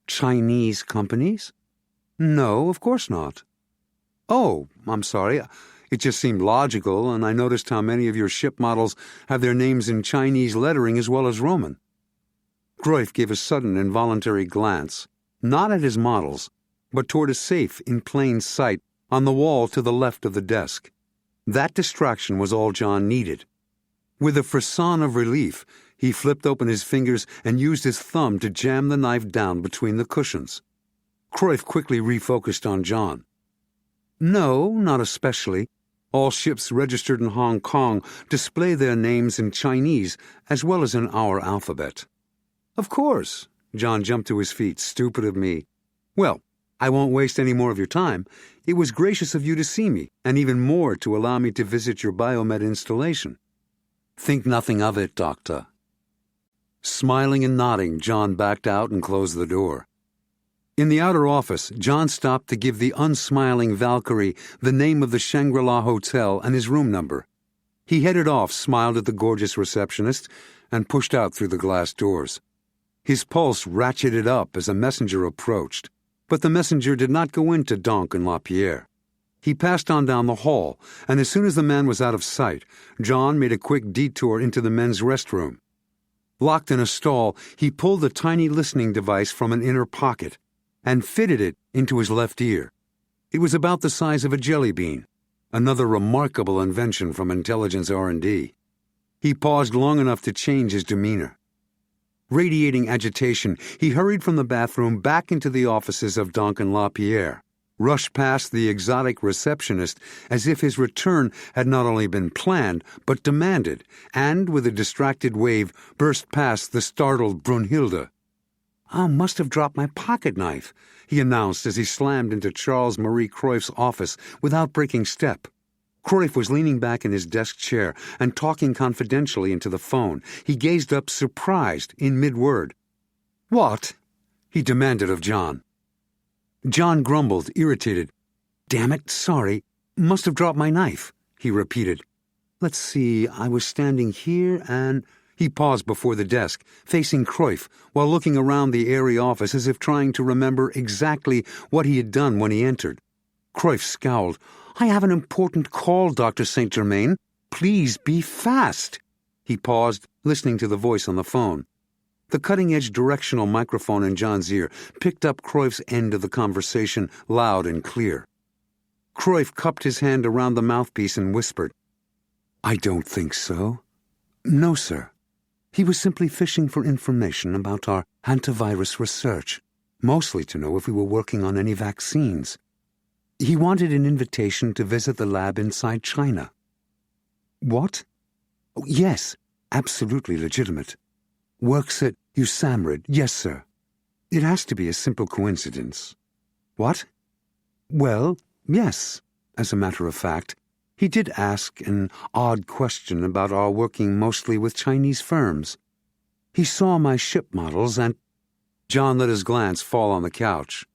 S1: "Chinese companies? No, of course not." "Oh, I'm sorry. It just seemed logical, and I noticed how many of your ship models have their names in Chinese lettering as well as Roman." Cruyff gave a sudden involuntary glance, not at his models, but toward a safe in plain sight on the wall to the left of the desk. That distraction was all Jon needed. With a frisson of relief, he flipped open his fingers and used his thumb to jam the knife down between the cushions. Cruyff quickly refocused on Jon. "No, not especially. All ships registered in Hong Kong display their names in Chinese as well as in our alphabet." "Of course." Jon jumped to his feet. "Stupid of me. Well, I won't waste any more of your time. It was gracious of you to see me, and even more to allow me to visit your biomed installation." "Think nothing of it, Doctor." Smiling and nodding, Jon backed out and closed the door. In the outer office, Jon stopped to give the unsmiling Valkyrie the name of the Shangri-La Hotel and his room number. He headed off, smiled at the gorgeous receptionist, and pushed out through the glass doors. His pulse ratcheted up as a messenger approached, but the messenger did not go into Donk and Lapierre. He passed on down the hall, and as soon as the man was out of sight, Jon made a quick detour into the men's restroom. Locked in a stall, he pulled a tiny listening device from an inner pocket and fitted it into his left ear. It was about the size of a jelly bean, another remarkable invention from intelligence R&D. He paused long enough to change his demeanor. Radiating agitation, he hurried from the bathroom back into the offices of Donk and Lapierre, rushed past the exotic receptionist as if his return had not only been planned but demanded, and, with a distracted wave, burst past the startled Brunhilde. "I must have dropped my pocket-knife," he announced as he slammed into Charles Marie Cruyff's office without breaking step. Cruyff was leaning back in his desk chair and talking confidentially into the phone. He gazed up surprised in mid-word. "What?" he demanded of Jon. Jon grumbled, irritated. "Damn it, sorry. Must have dropped my knife," he repeated. "Let's see, I was standing here and—" He paused before the desk, facing Cruyff, while looking around the airy office as if trying to remember exactly what he had done when he entered. Cruyff scowled. "I have an important call, Dr. St. Germain. Please be fast." He paused, listening to the voice on the phone. The cutting-edge directional microphone in Jon's ear picked up Cruyff's end of the conversation loud and clear. Cruyff cupped his hand around the mouthpiece and whispered, "I don't think so." "No, sir. He was simply fishing for information about our antivirus research, mostly to know if we were working on any vaccines. He wanted an invitation to visit the lab inside China." "What?" "Oh, yes, absolutely legitimate. Works at USAMRIID, yes, sir. It has to be a simple coincidence." "What?" "Well, yes, as a matter of fact. He did ask an odd question about our working mostly with Chinese firms. He saw my ship models and—" Jon let his glance fall on the couch.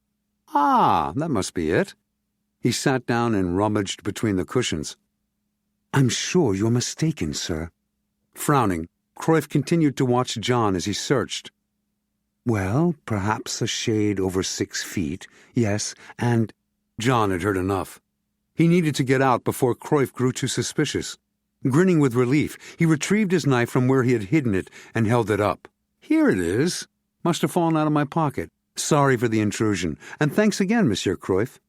S1: "Ah, that must be it." He sat down and rummaged between the cushions. "I'm sure you're mistaken, sir." Frowning, Cruyff continued to watch Jon as he searched. "Well, perhaps a shade over 6 feet, yes, and—" Jon had heard enough. He needed to get out before Cruyff grew too suspicious. Grinning with relief, he retrieved his knife from where he had hidden it and held it up. "Here it is. Must have fallen out of my pocket. Sorry for the intrusion, and thanks again, Monsieur Cruyff."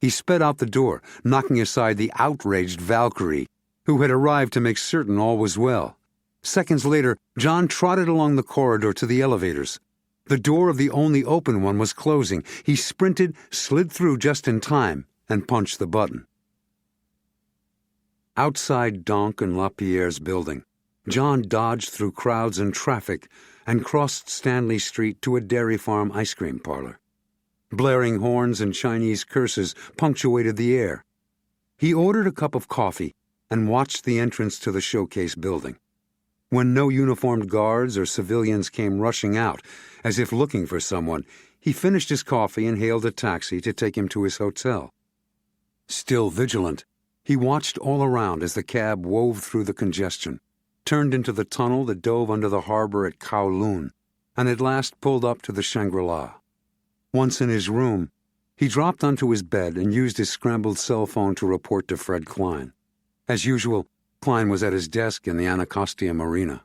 S1: He sped out the door, knocking aside the outraged Valkyrie, who had arrived to make certain all was well. Seconds later, Jon trotted along the corridor to the elevators. The door of the only open one was closing. He sprinted, slid through just in time, and punched the button. Outside Donk and Lapierre's building, Jon dodged through crowds and traffic and crossed Stanley Street to a dairy farm ice cream parlor. Blaring horns and Chinese curses punctuated the air. He ordered a cup of coffee and watched the entrance to the showcase building. When no uniformed guards or civilians came rushing out, as if looking for someone, he finished his coffee and hailed a taxi to take him to his hotel. Still vigilant, he watched all around as the cab wove through the congestion, turned into the tunnel that dove under the harbor at Kowloon, and at last pulled up to the Shangri-La. Once in his room, he dropped onto his bed and used his scrambled cell phone to report to Fred Klein. As usual, Klein was at his desk in the Anacostia Marina.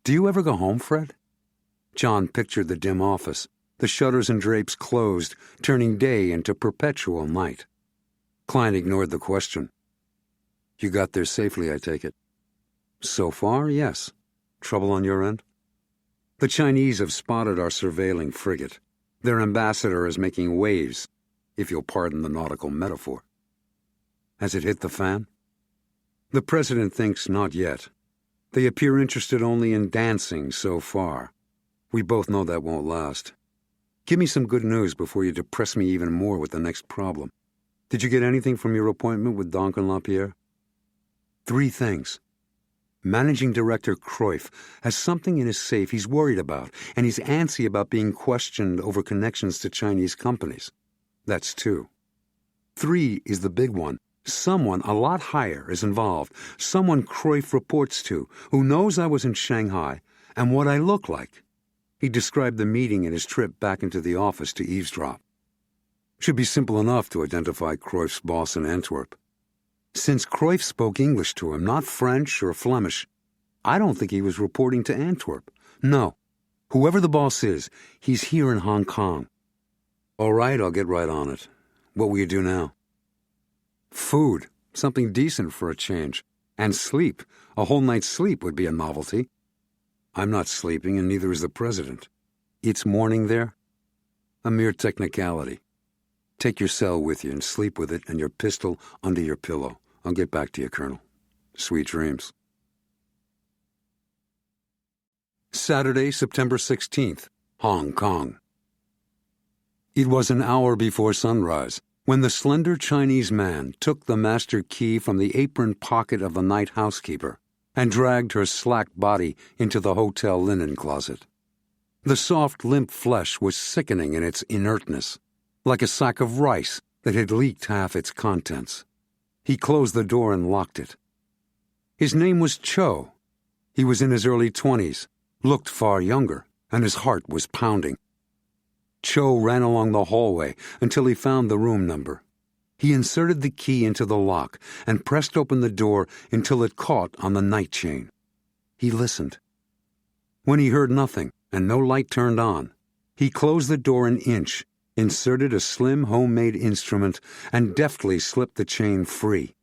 S1: "Do you ever go home, Fred?" Jon pictured the dim office, the shutters and drapes closed, turning day into perpetual night. Klein ignored the question. "You got there safely, I take it?" "So far, yes. Trouble on your end?" "The Chinese have spotted our surveilling frigate. Their ambassador is making waves, if you'll pardon the nautical metaphor." "Has it hit the fan?" "The president thinks not yet. They appear interested only in dancing so far. We both know that won't last." Give me some good news before you depress me even more with the next problem. Did you get anything from your appointment with Duncan LaPierre? 3 things. Managing Director Cruyff has something in his safe he's worried about, and he's antsy about being questioned over connections to Chinese companies. That's 2. 3 is the big one. Someone a lot higher is involved, someone Cruyff reports to, who knows I was in Shanghai and what I look like. He described the meeting and his trip back into the office to eavesdrop. Should be simple enough to identify Cruyff's boss in Antwerp. Since Cruyff spoke English to him, not French or Flemish, I don't think he was reporting to Antwerp. No. Whoever the boss is, he's here in Hong Kong. All right, I'll get right on it. What will you do now? Food. Something decent for a change. And sleep. A whole night's sleep would be a novelty. I'm not sleeping, and neither is the president. It's morning there? A mere technicality. Take your cell with you and sleep with it and your pistol under your pillow. I'll get back to you, Colonel. Sweet dreams. Saturday, September 16th, Hong Kong. It was an hour before sunrise when the slender Chinese man took the master key from the apron pocket of the night housekeeper and dragged her slack body into the hotel linen closet. The soft, limp flesh was sickening in its inertness, like a sack of rice that had leaked half its contents. He closed the door and locked it. His name was Cho. He was in his early 20s, looked far younger, and his heart was pounding. Cho ran along the hallway until he found the room number. He inserted the key into the lock and pressed open the door until it caught on the night chain. He listened. When he heard nothing and no light turned on, he closed the door an inch, inserted a slim homemade instrument, and deftly slipped the chain free.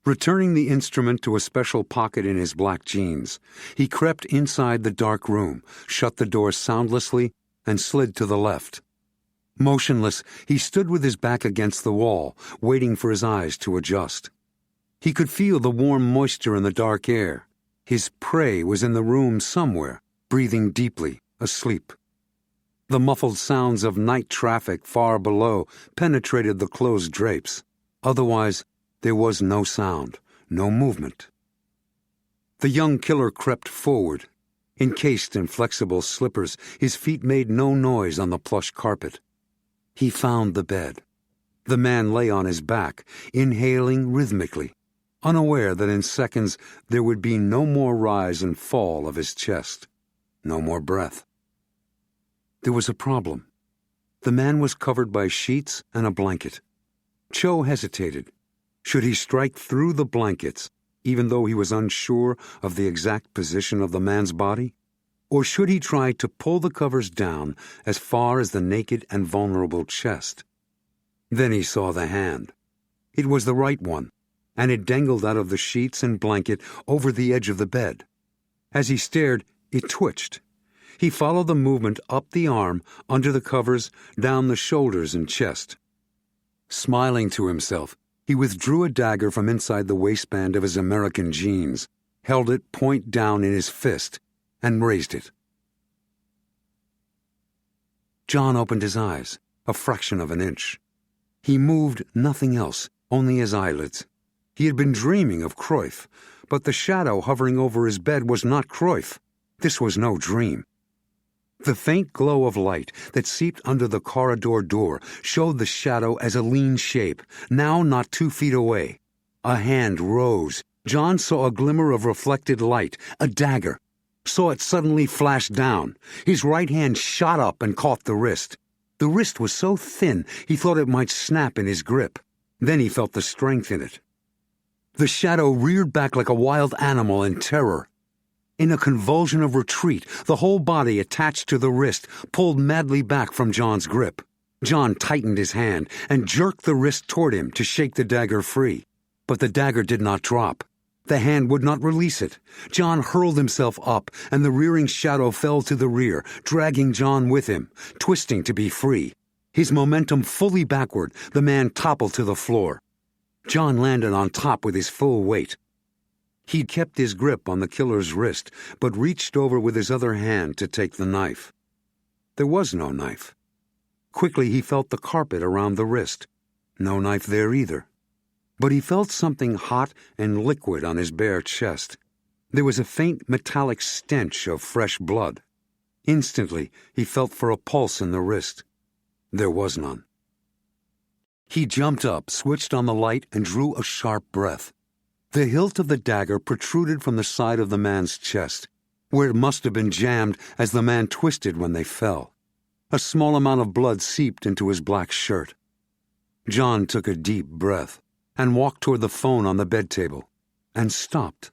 S1: Returning the instrument to a special pocket in his black jeans, he crept inside the dark room, shut the door soundlessly, and slid to the left. Motionless, he stood with his back against the wall, waiting for his eyes to adjust. He could feel the warm moisture in the dark air. His prey was in the room somewhere, breathing deeply, asleep. The muffled sounds of night traffic far below penetrated the closed drapes. Otherwise, there was no sound, no movement. The young killer crept forward. Encased in flexible slippers, his feet made no noise on the plush carpet. He found the bed. The man lay on his back, inhaling rhythmically, unaware that in seconds there would be no more rise and fall of his chest, no more breath. There was a problem. The man was covered by sheets and a blanket. Cho hesitated. Should he strike through the blankets, even though he was unsure of the exact position of the man's body? Or should he try to pull the covers down as far as the naked and vulnerable chest? Then he saw the hand. It was the right one, and it dangled out of the sheets and blanket over the edge of the bed. As he stared, it twitched. He followed the movement up the arm, under the covers, down the shoulders and chest. Smiling to himself, he withdrew a dagger from inside the waistband of his American jeans, held it point down in his fist, and raised it. John opened his eyes, a fraction of an inch. He moved nothing else, only his eyelids. He had been dreaming of Cruyff, but the shadow hovering over his bed was not Cruyff. This was no dream. The faint glow of light that seeped under the corridor door showed the shadow as a lean shape, now not 2 feet away. A hand rose. John saw a glimmer of reflected light, a dagger. Saw it suddenly flash down. His right hand shot up and caught the wrist. The wrist was so thin he thought it might snap in his grip. Then he felt the strength in it. The shadow reared back like a wild animal in terror. In a convulsion of retreat, the whole body attached to the wrist pulled madly back from John's grip. John tightened his hand and jerked the wrist toward him to shake the dagger free. But the dagger did not drop. The hand would not release it. John hurled himself up, and the rearing shadow fell to the rear, dragging John with him, twisting to be free. His momentum fully backward, the man toppled to the floor. John landed on top with his full weight. He'd kept his grip on the killer's wrist, but reached over with his other hand to take the knife. There was no knife. Quickly he felt the carpet around the wrist. No knife there either. But he felt something hot and liquid on his bare chest. There was a faint metallic stench of fresh blood. Instantly, he felt for a pulse in the wrist. There was none. He jumped up, switched on the light, and drew a sharp breath. The hilt of the dagger protruded from the side of the man's chest, where it must have been jammed as the man twisted when they fell. A small amount of blood seeped into his black shirt. Jon took a deep breath and walked toward the phone on the bed table, and stopped.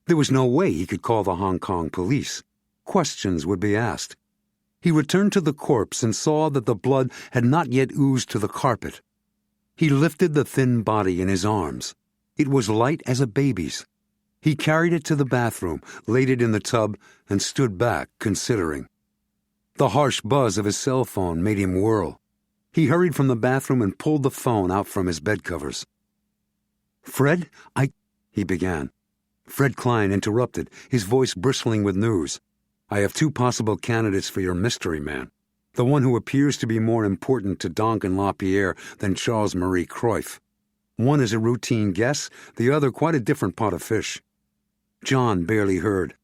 S1: There was no way he could call the Hong Kong police. Questions would be asked. He returned to the corpse and saw that the blood had not yet oozed to the carpet. He lifted the thin body in his arms. It was light as a baby's. He carried it to the bathroom, laid it in the tub, and stood back, considering. The harsh buzz of his cell phone made him whirl. He hurried from the bathroom and pulled the phone out from his bedcovers. "Fred, he began. Fred Klein interrupted, his voice bristling with news. "I have two possible candidates for your mystery man. The one who appears to be more important to Duncan LaPierre than Charles Marie Cruyff. One is a routine guess, the other quite a different pot of fish." Jon barely heard.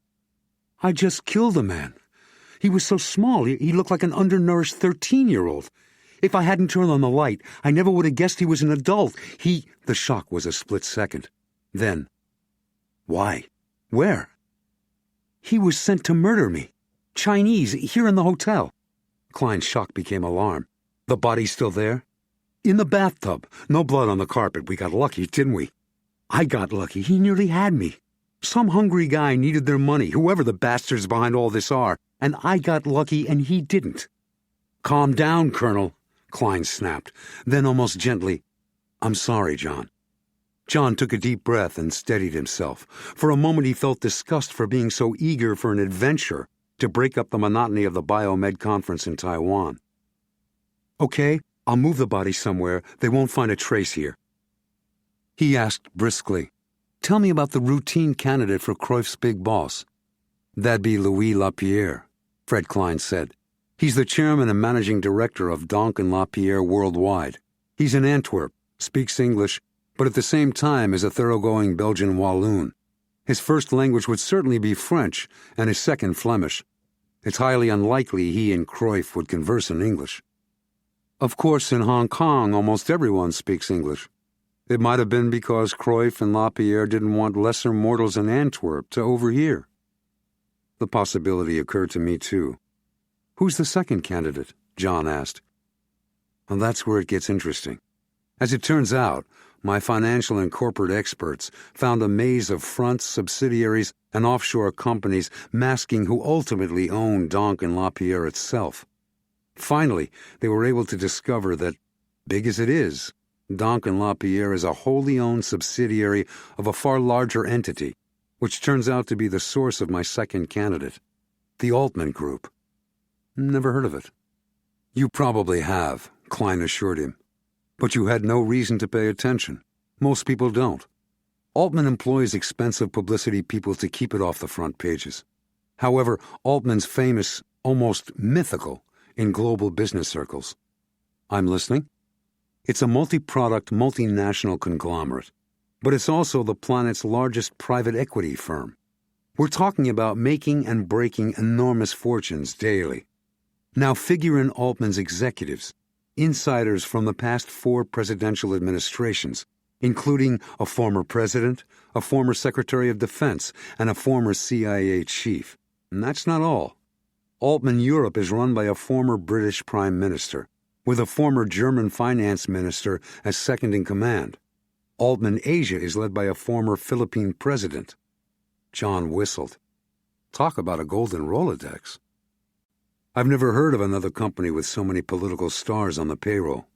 S1: "I just killed a man. He was so small, he looked like an undernourished 13-year-old. If I hadn't turned on the light, I never would have guessed he was an adult. The shock was a split second. Then, "Why? Where?" "He was sent to murder me. Chinese, here in the hotel." Klein's shock became alarm. "The body's still there?" "In the bathtub. No blood on the carpet. We got lucky, didn't we?" "I got lucky. He nearly had me. Some hungry guy needed their money, whoever the bastards behind all this are, and I got lucky and he didn't." "Calm down, Colonel," Klein snapped. Then almost gently, "I'm sorry, Jon." Jon took a deep breath and steadied himself. For a moment he felt disgust for being so eager for an adventure to break up the monotony of the biomed conference in Taiwan. "Okay, I'll move the body somewhere. They won't find a trace here." He asked briskly, "Tell me about the routine candidate for Cruyff's big boss." "That'd be Louis Lapierre," Fred Klein said. "He's the chairman and managing director of Duncan LaPierre Worldwide. He's in Antwerp, speaks English, but at the same time is a thoroughgoing Belgian Walloon. His first language would certainly be French, and his second Flemish. It's highly unlikely he and Cruyff would converse in English. Of course, in Hong Kong, almost everyone speaks English. It might have been because Cruyff and LaPierre didn't want lesser mortals in Antwerp to overhear." The possibility occurred to me, too. "Who's the second candidate?" Jon asked. "Well, that's where it gets interesting. As it turns out, my financial and corporate experts found a maze of fronts, subsidiaries, and offshore companies masking who ultimately owned Duncan LaPierre itself. Finally, they were able to discover that, big as it is, Duncan LaPierre is a wholly owned subsidiary of a far larger entity, which turns out to be the source of my second candidate, the Altman Group." "Never heard of it." "You probably have," Klein assured him. "But you had no reason to pay attention. Most people don't. Altman employs expensive publicity people to keep it off the front pages. However, Altman's famous, almost mythical, in global business circles." "I'm listening." "It's a multi-product, multinational conglomerate, but it's also the planet's largest private equity firm. We're talking about making and breaking enormous fortunes daily. Now figure in Altman's executives, insiders from the past 4 presidential administrations, including a former president, a former Secretary of Defense, and a former CIA chief. And that's not all. Altman Europe is run by a former British Prime Minister, with a former German finance minister as second in command. Altman Asia is led by a former Philippine president." Jon whistled. "Talk about a golden Rolodex. I've never heard of another company with so many political stars on the payroll.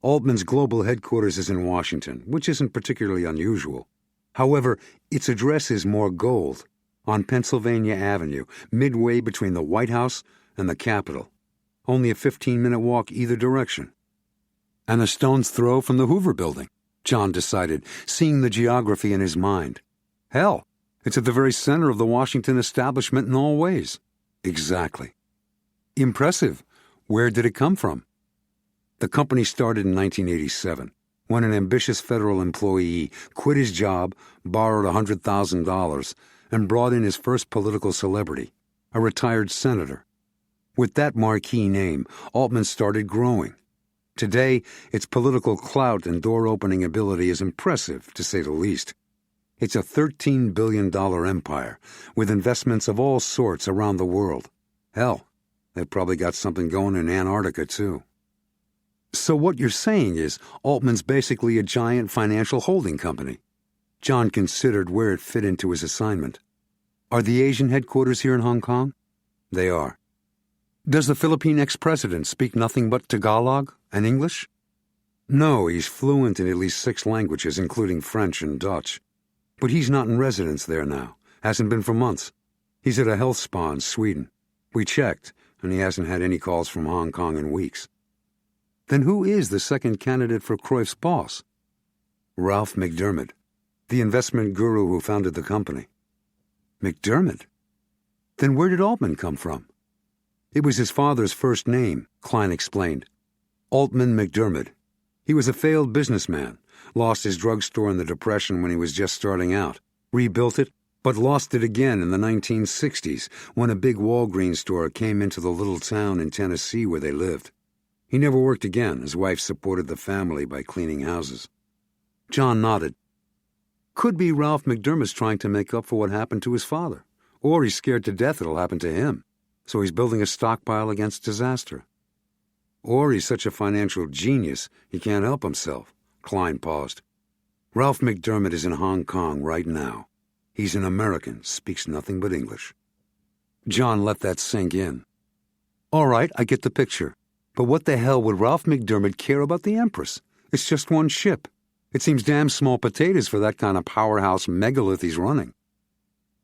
S1: Altman's global headquarters is in Washington, which isn't particularly unusual. However, its address is more gold, on Pennsylvania Avenue, midway between the White House and the Capitol. Only a 15-minute walk either direction. And a stone's throw from the Hoover Building," Jon decided, seeing the geography in his mind. "Hell, it's at the very center of the Washington establishment in all ways." "Exactly." "Impressive. Where did it come from?" The company started in 1987, when an ambitious federal employee quit his job, borrowed $100,000, and brought in his first political celebrity, a retired senator. With that marquee name, Altman started growing. Today, its political clout and door-opening ability is impressive, to say the least. It's a $13 billion empire, with investments of all sorts around the world. Hell, they've probably got something going in Antarctica, too. So what you're saying is Altman's basically a giant financial holding company. John considered where it fit into his assignment. Are the Asian headquarters here in Hong Kong? They are. Does the Philippine ex-president speak nothing but Tagalog and English? No, he's fluent in at least 6 languages, including French and Dutch. But he's not in residence there now. Hasn't been for months. He's at a health spa in Sweden. We checked, and he hasn't had any calls from Hong Kong in weeks. Then who is the second candidate for Cruyff's boss? Ralph McDermott, the investment guru who founded the company. McDermott? Then where did Altman come from? It was his father's first name, Klein explained. Altman McDermott. He was a failed businessman, lost his drugstore in the Depression when he was just starting out, rebuilt it, but lost it again in the 1960s when a big Walgreens store came into the little town in Tennessee where they lived. He never worked again. His wife supported the family by cleaning houses. John nodded. Could be Ralph McDermott's trying to make up for what happened to his father, or he's scared to death it'll happen to him, so he's building a stockpile against disaster. Or he's such a financial genius he can't help himself. Klein paused. Ralph McDermott is in Hong Kong right now. He's an American, speaks nothing but English. John let that sink in. All right, I get the picture. But what the hell would Ralph McDermott care about the Empress? It's just one ship. It seems damn small potatoes for that kind of powerhouse megalith he's running.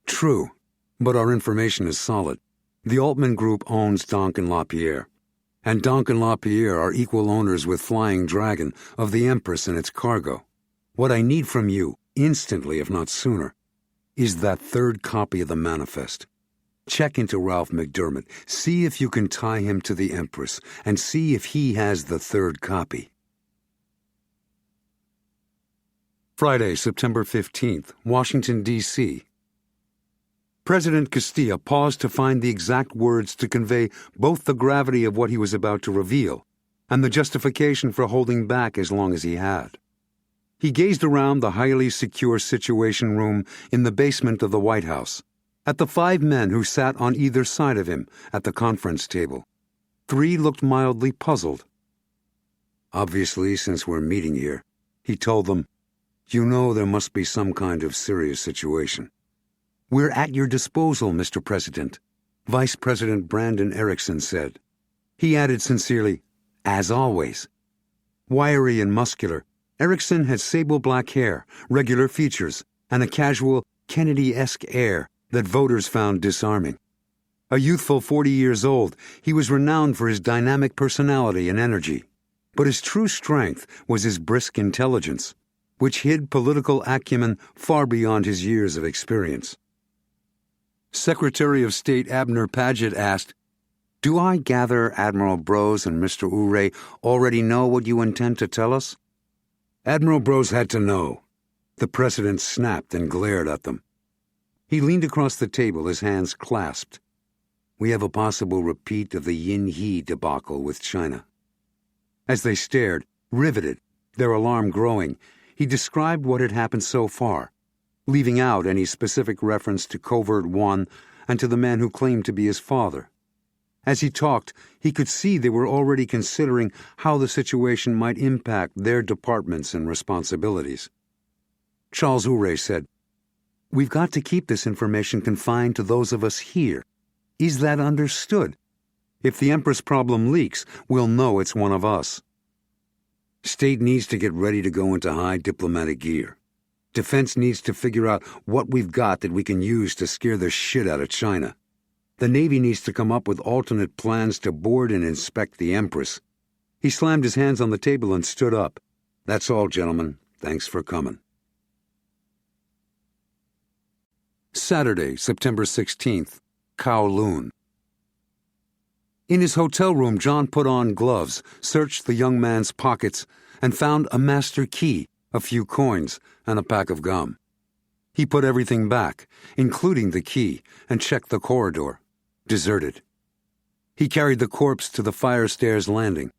S1: True, but our information is solid. The Altman Group owns Duncan LaPierre, and Duncan LaPierre are equal owners with Flying Dragon of the Empress and its cargo. What I need from you, instantly if not sooner, is that third copy of the manifest. Check into Ralph McDermott, see if you can tie him to the Empress, and see if he has the third copy. Friday, September 15th, Washington, D.C. President Castilla paused to find the exact words to convey both the gravity of what he was about to reveal and the justification for holding back as long as he had. He gazed around the highly secure Situation Room in the basement of the White House, at the 5 men who sat on either side of him at the conference table. 3 looked mildly puzzled. Obviously, since we're meeting here, he told them, you know there must be some kind of serious situation. We're at your disposal, Mr. President, Vice President Brandon Erickson said. He added sincerely, as always. Wiry and muscular, Erickson had sable black hair, regular features, and a casual, Kennedy-esque air that voters found disarming. A youthful 40 years old, he was renowned for his dynamic personality and energy. But his true strength was his brisk intelligence, which hid political acumen far beyond his years of experience. Secretary of State Abner Paget asked, Do I gather Admiral Brose and Mr. Urey already know what you intend to tell us? Admiral Brose had to know. The president snapped and glared at them. He leaned across the table, his hands clasped. We have a possible repeat of the Yin He debacle with China. As they stared, riveted, their alarm growing, he described what had happened so far, leaving out any specific reference to Covert-One and to the man who claimed to be his father. As he talked, he could see they were already considering how the situation might impact their departments and responsibilities. Charles Urey said, We've got to keep this information confined to those of us here. Is that understood? If the Empress problem leaks, we'll know it's one of us. State needs to get ready to go into high diplomatic gear. Defense needs to figure out what we've got that we can use to scare the shit out of China. The Navy needs to come up with alternate plans to board and inspect the Empress. He slammed his hands on the table and stood up. That's all, gentlemen. Thanks for coming. Saturday, September 16th, Kowloon. In his hotel room, John put on gloves, searched the young man's pockets, and found a master key, a few coins, and a pack of gum. He put everything back, including the key, and checked the corridor. Deserted. He carried the corpse to the fire stairs landing.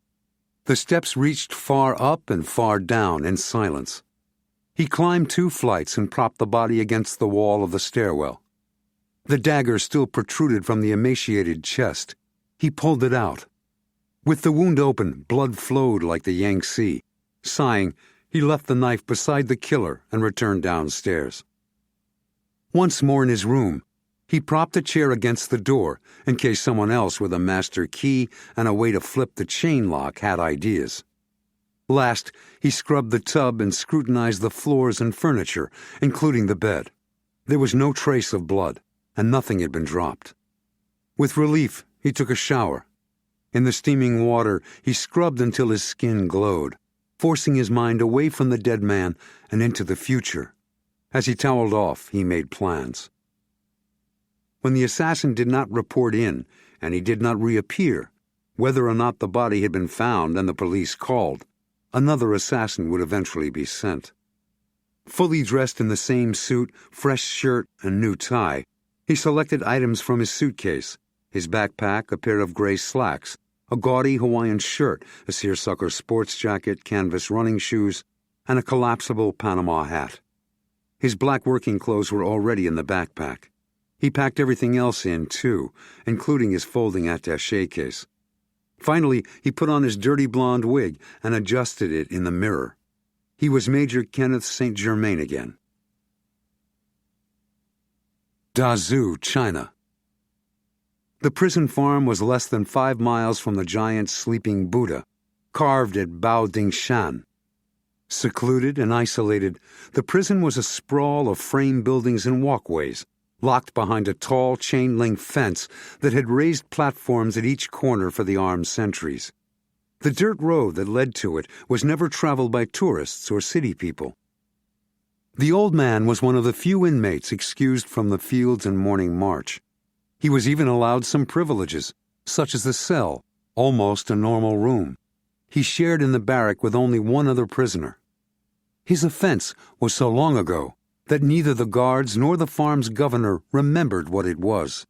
S1: The steps reached far up and far down in silence. He climbed 2 flights and propped the body against the wall of the stairwell. The dagger still protruded from the emaciated chest. He pulled it out. With the wound open, blood flowed like the Yangtze. Sighing, he left the knife beside the killer and returned downstairs. Once more in his room, he propped a chair against the door in case someone else with a master key and a way to flip the chain lock had ideas. Last, he scrubbed the tub and scrutinized the floors and furniture, including the bed. There was no trace of blood, and nothing had been dropped. With relief, he took a shower. In the steaming water, he scrubbed until his skin glowed, forcing his mind away from the dead man and into the future. As he toweled off, he made plans. When the assassin did not report in, and he did not reappear, whether or not the body had been found and the police called, another assassin would eventually be sent. Fully dressed in the same suit, fresh shirt, and new tie, he selected items from his suitcase: his backpack, a pair of gray slacks, a gaudy Hawaiian shirt, a seersucker sports jacket, canvas running shoes, and a collapsible Panama hat. His black working clothes were already in the backpack. He packed everything else in, too, including his folding attaché case. Finally, he put on his dirty blonde wig and adjusted it in the mirror. He was Major Kenneth St. Germain again. Dazhou, China. The prison farm was less than 5 miles from the giant sleeping Buddha, carved at Baodingshan. Secluded and isolated, the prison was a sprawl of frame buildings and walkways, locked behind a tall chain-link fence that had raised platforms at each corner for the armed sentries. The dirt road that led to it was never traveled by tourists or city people. The old man was one of the few inmates excused from the fields and morning march. He was even allowed some privileges, such as a cell, almost a normal room. He shared in the barrack with only one other prisoner. His offense was so long ago that neither the guards nor the farm's governor remembered what it was.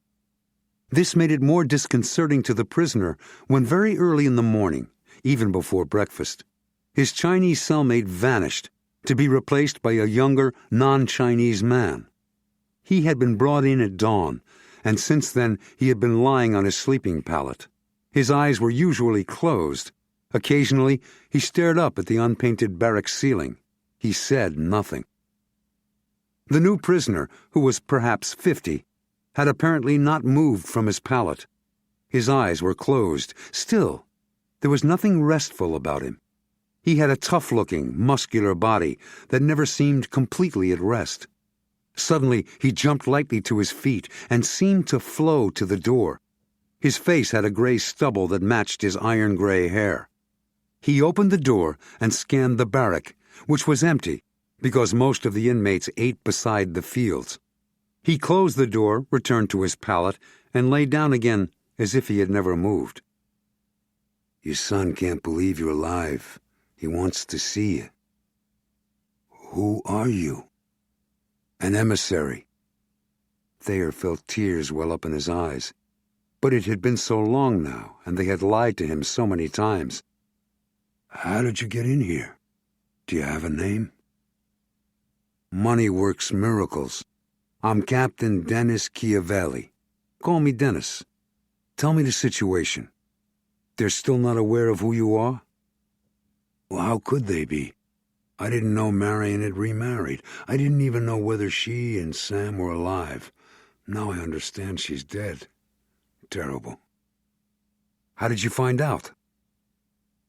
S1: This made it more disconcerting to the prisoner when very early in the morning, even before breakfast, his Chinese cellmate vanished to be replaced by a younger, non-Chinese man. He had been brought in at dawn, and since then he had been lying on his sleeping pallet. His eyes were usually closed. Occasionally, he stared up at the unpainted barrack ceiling. He said nothing. The new prisoner, who was perhaps 50, had apparently not moved from his pallet. His eyes were closed. Still, there was nothing restful about him. He had a tough-looking, muscular body that never seemed completely at rest. Suddenly, he jumped lightly to his feet and seemed to flow to the door. His face had a gray stubble that matched his iron-gray hair. He opened the door and scanned the barrack, which was empty, because most of the inmates ate beside the fields. He closed the door, returned to his pallet, and lay down again as if he had never moved. "Your son can't believe you're alive. He wants to see you." "Who are you?" "An emissary." Thayer felt tears well up in his eyes. But it had been so long now, and they had lied to him so many times. "How did you get in here? Do you have a name?" "Money works miracles. I'm Captain Dennis Chiavelli. Call me Dennis. Tell me the situation. They're still not aware of who you are?" "Well, how could they be? I didn't know Marion had remarried. I didn't even know whether she and Sam were alive. Now I understand she's dead. Terrible." "How did you find out?"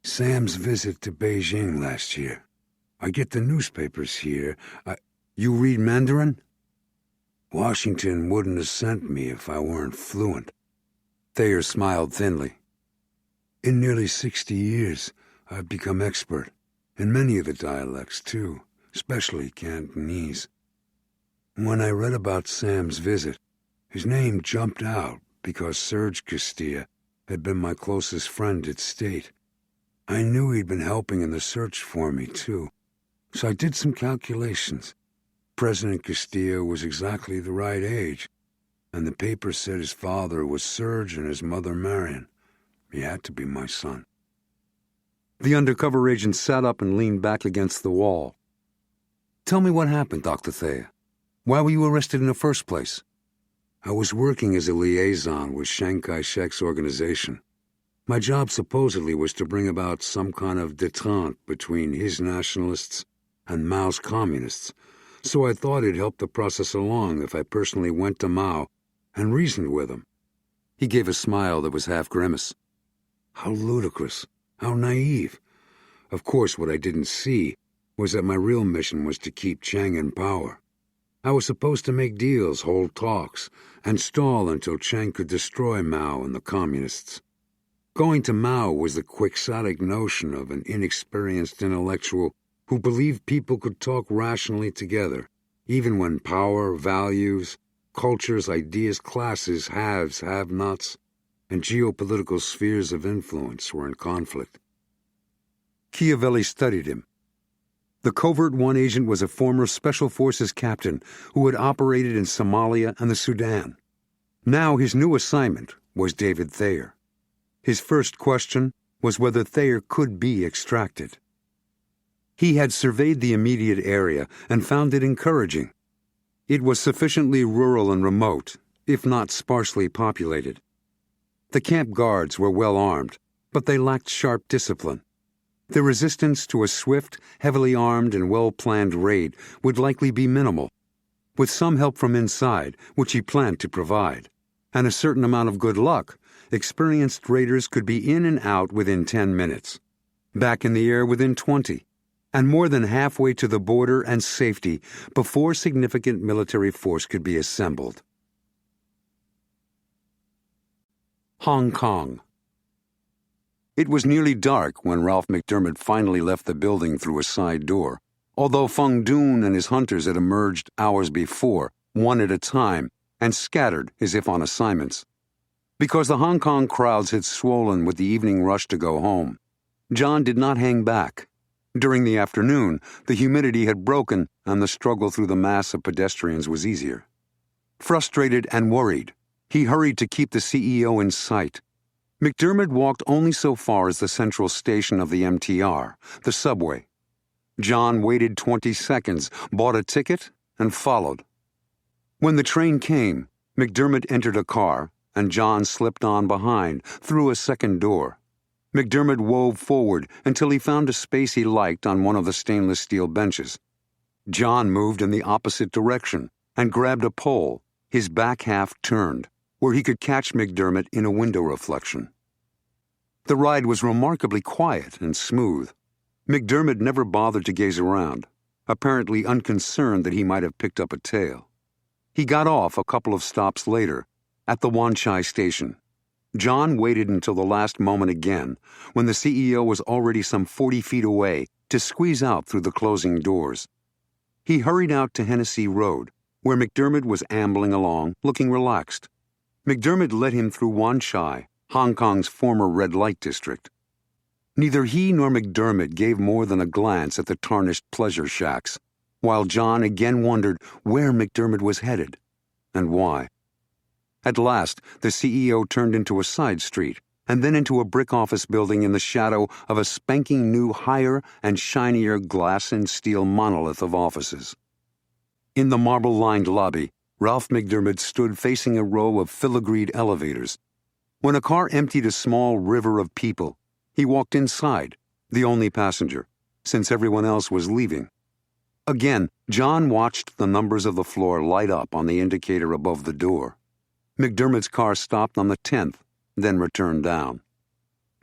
S1: "Sam's visit to Beijing last year. I get the newspapers here. You read Mandarin?" "Washington wouldn't have sent me if I weren't fluent." Thayer smiled thinly. "In nearly 60 years, I've become expert, in many of the dialects, too, especially Cantonese. When I read about Sam's visit, his name jumped out because Serge Castilla,
S2: had been my closest friend at State. I knew he'd been helping in the search for me, too. So I did some calculations. President Castillo was exactly the right age, and the paper said his father was Serge and his mother Marion. He had to be my son.
S1: The undercover agent sat up and leaned back against the wall. "Tell me what happened, Dr. Thayer. Why were you arrested in the first place?"
S2: I was working as a liaison with Chiang Kai-shek's organization. My job supposedly was to bring about some kind of détente between his nationalists and Mao's communists, so I thought it'd help the process along if I personally went to Mao and reasoned with him.
S1: He gave a smile that was half grimace.
S2: How ludicrous. How naive. Of course, what I didn't see was that my real mission was to keep Chiang in power. I was supposed to make deals, hold talks, and stall until Chiang could destroy Mao and the communists. Going to Mao was the quixotic notion of an inexperienced intellectual who believed people could talk rationally together, even when power, values, cultures, ideas, classes, haves, have-nots, and geopolitical spheres of influence were in conflict.
S1: Chiavelli studied him. The Covert-One agent was a former Special Forces captain who had operated in Somalia and the Sudan. Now his new assignment was David Thayer. His first question was whether Thayer could be extracted. He had surveyed the immediate area and found it encouraging. It was sufficiently rural and remote, if not sparsely populated. The camp guards were well armed, but they lacked sharp discipline. The resistance to a swift, heavily armed, and well-planned raid would likely be minimal, with some help from inside, which he planned to provide, and a certain amount of good luck. Experienced raiders could be in and out within 10 minutes, back in the air within 20, and more than halfway to the border and safety before significant military force could be assembled. Hong Kong. It was nearly dark when Ralph McDermott finally left the building through a side door, although Feng Dun and his hunters had emerged hours before, one at a time, and scattered as if on assignments. Because the Hong Kong crowds had swollen with the evening rush to go home, John did not hang back. During the afternoon, the humidity had broken and the struggle through the mass of pedestrians was easier. Frustrated and worried, he hurried to keep the CEO in sight. McDermott walked only so far as the central station of the MTR, the subway. John waited 20 seconds, bought a ticket, and followed. When the train came, McDermott entered a car, and John slipped on behind, through a second door. McDermott wove forward until he found a space he liked on one of the stainless steel benches. John moved in the opposite direction and grabbed a pole, his back half turned, where he could catch McDermott in a window reflection. The ride was remarkably quiet and smooth. McDermott never bothered to gaze around, apparently unconcerned that he might have picked up a tail. He got off a couple of stops later, at the Wan Chai station. John waited until the last moment again, when the CEO was already some 40 feet away, to squeeze out through the closing doors. He hurried out to Hennessy Road, where McDermott was ambling along, looking relaxed. McDermott led him through Wan Chai, Hong Kong's former red light district. Neither he nor McDermott gave more than a glance at the tarnished pleasure shacks, while John again wondered where McDermott was headed, and why. At last, the CEO turned into a side street, and then into a brick office building in the shadow of a spanking new, higher and shinier glass and steel monolith of offices. In the marble-lined lobby, Ralph McDermott stood facing a row of filigreed elevators. When a car emptied a small river of people, he walked inside, the only passenger, since everyone else was leaving. Again, John watched the numbers of the floor light up on the indicator above the door. McDermott's car stopped on the 10th, then returned down.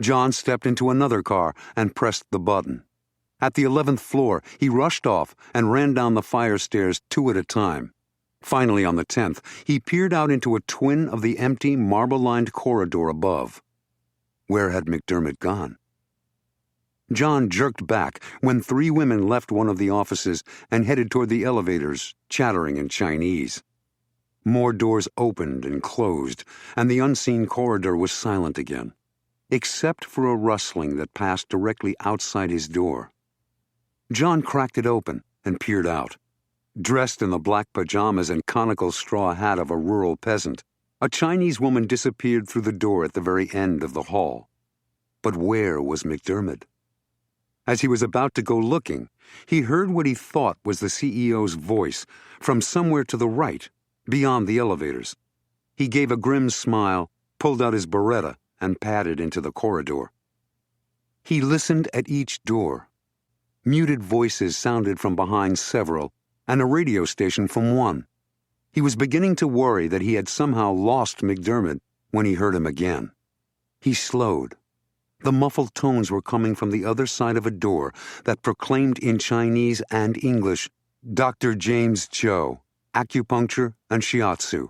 S1: John stepped into another car and pressed the button. At the 11th floor, he rushed off and ran down the fire stairs 2 at a time. Finally, on the 10th, he peered out into a twin of the empty, marble-lined corridor above. Where had McDermott gone? John jerked back when 3 women left one of the offices and headed toward the elevators, chattering in Chinese. More doors opened and closed, and the unseen corridor was silent again, except for a rustling that passed directly outside his door. Jon cracked it open and peered out. Dressed in the black pajamas and conical straw hat of a rural peasant, a Chinese woman disappeared through the door at the very end of the hall. But where was McDermott? As he was about to go looking, he heard what he thought was the CEO's voice from somewhere to the right, beyond the elevators. He gave a grim smile, pulled out his Beretta, and padded into the corridor. He listened at each door. Muted voices sounded from behind several, and a radio station from one. He was beginning to worry that he had somehow lost McDermott when he heard him again. He slowed. The muffled tones were coming from the other side of a door that proclaimed in Chinese and English, Dr. James Cho, acupuncture and shiatsu.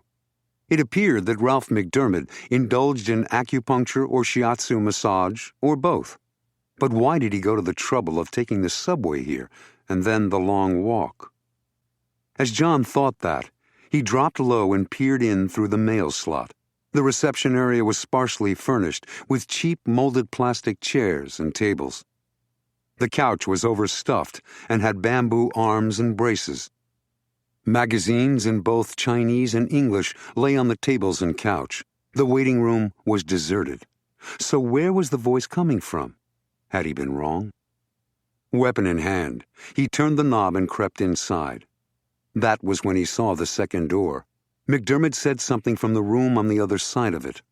S1: It appeared that Ralph McDermott indulged in acupuncture or shiatsu massage, or both. But why did he go to the trouble of taking the subway here, and then the long walk? As Jon thought that, he dropped low and peered in through the mail slot. The reception area was sparsely furnished with cheap molded plastic chairs and tables. The couch was overstuffed and had bamboo arms and braces. Magazines in both Chinese and English lay on the tables and couch. The waiting room was deserted. So where was the voice coming from? Had he been wrong? Weapon in hand, he turned the knob and crept inside. That was when he saw the second door. McDermott said something from the room on the other side of it.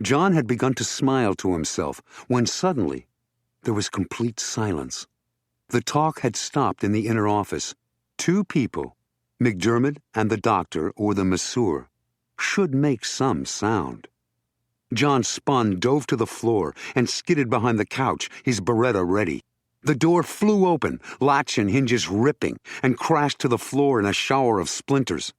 S1: Jon had begun to smile to himself when suddenly there was complete silence. The talk had stopped in the inner office. Two people, McDermott and the doctor or the masseur, should make some sound. Jon spun, dove to the floor, and skidded behind the couch, his Beretta ready. The door flew open, latch and hinges ripping, and crashed to the floor in a shower of splinters.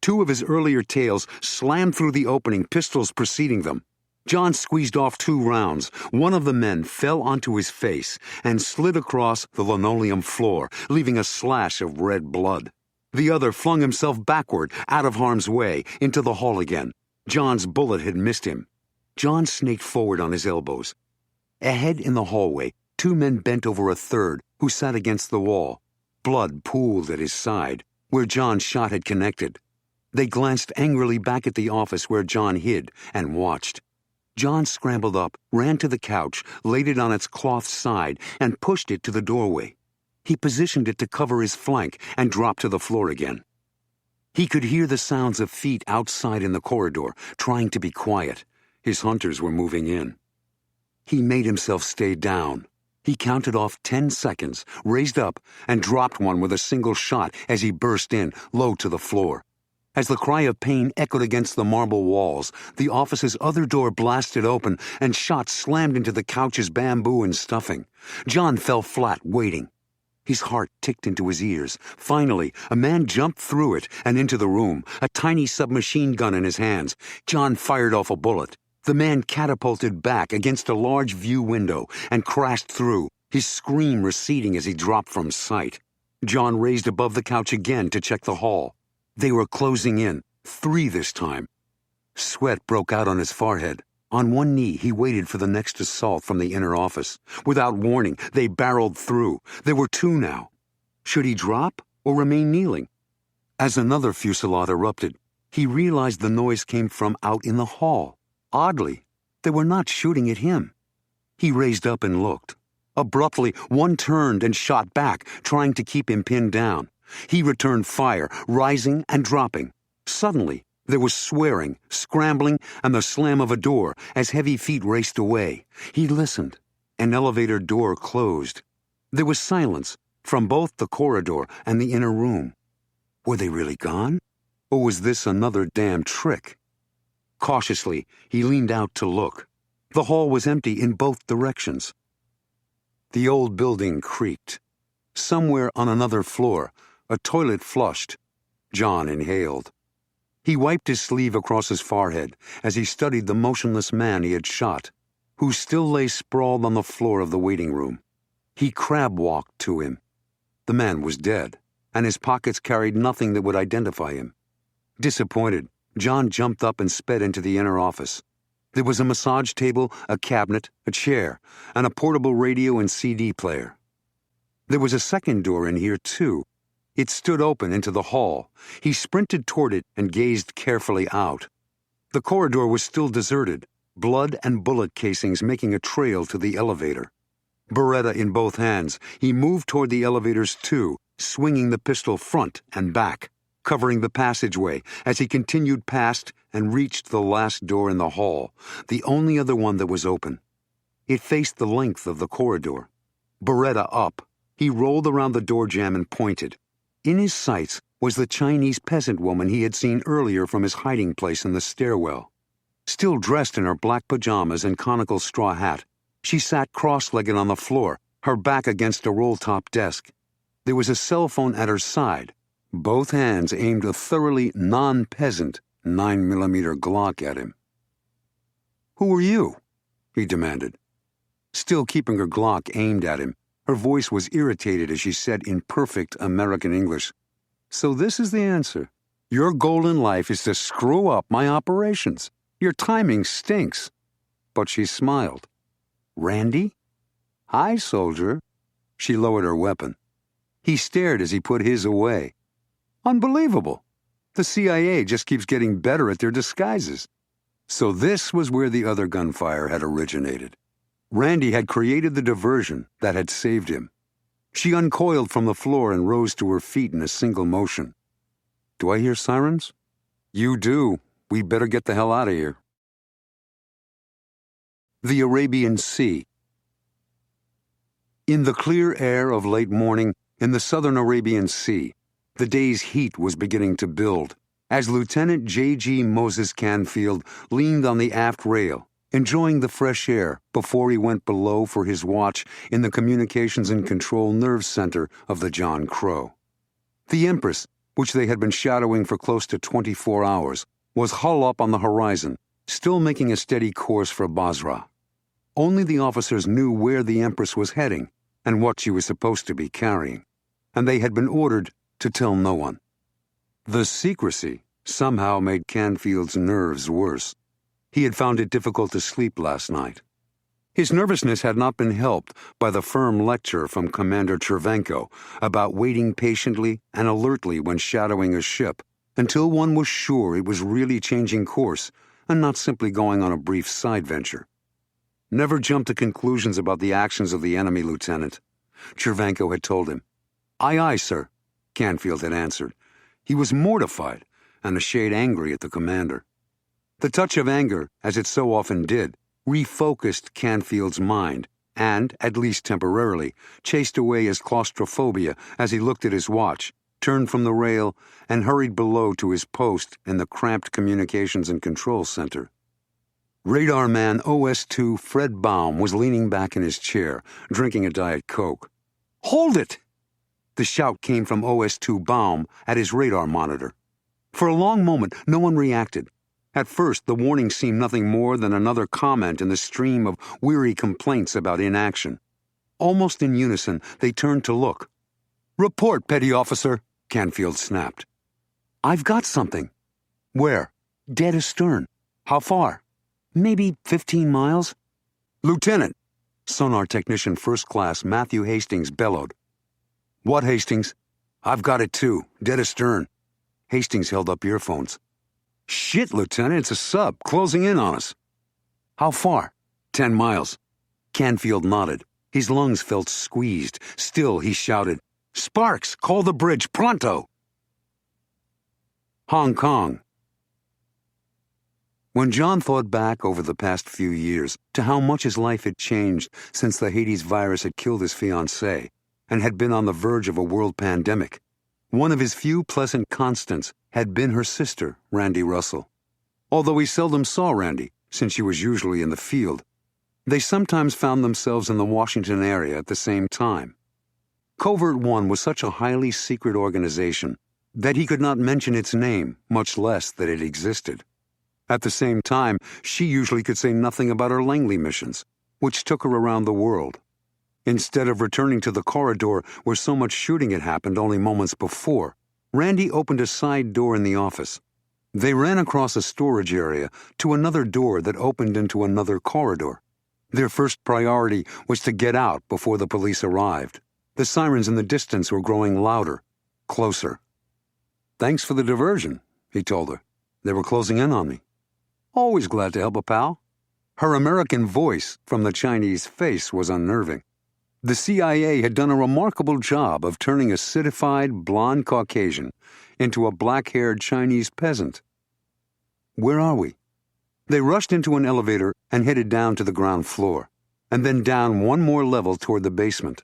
S1: Two of his earlier tales slammed through the opening, pistols preceding them. Jon squeezed off 2 rounds. One of the men fell onto his face and slid across the linoleum floor, leaving a slash of red blood. The other flung himself backward, out of harm's way, into the hall again. Jon's bullet had missed him. Jon snaked forward on his elbows. Ahead in the hallway, 2 men bent over a third, who sat against the wall. Blood pooled at his side, where Jon's shot had connected. They glanced angrily back at the office where Jon hid and watched. Jon scrambled up, ran to the couch, laid it on its cloth side, and pushed it to the doorway. He positioned it to cover his flank and dropped to the floor again. He could hear the sounds of feet outside in the corridor, trying to be quiet. His hunters were moving in. He made himself stay down. He counted off 10 seconds, raised up, and dropped one with a single shot as he burst in, low to the floor. As the cry of pain echoed against the marble walls, the office's other door blasted open and shots slammed into the couch's bamboo and stuffing. Jon fell flat, waiting. His heart ticked into his ears. Finally, a man jumped through it and into the room, a tiny submachine gun in his hands. Jon fired off a bullet. The man catapulted back against a large view window and crashed through, his scream receding as he dropped from sight. Jon raised above the couch again to check the hall. They were closing in, 3 this time. Sweat broke out on his forehead. On one knee, he waited for the next assault from the inner office. Without warning, they barreled through. There were 2 now. Should he drop or remain kneeling? As another fusillade erupted, he realized the noise came from out in the hall. Oddly, they were not shooting at him. He raised up and looked. Abruptly, one turned and shot back, trying to keep him pinned down. He returned fire, rising and dropping. Suddenly, there was swearing, scrambling, and the slam of a door as heavy feet raced away. He listened. An elevator door closed. There was silence from both the corridor and the inner room. Were they really gone? Or was this another damn trick? Cautiously, he leaned out to look. The hall was empty in both directions. The old building creaked. Somewhere on another floor, a toilet flushed. Jon inhaled. He wiped his sleeve across his forehead as he studied the motionless man he had shot, who still lay sprawled on the floor of the waiting room. He crab-walked to him. The man was dead, and his pockets carried nothing that would identify him. Disappointed, Jon jumped up and sped into the inner office. There was a massage table, a cabinet, a chair, and a portable radio and CD player. There was a second door in here, too. It stood open into the hall. He sprinted toward it and gazed carefully out. The corridor was still deserted, blood and bullet casings making a trail to the elevator. Beretta in both hands, he moved toward the elevators, too, swinging the pistol front and back, covering the passageway as he continued past and reached the last door in the hall, the only other one that was open. It faced the length of the corridor. Beretta up, he rolled around the door jamb and pointed. In his sights was the Chinese peasant woman he had seen earlier from his hiding place in the stairwell. Still dressed in her black pajamas and conical straw hat, she sat cross-legged on the floor, her back against a roll-top desk. There was a cell phone at her side. Both hands aimed a thoroughly non-peasant 9mm Glock at him. "Who are you?" he demanded. Still keeping her Glock aimed at him, her voice was irritated as she said in perfect American English, "So this is the answer. Your goal in life is to screw up my operations. Your timing stinks." But she smiled. "Randy?" "Hi, soldier." She lowered her weapon. He stared as he put his away. Unbelievable. The CIA just keeps getting better at their disguises. So this was where the other gunfire had originated. Randy had created the diversion that had saved him. She uncoiled from the floor and rose to her feet in a single motion. "Do I hear sirens?" "You do. We better get the hell out of here." The Arabian Sea. In the clear air of late morning, in the southern Arabian Sea, the day's heat was beginning to build, as Lieutenant J.G. Moses Canfield leaned on the aft rail, enjoying the fresh air before he went below for his watch in the Communications and Control Nerve Center of the John Crow. The Empress, which they had been shadowing for close to 24 hours, was hull up on the horizon, still making a steady course for Basra. Only the officers knew where the Empress was heading and what she was supposed to be carrying, and they had been ordered to tell no one. The secrecy somehow made Canfield's nerves worse. He had found it difficult to sleep last night. His nervousness had not been helped by the firm lecture from Commander Chervenko about waiting patiently and alertly when shadowing a ship until one was sure it was really changing course and not simply going on a brief side venture. "Never jump to conclusions about the actions of the enemy, Lieutenant," Chervenko had told him. "Aye, aye, sir," Canfield had answered. He was mortified and a shade angry at the commander. The touch of anger, as it so often did, refocused Canfield's mind and, at least temporarily, chased away his claustrophobia as he looked at his watch, turned from the rail, and hurried below to his post in the cramped Communications and Control Center. Radar man OS2 Fred Baum was leaning back in his chair, drinking a Diet Coke. "Hold it!" The shout came from OS2 Baum at his radar monitor. For a long moment, no one reacted. At first, the warning seemed nothing more than another comment in the stream of weary complaints about inaction. Almost in unison, they turned to look. "Report, Petty Officer," Canfield snapped. "I've got something." "Where?" "Dead astern." "How far?" "Maybe 15 miles. "Lieutenant," Sonar Technician First Class Matthew Hastings bellowed. "What, Hastings?" "I've got it too, dead astern." Hastings held up earphones. "Shit, Lieutenant, it's a sub, closing in on us." "How far?" 10 miles. Canfield nodded. His lungs felt squeezed. Still, he shouted, "Sparks, call the bridge, pronto!" Hong Kong. When Jon thought back over the past few years to how much his life had changed since the Hades virus had killed his fiancée and had been on the verge of a world pandemic, one of his few pleasant constants had been her sister, Randy Russell. Although he seldom saw Randy, since she was usually in the field, they sometimes found themselves in the Washington area at the same time. Covert-One was such a highly secret organization that he could not mention its name, much less that it existed. At the same time, she usually could say nothing about her Langley missions, which took her around the world. Instead of returning to the corridor where so much shooting had happened only moments before, Randy opened a side door in the office. They ran across a storage area to another door that opened into another corridor. Their first priority was to get out before the police arrived. The sirens in the distance were growing louder, closer. "Thanks for the diversion," he told her. "They were closing in on me." "Always glad to help a pal." Her American voice from the Chinese face was unnerving. The CIA had done a remarkable job of turning a citified blonde Caucasian into a black-haired Chinese peasant. "Where are we?" They rushed into an elevator and headed down to the ground floor, and then down one more level toward the basement.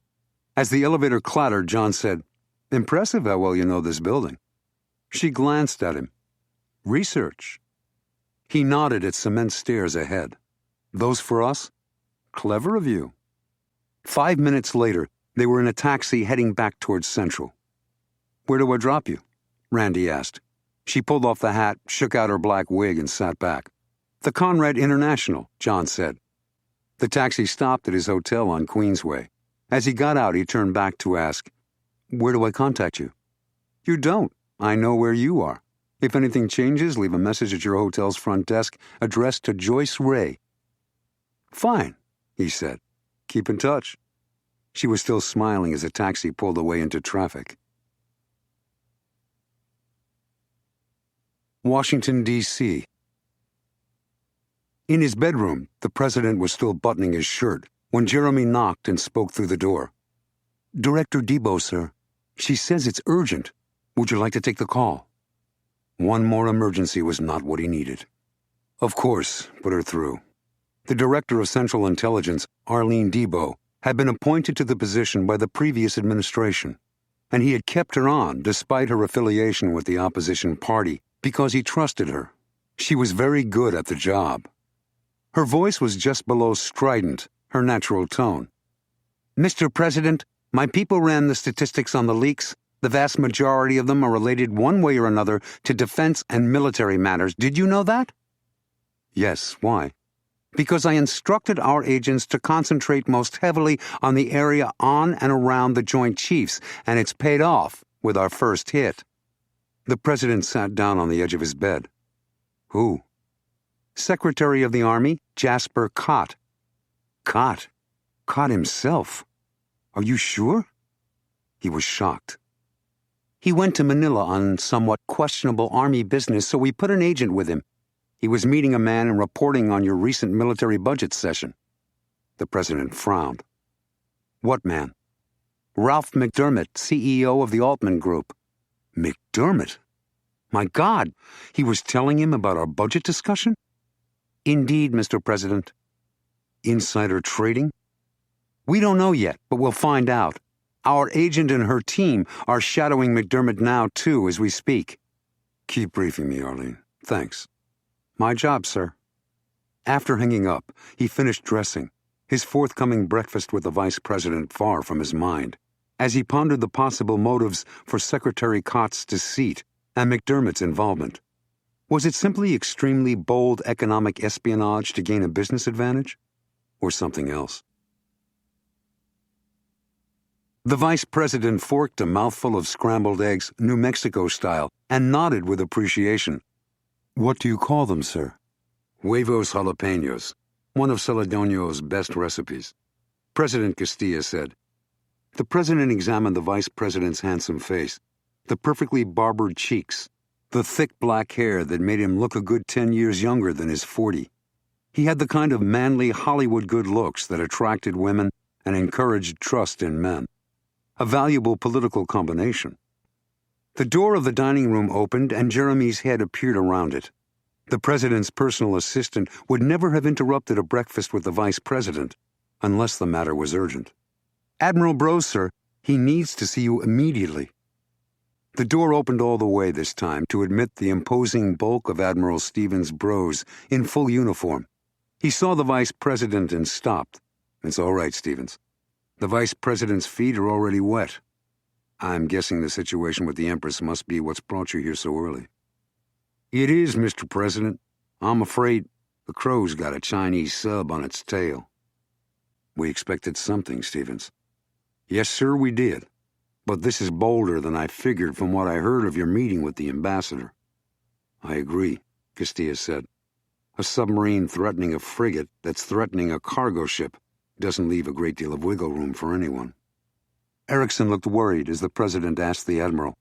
S1: As the elevator clattered, Jon said, "Impressive how well you know this building." She glanced at him. "Research." He nodded at cement stairs ahead. "Those for us? Clever of you." 5 minutes later, they were in a taxi heading back towards Central. "Where do I drop you?" Randy asked. She pulled off the hat, shook out her black wig, and sat back. "The Conrad International," Jon said. The taxi stopped at his hotel on Queensway. As he got out, he turned back to ask, "Where do I contact you?" "You don't. I know where you are. If anything changes, leave a message at your hotel's front desk addressed to Joyce Ray." "Fine," he said. "Keep in touch." She was still smiling as the taxi pulled away into traffic. Washington, D.C. In his bedroom, the president was still buttoning his shirt when Jeremy knocked and spoke through the door. "Director Debo, sir. She says it's urgent. Would you like to take the call?" One more emergency was not what he needed. "Of course," put her through. The Director of Central Intelligence, Arlene Debo, had been appointed to the position by the previous administration, and he had kept her on despite her affiliation with the opposition party because he trusted her. She was very good at the job. Her voice was just below strident, her natural tone. "Mr. President, my people ran the statistics on the leaks. The vast majority of them are related one way or another to defense and military matters. Did you know that?" "Yes, why?" "Because I instructed our agents to concentrate most heavily on the area on and around the Joint Chiefs, and it's paid off with our first hit." The president sat down on the edge of his bed. "Who?" "Secretary of the Army, Jasper Cott." "Cott? Cott himself? Are you sure?" He was shocked. "He went to Manila on somewhat questionable Army business, so we put an agent with him. He was meeting a man and reporting on your recent military budget session." The president frowned. "What man?" "Ralph McDermott, CEO of the Altman Group." "McDermott? My God, he was telling him about our budget discussion?" "Indeed, Mr. President." "Insider trading?" "We don't know yet, but we'll find out. Our agent and her team are shadowing McDermott now, too, as we speak." "Keep briefing me, Arlene. Thanks." "My job, sir." After hanging up, he finished dressing, his forthcoming breakfast with the vice president far from his mind, as he pondered the possible motives for Secretary Cott's deceit and McDermott's involvement. Was it simply extremely bold economic espionage to gain a business advantage? Or something else? The vice president forked a mouthful of scrambled eggs, New Mexico style, and nodded with appreciation. "What do you call them, sir?" "Huevos jalapenos, one of Celedonio's best recipes," President Castilla said. The president examined the vice president's handsome face, the perfectly barbered cheeks, the thick black hair that made him look a good 10 years younger than his 40. He had the kind of manly Hollywood good looks that attracted women and encouraged trust in men. A valuable political combination. The door of the dining room opened and Jeremy's head appeared around it. The president's personal assistant would never have interrupted a breakfast with the vice president unless the matter was urgent. "Admiral Brose, sir, he needs to see you immediately." The door opened all the way this time to admit the imposing bulk of Admiral Stevens Brose in full uniform. He saw the vice president and stopped. "It's all right, Stevens. The vice president's feet are already wet. I'm guessing the situation with the Empress must be what's brought you here so early." "It is, Mr. President. I'm afraid the crow's got a Chinese sub on its tail." "We expected something, Stevens." "Yes, sir, we did. But this is bolder than I figured from what I heard of your meeting with the ambassador."
S2: I agree, Castilla said. A submarine threatening a frigate that's threatening a cargo ship doesn't leave a great deal of wiggle room for anyone.
S1: Erickson looked worried as the president asked the admiral,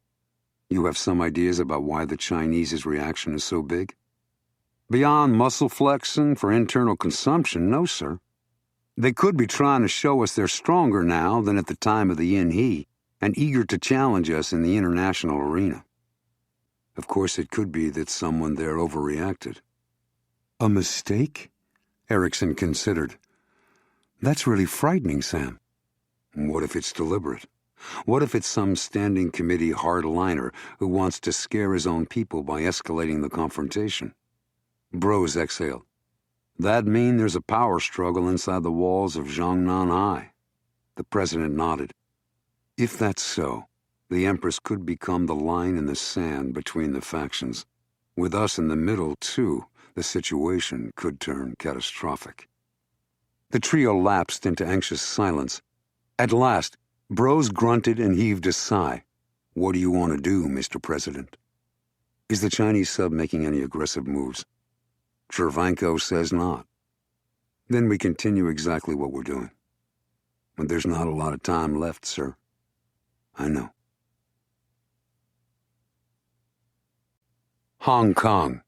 S1: "You have some ideas about why the Chinese's reaction is so big?" "Beyond muscle flexing for internal consumption, no, sir. They could be trying to show us they're stronger now than at the time of the Yin-He and eager to challenge us in the international arena."
S2: Of course, it could be that someone there overreacted.
S1: "A mistake?" Erickson considered. "That's really frightening, Sam."
S2: What if it's deliberate? What if it's some standing committee hardliner who wants to scare his own people by escalating the confrontation?
S1: Bros exhaled. "That'd mean there's a power struggle inside the walls of Zhongnan High." The president nodded.
S2: If that's so, the Empress could become the line in the sand between the factions. With us in the middle, too, the situation could turn catastrophic.
S1: The trio lapsed into anxious silence. At last, Bros grunted and heaved a sigh.
S2: "What do you want to do, Mr. President?"
S1: "Is the Chinese sub making any aggressive moves?"
S2: "Chervanko says not."
S1: "Then we continue exactly what we're doing."
S2: "But there's not a lot of time left, sir."
S1: "I know."
S2: Hong Kong.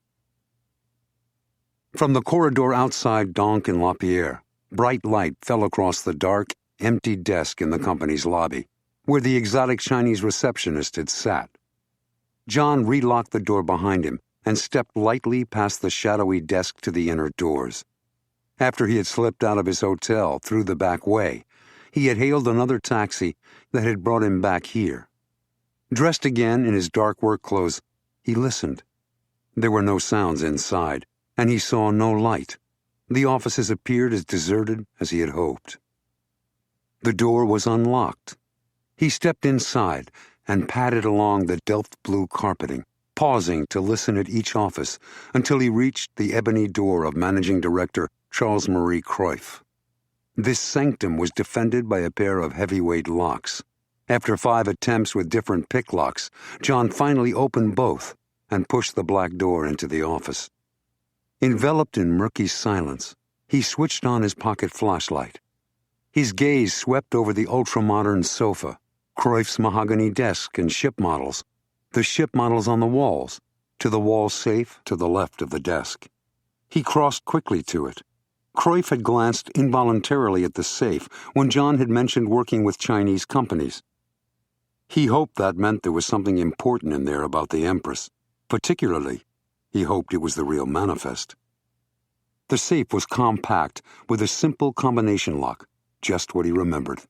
S1: From the corridor outside Donk and Lapierre, bright light fell across the dark, empty desk in the company's lobby, where the exotic Chinese receptionist had sat. John relocked the door behind him and stepped lightly past the shadowy desk to the inner doors. After he had slipped out of his hotel through the back way, he had hailed another taxi that had brought him back here. Dressed again in his dark work clothes, he listened. There were no sounds inside, and he saw no light. The offices appeared as deserted as he had hoped. The door was unlocked. He stepped inside and padded along the Delft blue carpeting, pausing to listen at each office until he reached the ebony door of Managing Director Charles Marie Cruyff. This sanctum was defended by a pair of heavyweight locks. After 5 attempts with different pick locks, John finally opened both and pushed the black door into the office. Enveloped in murky silence, he switched on his pocket flashlight. His gaze swept over the ultra-modern sofa, Cruyff's mahogany desk and ship models, the ship models on the walls, to the wall safe to the left of the desk. He crossed quickly to it. Cruyff had glanced involuntarily at the safe when John had mentioned working with Chinese companies. He hoped that meant there was something important in there about the Empress. Particularly, he hoped it was the real manifest. The safe was compact with a simple combination lock, just what he remembered.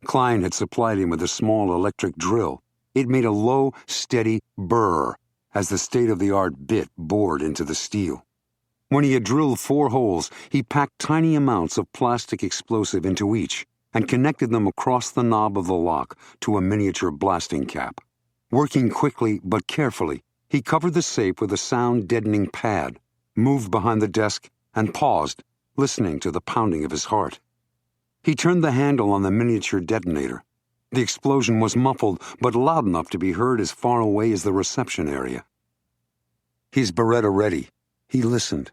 S1: Klein had supplied him with a small electric drill. It made a low, steady burr as the state-of-the-art bit bored into the steel. When he had drilled 4 holes, he packed tiny amounts of plastic explosive into each and connected them across the knob of the lock to a miniature blasting cap. Working quickly but carefully, he covered the safe with a sound-deadening pad, moved behind the desk, and paused, listening to the pounding of his heart. He turned the handle on the miniature detonator. The explosion was muffled, but loud enough to be heard as far away as the reception area. His Beretta ready, he listened.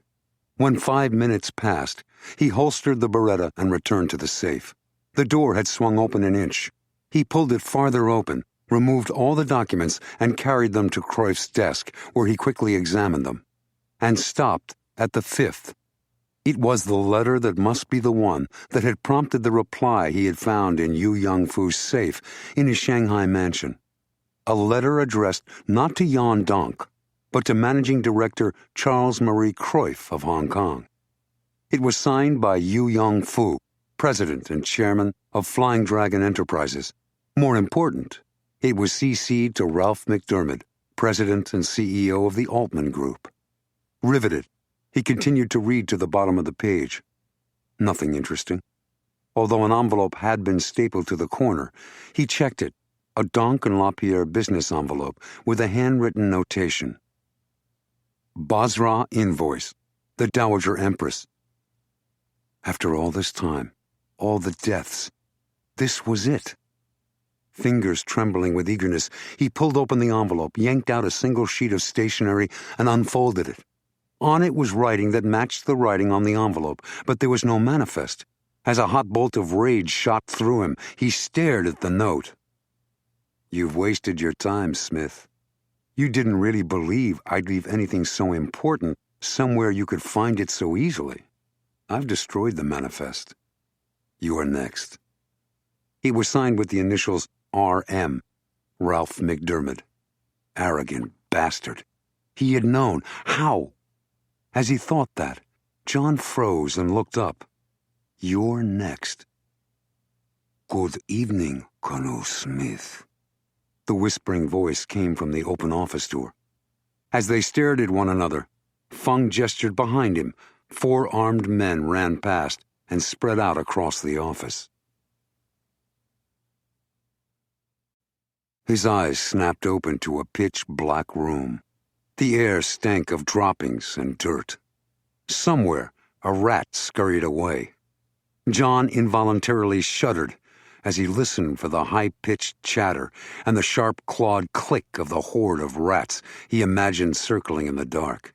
S1: When 5 minutes passed, he holstered the Beretta and returned to the safe. The door had swung open an inch. He pulled it farther open, removed all the documents, and carried them to Cruyff's desk, where he quickly examined them, and stopped at the 5th. It was the letter that must be the one that had prompted the reply he had found in Yu Yangfu's safe in his Shanghai mansion. A letter addressed not to Jan Donk, but to Managing Director Charles Marie Cruyff of Hong Kong. It was signed by Yu Yangfu, President and Chairman of Flying Dragon Enterprises. More important, it was CC'd to Ralph McDermott, President and CEO of the Altman Group. Riveted, he continued to read to the bottom of the page. Nothing interesting. Although an envelope had been stapled to the corner, he checked it, a Donk and Lapierre business envelope with a handwritten notation. Basra invoice, the Dowager Empress. After all this time, all the deaths, this was it. Fingers trembling with eagerness, he pulled open the envelope, yanked out a single sheet of stationery, and unfolded it. On it was writing that matched the writing on the envelope, but there was no manifest. As a hot bolt of rage shot through him, he stared at the note. "You've wasted your time, Smith. You didn't really believe I'd leave anything so important somewhere you could find it so easily. I've destroyed the manifest. You are next." It was signed with the initials R.M., Ralph McDermott. Arrogant bastard. He had known. How? As he thought that, John froze and looked up. "You're next." "Good evening, Colonel Smith." The whispering voice came from the open office door. As they stared at one another, Fung gestured behind him. 4 armed men ran past and spread out across the office. His eyes snapped open to a pitch-black room. The air stank of droppings and dirt. Somewhere, a rat scurried away. John involuntarily shuddered as he listened for the high-pitched chatter and the sharp-clawed click of the horde of rats he imagined circling in the dark.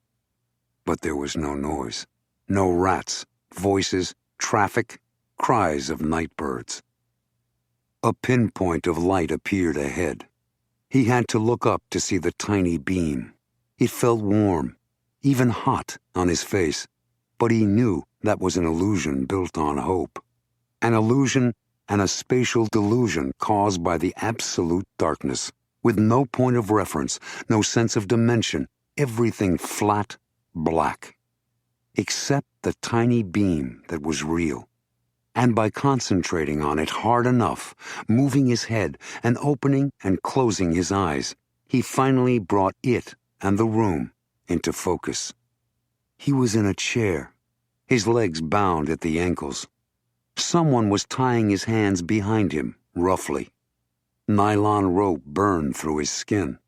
S1: But there was no noise. No rats, voices, traffic, cries of night birds. A pinpoint of light appeared ahead. He had to look up to see the tiny beam. It felt warm, even hot, on his face, but he knew that was an illusion built on hope. An illusion and a spatial delusion caused by the absolute darkness, with no point of reference, no sense of dimension, everything flat, black. Except the tiny beam that was real. And by concentrating on it hard enough, moving his head and opening and closing his eyes, he finally brought it and the room into focus. He was in a chair, his legs bound at the ankles. Someone was tying his hands behind him, roughly. Nylon rope burned through his skin.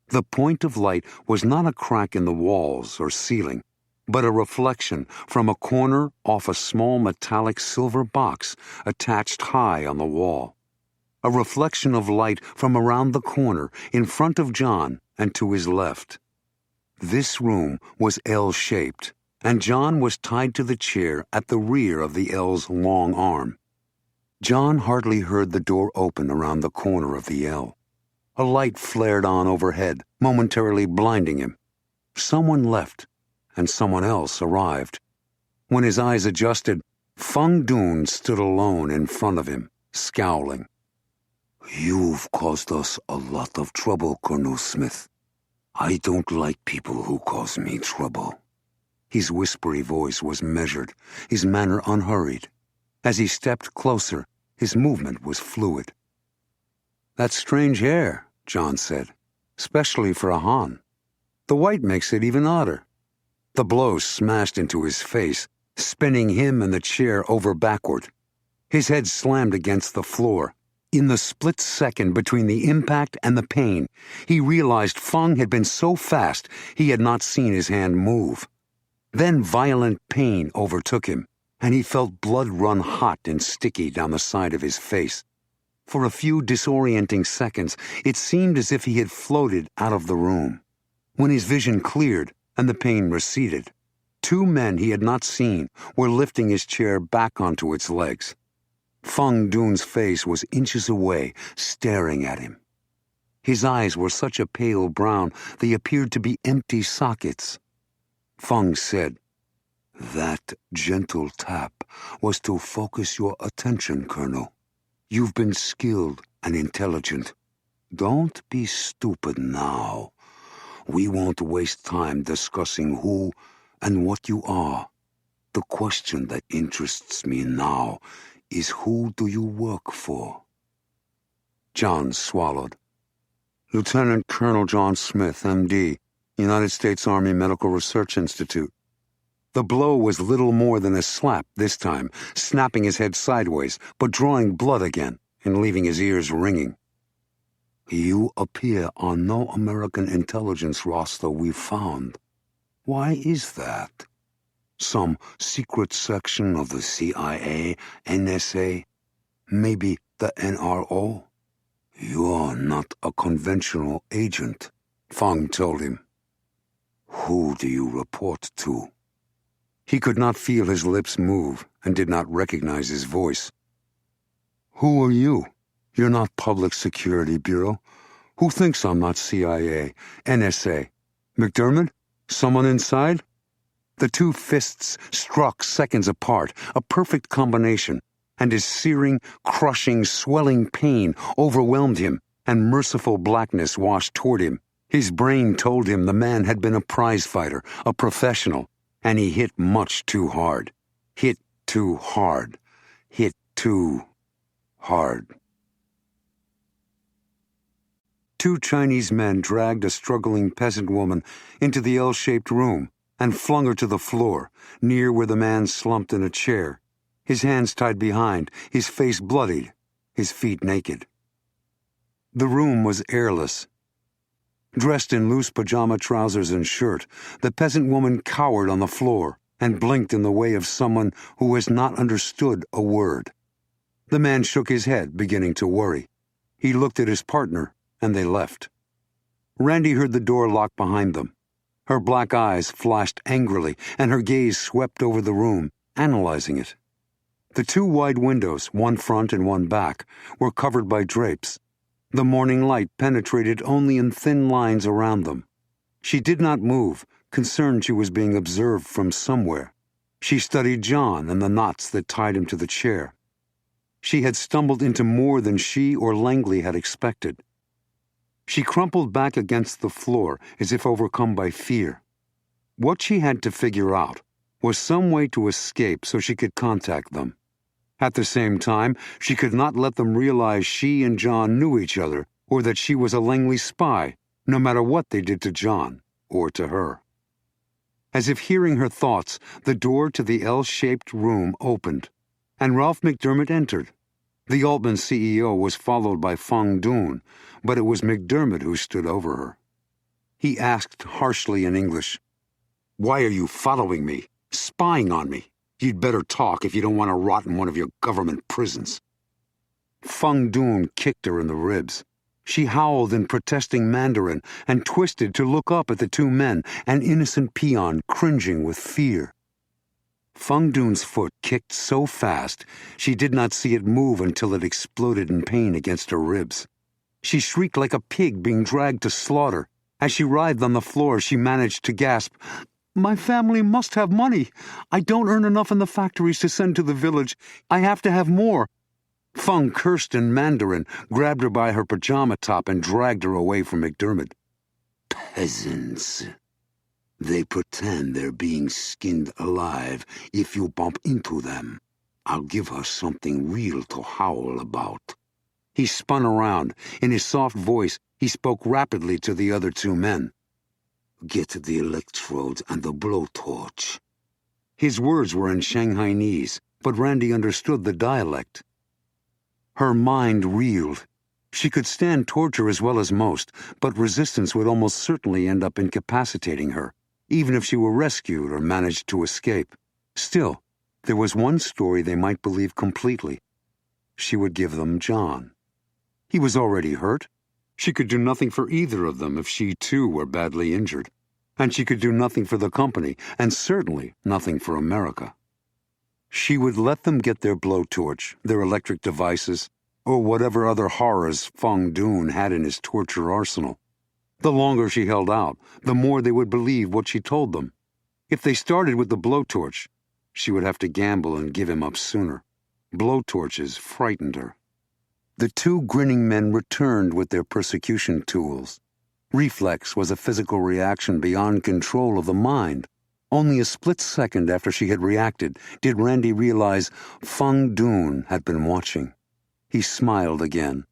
S1: The point of light was not a crack in the walls or ceiling, but a reflection from a corner off a small metallic silver box attached high on the wall. A reflection of light from around the corner in front of John and to his left. This room was L-shaped, and John was tied to the chair at the rear of the L's long arm. John hardly heard the door open around the corner of the L. A light flared on overhead, momentarily blinding him. Someone left, and someone else arrived. When his eyes adjusted, Fung Dun stood alone in front of him, scowling. "You've caused us a lot of trouble, Colonel Smith. I don't like people who cause me trouble." His whispery voice was measured, his manner unhurried. As he stepped closer, his movement was fluid. "That's strange hair," John said, "especially for a Han. The white makes it even odder." The blow smashed into his face, spinning him and the chair over backward. His head slammed against the floor. In the split second between the impact and the pain, he realized Fung had been so fast he had not seen his hand move. Then violent pain overtook him, and he felt blood run hot and sticky down the side of his face. For a few disorienting seconds, it seemed as if he had floated out of the room. When his vision cleared and the pain receded, 2 men he had not seen were lifting his chair back onto its legs. Fung Dun's face was inches away, staring at him. His eyes were such a pale brown they appeared to be empty sockets. Fung said, "That gentle tap was to focus your attention, Colonel. You've been skilled and intelligent. Don't be stupid now. We won't waste time discussing who and what you are. The question that interests me now is who do you work for?" John swallowed. "Lieutenant Colonel Jon Smith, M.D., United States Army Medical Research Institute." The blow was little more than a slap this time, snapping his head sideways, but drawing blood again and leaving his ears ringing. "You appear on no American intelligence roster we've found. Why is that? Some secret section of the CIA, NSA, maybe the NRO?
S2: "You're not a conventional agent," Feng told him. "Who do you report to?"
S1: He could not feel his lips move and did not recognize his voice. "Who are you? You're not Public Security Bureau. Who thinks I'm not CIA, NSA? McDermott? Someone inside?" The two fists struck seconds apart, a perfect combination, and his searing, crushing, swelling pain overwhelmed him, and merciful blackness washed toward him. His brain told him the man had been a prize fighter, a professional, and he hit much too hard. Hit too hard. Hit too hard. Two Chinese men dragged a struggling peasant woman into the L-shaped room and flung her to the floor, near where the man slumped in a chair, his hands tied behind, his face bloodied, his feet naked. The room was airless. Dressed in loose pajama trousers and shirt, the peasant woman cowered on the floor and blinked in the way of someone who has not understood a word. The man shook his head, beginning to worry. He looked at his partner, and they left. Randy heard the door lock behind them. Her black eyes flashed angrily, and her gaze swept over the room, analyzing it. The two wide windows, one front and one back, were covered by drapes. The morning light penetrated only in thin lines around them. She did not move, concerned she was being observed from somewhere. She studied John and the knots that tied him to the chair. She had stumbled into more than she or Langley had expected. She crumpled back against the floor as if overcome by fear. What she had to figure out was some way to escape so she could contact them. At the same time, she could not let them realize she and John knew each other or that she was a Langley spy, no matter what they did to John or to her. As if hearing her thoughts, the door to the L-shaped room opened, and Ralph McDermott entered. The Altman CEO was followed by Feng Dun, but it was McDermott who stood over her. He asked harshly in English, "Why are you following me? Spying on me? You'd better talk if you don't want to rot in one of your government prisons." Feng Dun kicked her in the ribs. She howled in protesting Mandarin and twisted to look up at the two men, an innocent peon cringing with fear. Feng Dun's foot kicked so fast she did not see it move until it exploded in pain against her ribs. She shrieked like a pig being dragged to slaughter. As she writhed on the floor, she managed to gasp, "My family must have money. I don't earn enough in the factories to send to the village. I have to have more." Feng cursed in Mandarin, grabbed her by her pajama top, and dragged her away from McDermott.
S2: "Peasants. They pretend they're being skinned alive if you bump into them. I'll give her something real to howl about."
S1: He spun around. In his soft voice, he spoke rapidly to the other two men.
S2: "Get the electrodes and the blowtorch."
S1: His words were in Shanghainese, but Randy understood the dialect. Her mind reeled. She could stand torture as well as most, but resistance would almost certainly end up incapacitating her, even if she were rescued or managed to escape. Still, there was one story they might believe completely. She would give them John. He was already hurt. She could do nothing for either of them if she, too, were badly injured. And she could do nothing for the company, and certainly nothing for America. She would let them get their blowtorch, their electric devices, or whatever other horrors Feng Dun had in his torture arsenal. The longer she held out, the more they would believe what she told them. If they started with the blowtorch, she would have to gamble and give him up sooner. Blowtorches frightened her. The two grinning men returned with their persecution tools. Reflex was a physical reaction beyond control of the mind. Only a split second after she had reacted did Randy realize Feng Dun had been watching. He smiled again.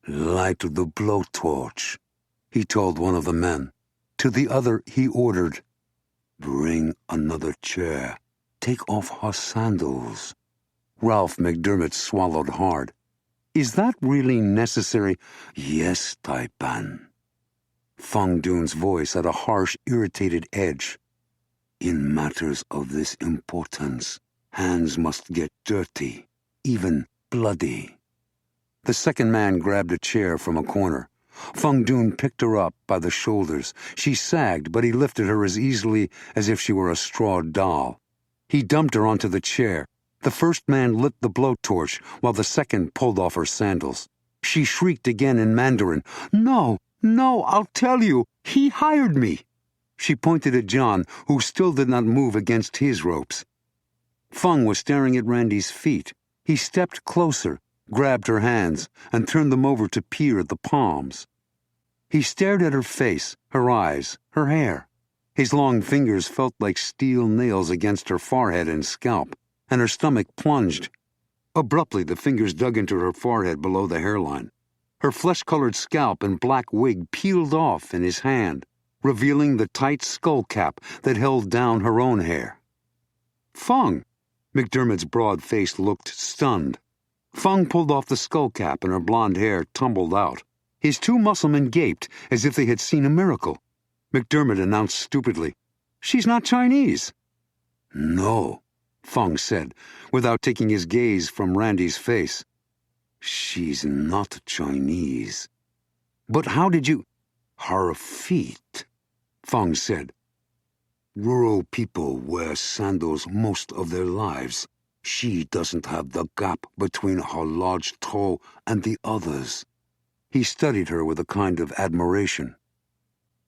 S2: "Light the blowtorch,"
S1: he told one of the men. To the other he ordered,
S2: "Bring another chair. Take off her sandals."
S1: Ralph McDermott swallowed hard. Is that really necessary?
S2: "Yes, Taipan."
S1: Feng Dun's voice had a harsh, irritated edge.
S2: "In matters of this importance, hands must get dirty, even bloody."
S1: The second man grabbed a chair from a corner. Feng Dun picked her up by the shoulders. She sagged, but he lifted her as easily as if she were a straw doll. He dumped her onto the chair. The first man lit the blowtorch, while the second pulled off her sandals. She shrieked again in Mandarin, "No, no, I'll tell you. He hired me." She pointed at Jon, who still did not move against his ropes. Feng was staring at Randy's feet. He stepped closer, grabbed her hands, and turned them over to peer at the palms. He stared at her face, her eyes, her hair. His long fingers felt like steel nails against her forehead and scalp, and her stomach plunged. Abruptly, the fingers dug into her forehead below the hairline. Her flesh-colored scalp and black wig peeled off in his hand, revealing the tight skull cap that held down her own hair. "Feng!" McDermott's broad face looked stunned. Feng pulled off the skull cap and her blonde hair tumbled out. His two musclemen gaped as if they had seen a miracle. McDermott announced stupidly, "She's not Chinese." "No," Feng said, without taking his gaze from Randy's face. "She's not Chinese." "But how did you—" "Her feet," Feng said. "Rural people wear sandals most of their lives. She doesn't have the gap between her large toe and the others." He studied her with a kind of admiration.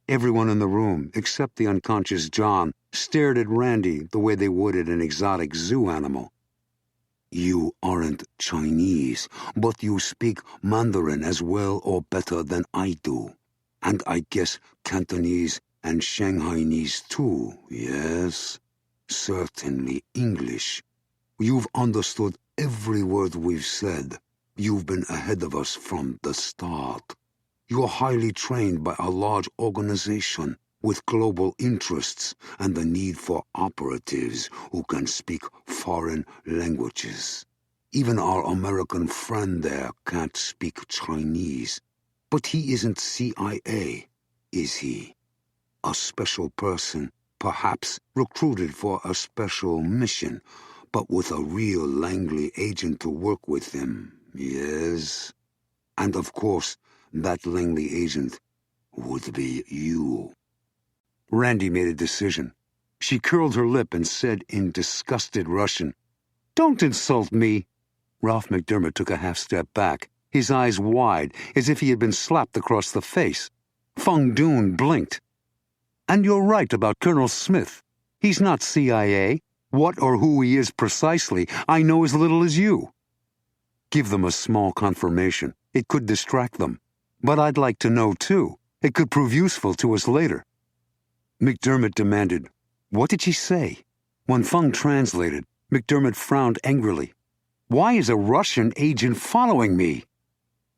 S1: Everyone in the room, except the unconscious Jon, stared at Randy the way they would at an exotic zoo animal. "You aren't Chinese, but you speak Mandarin as well or better than I do. And I guess Cantonese and Shanghainese too, yes? Certainly English. You've understood every word we've said. You've been ahead of us from the start. You're highly trained by a large organization with global interests and the need for operatives who can speak foreign languages. Even our American friend there can't speak Chinese. But he isn't CIA, is he? A special person, perhaps recruited for a special mission, but with a real Langley agent to work with him, yes? And of course, that Langley agent would be you." Randy made a decision. She curled her lip and said in disgusted Russian, "Don't insult me." Ralph McDermott took a half-step back, his eyes wide, as if he had been slapped across the face. Feng Dun blinked. "And you're right about Colonel Smith. He's not CIA. What or who he is precisely, I know as little as you." "Give them a small confirmation. It could distract them. But I'd like to know, too. It could prove useful to us later." McDermott demanded, "What did she say?" When Feng translated, McDermott frowned angrily. "Why is a Russian agent following me?"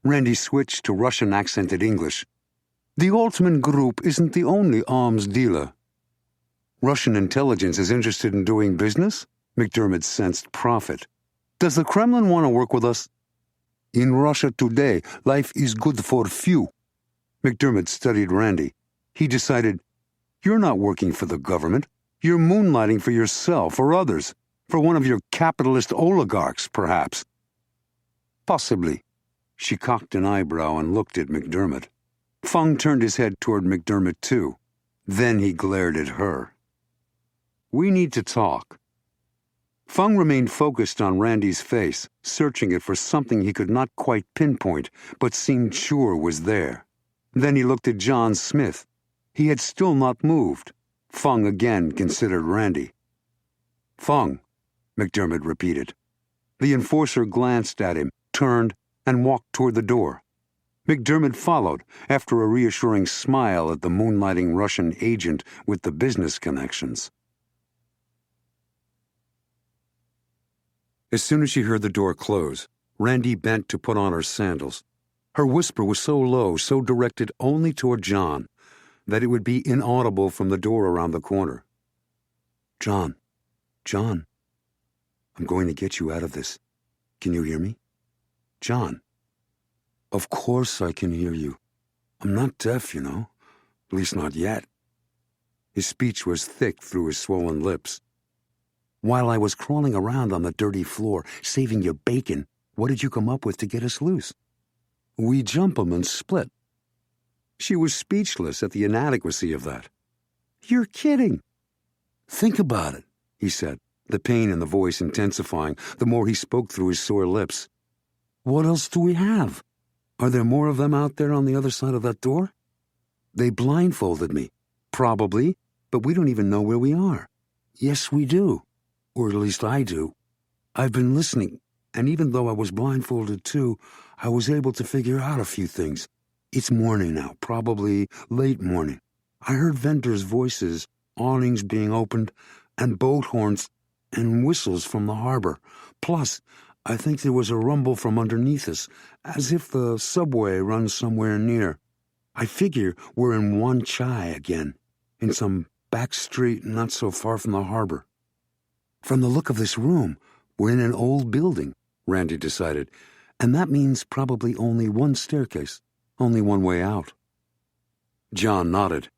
S1: Randy switched to Russian-accented English. "The Altman Group isn't the only arms dealer." "Russian intelligence is interested in doing business?" McDermott sensed profit. "Does the Kremlin want to work with us?" "In Russia today, life is good for few." McDermott studied Randy. He decided, "You're not working for the government. You're moonlighting for yourself or others, for one of your capitalist oligarchs, perhaps." "Possibly." She cocked an eyebrow and looked at McDermott. Feng turned his head toward McDermott, too. Then he glared at her. "We need to talk." Feng remained focused on Randy's face, searching it for something he could not quite pinpoint, but seemed sure was there. Then he looked at Jon Smith. He had still not moved. Feng again considered Randy. "Feng," McDermott repeated. The enforcer glanced at him, turned, and walked toward the door. McDermott followed, after a reassuring smile at the moonlighting Russian agent with the business connections. As soon as she heard the door close, Randy bent to put on her sandals. Her whisper was so low, so directed only toward Jon, that it would be inaudible from the door around the corner. Jon, I'm going to get you out of this. Can you hear me? Jon." "Of course I can hear you. I'm not deaf, you know. At least not yet." His speech was thick through his swollen lips. "While I was crawling around on the dirty floor, saving your bacon, what did you come up with to get us loose? We jump 'em and split." She was speechless at the inadequacy of that. "You're kidding." "Think about it," he said, the pain in the voice intensifying the more he spoke through his sore lips. "What else do we have? Are there more of them out there on the other side of that door?" "They blindfolded me." "Probably, but we don't even know where we are." "Yes, we do. Or at least I do. I've been listening, and even though I was blindfolded too, I was able to figure out a few things. It's morning now, probably late morning. I heard vendors' voices, awnings being opened, and boat horns and whistles from the harbor. Plus, I think there was a rumble from underneath us, as if the subway runs somewhere near. I figure we're in Wan Chai again, in some back street not so far from the harbor." "From the look of this room, we're in an old building," Randy decided, "and that means probably only one staircase, only one way out." Jon nodded.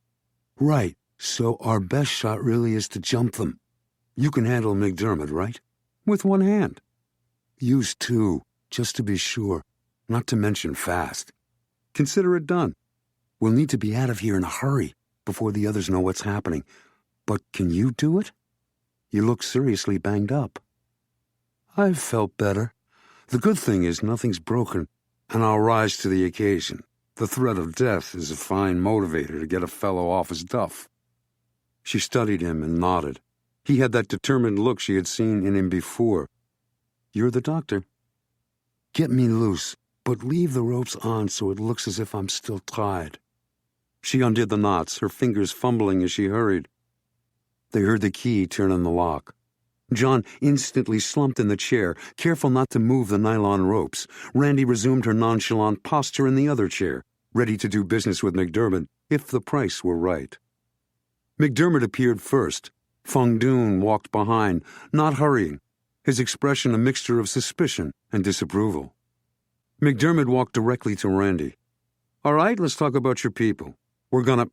S1: "Right, so our best shot really is to jump them. You can handle McDermott, right?" "With one hand." "Use two, just to be sure, not to mention fast." "Consider it done. We'll need to be out of here in a hurry before the others know what's happening. But can you do it? You look seriously banged up." "I've felt better. The good thing is nothing's broken, and I'll rise to the occasion. The threat of death is a fine motivator to get a fellow off his duff." She studied him and nodded. He had that determined look she had seen in him before. "You're the doctor." "Get me loose, but leave the ropes on so it looks as if I'm still tied." She undid the knots, her fingers fumbling as she hurried. They heard the key turn in the lock. Jon instantly slumped in the chair, careful not to move the nylon ropes. Randy resumed her nonchalant posture in the other chair, ready to do business with McDermott if the price were right. McDermott appeared first. Feng Dun walked behind, not hurrying, his expression a mixture of suspicion and disapproval. McDermott walked directly to Randy. "All right, let's talk about your people. We're gonna—"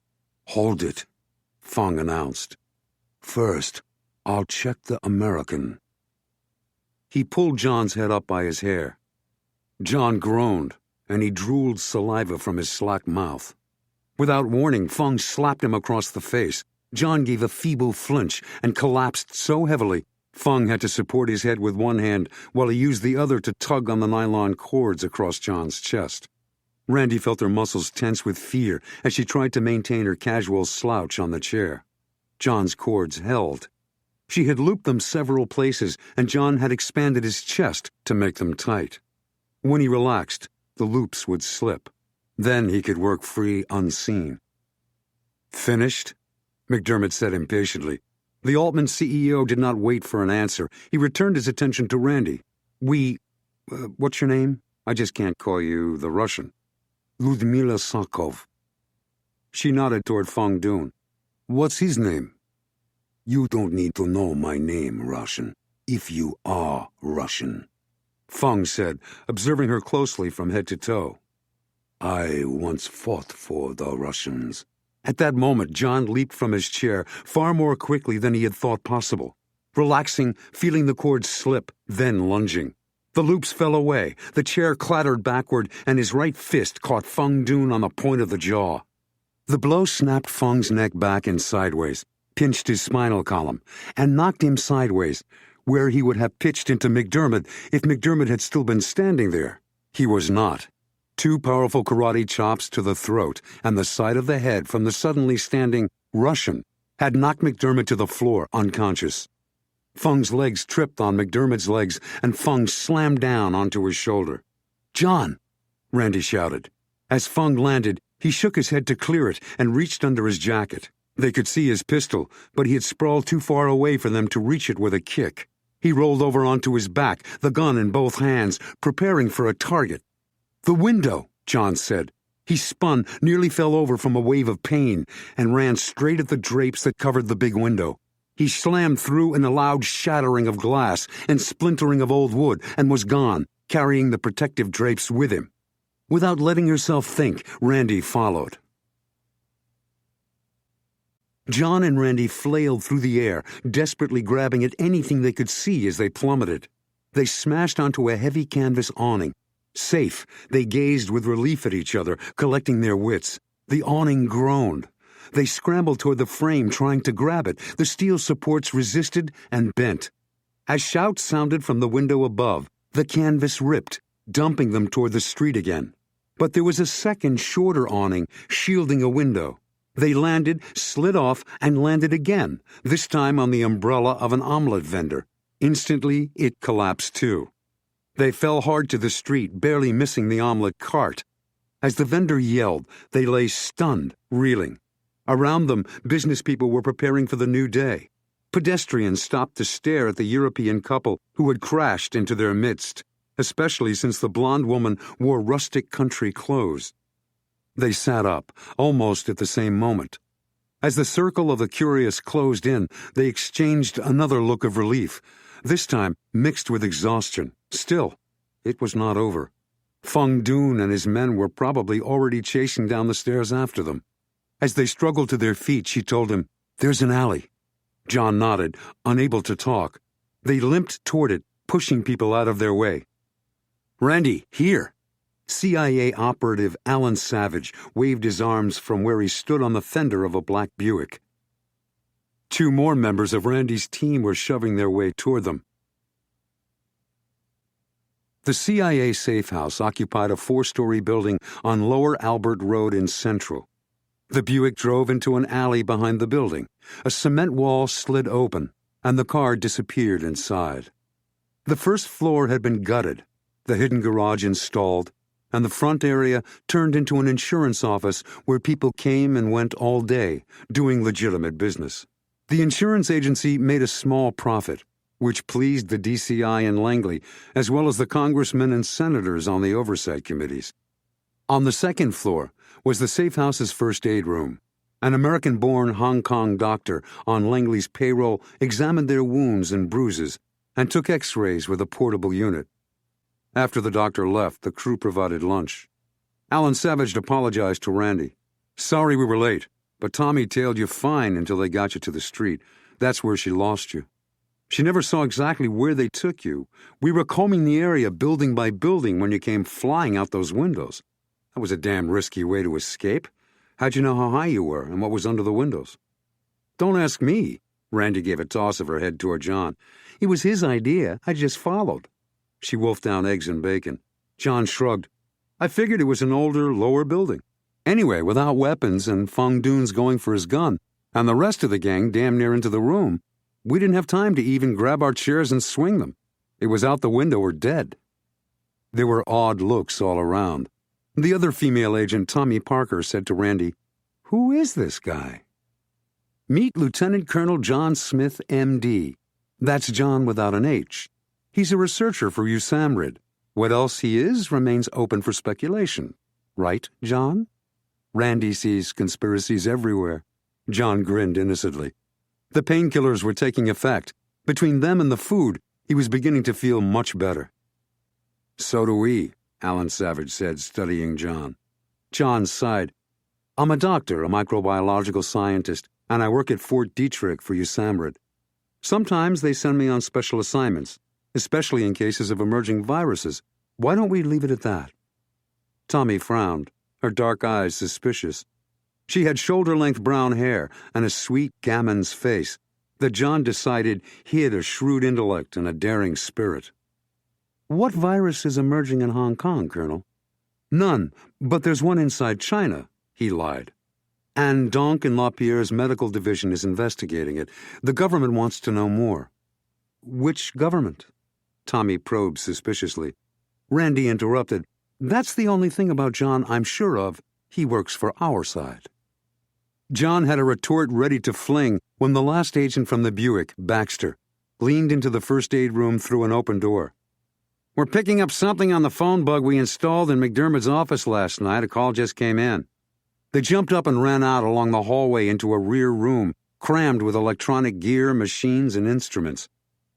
S1: "Hold it," Feng announced. "First, I'll check the American." He pulled Jon's head up by his hair. Jon groaned, and he drooled saliva from his slack mouth. Without warning, Feng slapped him across the face. Jon gave a feeble flinch and collapsed so heavily, Feng had to support his head with one hand while he used the other to tug on the nylon cords across Jon's chest. Randy felt her muscles tense with fear as she tried to maintain her casual slouch on the chair. Jon's cords held. She had looped them several places, and Jon had expanded his chest to make them tight. When he relaxed, the loops would slip. Then he could work free unseen. "Finished?" McDermott said impatiently. The Altman CEO did not wait for an answer. He returned his attention to Randy. What's your name? I just can't call you the Russian." "Ludmila Sakov." She nodded toward Feng Dun. "What's his name?" "You don't need to know my name, Russian, if you are Russian," Feng said, observing her closely from head to toe. "I once fought for the Russians." At that moment, Jon leaped from his chair far more quickly than he had thought possible. Relaxing, feeling the cords slip, then lunging. The loops fell away, the chair clattered backward, and his right fist caught Feng Dun on the point of the jaw. The blow snapped Feng's neck back and sideways, pinched his spinal column, and knocked him sideways, where he would have pitched into McDermott if McDermott had still been standing there. He was not. Two powerful karate chops to the throat and the side of the head from the suddenly standing Russian had knocked McDermott to the floor, unconscious. Feng's legs tripped on McDermott's legs, and Feng slammed down onto his shoulder. "Jon!" Randy shouted. As Feng landed, he shook his head to clear it and reached under his jacket. They could see his pistol, but he had sprawled too far away for them to reach it with a kick. He rolled over onto his back, the gun in both hands, preparing for a target. "The window," Jon said. He spun, nearly fell over from a wave of pain, and ran straight at the drapes that covered the big window. He slammed through in a loud shattering of glass and splintering of old wood and was gone, carrying the protective drapes with him. Without letting herself think, Randy followed. Jon and Randy flailed through the air, desperately grabbing at anything they could see as they plummeted. They smashed onto a heavy canvas awning. Safe, they gazed with relief at each other, collecting their wits. The awning groaned. They scrambled toward the frame, trying to grab it. The steel supports resisted and bent. As shouts sounded from the window above, the canvas ripped, dumping them toward the street again. But there was a second, shorter awning shielding a window. They landed, slid off, and landed again, this time on the umbrella of an omelet vendor. Instantly, it collapsed too. They fell hard to the street, barely missing the omelet cart. As the vendor yelled, they lay stunned, reeling. Around them, business people were preparing for the new day. Pedestrians stopped to stare at the European couple who had crashed into their midst, especially since the blonde woman wore rustic country clothes. They sat up, almost at the same moment. As the circle of the curious closed in, they exchanged another look of relief, this time mixed with exhaustion. Still, it was not over. Feng Dun and his men were probably already chasing down the stairs after them. As they struggled to their feet, she told him, "There's an alley." John nodded, unable to talk. They limped toward it, pushing people out of their way. "Randy, here!" CIA operative Alan Savage waved his arms from where he stood on the fender of a black Buick. Two more members of Randy's team were shoving their way toward them. The CIA safe house occupied a 4-story building on Lower Albert Road in Central. The Buick drove into an alley behind the building. A cement wall slid open, and the car disappeared inside. The first floor had been gutted, the hidden garage installed, and the front area turned into an insurance office where people came and went all day, doing legitimate business. The insurance agency made a small profit, which pleased the DCI in Langley, as well as the congressmen and senators on the oversight committees. On the second floor was the safe house's first aid room. An American-born Hong Kong doctor on Langley's payroll examined their wounds and bruises and took x-rays with a portable unit. After the doctor left, the crew provided lunch. Alan Savage apologized to Randy. "Sorry we were late, but Tommy tailed you fine until they got you to the street. That's where she lost you. She never saw exactly where they took you. We were combing the area building by building when you came flying out those windows. That was a damn risky way to escape. How'd you know how high you were and what was under the windows?" "Don't ask me." Randy gave a toss of her head toward John. "It was his idea. I just followed." She wolfed down eggs and bacon. John shrugged. "I figured it was an older, lower building. Anyway, without weapons and Feng Dun's going for his gun, and the rest of the gang damn near into the room, we didn't have time to even grab our chairs and swing them. It was out the window or dead." There were odd looks all around. The other female agent, Tommy Parker, said to Randy, "Who is this guy?" "Meet Lieutenant Colonel Jon Smith, M.D. That's John without an H. He's a researcher for USAMRIID. What else he is remains open for speculation. Right, John?" Randy sees conspiracies everywhere. John grinned innocently. The painkillers were taking effect. Between them and the food, he was beginning to feel much better. "So do we," Alan Savage said, studying John. John sighed. "I'm a doctor, a microbiological scientist, and I work at Fort Detrick for USAMRIID. Sometimes they send me on special assignments, especially in cases of emerging viruses. Why don't we leave it at that?" Tommy frowned, her dark eyes suspicious. She had shoulder-length brown hair and a sweet gamin's face that John decided hid a shrewd intellect and a daring spirit. "What virus is emerging in Hong Kong, Colonel?" "None, but there's one inside China," he lied. "And Donk and LaPierre's medical division is investigating it. The government wants to know more." "Which government?" Tommy probed suspiciously. Randy interrupted. "That's the only thing about John I'm sure of. He works for our side." John had a retort ready to fling when the last agent from the Buick, Baxter, leaned into the first aid room through an open door. "We're picking up something on the phone bug we installed in McDermott's office last night. A call just came in." They jumped up and ran out along the hallway into a rear room, crammed with electronic gear, machines, and instruments.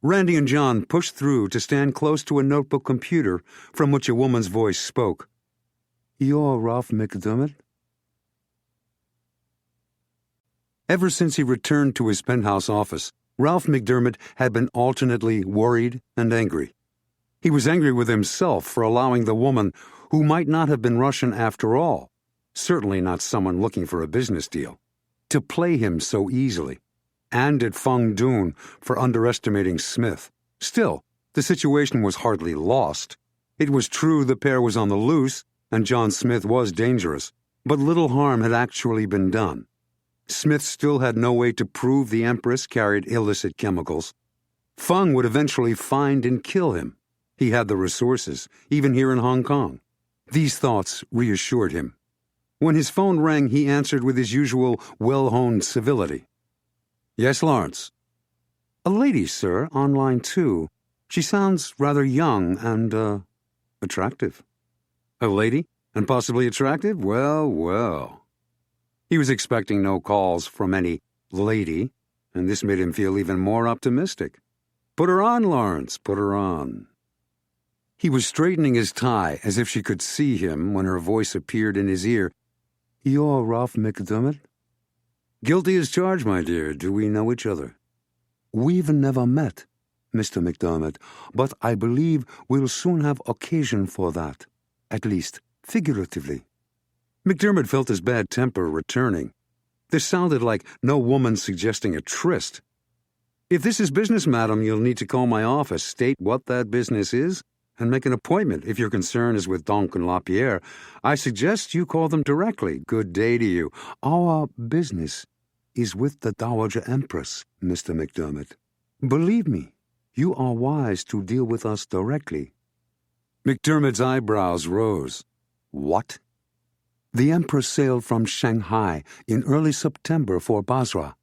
S1: Randy and John pushed through to stand close to a notebook computer from which a woman's voice spoke. "You're Ralph McDermott?" Ever since he returned to his penthouse office, Ralph McDermott had been alternately worried and angry. He was angry with himself for allowing the woman, who might not have been Russian after all, certainly not someone looking for a business deal, to play him so easily, and at Feng Dun for underestimating Smith. Still, the situation was hardly lost. It was true the pair was on the loose, and Jon Smith was dangerous, but little harm had actually been done. Smith still had no way to prove the Empress carried illicit chemicals. Feng would eventually find and kill him. He had the resources, even here in Hong Kong. These thoughts reassured him. When his phone rang, he answered with his usual well-honed civility. "Yes, Lawrence." "A lady, sir, on line 2. She sounds rather young and, attractive." "A lady? And possibly attractive? Well, well." He was expecting no calls from any lady, and this made him feel even more optimistic. "Put her on, Lawrence, put her on." He was straightening his tie as if she could see him when her voice appeared in his ear. "You're Ralph McDermott?" "Guilty as charged, my dear. Do we know each other?" "We've never met, Mr. McDermott, but I believe we'll soon have occasion for that, at least figuratively." McDermott felt his bad temper returning. This sounded like no woman suggesting a tryst. "If this is business, madam, you'll need to call my office, state what that business is, and make an appointment. If your concern is with Duncan LaPierre, I suggest you call them directly. Good day to you." "Our business is with the Dowager Empress, Mr. McDermott. Believe me, you are wise to deal with us directly." McDermott's eyebrows rose. "What?" "The Empress sailed from Shanghai in early September for Basra.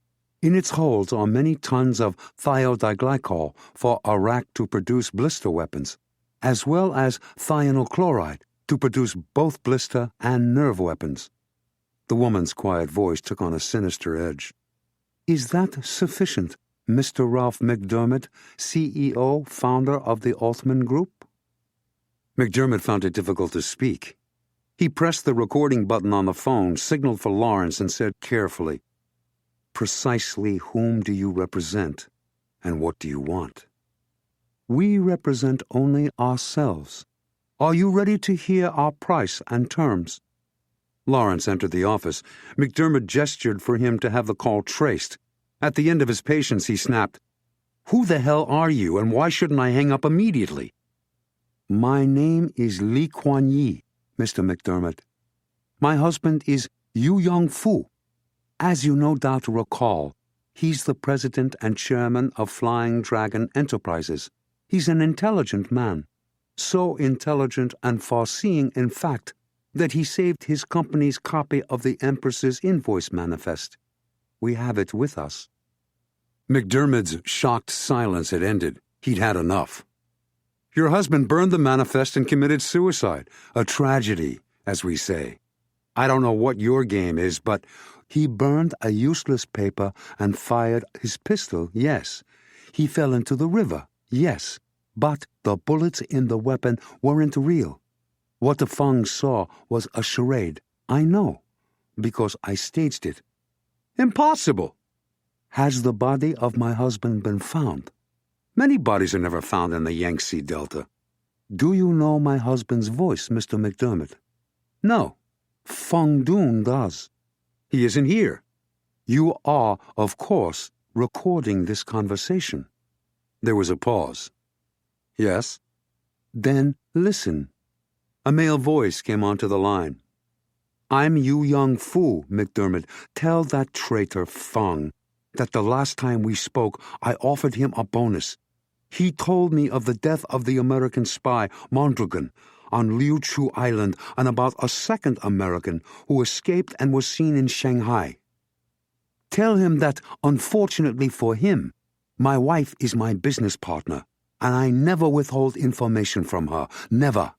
S1: In its holds are many tons of thiodiglycol for Iraq to produce blister weapons, as well as thionyl chloride to produce both blister and nerve weapons." The woman's quiet voice took on a sinister edge. "Is that sufficient, Mr. Ralph McDermott, CEO, founder of the Altman Group?" McDermott found it difficult to speak. He pressed the recording button on the phone, signaled for Lawrence, and said carefully, "Precisely whom do you represent, and what do you want?" "We represent only ourselves. Are you ready to hear our price and terms?" Lawrence entered the office. McDermott gestured for him to have the call traced. At the end of his patience, he snapped, "Who the hell are you, and why shouldn't I hang up immediately?" "My name is Lee Kuan Yi, Mr. McDermott. My husband is Yu Yong-fu. As you no doubt recall, he's the president and chairman of Flying Dragon Enterprises. He's an intelligent man, so intelligent and far-seeing, in fact, that he saved his company's copy of the Empress's invoice manifest. We have it with us." McDermott's shocked silence had ended. He'd had enough. "Your husband burned the manifest and committed suicide. A tragedy, as we say. I don't know what your game is, but he burned a useless paper and fired his pistol, yes. He fell into the river, yes. But the bullets in the weapon weren't real. What the Feng saw was a charade. I know, because I staged it." "Impossible!" "Has the body of my husband been found?" "Many bodies are never found in the Yangtze Delta." "Do you know my husband's voice, Mr. McDermott?" "No." "Feng Dun does." "He isn't here." "You are, of course, recording this conversation." There was a pause. "Yes." "Then listen." A male voice came onto the line. "I'm Yu Yong-fu, McDermott. Tell that traitor Feng that the last time we spoke I offered him a bonus. He told me of the death of the American spy, Mondragon, on Liu Chu Island, and about a second American who escaped and was seen in Shanghai. Tell him that, unfortunately for him, my wife is my business partner, and I never withhold information from her, never.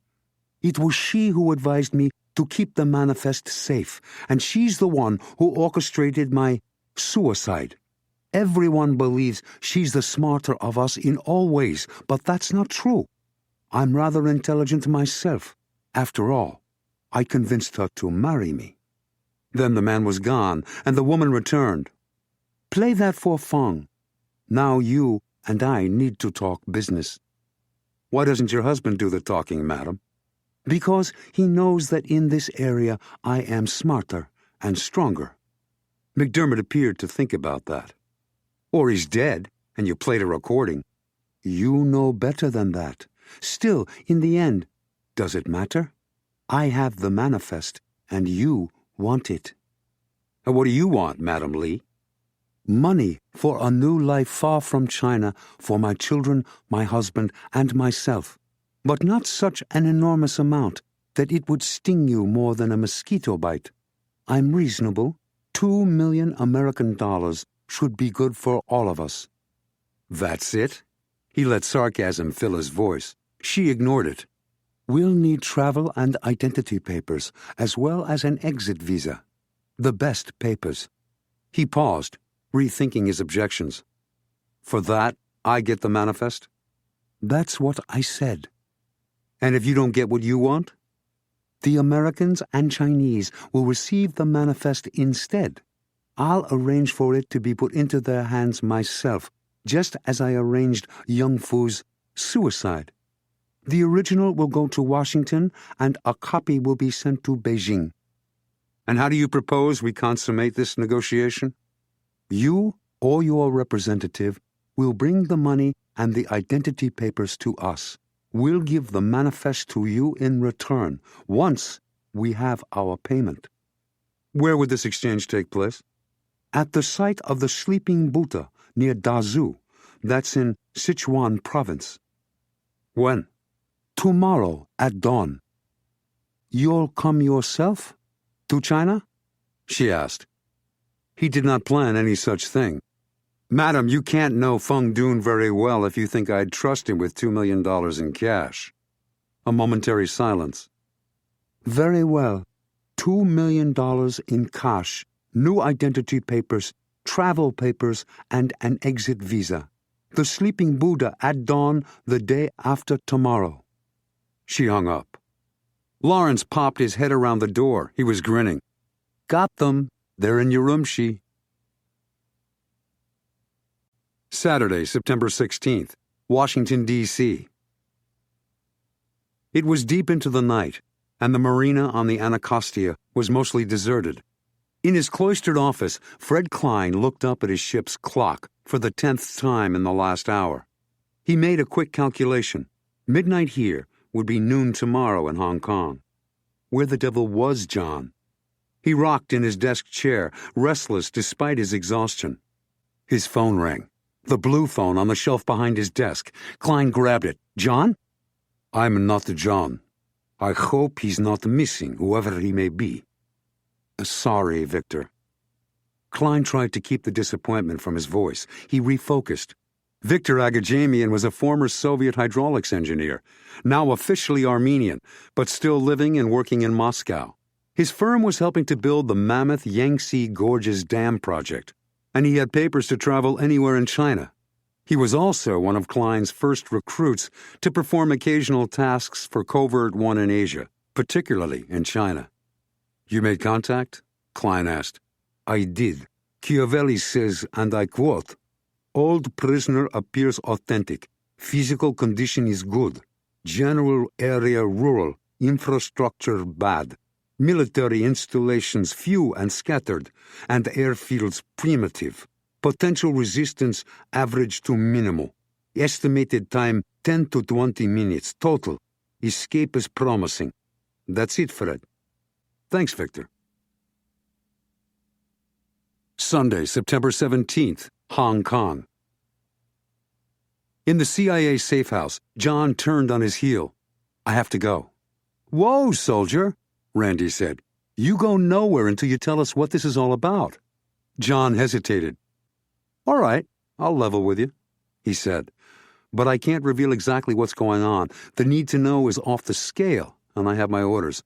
S1: It was she who advised me to keep the manifest safe, and she's the one who orchestrated my suicide. Everyone believes she's the smarter of us in all ways, but that's not true. I'm rather intelligent myself. After all, I convinced her to marry me." Then the man was gone, and the woman returned. "Play that for Feng. Now you and I need to talk business." Why doesn't your husband do the talking, madam? Because he knows that in this area I am smarter and stronger. McDermott appeared to think about that. Or he's dead, and you played a recording. You know better than that. Still, in the end, does it matter? I have the manifest, and you want it. And what do you want, Madam Lee? Money for a new life far from China for my children, my husband, and myself. But not such an enormous amount that it would sting you more than a mosquito bite. I'm reasonable. 2 million American dollars should be good for all of us. That's it? He let sarcasm fill his voice. She ignored it. We'll need travel and identity papers, as well as an exit visa. The best papers. He paused, rethinking his objections. For that, I get the manifest? That's what I said. And if you don't get what you want? The Americans and Chinese will receive the manifest instead. I'll arrange for it to be put into their hands myself, just as I arranged Young Fu's suicide. The original will go to Washington, and a copy will be sent to Beijing. And how do you propose we consummate this negotiation? You or your representative will bring the money and the identity papers to us. We'll give the manifest to you in return, once we have our payment. Where would this exchange take place? At the site of the Sleeping Buddha near Dazhou. That's in Sichuan province. When? Tomorrow at dawn. You'll come yourself? To China? She asked. He did not plan any such thing. Madam, you can't know Feng Dun very well if you think I'd trust him with $2 million in cash. A momentary silence. Very well. $2 million in cash, new identity papers, travel papers, and an exit visa. The Sleeping Buddha at dawn the day after tomorrow. She hung up. Lawrence popped his head around the door. He was grinning. Got them. They're in your room, she. Saturday, September 16th, Washington, D.C. It was deep into the night, and the marina on the Anacostia was mostly deserted. In his cloistered office, Fred Klein looked up at his ship's clock for the 10th time in the last hour. He made a quick calculation. Midnight here would be noon tomorrow in Hong Kong. Where the devil was John? He rocked in his desk chair, restless despite his exhaustion. His phone rang. The blue phone on the shelf behind his desk. Klein grabbed it. John? I'm not John. I hope he's not missing, whoever he may be. Sorry, Victor. Klein tried to keep the disappointment from his voice. He refocused. Victor Agajamian was a former Soviet hydraulics engineer, now officially Armenian, but still living and working in Moscow. His firm was helping to build the mammoth Yangtze Gorges Dam project, and he had papers to travel anywhere in China. He was also one of Klein's first recruits to perform occasional tasks for Covert-One in Asia, particularly in China. You made contact? Klein asked. I did. Chiavelli says, and I quote, Old prisoner appears authentic. Physical condition is good. General area rural. Infrastructure bad. Military installations few and scattered, and airfields primitive. Potential resistance average to minimal. Estimated time 10 to 20 minutes total. Escape is promising. That's it, Fred. Thanks, Victor. Sunday, September 17th, Hong Kong. In the CIA safe house, John turned on his heel. I have to go. Whoa, soldier, Randy said. You go nowhere until you tell us what this is all about. John hesitated. All right, I'll level with you, he said. But I can't reveal exactly what's going on. The need to know is off the scale, and I have my orders.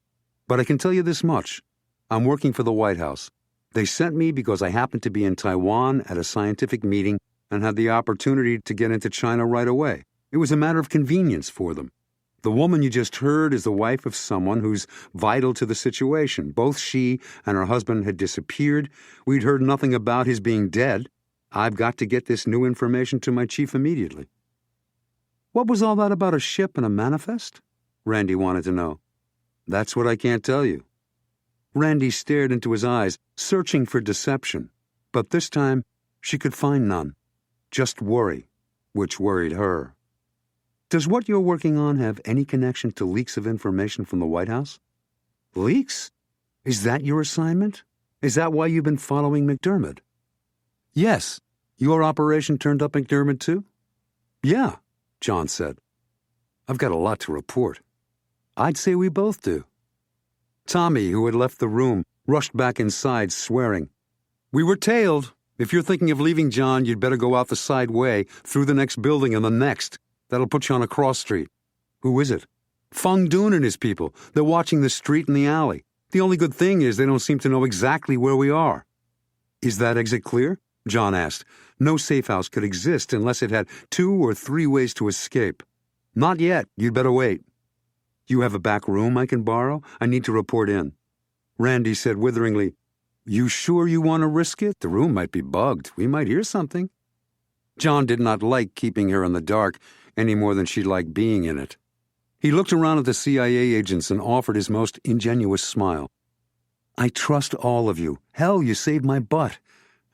S1: But I can tell you this much. I'm working for the White House. They sent me because I happened to be in Taiwan at a scientific meeting and had the opportunity to get into China right away. It was a matter of convenience for them. The woman you just heard is the wife of someone who's vital to the situation. Both she and her husband had disappeared. We'd heard nothing about his being dead. I've got to get this new information to my chief immediately. What was all that about a ship and a manifest? Randy wanted to know. That's what I can't tell you. Randy stared into his eyes, searching for deception, but this time she could find none. Just worry, which worried her. Does what you're working on have any connection to leaks of information from the White House? Leaks? Is that your assignment? Is that why you've been following McDermott? Yes. Your operation turned up McDermott too? Yeah, Jon said. I've got a lot to report. I'd say we both do. Tommy, who had left the room, rushed back inside, swearing. We were tailed. If you're thinking of leaving Jon, you'd better go out the side way, through the next building and the next. That'll put you on a cross street. Who is it? Feng Dun and his people. They're watching the street and the alley. The only good thing is they don't seem to know exactly where we are. Is that exit clear? Jon asked. No safe house could exist unless it had 2 or 3 ways to escape. Not yet. You'd better wait. You have a back room I can borrow? I need to report in. Randy said witheringly, You sure you want to risk it? The room might be bugged. We might hear something. Jon did not like keeping her in the dark any more than she liked being in it. He looked around at the CIA agents and offered his most ingenuous smile. I trust all of you. Hell, you saved my butt.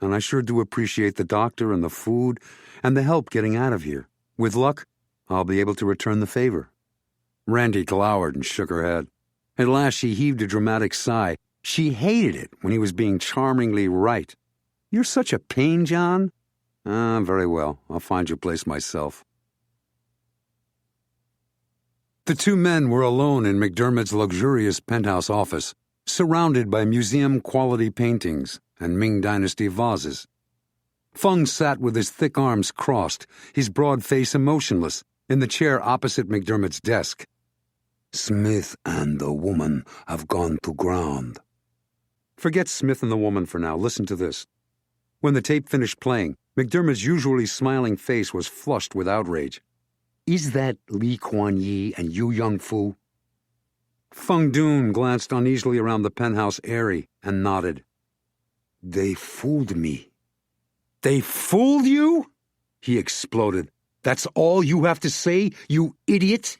S1: And I sure do appreciate the doctor and the food and the help getting out of here. With luck, I'll be able to return the favor. Randy glowered and shook her head. At last she heaved a dramatic sigh. She hated it when he was being charmingly right. You're such a pain, Jon. Very well. I'll find your place myself. The 2 men were alone in McDermott's luxurious penthouse office, surrounded by museum-quality paintings and Ming Dynasty vases. Feng sat with his thick arms crossed, his broad face emotionless, in the chair opposite McDermott's desk.
S2: Smith and the woman have gone to ground.
S1: Forget Smith and the woman for now. Listen to this. When the tape finished playing, McDermott's usually smiling face was flushed with outrage. Is that Lee Kuan Yi and Yu Yongfu? Feng Dun glanced uneasily around the penthouse area and nodded.
S2: They fooled me.
S1: They fooled you? He exploded. That's all you have to say, you idiot?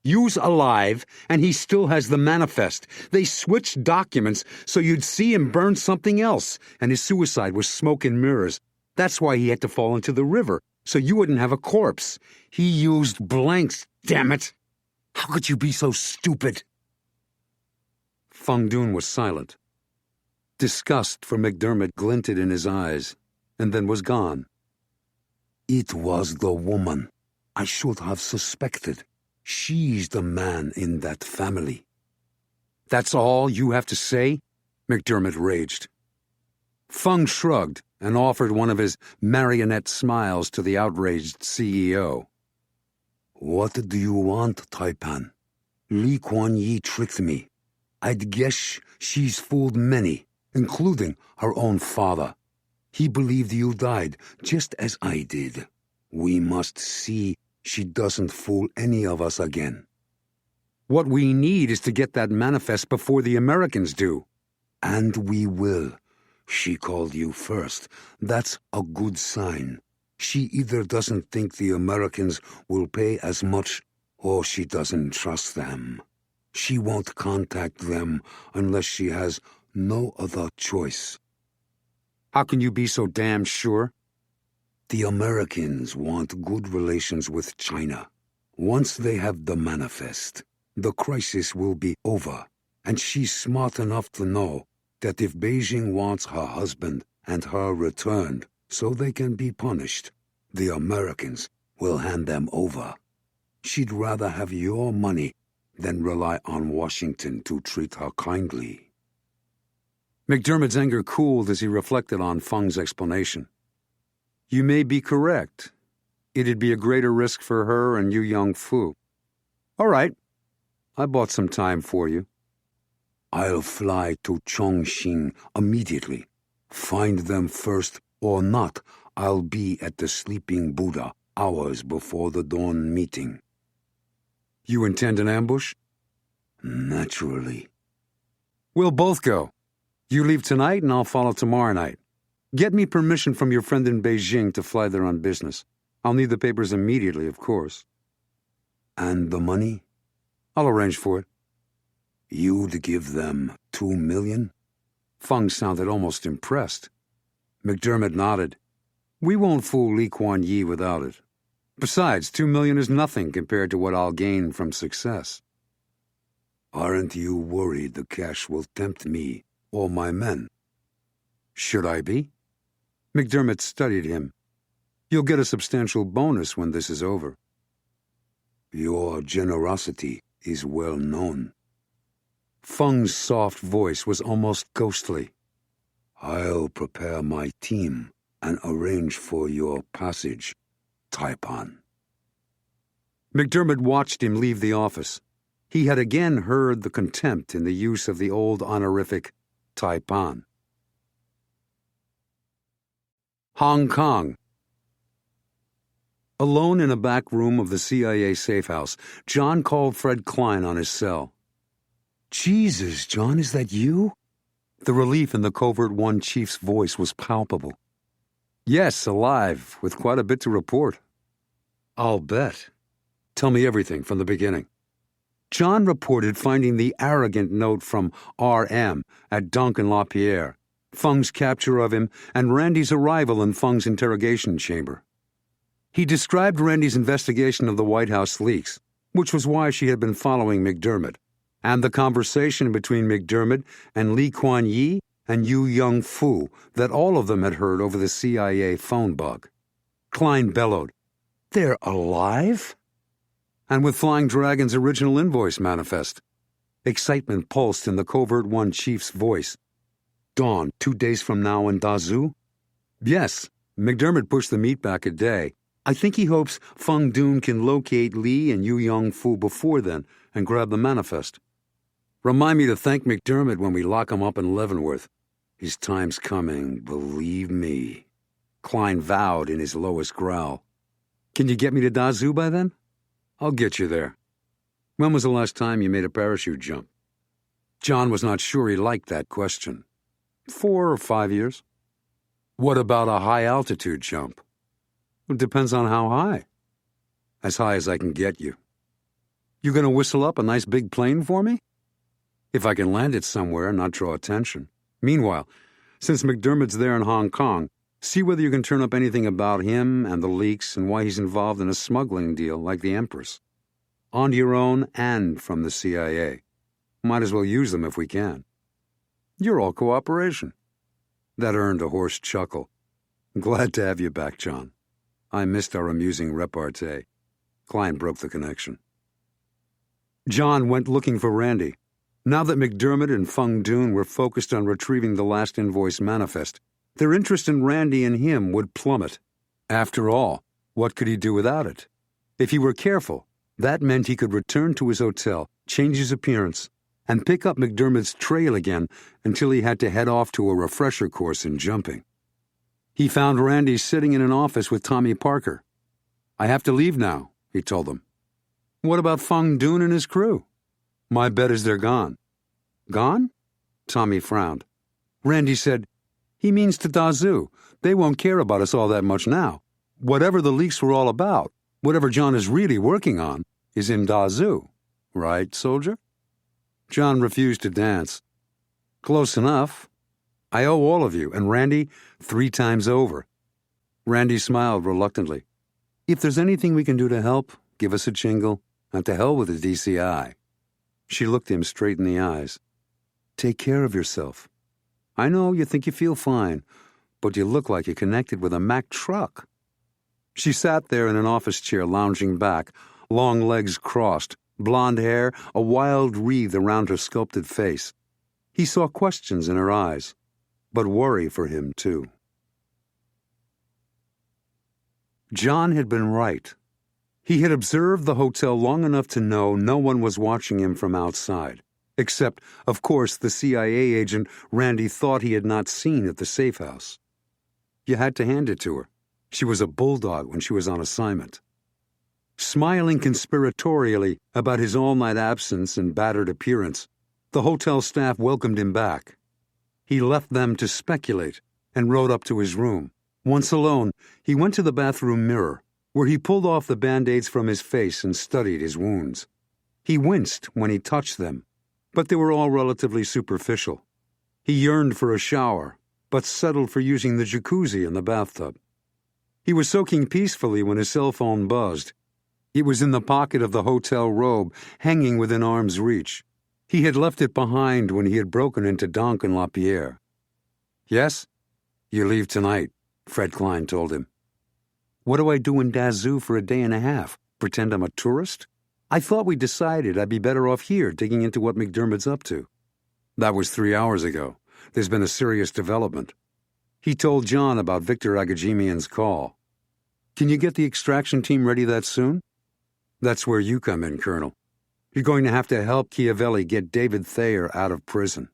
S1: Yu's alive, and he still has the manifest. They switched documents so you'd see him burn something else, and his suicide was smoke and mirrors. That's why he had to fall into the river, so you wouldn't have a corpse. He used blanks, damn it! How could you be so stupid? Feng Dun was silent. Disgust for McDermott glinted in his eyes, and then was gone.
S2: It was the woman. I should have suspected. She's the man in that family.
S1: That's all you have to say? McDermott raged. Feng shrugged and offered one of his marionette smiles to the outraged CEO.
S2: What do you want, Taipan? Lee Kuan Yi tricked me. I'd guess she's fooled many, including her own father. He believed you died, just as I did. We must see she doesn't fool any of us again.
S1: What we need is to get that manifest before the Americans do.
S2: And we will. She called you first. That's a good sign. She either doesn't think the Americans will pay as much, or she doesn't trust them. She won't contact them unless she has no other choice.
S1: How can you be so damn sure?
S2: The Americans want good relations with China. Once they have the manifest, the crisis will be over, and she's smart enough to know that if Beijing wants her husband and her returned so they can be punished, the Americans will hand them over. She'd rather have your money than rely on Washington to treat her kindly.
S1: McDermott's anger cooled as he reflected on Feng's explanation. You may be correct. It'd be a greater risk for her and Yu Yongfu. All right. I bought some time for you.
S2: I'll fly to Chongqing immediately. Find them first or not, I'll be at the Sleeping Buddha hours before the dawn meeting.
S1: You intend an ambush?
S2: Naturally.
S1: We'll both go. You leave tonight and I'll follow tomorrow night. Get me permission from your friend in Beijing to fly there on business. I'll need the papers immediately, of course.
S2: And the money?
S1: I'll arrange for it.
S2: You'd give them $2 million?
S1: Fung sounded almost impressed. McDermott nodded. We won't fool Lee Kuan Yew without it. Besides, $2 million is nothing compared to what I'll gain from success.
S2: Aren't you worried the cash will tempt me or my men?
S1: Should I be? McDermott studied him. You'll get a substantial bonus when this is over.
S2: Your generosity is well known.
S1: Fung's soft voice was almost ghostly.
S2: I'll prepare my team and arrange for your passage, Taiwan.
S1: McDermott watched him leave the office. He had again heard the contempt in the use of the old honorific Taipan. Hong Kong. Alone in a back room of the CIA safe house, John called Fred Klein on his cell.
S2: Jesus, John, is that you?
S1: The relief in the Covert-One chief's voice was palpable. Yes, alive, with quite a bit to report. I'll bet. Tell me everything from the beginning. John reported finding the arrogant note from R.M. at Duncan LaPierre, Fung's capture of him, and Randy's arrival in Fung's interrogation chamber. He described Randy's investigation of the White House leaks, which was why she had been following McDermott, and the conversation between McDermott and Lee Kuan Yew and Yu Young-Fu that all of them had heard over the CIA phone bug. Klein bellowed, "They're alive?" And with Flying Dragon's original invoice manifest. Excitement pulsed in the Covert-One chief's voice. Dawn, 2 days from now in Dazhou? Yes, McDermott pushed the meet back a day. I think he hopes Feng Dun can locate Lee and Yu Young-Fu before then and grab the manifest. Remind me to thank McDermott when we lock him up in Leavenworth. His time's coming, believe me. Klein vowed in his lowest growl. Can you get me to Dazhou by then? I'll get you there. When was the last time you made a parachute jump? John was not sure he liked that question. 4 or 5 years. What about a high-altitude jump? It depends on how high. As high as I can get you. You gonna whistle up a nice big plane for me? If I can land it somewhere and not draw attention. Meanwhile, since McDermott's there in Hong Kong, see whether you can turn up anything about him and the leaks and why he's involved in a smuggling deal like the Empress. On your own and from the CIA. Might as well use them if we can. You're all cooperation. That earned a hoarse chuckle. Glad to have you back, John. I missed our amusing repartee. Klein broke the connection. John went looking for Randy. Now that McDermott and Feng Dun were focused on retrieving the last invoice manifest, their interest in Randy and him would plummet. After all, what could he do without it? If he were careful, that meant he could return to his hotel, change his appearance, and pick up McDermott's trail again until he had to head off to a refresher course in jumping. He found Randy sitting in an office with Tommy Parker. I have to leave now, he told them. What about Feng Dun and his crew? My bet is they're gone. Gone? Tommy frowned. Randy said, he means to Dazhou. They won't care about us all that much now. Whatever the leaks were all about, whatever John is really working on, is in Dazhou. Right, soldier? John refused to dance. Close enough. I owe all of you, and Randy 3 times over. Randy smiled reluctantly. If there's anything we can do to help, give us a jingle, and to hell with the DCI. She looked him straight in the eyes. Take care of yourself. I know you think you feel fine, but you look like you're connected with a Mack truck. She sat there in an office chair lounging back, long legs crossed, blonde hair, a wild wreath around her sculpted face. He saw questions in her eyes, but worry for him, too. John had been right. He had observed the hotel long enough to know no one was watching him from outside, except, of course, the CIA agent Randy thought he had not seen at the safe house. You had to hand it to her. She was a bulldog when she was on assignment. Smiling conspiratorially about his all-night absence and battered appearance, the hotel staff welcomed him back. He left them to speculate and rode up to his room. Once alone, he went to the bathroom mirror, where he pulled off the Band-Aids from his face and studied his wounds. He winced when he touched them, but they were all relatively superficial. He yearned for a shower, but settled for using the jacuzzi in the bathtub. He was soaking peacefully when his cell phone buzzed. It was in the pocket of the hotel robe, hanging within arm's reach. He had left it behind when he had broken into Donkin Lapierre. "Yes? You leave tonight," Fred Klein told him. "What do I do in Dazoo for a day and a half? Pretend I'm a tourist? I thought we decided I'd be better off here digging into what McDermott's up to." "That was 3 hours ago. There's been a serious development." He told John about Victor Agajimian's call. "Can you get the extraction team ready that soon?" "That's where you come in, Colonel. You're going to have to help Chiavelli get David Thayer out of prison."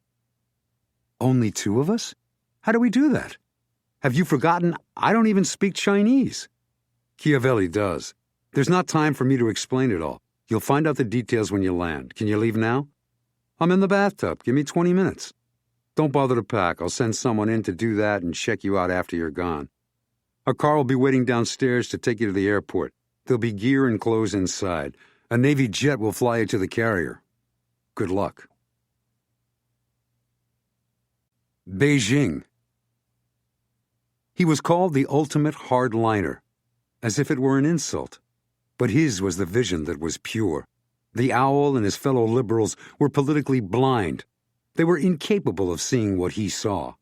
S1: "Only 2 of us? How do we do that? Have you forgotten I don't even speak Chinese?" "Chiavelli does. There's not time for me to explain it all. You'll find out the details when you land. Can you leave now?" "I'm in the bathtub. Give me 20 minutes. Don't bother to pack. I'll send someone in to do that and check you out after you're gone. A car will be waiting downstairs to take you to the airport. There'll be gear and clothes inside. A Navy jet will fly you to the carrier. Good luck." Beijing. He was called the ultimate hardliner, as if it were an insult. But his was the vision that was pure. The owl and his fellow liberals were politically blind. They were incapable of seeing what he saw.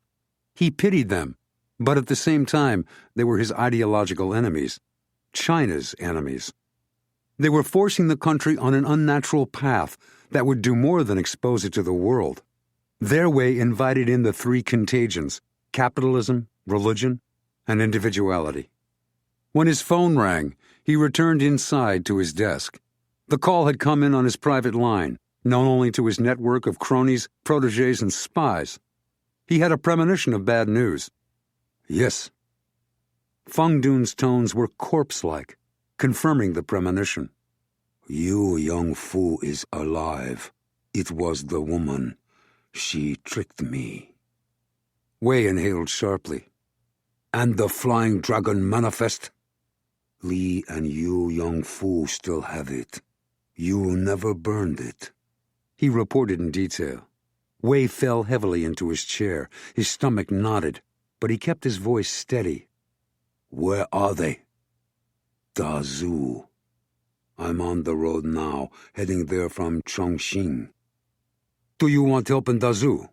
S1: He pitied them, but at the same time, they were his ideological enemies, China's enemies. They were forcing the country on an unnatural path that would do more than expose it to the world. Their way invited in the 3 contagions: capitalism, religion, and individuality. When his phone rang, he returned inside to his desk. The call had come in on his private line, known only to his network of cronies, protégés, and spies. He had a premonition of bad news. "Yes." Feng Dun's tones were corpse-like, confirming the premonition. "Yu Yongfu is alive. It was the woman. She tricked me." Wei inhaled sharply. "And the Flying Dragon Manifest?" "Li and Yu Yongfu still have it. You never burned it." He reported in detail. Wei fell heavily into his chair. His stomach knotted, but he kept his voice steady. "Where are they?" "Dazoo. I'm on the road now, heading there from Chongqing." "Do you want help in Dazoo?"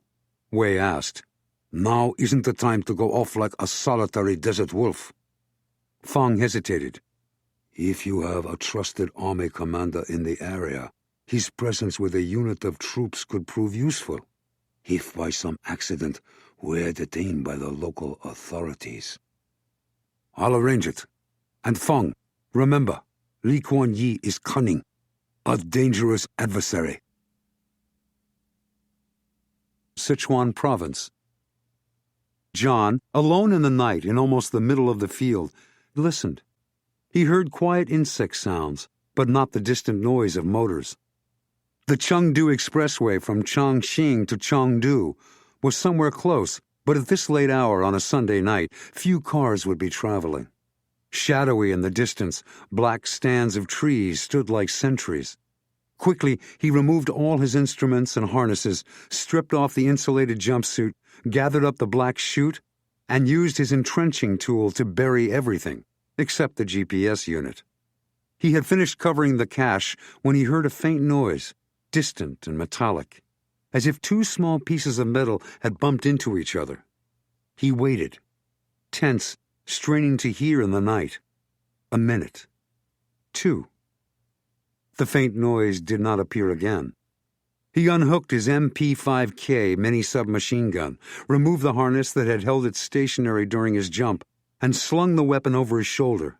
S1: Wei asked. "Now isn't the time to go off like a solitary desert wolf." Feng hesitated. "If you have a trusted army commander in the area, his presence with a unit of troops could prove useful. If by some accident we're detained by the local authorities." "I'll arrange it. And Feng, remember, Li Kuan Yi is cunning, a dangerous adversary." Sichuan Province. John, alone in the night in almost the middle of the field, listened. He heard quiet insect sounds, but not the distant noise of motors. The Chengdu Expressway from Chongqing to Chengdu was somewhere close, but at this late hour on a Sunday night, few cars would be traveling. Shadowy in the distance, black stands of trees stood like sentries. Quickly, he removed all his instruments and harnesses, stripped off the insulated jumpsuit, gathered up the black chute, and used his entrenching tool to bury everything, except the GPS unit. He had finished covering the cache when he heard a faint noise, distant and metallic, as if 2 small pieces of metal had bumped into each other. He waited, tense, straining to hear in the night. A minute. 2. The faint noise did not appear again. He unhooked his MP5K mini-submachine gun, removed the harness that had held it stationary during his jump, and slung the weapon over his shoulder.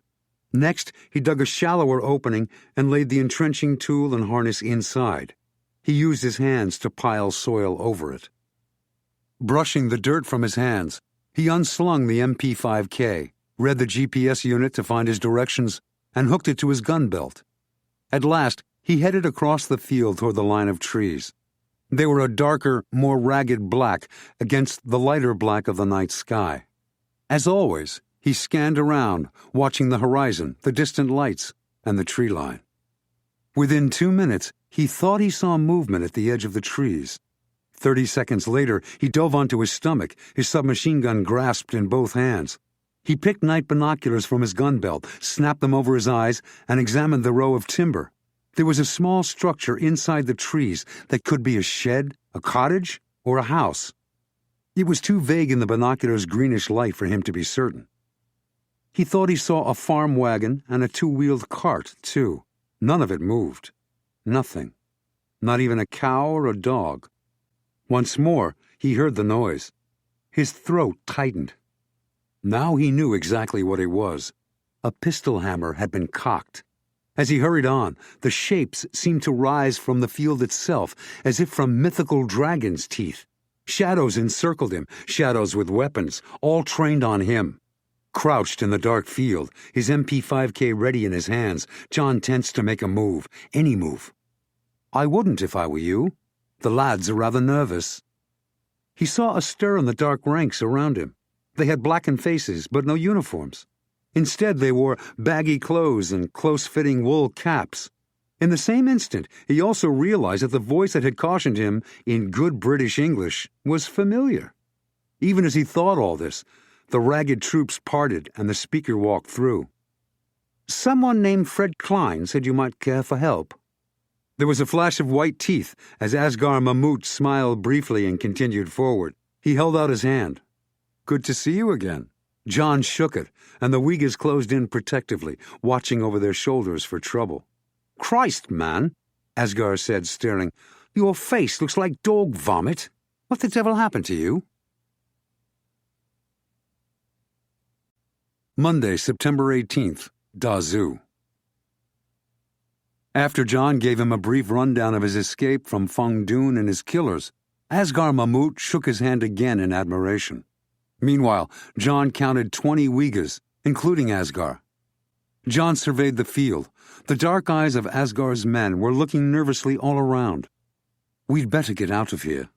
S1: Next, he dug a shallower opening and laid the entrenching tool and harness inside. He used his hands to pile soil over it. Brushing the dirt from his hands, he unslung the MP5K, read the GPS unit to find his directions, and hooked it to his gun belt. At last, he headed across the field toward the line of trees. They were a darker, more ragged black against the lighter black of the night sky. As always, He scanned around, watching the horizon, the distant lights, and the tree line. Within 2 minutes, he thought he saw movement at the edge of the trees. 30 seconds later, he dove onto his stomach, his submachine gun grasped in both hands. He picked night binoculars from his gun belt, snapped them over his eyes, and examined the row of timber. There was a small structure inside the trees that could be a shed, a cottage, or a house. It was too vague in the binoculars' greenish light for him to be certain. He thought he saw a farm wagon and a two-wheeled cart, too. None of it moved. Nothing. Not even a cow or a dog. Once more, he heard the noise. His throat tightened. Now he knew exactly what it was. A pistol hammer had been cocked. As he hurried on, the shapes seemed to rise from the field itself, as if from mythical dragon's teeth. Shadows encircled him, shadows with weapons, all trained on him. Crouched in the dark field, his MP5K ready in his hands, Jon tensed to make a move, any move. "I wouldn't if I were you. The lads are rather nervous." He saw a stir in the dark ranks around him. They had blackened faces, but no uniforms. Instead, they wore baggy clothes and close-fitting wool caps. In the same instant, he also realized that the voice that had cautioned him, in good British English, was familiar. Even as he thought all this, the ragged troops parted and the speaker walked through. "Someone named Fred Klein said you might care for help." There was a flash of white teeth as Asghar Mahmoud smiled briefly and continued forward. He held out his hand. "Good to see you again." Jon shook it, and the Uyghurs closed in protectively, watching over their shoulders for trouble. "Christ, man," Asghar said, staring. "Your face looks like dog vomit. What the devil happened to you?" Monday, September 18th, Dazhu. After Jon gave him a brief rundown of his escape from Feng Dun and his killers, Asghar Mahmoud shook his hand again in admiration. Meanwhile, Jon counted 20 Uyghurs, including Asghar. Jon surveyed the field. The dark eyes of Asghar's men were looking nervously all around. "We'd better get out of here."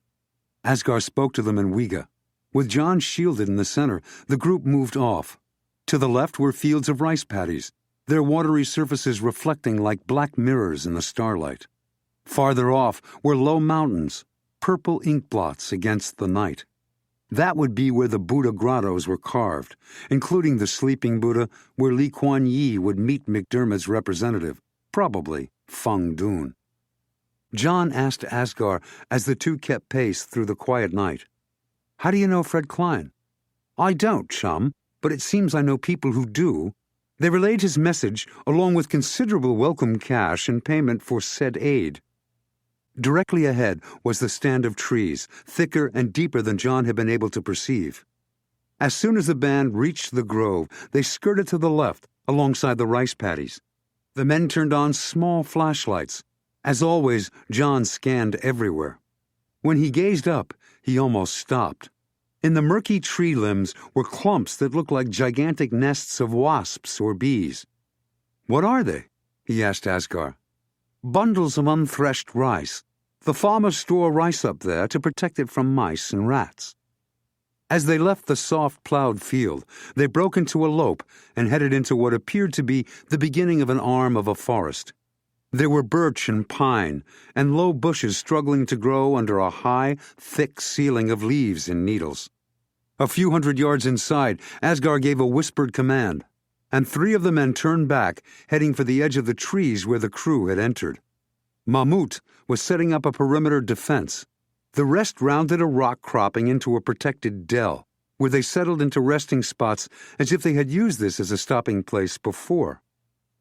S1: Asghar spoke to them in Uyghur. With Jon shielded in the center, the group moved off. To the left were fields of rice paddies, their watery surfaces reflecting like black mirrors in the starlight. Farther off were low mountains, purple ink blots against the night. That would be where the Buddha grottos were carved, including the sleeping Buddha where Lee Kuan Yew would meet McDermott's representative, probably Feng Dun. Jon asked Asghar as the two kept pace through the quiet night. "How do you know Fred Klein?" "I don't, chum, but it seems I know people who do." They relayed his message along with considerable welcome cash and payment for said aid. Directly ahead was the stand of trees, thicker and deeper than Jon had been able to perceive. As soon as the band reached the grove, they skirted to the left, alongside the rice paddies. The men turned on small flashlights. As always, Jon scanned everywhere. When he gazed up, he almost stopped. In the murky tree limbs were clumps that looked like gigantic nests of wasps or bees. "What are they?" he asked Asghar. "Bundles of unthreshed rice. The farmers store rice up there to protect it from mice and rats." As they left the soft plowed field, they broke into a lope and headed into what appeared to be the beginning of an arm of a forest. There were birch and pine, and low bushes struggling to grow under a high, thick ceiling of leaves and needles. A few hundred yards inside, Asghar gave a whispered command, and 3 of the men turned back, heading for the edge of the trees where the crew had entered. Mahmoud was setting up a perimeter defense. The rest rounded a rock cropping into a protected dell, where they settled into resting spots as if they had used this as a stopping place before.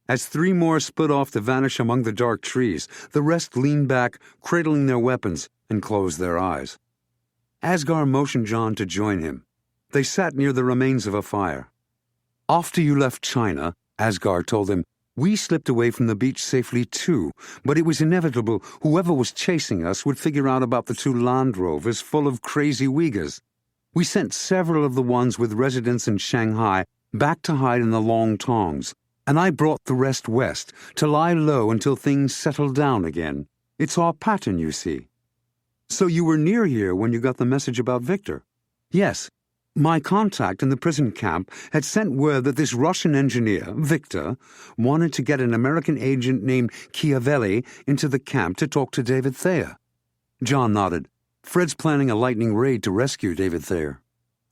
S1: As 3 more split off to vanish among the dark trees, the rest leaned back, cradling their weapons, and closed their eyes. Asghar motioned Jon to join him. They sat near the remains of a fire. "After you left China," Asghar told him, "we slipped away from the beach safely too, but it was inevitable whoever was chasing us would figure out about the 2 Land Rovers full of crazy Uyghurs. We sent several of the ones with residence in Shanghai back to hide in the Long Tongs, and I brought the rest west to lie low until things settled down again. It's our pattern, you see." "So you were near here when you got the message about Victor?" "Yes. My contact in the prison camp had sent word that this Russian engineer, Victor, wanted to get an American agent named Chiavelli into the camp to talk to David Thayer. John nodded. Fred's planning a lightning raid to rescue David Thayer.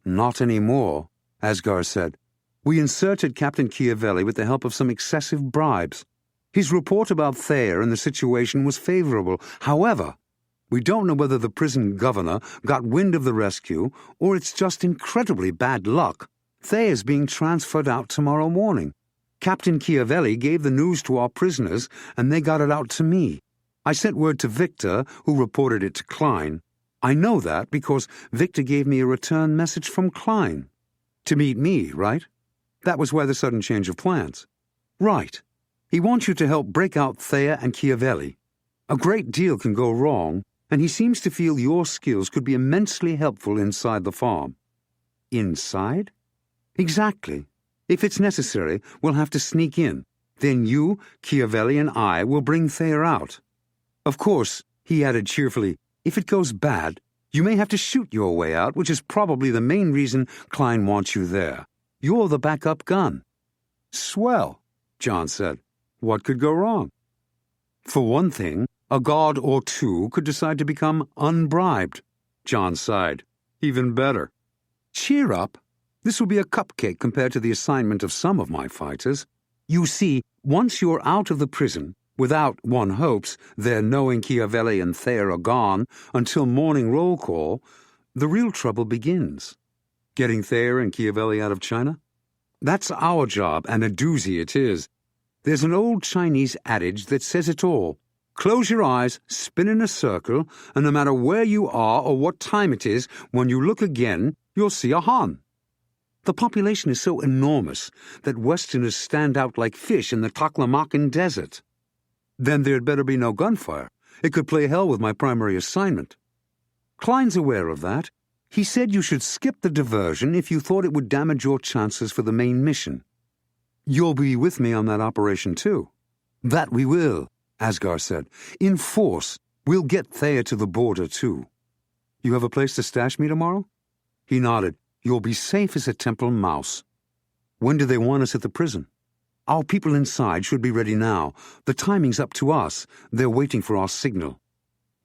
S1: Not anymore, Asghar said. We inserted Captain Chiavelli with the help of some excessive bribes. His report about Thayer and the situation was favorable. However, we don't know whether the prison governor got wind of the rescue or it's just incredibly bad luck. Thayer's being transferred out tomorrow morning. Captain Chiavelli gave the news to our prisoners, and they got it out to me. I sent word to Victor, who reported it to Klein. I know that because Victor gave me a return message from Klein. To meet me, right? That was why the sudden change of plans. Right. He wants you to help break out Thayer and Chiavelli. A great deal can go wrong, and he seems to feel your skills could be immensely helpful inside the farm. Inside? Exactly. If it's necessary, we'll have to sneak in. Then you, Chiavelli, and I will bring Thayer out. Of course, he added cheerfully, if it goes bad, you may have to shoot your way out, which is probably the main reason Klein wants you there. You're the backup gun. Swell, John said. What could go wrong? For one thing, a guard or two could decide to become unbribed. John sighed. Even better. Cheer up. This will be a cupcake compared to the assignment of some of my fighters. You see, once you're out of the prison, without, one hopes, their knowing Chiavelli and Thayer are gone until morning roll call, the real trouble begins. Getting Thayer and Chiavelli out of China? That's our job, and a doozy it is. There's an old Chinese adage that says it all. Close your eyes, spin in a circle, and no matter where you are or what time it is, when you look again, you'll see a Han. The population is so enormous that Westerners stand out like fish in the Taklamakan Desert. Then there'd better be no gunfire. It could play hell with my primary assignment. Klein's aware of that. He said you should skip the diversion if you thought it would damage your chances for the main mission. You'll be with me on that operation, too. That we will, Asghar said. In force, we'll get Thayer to the border, too. You have a place to stash me tomorrow? He nodded. You'll be safe as a temple mouse. When do they want us at the prison? Our people inside should be ready now. The timing's up to us. They're waiting for our signal.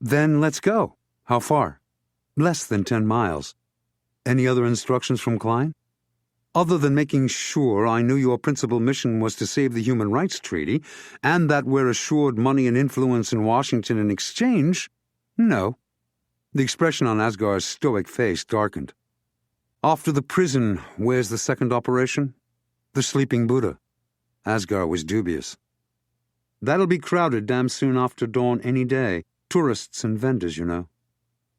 S1: Then let's go. How far? Less than 10 miles. Any other instructions from Klein? Other than making sure I knew your principal mission was to save the Human Rights Treaty, and that we're assured money and influence in Washington in exchange, no. The expression on Asghar's stoic face darkened. After the prison, where's the second operation? The Sleeping Buddha. Asghar was dubious. That'll be crowded damn soon after dawn any day. Tourists and vendors, you know.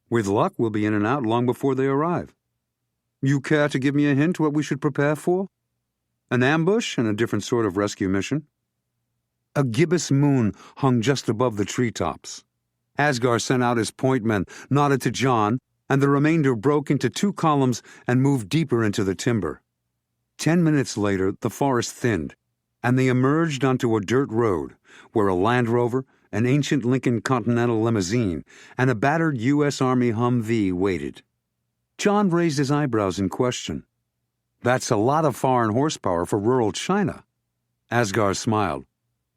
S1: With luck, we'll be in and out long before they arrive. You care to give me a hint what we should prepare for? An ambush and a different sort of rescue mission? A gibbous moon hung just above the treetops. Asghar sent out his point men, nodded to John, and the remainder broke into 2 columns and moved deeper into the timber. 10 minutes later, the forest thinned, and they emerged onto a dirt road where a Land Rover, an ancient Lincoln Continental limousine, and a battered U.S. Army Humvee waited. John raised his eyebrows in question. That's a lot of foreign horsepower for rural China. Asghar smiled.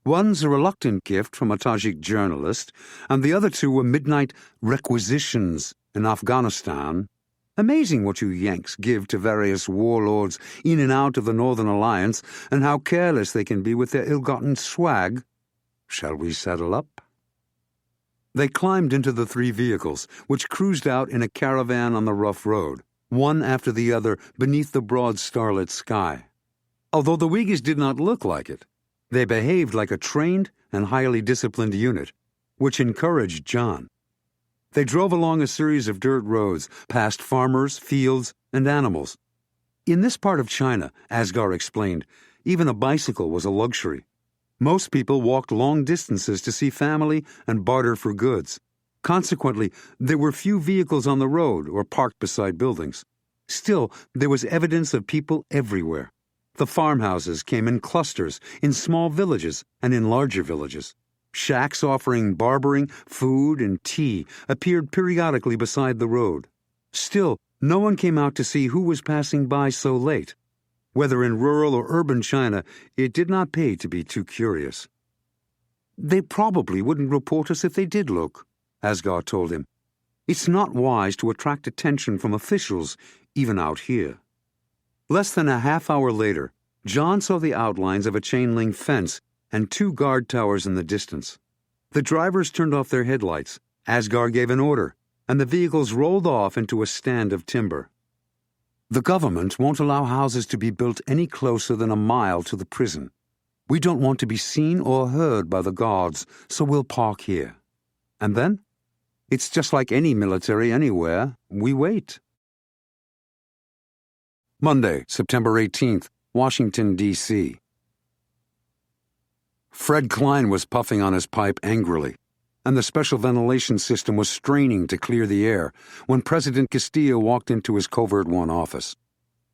S1: One's a reluctant gift from a Tajik journalist, and the other 2 were midnight requisitions in Afghanistan. Amazing what you Yanks give to various warlords in and out of the Northern Alliance, and how careless they can be with their ill-gotten swag. Shall we saddle up? They climbed into the 3 vehicles, which cruised out in a caravan on the rough road, one after the other beneath the broad starlit sky. Although the Uyghurs did not look like it, they behaved like a trained and highly disciplined unit, which encouraged John. They drove along a series of dirt roads, past farmers, fields, and animals. In this part of China, Asghar explained, even a bicycle was a luxury. Most people walked long distances to see family and barter for goods. Consequently, there were few vehicles on the road or parked beside buildings. Still, there was evidence of people everywhere. The farmhouses came in clusters, in small villages and in larger villages. Shacks offering barbering, food, and tea appeared periodically beside the road. Still, No one came out to see who was passing by so late. Whether in rural or urban China, it did not pay to be too curious. They probably wouldn't report us if they did look, Asghar told him. It's not wise to attract attention from officials, even out here. Less than a half hour later, Jon saw the outlines of a chain-link fence and 2 guard towers in the distance. The drivers turned off their headlights. Asghar gave an order, and the vehicles rolled off into a stand of timber. The government won't allow houses to be built any closer than a mile to the prison. We don't want to be seen or heard by the guards, so we'll park here. And then? It's just like any military anywhere. We wait. Monday, September 18th, Washington, D.C. Fred Klein was puffing on his pipe angrily, and the special ventilation system was straining to clear the air when President Castillo walked into his Covert-One office.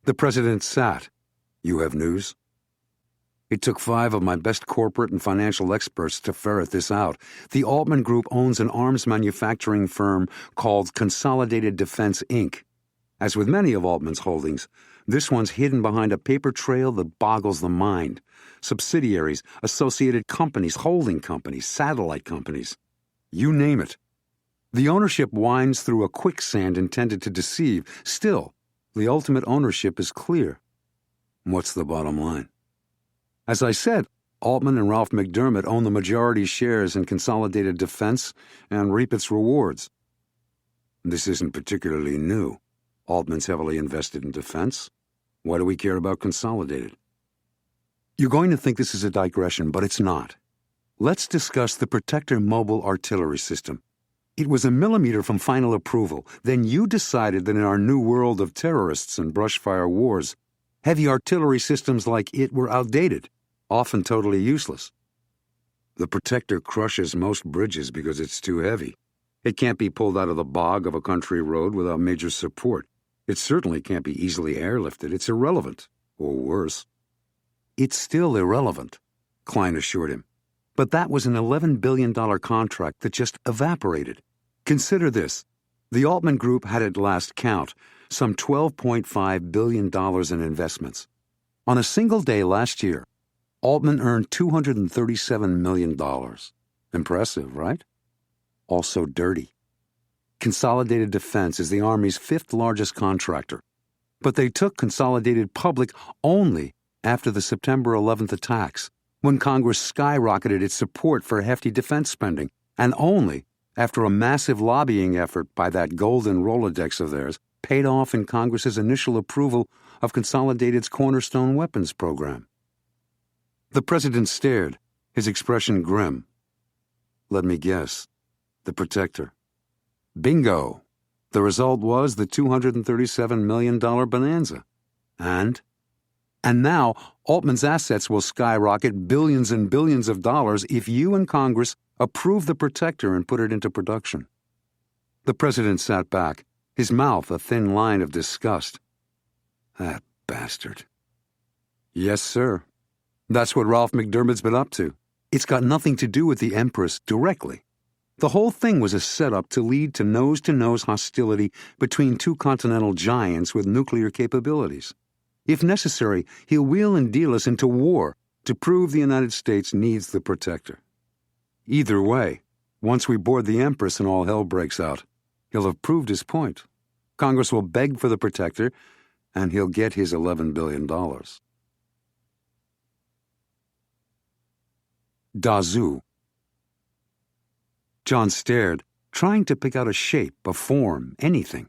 S1: The president sat. "You have news?" It took 5 of my best corporate and financial experts to ferret this out. The Altman Group owns an arms manufacturing firm called Consolidated Defense, Inc. As with many of Altman's holdings, this one's hidden behind a paper trail that boggles the mind. Subsidiaries, associated companies, holding companies, satellite companies. You name it. The ownership winds through a quicksand intended to deceive. Still, the ultimate ownership is clear. What's the bottom line? As I said, Altman and Ralph McDermott own the majority shares in Consolidated Defense and reap its rewards. This isn't particularly new. Altman's heavily invested in defense. Why do we care about Consolidated? You're going to think this is a digression, but it's not. Let's discuss the Protector Mobile Artillery System. It was a millimeter from final approval. Then you decided that in our new world of terrorists and brushfire wars, heavy artillery systems like it were outdated, often totally useless. The Protector crushes most bridges because it's too heavy. It can't be pulled out of the bog of a country road without major support. It certainly can't be easily airlifted. It's irrelevant, or worse. It's still irrelevant, Klein assured him. But that was an $11 billion contract that just evaporated. Consider this. The Altman Group had at last count some $12.5 billion in investments. On a single day last year, Altman earned $237 million. Impressive, right? Also dirty. Consolidated Defense is the Army's 5th largest contractor. But they took Consolidated public only after the September 11th attacks, when Congress skyrocketed its support for hefty defense spending, and only after a massive lobbying effort by that golden Rolodex of theirs paid off in Congress's initial approval of Consolidated's cornerstone weapons program. The president stared, his expression grim. Let me guess. The Protector. Bingo! The result was the $237 million bonanza. And now Altman's assets will skyrocket billions and billions of dollars if you and Congress approve the Protector and put it into production. The president sat back, his mouth a thin line of disgust. That bastard. Yes, sir. That's what Ralph McDermott's been up to. It's got nothing to do with the Empress directly. The whole thing was a setup to lead to nose-to-nose hostility between 2 continental giants with nuclear capabilities. If necessary, he'll wheel and deal us into war to prove the United States needs the Protector. Either way, once we board the Empress and all hell breaks out, he'll have proved his point. Congress will beg for the Protector, and he'll get his $11 billion. Dazhu. Jon stared, trying to pick out a shape, a form, anything.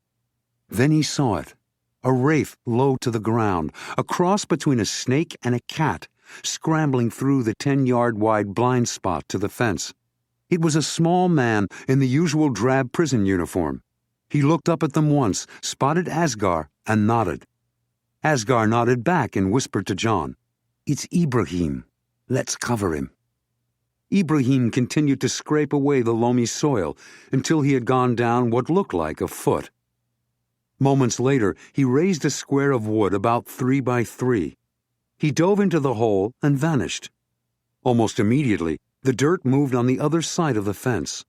S1: Then he saw it. A wraith low to the ground, a cross between a snake and a cat, scrambling through the 10-yard-wide blind spot to the fence. It was a small man in the usual drab prison uniform. He looked up at them once, spotted Asghar, and nodded. Asghar nodded back and whispered to Jon, "It's Ibrahim. Let's cover him." Ibrahim continued to scrape away the loamy soil until he had gone down what looked like a foot. Moments later, he raised a square of wood about 3 by 3. He dove into the hole and vanished. Almost immediately, the dirt moved on the other side of the fence.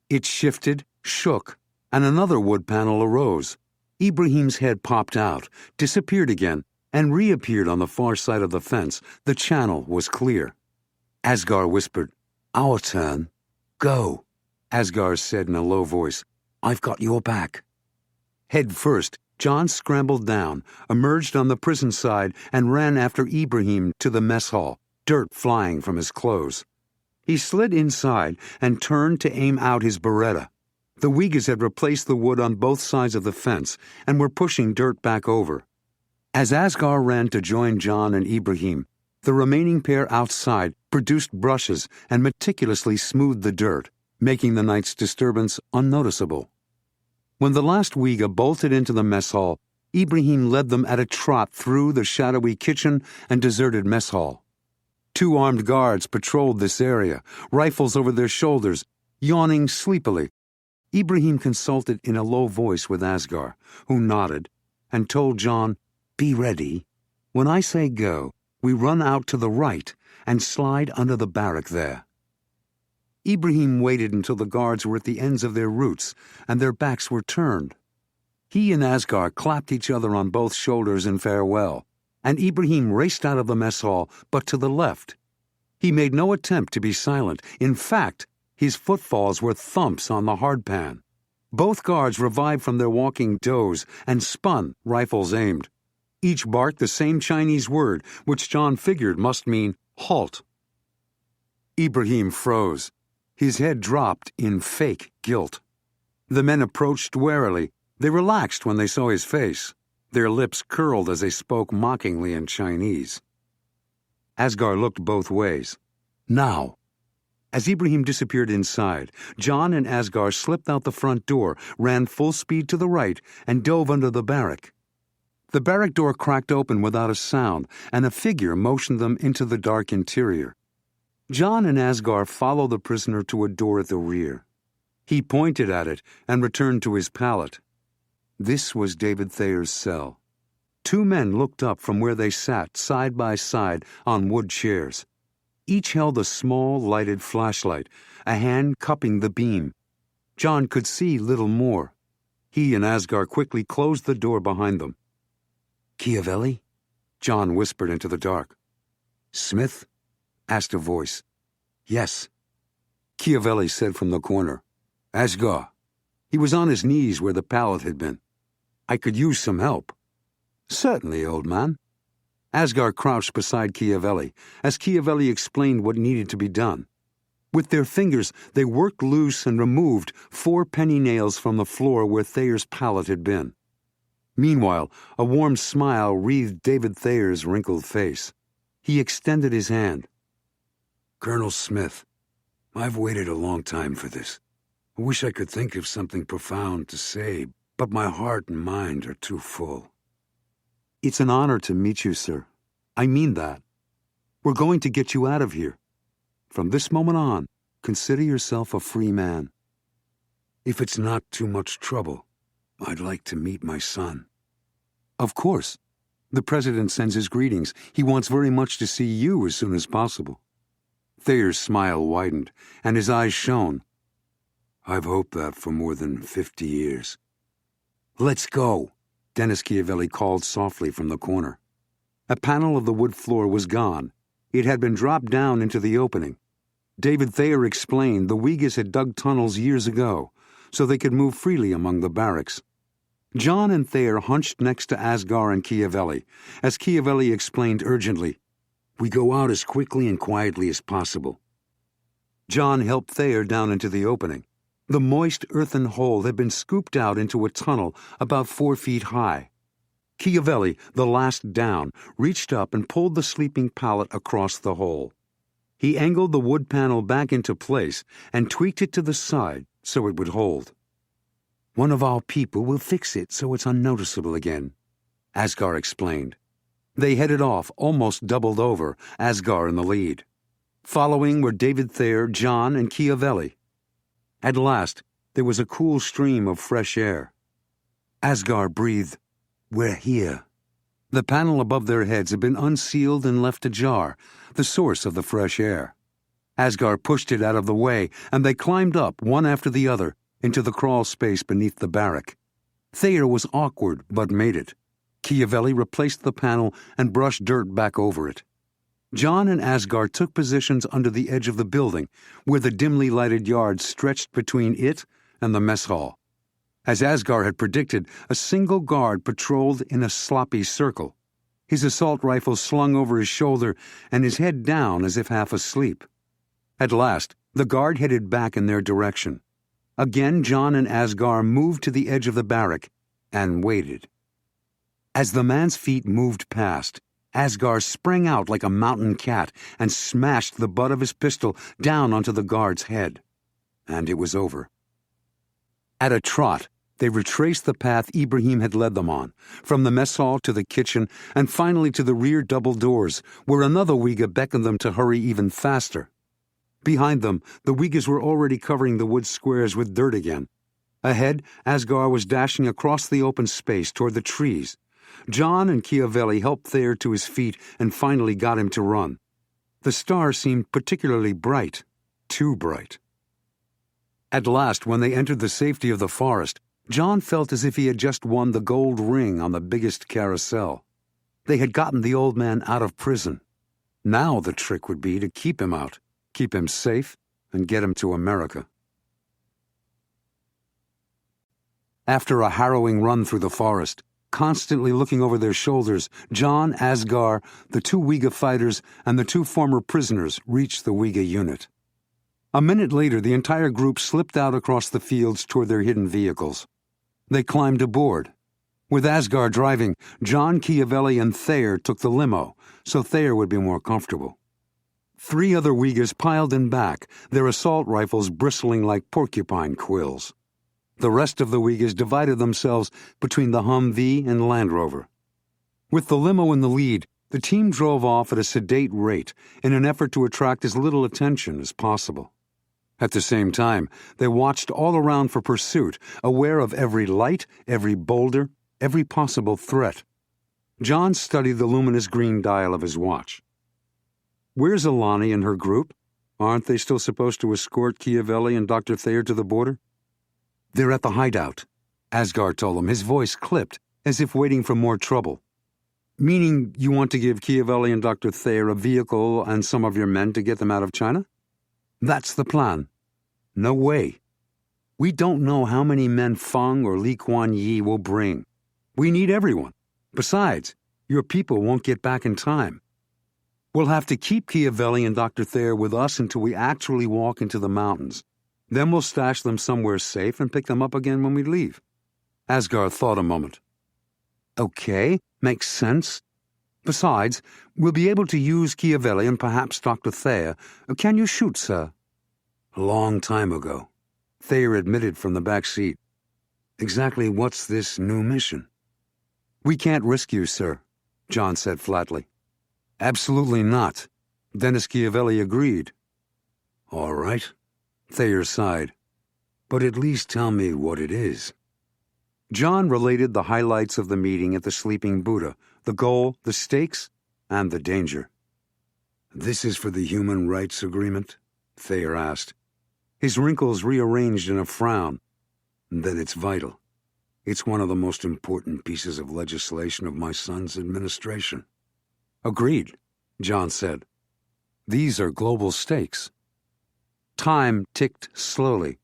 S1: It shifted, shook, and another wood panel arose. Ibrahim's head popped out, disappeared again, and reappeared on the far side of the fence. The channel was clear. Asghar whispered, "Our turn. Go." Asghar said in a low voice, "I've got your back." Head first, Jon scrambled down, emerged on the prison side, and ran after Ibrahim to the mess hall, dirt flying from his clothes. He slid inside and turned to aim out his Beretta. The Uyghurs had replaced the wood on both sides of the fence and were pushing dirt back over. As Asghar ran to join Jon and Ibrahim, the remaining pair outside produced brushes and meticulously smoothed the dirt, making the night's disturbance unnoticeable. When the last Uyghur bolted into the mess hall, Ibrahim led them at a trot through the shadowy kitchen and deserted mess hall. 2 armed guards patrolled this area, rifles over their shoulders, yawning sleepily. Ibrahim consulted in a low voice with Asghar, who nodded, and told Jon, "Be ready. When I say go, we run out to the right and slide under the barrack there." Ibrahim waited until the guards were at the ends of their routes and their backs were turned. He and Asghar clapped each other on both shoulders in farewell, and Ibrahim raced out of the mess hall, but to the left. He made no attempt to be silent. In fact, his footfalls were thumps on the hardpan. Both guards revived from their walking doze and spun, rifles aimed. Each barked the same Chinese word, which Jon figured must mean halt. Ibrahim froze. His head dropped in fake guilt. The men approached warily. They relaxed when they saw his face. Their lips curled as they spoke mockingly in Chinese. Asghar looked both ways. Now. As Ibrahim disappeared inside, Jon and Asghar slipped out the front door, ran full speed to the right, and dove under the barrack. The barrack door cracked open without a sound, and a figure motioned them into the dark interior. Jon and Asghar followed the prisoner to a door at the rear. He pointed at it and returned to his pallet. This was David Thayer's cell. 2 men looked up from where they sat side by side on wood chairs. Each held a small lighted flashlight, a hand cupping the beam. Jon could see little more. He and Asghar quickly closed the door behind them. "Chiavelli?" Jon whispered into the dark. "Smith?" asked a voice. "Yes." Chiavelli said from the corner. "Asghar." He was on his knees where the pallet had been. "I could use some help." "Certainly, old man." Asghar crouched beside Chiavelli, as Chiavelli explained what needed to be done. With their fingers, they worked loose and removed 4 penny nails from the floor where Thayer's pallet had been. Meanwhile, a warm smile wreathed David Thayer's wrinkled face. He extended his hand. "Colonel Smith, I've waited a long time for this. I wish I could think of something profound to say, but my heart and mind are too full." "It's an honor to meet you, sir. I mean that. We're going to get you out of here. From this moment on, consider yourself a free man." "If it's not too much trouble, I'd like to meet my son." "Of course. The President sends his greetings. He wants very much to see you as soon as possible." Thayer's smile widened, and his eyes shone. "I've hoped that for more than 50 years. "Let's go," Dennis Chiavelli called softly from the corner. A panel of the wood floor was gone. It had been dropped down into the opening. David Thayer explained the Uyghurs had dug tunnels years ago, so they could move freely among the barracks. Jon and Thayer hunched next to Asghar and Chiavelli, as Chiavelli explained urgently, "We go out as quickly and quietly as possible." Jon helped Thayer down into the opening. The moist earthen hole had been scooped out into a tunnel about 4 feet high. Chiavelli, the last down, reached up and pulled the sleeping pallet across the hole. He angled the wood panel back into place and tweaked it to the side so it would hold. "One of our people will fix it so it's unnoticeable again," Asghar explained. They headed off, almost doubled over, Asghar in the lead. Following were David Thayer, Jon, and Chiavelli. At last, there was a cool stream of fresh air. Asghar breathed, "We're here." The panel above their heads had been unsealed and left ajar, the source of the fresh air. Asghar pushed it out of the way, and they climbed up, one after the other, into the crawl space beneath the barrack. Thayer was awkward, but made it. Chiavelli replaced the panel and brushed dirt back over it. Jon and Asghar took positions under the edge of the building, where the dimly lighted yard stretched between it and the mess hall. As Asghar had predicted, a single guard patrolled in a sloppy circle, his assault rifle slung over his shoulder and his head down as if half asleep. At last, the guard headed back in their direction. Again, Jon and Asghar moved to the edge of the barrack and waited. As the man's feet moved past, Asghar sprang out like a mountain cat and smashed the butt of his pistol down onto the guard's head. And it was over. At a trot, they retraced the path Ibrahim had led them on, from the mess hall to the kitchen and finally to the rear double doors, where another Uyghur beckoned them to hurry even faster. Behind them, the Uyghurs were already covering the wood squares with dirt again. Ahead, Asghar was dashing across the open space toward the trees. Jon and Chiavelli helped Thayer to his feet and finally got him to run. The star seemed particularly bright, too bright. At last, when they entered the safety of the forest, Jon felt as if he had just won the gold ring on the biggest carousel. They had gotten the old man out of prison. Now the trick would be to keep him out, keep him safe, and get him to America. After a harrowing run through the forest, constantly looking over their shoulders, Jon, Asghar, the two Uyghur fighters, and the two former prisoners reached the Uyghur unit. A minute later, the entire group slipped out across the fields toward their hidden vehicles. They climbed aboard. With Asghar driving, Jon, Chiavelli, and Thayer took the limo, so Thayer would be more comfortable. 3 other Uyghurs piled in back, their assault rifles bristling like porcupine quills. The rest of the Uyghurs divided themselves between the Humvee and Land Rover. With the limo in the lead, the team drove off at a sedate rate in an effort to attract as little attention as possible. At the same time, they watched all around for pursuit, aware of every light, every boulder, every possible threat. Jon studied the luminous green dial of his watch. "Where's Alani and her group? Aren't they still supposed to escort Chiavelli and Dr. Thayer to the border?" "They're at the hideout," Asghar told him, his voice clipped, as if waiting for more trouble. "Meaning you want to give Chiavelli and Dr. Thayer a vehicle and some of your men to get them out of China?" "That's the plan." "No way. We don't know how many men Feng or Li Kuan Yi will bring. We need everyone. Besides, your people won't get back in time. We'll have to keep Chiavelli and Dr. Thayer with us until we actually walk into the mountains. Then we'll stash them somewhere safe and pick them up again when we leave." Asghar thought a moment. "Okay, makes sense. Besides, we'll be able to use Chiavelli and perhaps Dr. Thayer. Can you shoot, sir?" "A long time ago," Thayer admitted from the back seat. "Exactly what's this new mission?" "We can't risk you, sir," Jon said flatly. "Absolutely not." Dennis Chiavelli agreed. "All right," Thayer sighed. "But at least tell me what it is." Jon related the highlights of the meeting at the Sleeping Buddha, the goal, the stakes, and the danger. "This is for the Human Rights Agreement?" Thayer asked. His wrinkles rearranged in a frown. "Then it's vital. It's one of the most important pieces of legislation of my son's administration." "Agreed," Jon said. "These are global stakes." Time ticked slowly,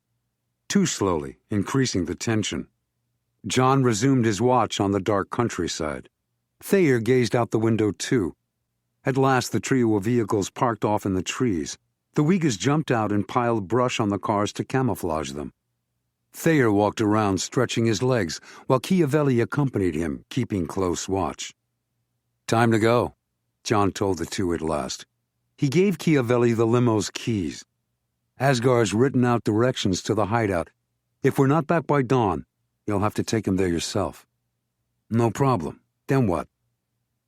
S1: too slowly, increasing the tension. Jon resumed his watch on the dark countryside. Thayer gazed out the window too. At last the trio of vehicles parked off in the trees. The Uyghurs jumped out and piled brush on the cars to camouflage them. Thayer walked around stretching his legs, while Chiavelli accompanied him, keeping close watch. "Time to go," Jon told the two at last. He gave Chiavelli the limo's keys. "Asghar's written out directions to the hideout. If we're not back by dawn, you'll have to take him there yourself." "No problem. Then what?"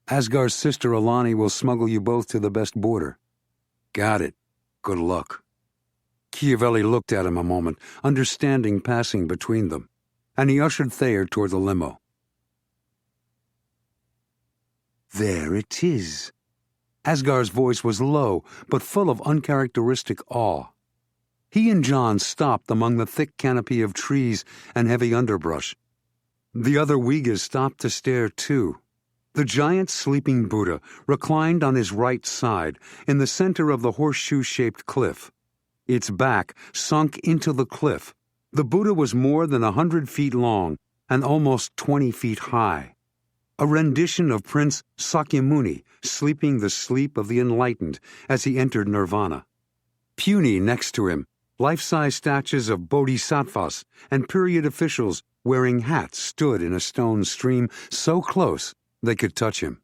S1: "Asghar's sister Alani will smuggle you both to the best border." "Got it. Good luck." Chiavelli looked at him a moment, understanding passing between them, and he ushered Thayer toward the limo. "There it is." Asghar's voice was low, but full of uncharacteristic awe. He and Jon stopped among the thick canopy of trees and heavy underbrush. The other Uyghurs stopped to stare too. The giant sleeping Buddha reclined on his right side in the center of the horseshoe-shaped cliff. Its back sunk into the cliff. The Buddha was more than 100 feet long and almost 20 feet high. A rendition of Prince Sakyamuni sleeping the sleep of the enlightened as he entered nirvana. Puny next to him, life-size statues of bodhisattvas and period officials wearing hats stood in a stone stream so close they could touch him.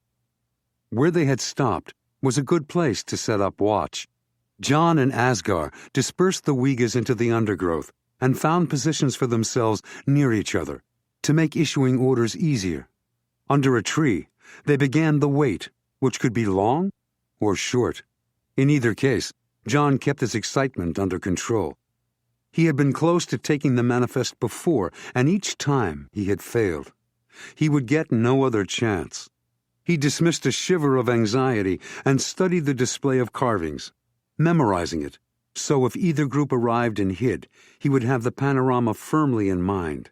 S1: Where they had stopped was a good place to set up watch. Jon and Asghar dispersed the Uyghurs into the undergrowth and found positions for themselves near each other to make issuing orders easier. Under a tree, they began the wait, which could be long or short. In either case, Jon kept his excitement under control. He had been close to taking the manifest before, and each time he had failed. He would get no other chance. He dismissed a shiver of anxiety and studied the display of carvings, memorizing it, so if either group arrived and hid, he would have the panorama firmly in mind.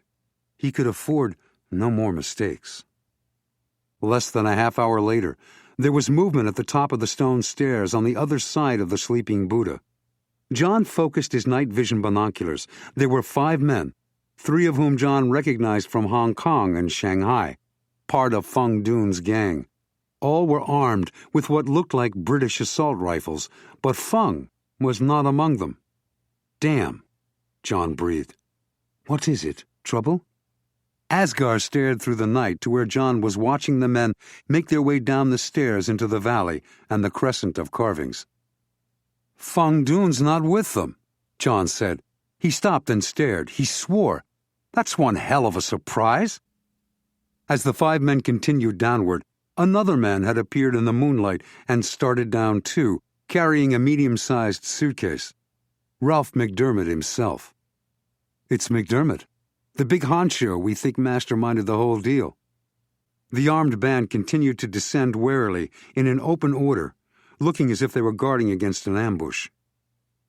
S1: He could afford no more mistakes. Less than a half hour later, there was movement at the top of the stone stairs on the other side of the sleeping Buddha. Jon focused his night vision binoculars. There were 5 men, 3 of whom Jon recognized from Hong Kong and Shanghai, part of Feng Dun's gang. All were armed with what looked like British assault rifles, but Feng was not among them. "Damn," Jon breathed. "What is it? Trouble?" Asghar stared through the night to where Jon was watching the men make their way down the stairs into the valley and the crescent of carvings. "Feng Dun's not with them," Jon said. He stopped and stared. He swore. "That's one hell of a surprise." As the 5 men continued downward, another man had appeared in the moonlight and started down too, carrying a medium-sized suitcase. Ralph McDermott himself. "It's McDermott, the big honcho we think masterminded the whole deal." The armed band continued to descend warily in an open order, looking as if they were guarding against an ambush.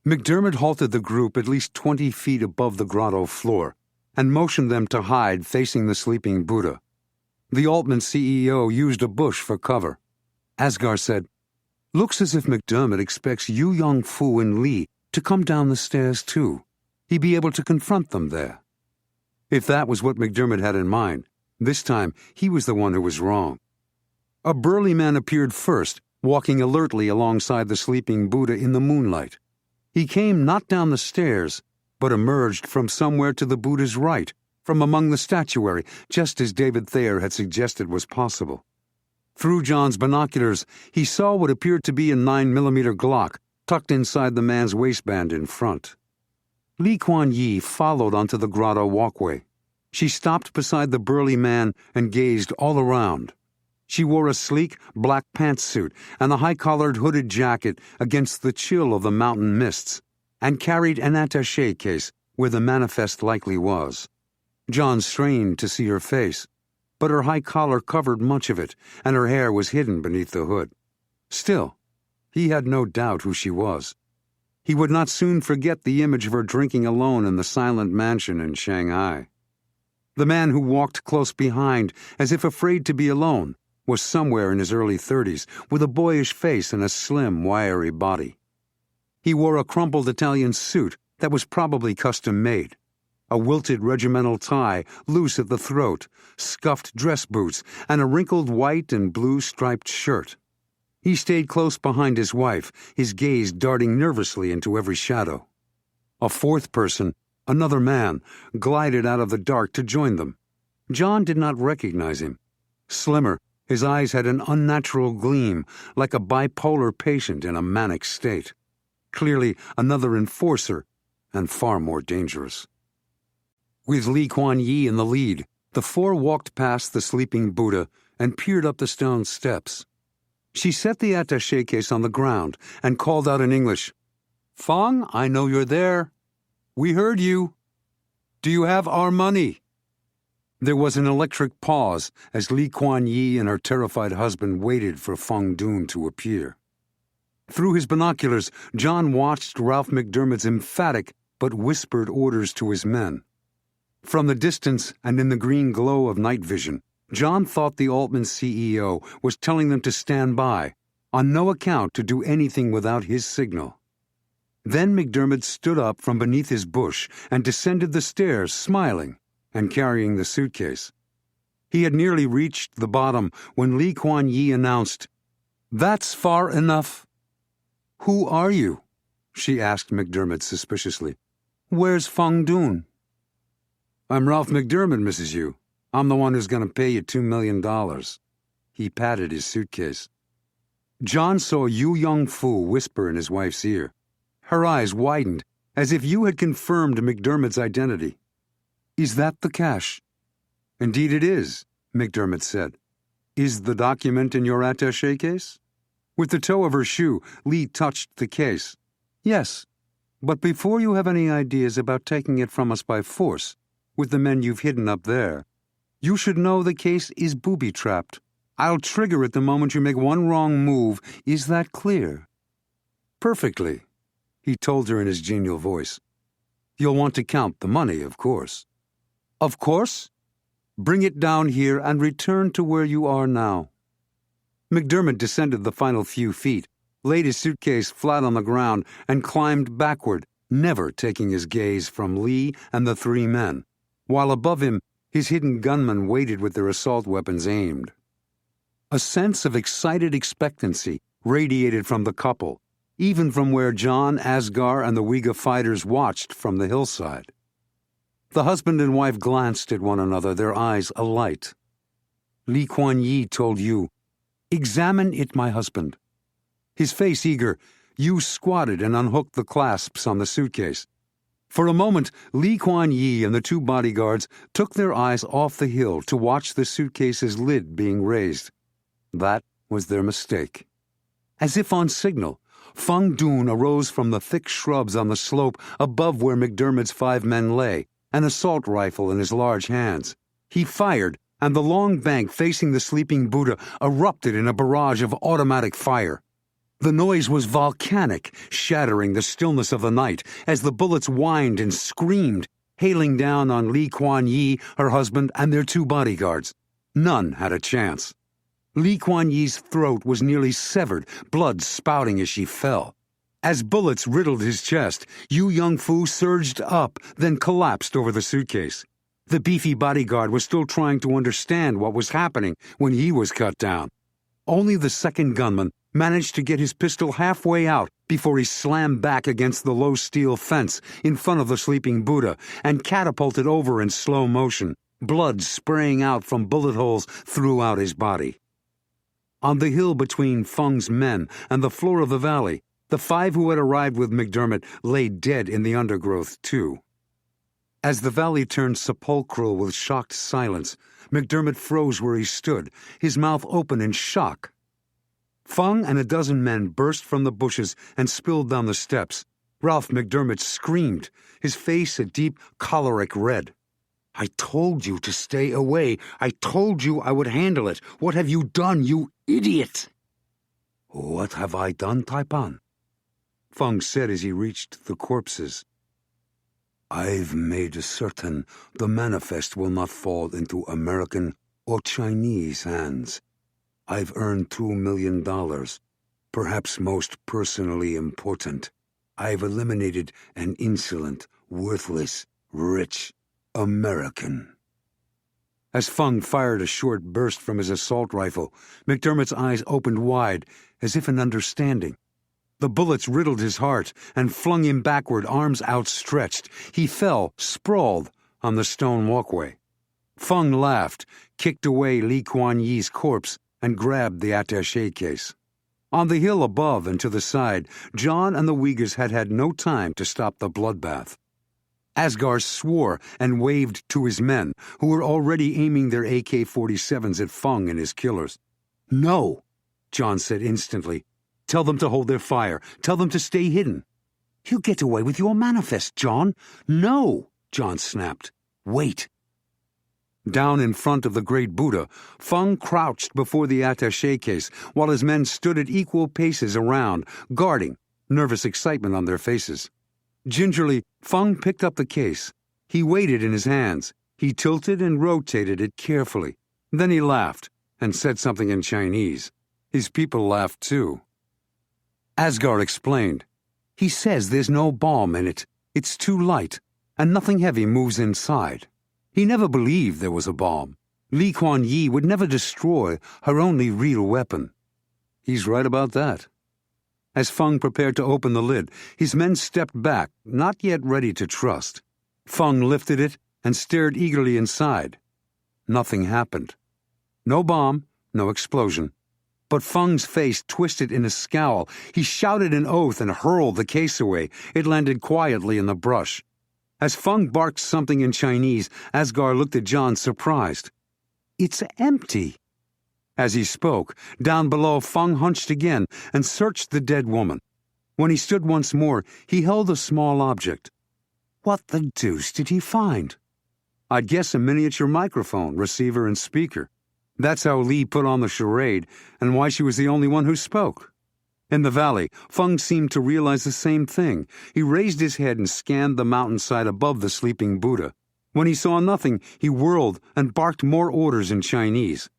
S1: McDermott halted the group at least 20 feet above the grotto floor and motioned them to hide facing the sleeping Buddha. The Altman CEO used a bush for cover. Asghar said, "Looks as if McDermott expects Yu Yong-fu and Lee to come down the stairs too. He'd be able to confront them there." If that was what McDermott had in mind, this time he was the one who was wrong. A burly man appeared first, walking alertly alongside the sleeping Buddha in the moonlight. He came not down the stairs, but emerged from somewhere to the Buddha's right, from among the statuary, just as David Thayer had suggested was possible. Through Jon's binoculars, he saw what appeared to be a 9mm Glock tucked inside the man's waistband in front. Lee Kuan Yi followed onto the grotto walkway. She stopped beside the burly man and gazed all around. She wore a sleek black pantsuit and a high-collared hooded jacket against the chill of the mountain mists, and carried an attaché case where the manifest likely was. Jon strained to see her face, but her high collar covered much of it, and her hair was hidden beneath the hood. Still, he had no doubt who she was. He would not soon forget the image of her drinking alone in the silent mansion in Shanghai. The man who walked close behind, as if afraid to be alone, was somewhere in his early 30s, with a boyish face and a slim, wiry body. He wore a crumpled Italian suit that was probably custom-made, a wilted regimental tie loose at the throat, scuffed dress boots, and a wrinkled white and blue striped shirt. He stayed close behind his wife, his gaze darting nervously into every shadow. A 4th person, another man, glided out of the dark to join them. Jon did not recognize him. Slimmer, his eyes had an unnatural gleam, like a bipolar patient in a manic state. Clearly another enforcer, and far more dangerous. With Lee Kuan Yi in the lead, the 4 walked past the sleeping Buddha and peered up the stone steps. She set the attaché case on the ground and called out in English, "Feng, I know you're there. We heard you. Do you have our money?" There was an electric pause as Lee Kuan Yi and her terrified husband waited for Feng Dun to appear. Through his binoculars, Jon watched Ralph McDermott's emphatic but whispered orders to his men. From the distance and in the green glow of night vision, Jon thought the Altman CEO was telling them to stand by, on no account to do anything without his signal. Then McDermott stood up from beneath his bush and descended the stairs, smiling and carrying the suitcase. He had nearly reached the bottom when Lee Kuan Yew announced, "That's far enough." "Who are you?" she asked McDermott suspiciously. "Where's Feng Dun?" "I'm Ralph McDermott, Mrs. Yu. I'm the one who's going to pay you $2 million. He patted his suitcase. Jon saw Yu Yong-fu whisper in his wife's ear. Her eyes widened, as if Yu had confirmed McDermott's identity. "Is that the cash?" "Indeed it is," McDermott said. "Is the document in your attaché case?" With the toe of her shoe, Lee touched the case. "Yes, but before you have any ideas about taking it from us by force, with the men you've hidden up there, you should know the case is booby-trapped. I'll trigger it the moment you make one wrong move. Is that clear?" "Perfectly," he told her in his genial voice. "You'll want to count the money, of course." "Of course? Bring it down here and return to where you are now." McDermott descended the final few feet, laid his suitcase flat on the ground, and climbed backward, never taking his gaze from Lee and the three men, while above him his hidden gunmen waited with their assault weapons aimed. A sense of excited expectancy radiated from the couple, even from where Jon, Asghar, and the Uyghur fighters watched from the hillside. The husband and wife glanced at one another, their eyes alight. Lee Kuan Yew told Yu, "Examine it, my husband." His face eager, Yu squatted and unhooked the clasps on the suitcase. For a moment, Lee Kuan Yew and the two bodyguards took their eyes off the hill to watch the suitcase's lid being raised. That was their mistake. As if on signal, Feng Dun arose from the thick shrubs on the slope above where McDermott's 5 men lay, an assault rifle in his large hands. He fired, and the long bank facing the sleeping Buddha erupted in a barrage of automatic fire. The noise was volcanic, shattering the stillness of the night as the bullets whined and screamed, hailing down on Lee Kuan Yew, her husband, and their 2 bodyguards. None had a chance. Lee Kuan Yew's throat was nearly severed, blood spouting as she fell. As bullets riddled his chest, Yu Yong-fu surged up, then collapsed over the suitcase. The beefy bodyguard was still trying to understand what was happening when he was cut down. Only the second gunman managed to get his pistol halfway out before he slammed back against the low steel fence in front of the sleeping Buddha and catapulted over in slow motion, blood spraying out from bullet holes throughout his body. On the hill between Feng's men and the floor of the valley, the 5 who had arrived with McDermott lay dead in the undergrowth, too. As the valley turned sepulchral with shocked silence, McDermott froze where he stood, his mouth open in shock. Feng and a dozen men burst from the bushes and spilled down the steps. Ralph McDermott screamed, his face a deep, choleric red. "I told you to stay away. I told you I would handle it. What have you done, you idiot?" "What have I done, Taipan?" Feng said as he reached the corpses. "I've made certain the manifest will not fall into American or Chinese hands. I've earned $2 million, perhaps most personally important. I've eliminated an insolent, worthless, rich American." As Feng fired a short burst from his assault rifle, McDermott's eyes opened wide, as if in understanding. The bullets riddled his heart and flung him backward, arms outstretched. He fell, sprawled, on the stone walkway. Feng laughed, kicked away Lee Kuan Yew's corpse, and grabbed the attaché case. On the hill above and to the side, Jon and the Uyghurs had had no time to stop the bloodbath. Asghar swore and waved to his men, who were already aiming their AK-47s at Feng and his killers. "No," Jon said instantly. "Tell them to hold their fire. Tell them to stay hidden." "You'll get away with your manifest, Jon." "No," Jon snapped. "Wait." Down in front of the great Buddha, Feng crouched before the attaché case, while his men stood at equal paces around, guarding, nervous excitement on their faces. Gingerly, Feng picked up the case, He weighed it in his hands. He tilted and rotated it carefully. Then he laughed and said something in Chinese. His people laughed too. Asghar explained. He says there's no bomb in it. It's too light, and nothing heavy moves inside. He never believed there was a bomb. Li Kuan Yi would never destroy her only real weapon. He's right about that. As Feng prepared to open the lid, his men stepped back, not yet ready to trust. Feng lifted it and stared eagerly inside. Nothing happened. No bomb, no explosion. But Feng's face twisted in a scowl. He shouted an oath and hurled the case away. It landed quietly in the brush. As Feng barked something in Chinese, Asghar looked at Jon surprised. It's empty. As he spoke, down below, Feng hunched again and searched the dead woman. When he stood once more, he held a small object. What the deuce did he find? I'd guess a miniature microphone, receiver, and speaker. That's how Li put on the charade, and why she was the only one who spoke. In the valley, Feng seemed to realize the same thing. He raised his head and scanned the mountainside above the sleeping Buddha. When he saw nothing, he whirled and barked more orders in Chinese.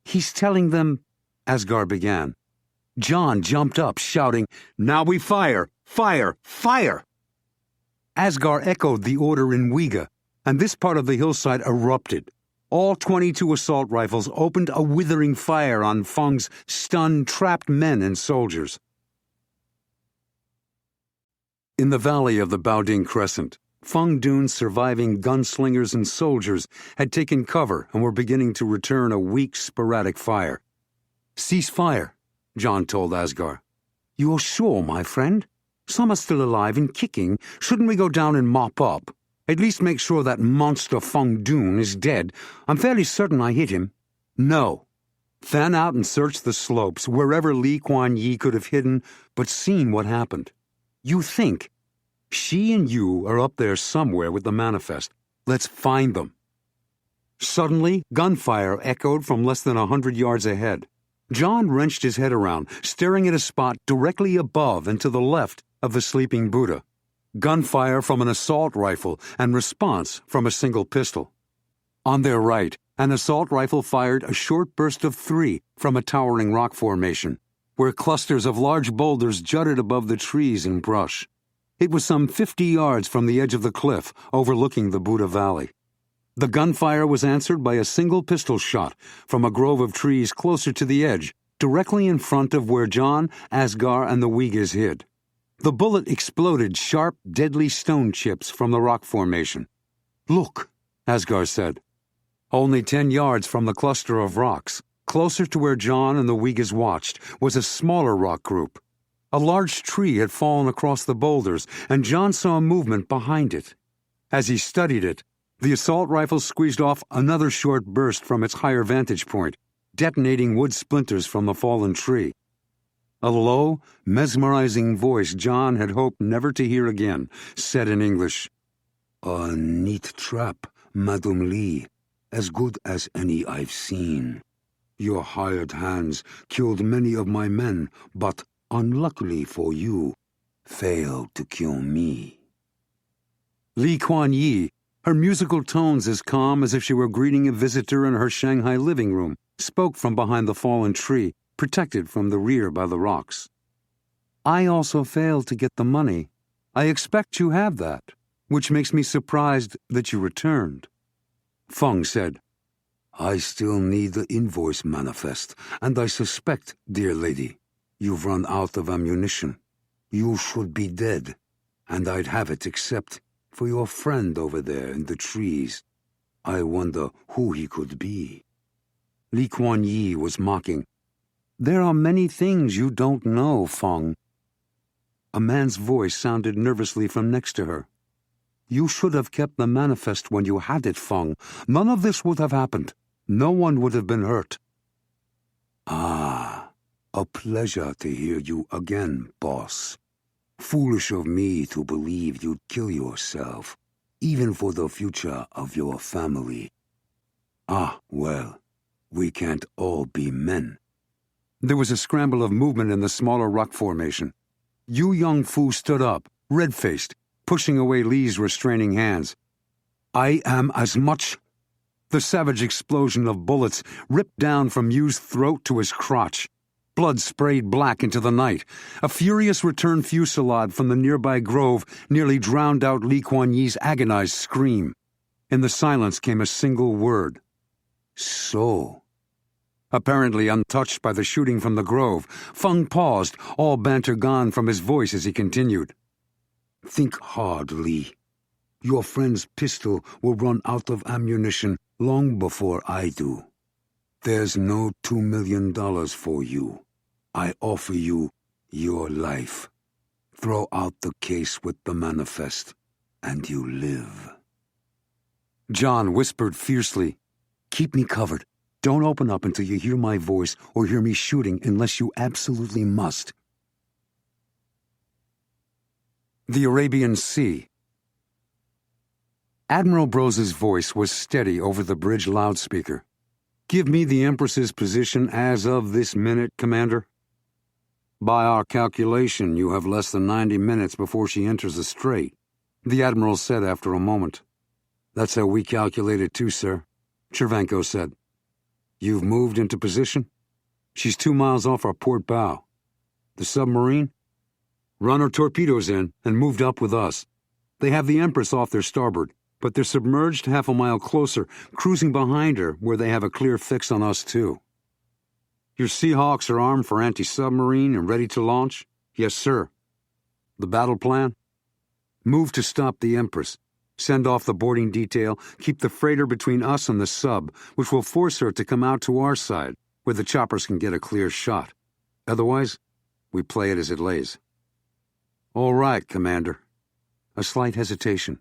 S1: He's telling them, Asghar began. Jon jumped up, shouting, Now we fire! Fire! Fire! Asghar echoed the order in Uyghur, and this part of the hillside erupted. All 22 assault rifles opened a withering fire on Feng's stunned, trapped men and soldiers. In the valley of the Baoding Crescent, Feng Dun's surviving gunslingers and soldiers had taken cover and were beginning to return a weak, sporadic fire. Cease fire, Jon told Asghar. You're sure, my friend? Some are still alive and kicking. Shouldn't we go down and mop up? At least make sure that monster Feng Dun is dead. I'm fairly certain I hit him. No. Fan out and search the slopes, wherever Li Kuan Yi could have hidden, but seen what happened. You think. She and you are up there somewhere with the manifest. Let's find them. Suddenly, gunfire echoed from less than 100 yards ahead. Jon wrenched his head around, staring at a spot directly above and to the left of the sleeping Buddha. Gunfire from an assault rifle and response from a single pistol. On their right, an assault rifle fired a short burst of 3 from a towering rock formation, where clusters of large boulders jutted above the trees and brush. It was some 50 yards from the edge of the cliff overlooking the Buddha Valley. The gunfire was answered by a single pistol shot from a grove of trees closer to the edge, directly in front of where Jon, Asghar, and the Uyghurs hid. The bullet exploded sharp, deadly stone chips from the rock formation. Look, Asghar said. Only 10 yards from the cluster of rocks, closer to where Jon and the Uyghurs watched, was a smaller rock group. A large tree had fallen across the boulders, and Jon saw movement behind it. As he studied it, the assault rifle squeezed off another short burst from its higher vantage point, detonating wood splinters from the fallen tree. A low, mesmerizing voice Jon had hoped never to hear again said in English, A neat trap, Madame Li, as good as any I've seen. Your hired hands killed many of my men, but, unluckily for you, failed to kill me. Li Kuan Yi, her musical tones as calm as if she were greeting a visitor in her Shanghai living room, spoke from behind the fallen tree, protected from the rear by the rocks. I also failed to get the money. I expect you have that, which makes me surprised that you returned. Feng said, I still need the invoice manifest, and I suspect, dear lady, you've run out of ammunition. You should be dead, and I'd have it except for your friend over there in the trees. I wonder who he could be. Li Kuan Yi was mocking. There are many things you don't know, Feng. A man's voice sounded nervously from next to her. You should have kept the manifest when you had it, Feng. None of this would have happened. No one would have been hurt. Ah, a pleasure to hear you again, boss. Foolish of me to believe you'd kill yourself, even for the future of your family. Ah, well, we can't all be men. There was a scramble of movement in the smaller rock formation. Yu Yongfu stood up, red-faced, pushing away Li's restraining hands. I am as much. The savage explosion of bullets ripped down from Yu's throat to his crotch. Blood sprayed black into the night. A furious return fusillade from the nearby grove nearly drowned out Lee Kuan Ye's agonized scream. In the silence came a single word. So. Apparently untouched by the shooting from the grove, Feng paused, all banter gone from his voice as he continued. Think hard, Lee. Your friend's pistol will run out of ammunition long before I do. There's no $2 million for you. I offer you your life. Throw out the case with the manifest, and you live. John whispered fiercely, Keep me covered. Don't open up until you hear my voice or hear me shooting unless you absolutely must. The Arabian Sea. Admiral Brose's voice was steady over the bridge loudspeaker. Give me the Empress's position as of this minute, Commander. By our calculation, you have less than 90 minutes before she enters the strait, the Admiral said after a moment. That's how we calculate it too, sir, Chervenko said. You've moved into position? She's 2 miles off our port bow. The submarine? Run her torpedoes in and moved up with us. They have the Empress off their starboard, but they're submerged half a mile closer, cruising behind her where they have a clear fix on us too. Your Seahawks are armed for anti-submarine and ready to launch? Yes, sir. The battle plan? Move to stop the Empress. Send off the boarding detail, keep the freighter between us and the sub, which will force her to come out to our side, where the choppers can get a clear shot. Otherwise, we play it as it lays. All right, Commander. A slight hesitation.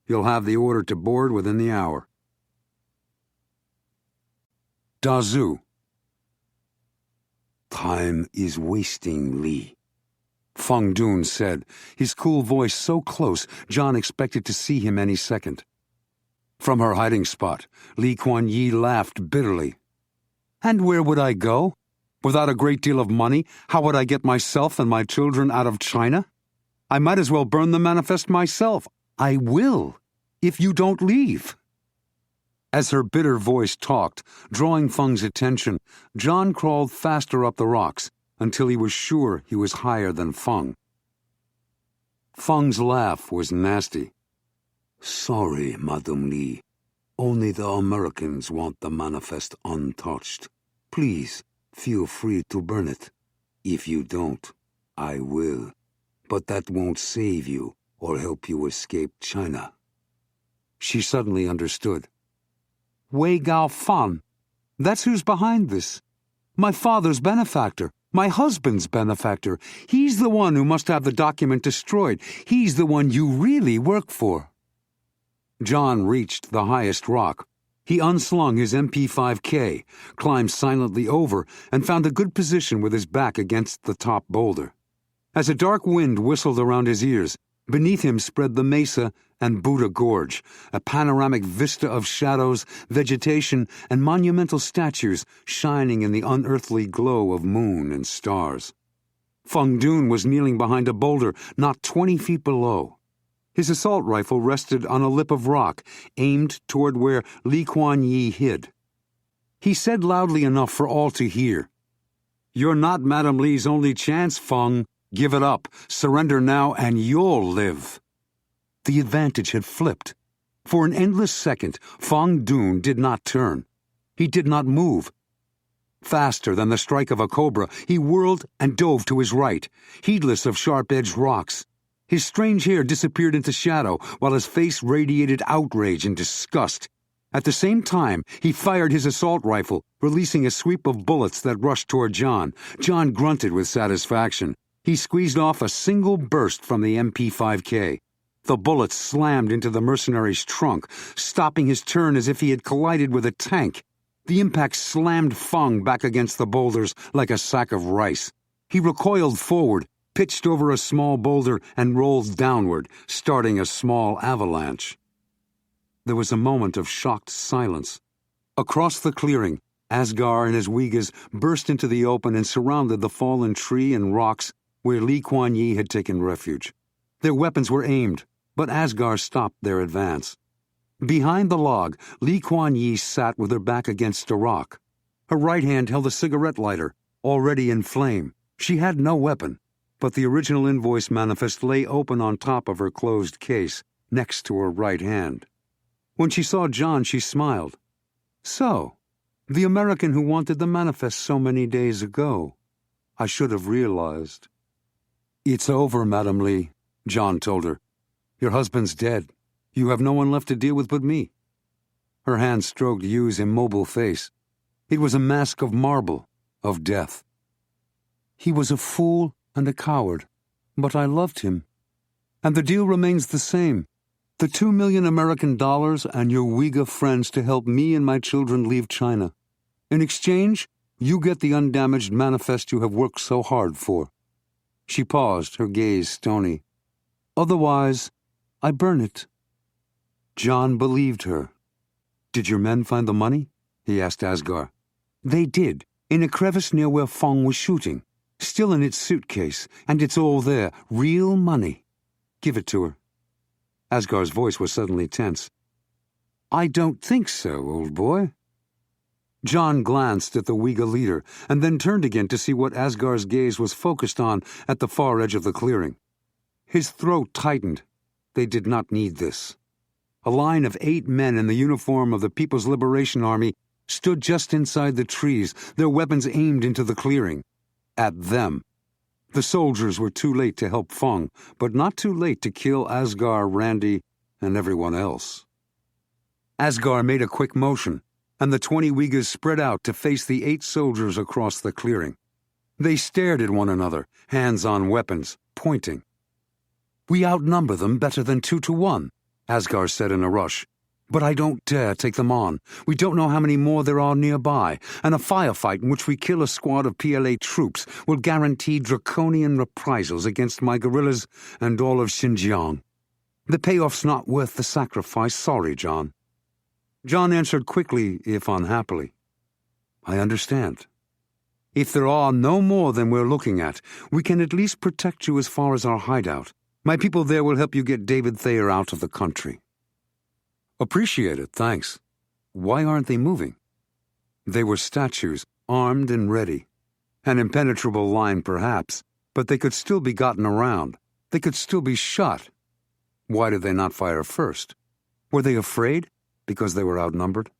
S1: You'll have the order to board within the hour. Dazhu. Time is wasting, Lee, Feng Dun said, his cool voice so close John expected to see him any second. From her hiding spot, Lee Kuan Ye laughed bitterly. And where would I go? Without a great deal of money, how would I get myself and my children out of China? I might as well burn the manifest myself. I will, if you don't leave. As her bitter voice talked, drawing Feng's attention, John crawled faster up the rocks until he was sure he was higher than Feng. Feng's laugh was nasty. Sorry, Madam Lee. Only the Americans want the manifest untouched. Please, feel free to burn it. If you don't, I will. But that won't save you or help you escape China. She suddenly understood. Wei Gao Fan. That's who's behind this. My father's benefactor. My husband's benefactor. He's the one who must have the document destroyed. He's the one you really work for. John reached the highest rock. He unslung his MP5K, climbed silently over, and found a good position with his back against the top boulder. As a dark wind whistled around his ears, beneath him spread the mesa and Buddha Gorge, a panoramic vista of shadows, vegetation, and monumental statues shining in the unearthly glow of moon and stars. Feng Dun was kneeling behind a boulder not 20 feet below. His assault rifle rested on a lip of rock, aimed toward where Lee Kuan Ye hid. He said loudly enough for all to hear, You're not Madam Lee's only chance, Feng. Give it up, surrender now, and you'll live. The advantage had flipped. For an endless second, Feng Dun did not turn. He did not move. Faster than the strike of a cobra, he whirled and dove to his right, heedless of sharp-edged rocks. His strange hair disappeared into shadow, while his face radiated outrage and disgust. At the same time, he fired his assault rifle, releasing a sweep of bullets that rushed toward John. John grunted with satisfaction. He squeezed off a single burst from the MP5K. The bullets slammed into the mercenary's trunk, stopping his turn as if he had collided with a tank. The impact slammed Feng back against the boulders like a sack of rice. He recoiled forward, pitched over a small boulder, and rolled downward, starting a small avalanche. There was a moment of shocked silence. Across the clearing, Asghar and his Uyghurs burst into the open and surrounded the fallen tree and rocks where Lee Kuan Ye had taken refuge. Their weapons were aimed, but Asghar stopped their advance. Behind the log, Lee Kuan Yew sat with her back against a rock. Her right hand held a cigarette lighter, already in flame. She had no weapon, but the original invoice manifest lay open on top of her closed case, next to her right hand. When she saw John, she smiled. So, the American who wanted the manifest so many days ago. I should have realized. It's over, Madam Lee, John told her. Your husband's dead. You have no one left to deal with but me. Her hand stroked Yu's immobile face. It was a mask of marble, of death. He was a fool and a coward, but I loved him. And the deal remains the same. The $2 million American and your Uyghur friends to help me and my children leave China. In exchange, you get the undamaged manifest you have worked so hard for. She paused, her gaze stony. Otherwise, I burn it. John believed her. Did your men find the money? He asked Asghar. They did, in a crevice near where Fong was shooting. Still in its suitcase, and it's all there, real money. Give it to her. Asghar's voice was suddenly tense. I don't think so, old boy. John glanced at the Uyghur leader, and then turned again to see what Asghar's gaze was focused on at the far edge of the clearing. His throat tightened. They did not need this. A line of 8 men in the uniform of the People's Liberation Army stood just inside the trees, their weapons aimed into the clearing. At them. The soldiers were too late to help Fong, but not too late to kill Asghar, Randy, and everyone else. Asghar made a quick motion, and the 20 Uyghurs spread out to face the 8 soldiers across the clearing. They stared at one another, hands on weapons, pointing. We outnumber them better than 2 to 1, Asghar said in a rush. But I don't dare take them on. We don't know how many more there are nearby, and a firefight in which we kill a squad of PLA troops will guarantee draconian reprisals against my guerrillas and all of Xinjiang. The payoff's not worth the sacrifice, sorry, John. John answered quickly, if unhappily. I understand. If there are no more than we're looking at, we can at least protect you as far as our hideout. My people there will help you get David Thayer out of the country. Appreciate it, thanks. Why aren't they moving? They were statues, armed and ready. An impenetrable line, perhaps, but they could still be gotten around. They could still be shot. Why did they not fire first? Were they afraid? Because they were outnumbered?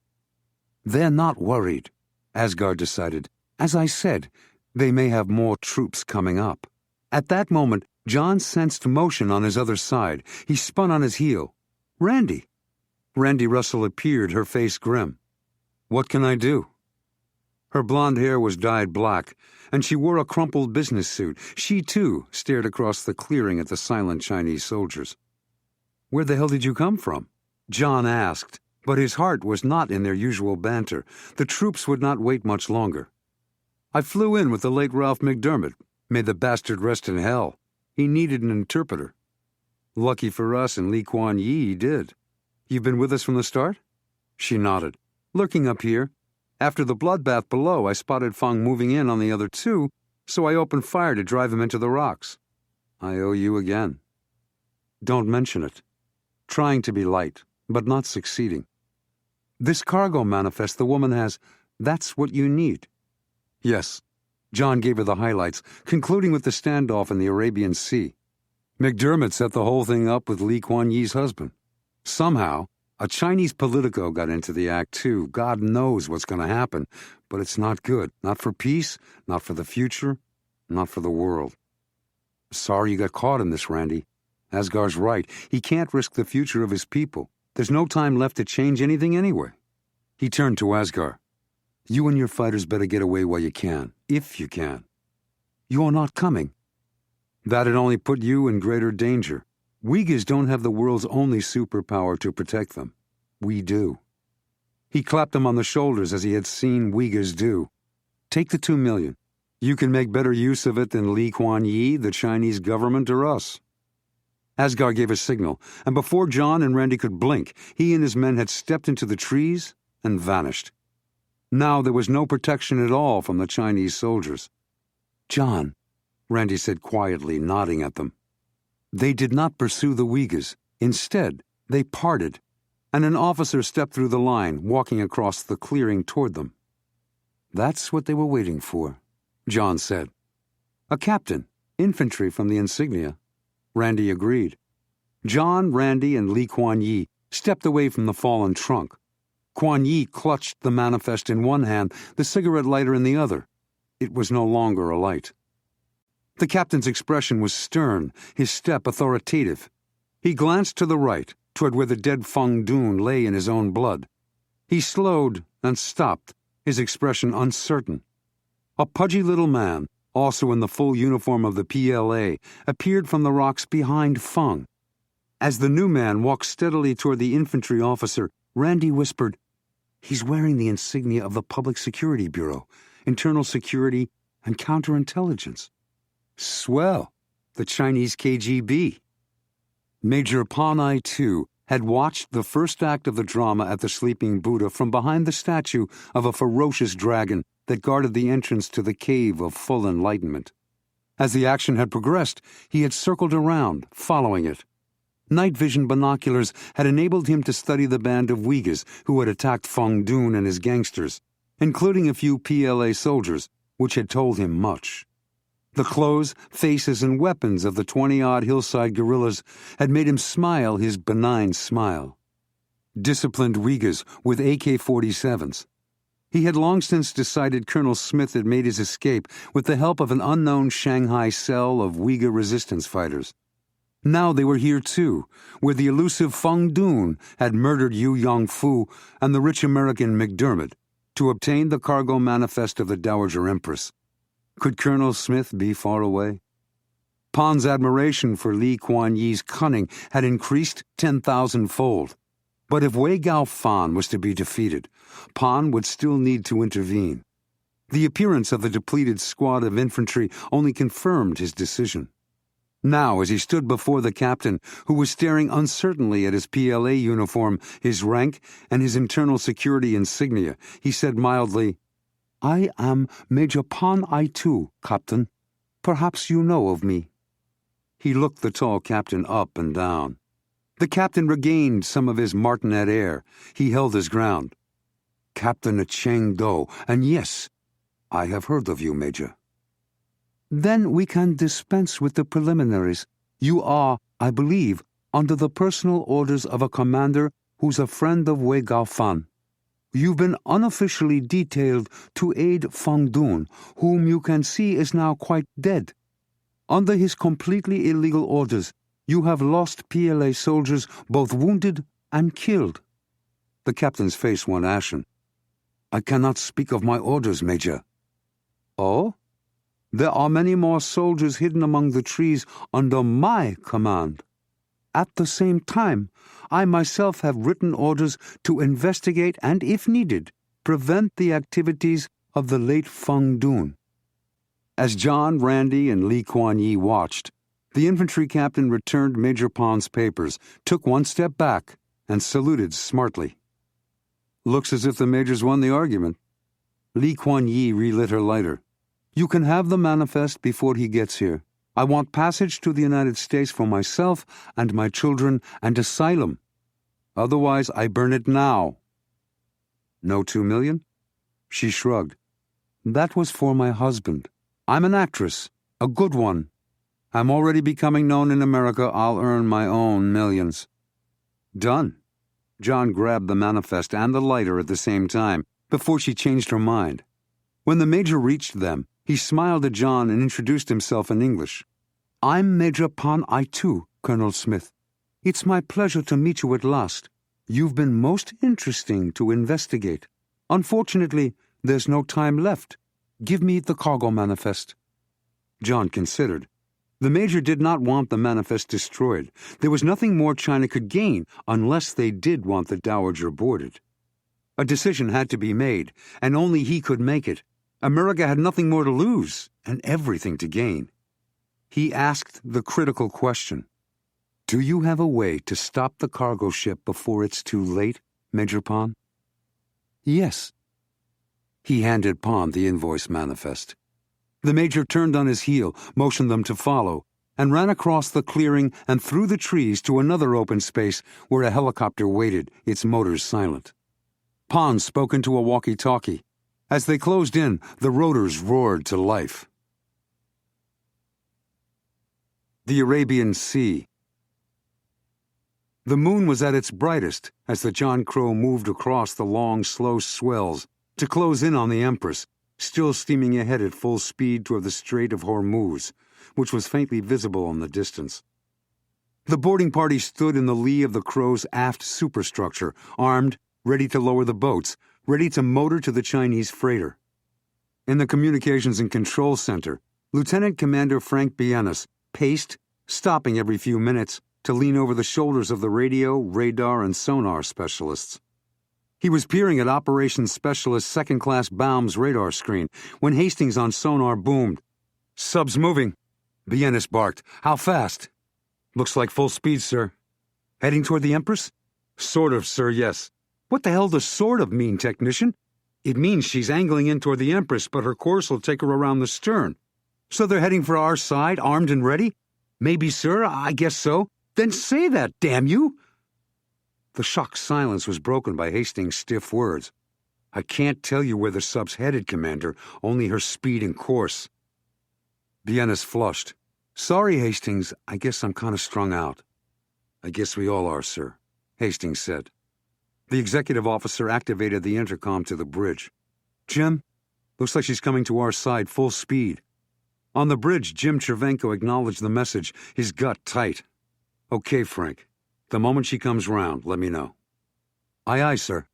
S1: They're not worried, Asghar decided. As I said, they may have more troops coming up. At that moment, John sensed motion on his other side. He spun on his heel. Randy! Randy Russell appeared, her face grim. What can I do? Her blonde hair was dyed black, and she wore a crumpled business suit. She, too, stared across the clearing at the silent Chinese soldiers. Where the hell did you come from? John asked, but his heart was not in their usual banter. The troops would not wait much longer. I flew in with the late Ralph McDermott. May the bastard rest in hell. He needed an interpreter. Lucky for us and Lee Kuan Yew he did. You've been with us from the start? She nodded. Lurking up here. After the bloodbath below, I spotted Fong moving in on the other 2, so I opened fire to drive him into the rocks. I owe you again. Don't mention it. Trying to be light, but not succeeding. This cargo manifest the woman has, that's what you need. Yes. John gave her the highlights, concluding with the standoff in the Arabian Sea. McDermott set the whole thing up with Lee Kuan Yew's husband. Somehow, a Chinese politico got into the act, too. God knows what's going to happen, but it's not good. Not for peace, not for the future, not for the world. Sorry you got caught in this, Randy. Asghar's right. He can't risk the future of his people. There's no time left to change anything anyway. He turned to Asghar. You and your fighters better get away while you can, if you can. You're not coming. That'd only put you in greater danger. Uyghurs don't have the world's only superpower to protect them. We do. He clapped them on the shoulders as he had seen Uyghurs do. Take the $2 million. You can make better use of it than Lee Kuan Yew, the Chinese government, or us. Asghar gave a signal, and before John and Randy could blink, he and his men had stepped into the trees and vanished. Now there was no protection at all from the Chinese soldiers. John, Randy said quietly, nodding at them. They did not pursue the Uyghurs. Instead, they parted, and an officer stepped through the line, walking across the clearing toward them. "That's what they were waiting for," Jon said. "A captain, infantry from the insignia." Randy agreed. Jon, Randy, and Lee Kuan Yi stepped away from the fallen trunk. Kuan Yi clutched the manifest in one hand, the cigarette lighter in the other. It was no longer alight. The captain's expression was stern, his step authoritative. He glanced to the right, toward where the dead Feng Dun lay in his own blood. He slowed and stopped, his expression uncertain. A pudgy little man, also in the full uniform of the PLA, appeared from the rocks behind Feng. As the new man walked steadily toward the infantry officer, Randy whispered, "He's wearing the insignia of the Public Security Bureau, Internal Security, and Counterintelligence. Swell, the Chinese KGB." Major Pan I-2 had watched the first act of the drama at the Sleeping Buddha from behind the statue of a ferocious dragon that guarded the entrance to the cave of full enlightenment. As the action had progressed, he had circled around, following it. Night vision binoculars had enabled him to study the band of Uyghurs who had attacked Feng Dun and his gangsters, including a few PLA soldiers, which had told him much. The clothes, faces, and weapons of the 20-odd hillside guerrillas had made him smile his benign smile. Disciplined Uyghurs with AK-47s. He had long since decided Colonel Smith had made his escape with the help of an unknown Shanghai cell of Uyghur resistance fighters. Now they were here too, where the elusive Feng Dun had murdered Yu Yongfu and the rich American McDermott to obtain the cargo manifest of the Dowager Empress. Could Colonel Smith be far away? Pan's admiration for Lee Kuan Ye's cunning had increased 10,000-fold. But if Wei Gao Fan was to be defeated, Pan would still need to intervene. The appearance of the depleted squad of infantry only confirmed his decision. Now, as he stood before the captain, who was staring uncertainly at his PLA uniform, his rank, and his internal security insignia, he said mildly, "I am Major Pan I-2, Captain. Perhaps you know of me." He looked the tall captain up and down. The captain regained some of his martinet air. He held his ground. "Captain at Chengdu, and yes, I have heard of you, Major." "Then we can dispense with the preliminaries. You are, I believe, under the personal orders of a commander who's a friend of Wei Gao Fan. You've been unofficially detailed to aid Feng Dun, whom you can see is now quite dead. Under his completely illegal orders, you have lost PLA soldiers both wounded and killed." The captain's face went ashen. "I cannot speak of my orders, Major." "Oh? There are many more soldiers hidden among the trees under my command. At the same time, I myself have written orders to investigate and, if needed, prevent the activities of the late Feng Dun." As Jon, Randy, and Lee Kuan Yi watched, the infantry captain returned Major Pan's papers, took one step back, and saluted smartly. "Looks as if the Major's won the argument." Lee Kuan Yi relit her lighter. "You can have the manifest before he gets here. I want passage to the United States for myself and my children and asylum. Otherwise, I burn it now." "No 2 million?" She shrugged. "That was for my husband. I'm an actress, a good one. I'm already becoming known in America. I'll earn my own millions." "Done." Jon grabbed the manifest and the lighter at the same time, before she changed her mind. When the Major reached them, he smiled at Jon and introduced himself in English. "I'm Major Pan I-2, Colonel Smith. It's my pleasure to meet you at last. You've been most interesting to investigate. Unfortunately, there's no time left. Give me the cargo manifest." Jon considered. The Major did not want the manifest destroyed. There was nothing more China could gain unless they did want the Dowager boarded. A decision had to be made, and only he could make it. America had nothing more to lose and everything to gain. He asked the critical question. "Do you have a way to stop the cargo ship before it's too late, Major Pan?" "Yes." He handed Pan the invoice manifest. The Major turned on his heel, motioned them to follow. and ran across the clearing and through the trees to another open space where a helicopter waited, its motors silent. Pons spoke into a walkie-talkie. As they closed in, the rotors roared to life. The Arabian Sea. The moon was at its brightest as the John Crow moved across the long, slow swells to close in on the Empress, still steaming ahead at full speed toward the Strait of Hormuz, which was faintly visible in the distance. The boarding party stood in the lee of the Crow's aft superstructure, armed, ready to lower the boats, ready to motor to the Chinese freighter. In the Communications and Control Center, Lieutenant Commander Frank Bienes paced, stopping every few minutes to lean over the shoulders of the radio, radar, and sonar specialists. He was peering at Operations Specialist Second Class Baum's radar screen when Hastings on sonar boomed. "Sub's moving," Bienes barked. "How fast?" "Looks like full speed, sir." "Heading toward the Empress?" "Sort of, sir, yes." "What the hell does sort of mean, technician?" "It means she's angling in toward the Empress, but her course will take her around the stern." "So they're heading for our side, armed and ready?" "Maybe, sir, I guess so." "Then say that, damn you!" The shocked silence was broken by Hastings' stiff words. "I can't tell you where the sub's headed, Commander, only her speed and course." Bienes flushed. "Sorry, Hastings, I guess I'm kind of strung out." "I guess we all are, sir," Hastings said. The executive officer activated the intercom to the bridge. "Jim, looks like she's coming to our side full speed." On the bridge, Jim Chervenko acknowledged the message, his gut tight. "Okay, Frank. The moment she comes round, let me know." "Aye, aye, sir."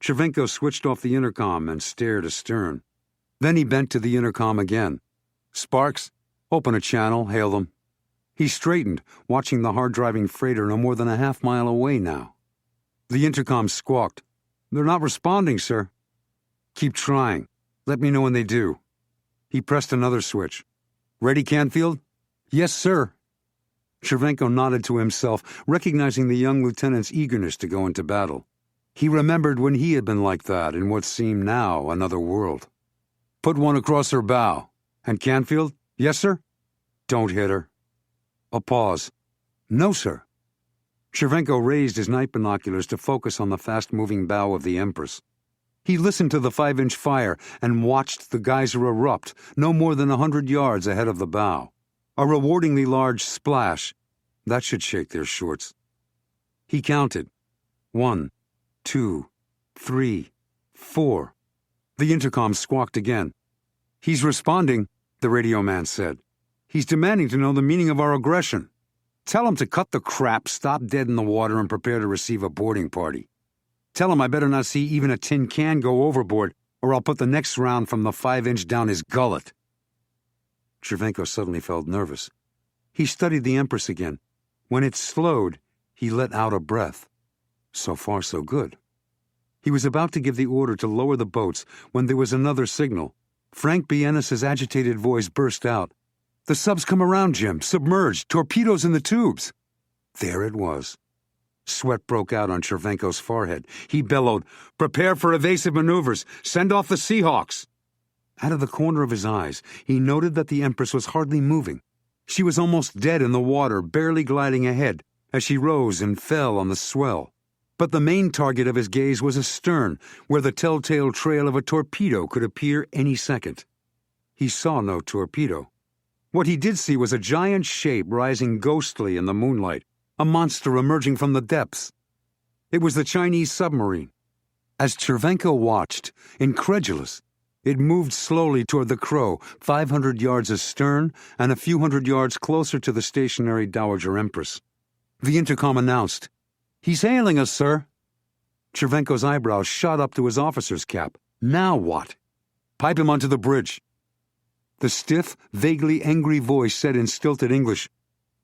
S1: Chervenko switched off the intercom and stared astern. Then he bent to the intercom again. "Sparks, open a channel, hail them." He straightened, watching the hard-driving freighter no more than a half-mile away now. The intercom squawked. "They're not responding, sir." "Keep trying. Let me know when they do." He pressed another switch. "Ready, Canfield?" "Yes, sir." Chervenko nodded to himself, recognizing the young lieutenant's eagerness to go into battle. He remembered when he had been like that in what seemed now another world. "Put one across her bow." "And Canfield?" "Yes, sir." "Don't hit her." A pause. "No, sir." Chervenko raised his night binoculars to focus on the fast-moving bow of the Empress. He listened to the 5-inch fire and watched the geyser erupt no more than 100 yards ahead of the bow. A rewardingly large splash. That should shake their shorts. He counted. 1, 2, 3, 4. The intercom squawked again. "He's responding," the radio man said. "He's demanding to know the meaning of our aggression. Tell him to cut the crap, stop dead in the water, and prepare to receive a boarding party. Tell him I better not see even a tin can go overboard, or I'll put the next round from the 5-inch down his gullet." Chervenko suddenly felt nervous. He studied the Empress again. When it slowed, he let out a breath. So far, so good. He was about to give the order to lower the boats when there was another signal. Frank Bienes' agitated voice burst out. "The sub's come around, Jim. Submerged. Torpedoes in the tubes." There it was. Sweat broke out on Chervenko's forehead. He bellowed, "Prepare for evasive maneuvers. Send off the Seahawks." Out of the corner of his eyes, he noted that the Empress was hardly moving. She was almost dead in the water, barely gliding ahead, as she rose and fell on the swell. But the main target of his gaze was astern, where the telltale trail of a torpedo could appear any second. He saw no torpedo. What he did see was a giant shape rising ghostly in the moonlight, a monster emerging from the depths. It was the Chinese submarine. As Chervenko watched, incredulous, it moved slowly toward the Crow, 500 yards astern and a few hundred yards closer to the stationary Dowager Empress. The intercom announced, "He's hailing us, sir." Chervenko's eyebrows shot up to his officer's cap. Now what? "Pipe him onto the bridge." The stiff, vaguely angry voice said in stilted English,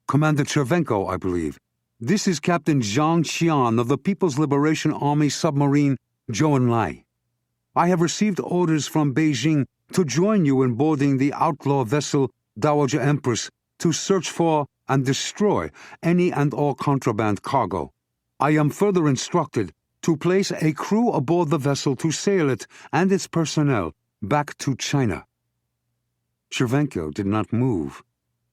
S1: "Commander Chervenko, I believe. This is Captain Zhang Qian of the People's Liberation Army submarine Zhou Enlai. I have received orders from Beijing to join you in boarding the outlaw vessel Dowager Empress to search for and destroy any and all contraband cargo. I am further instructed to place a crew aboard the vessel to sail it and its personnel back to China." Chervenko did not move.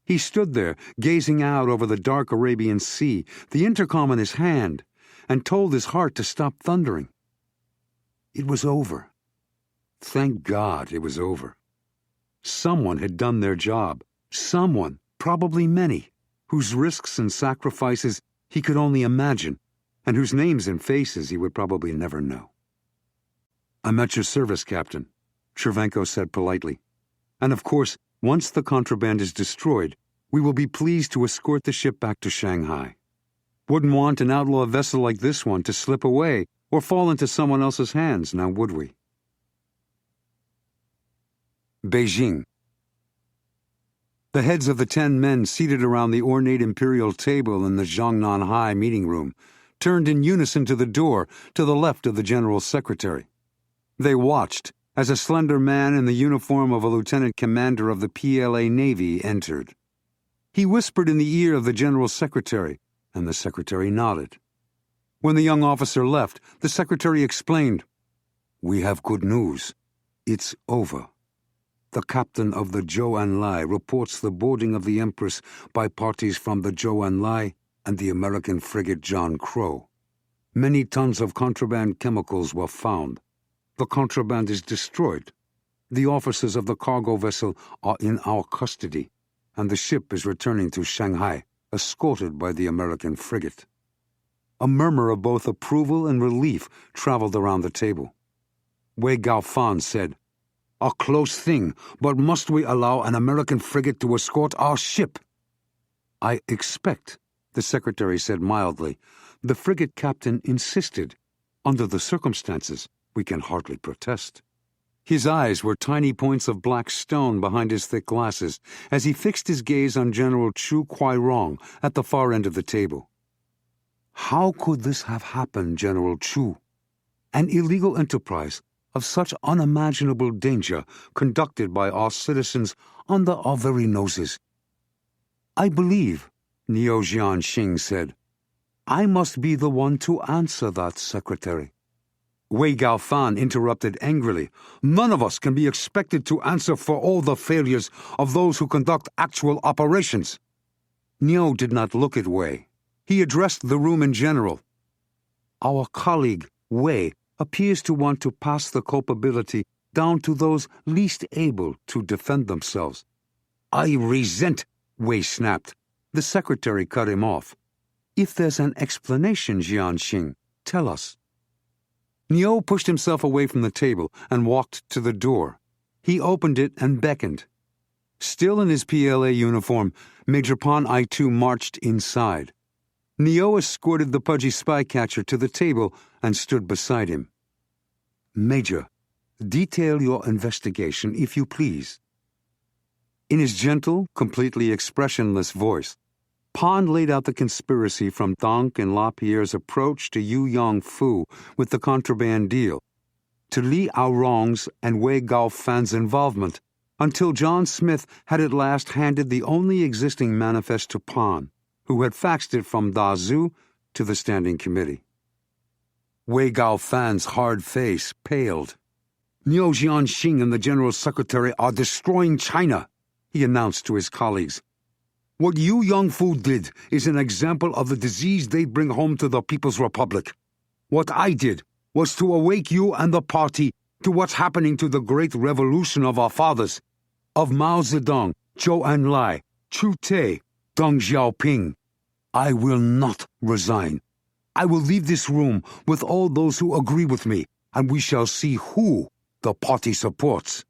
S1: He stood there, gazing out over the dark Arabian Sea, the intercom in his hand, and told his heart to stop thundering. It was over. Thank God it was over. Someone had done their job. Someone, probably many, whose risks and sacrifices he could only imagine, and whose names and faces he would probably never know. "I'm at your service, Captain," Chervenko said politely. "And of course, once the contraband is destroyed, we will be pleased to escort the ship back to Shanghai. Wouldn't want an outlaw vessel like this one to slip away or fall into someone else's hands, now would we?" Beijing. The heads of the 10 men seated around the ornate imperial table in the Jiangnan High meeting room turned in unison to the door to the left of the General Secretary. They watched as a slender man in the uniform of a lieutenant commander of the PLA Navy entered. He whispered in the ear of the General Secretary, and the Secretary nodded. When the young officer left, the Secretary explained, "We have good news. It's over. The captain of the Zhou Enlai reports the boarding of the Empress by parties from the Zhou Enlai and the American frigate John Crow. Many tons of contraband chemicals were found. The contraband is destroyed. The officers of the cargo vessel are in our custody, and the ship is returning to Shanghai, escorted by the American frigate." A murmur of both approval and relief traveled around the table. Wei Gaofan said, "A close thing, but must we allow an American frigate to escort our ship?" "I expect," the Secretary said mildly. "The frigate captain insisted. Under the circumstances, we can hardly protest." His eyes were tiny points of black stone behind his thick glasses as he fixed his gaze on General Chu Kuai-rong at the far end of the table. "How could this have happened, General Chu? An illegal enterprise of such unimaginable danger conducted by our citizens under our very noses." "I believe," Niu Jianxing said, "I must be the one to answer that, Secretary." Wei Gaofan interrupted angrily. "None of us can be expected to answer for all the failures of those who conduct actual operations." Niu did not look at Wei. He addressed the room in general. "Our colleague, Wei, appears to want to pass the culpability down to those least able to defend themselves." "I resent," Wei snapped. The Secretary cut him off. "If there's an explanation, Jianxing, tell us." Niu pushed himself away from the table and walked to the door. He opened it and beckoned. Still in his PLA uniform, Major Pan I-2 marched inside. Niu escorted the pudgy spy-catcher to the table and stood beside him. "Major, detail your investigation, if you please." In his gentle, completely expressionless voice, Pan laid out the conspiracy from Dunk and LaPierre's approach to Yu Yongfu with the contraband deal, to Li Aorong's and Wei Gaofan's involvement, until Jon Smith had at last handed the only existing manifest to Pan, who had faxed it from Dazhu to the Standing Committee. Wei Gaofan's hard face paled. "Niu Jianxing and the General Secretary are destroying China," he announced to his colleagues. "What Yu Yongfu did is an example of the disease they bring home to the People's Republic. What I did was to awake you and the party to what's happening to the great revolution of our fathers, of Mao Zedong, Zhou Enlai, Chu Te, Deng Xiaoping. I will not resign. I will leave this room with all those who agree with me, and we shall see who the party supports."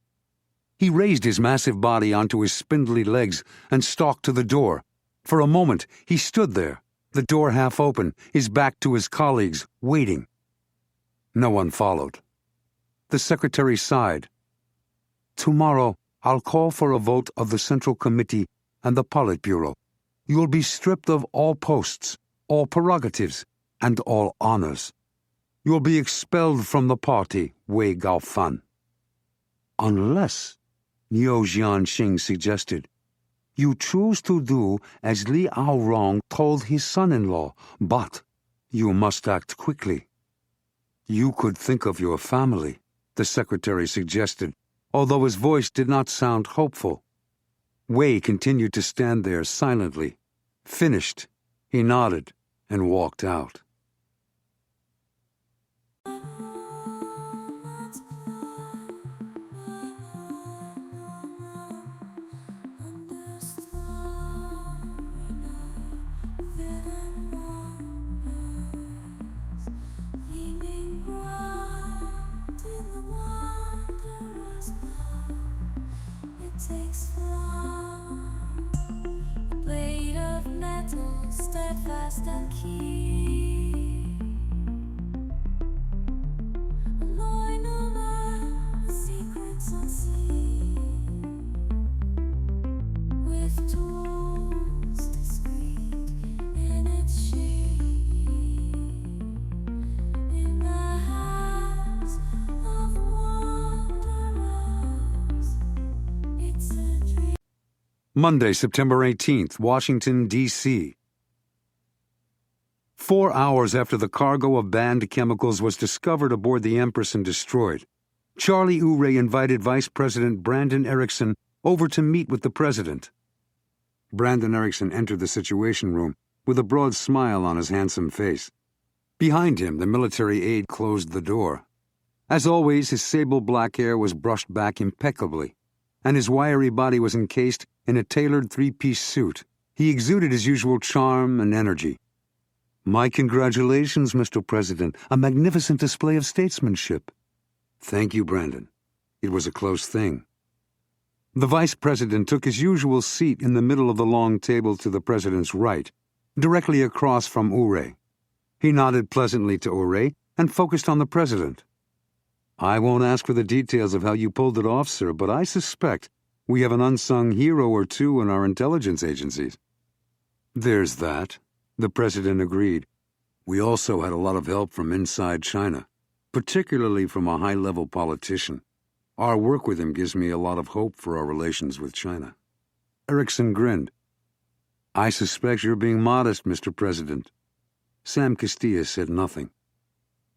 S1: He raised his massive body onto his spindly legs and stalked to the door. For a moment, he stood there, the door half open, his back to his colleagues, waiting. No one followed. The Secretary sighed. "Tomorrow, I'll call for a vote of the Central Committee and the Politburo. You'll be stripped of all posts, all prerogatives, and all honors. You'll be expelled from the party, Wei Gaofan. Unless," Niu Jianxing suggested, "you choose to do as Li Aorong told his son-in-law, but you must act quickly." "You could think of your family," the Secretary suggested, although his voice did not sound hopeful. Wei continued to stand there silently. Finished, he nodded and walked out.
S3: Steadfast and keen, alloy no man, secrets unseen, with tools discreet in its sheen, in the hands of wanderers, it's a dream.
S1: Monday, September 18th, Washington, D.C. 4 hours after the cargo of banned chemicals was discovered aboard the Empress and destroyed, Charlie Urey invited Vice President Brandon Erickson over to meet with the president. Brandon Erickson entered the Situation Room with a broad smile on his handsome face. Behind him, the military aide closed the door. As always, his sable-black hair was brushed back impeccably, and his wiry body was encased in a tailored three-piece suit. He exuded his usual charm and energy. "My congratulations, Mr. President. A magnificent display of statesmanship." "Thank you, Brandon. It was a close thing." The vice president took his usual seat in the middle of the long table to the president's right, directly across from Urey. He nodded pleasantly to Urey and focused on the president. "I won't ask for the details of how you pulled it off, sir, but I suspect we have an unsung hero or two in our intelligence agencies." "There's that," the president agreed. "We also had a lot of help from inside China, particularly from a high-level politician. Our work with him gives me a lot of hope for our relations with China." Erickson grinned. "I suspect you're being modest, Mr. President." Sam Castilla said nothing.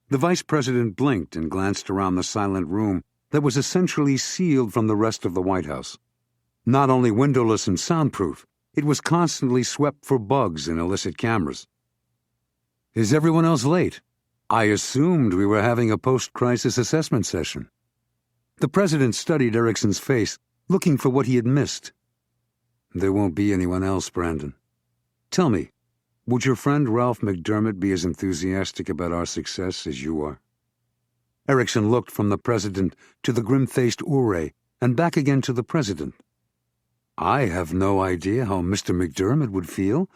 S1: The vice president blinked and glanced around the silent room that was essentially sealed from the rest of the White House. Not only windowless and soundproof, it was constantly swept for bugs and illicit cameras. "Is everyone else late? I assumed we were having a post-crisis assessment session." The president studied Erickson's face, looking for what he had missed. "There won't be anyone else, Brandon. Tell me, would your friend Ralph McDermott be as enthusiastic about our success as you are?" Erickson looked from the president to the grim-faced Urey and back again to the president. "I have no idea how Mr. McDermott would feel.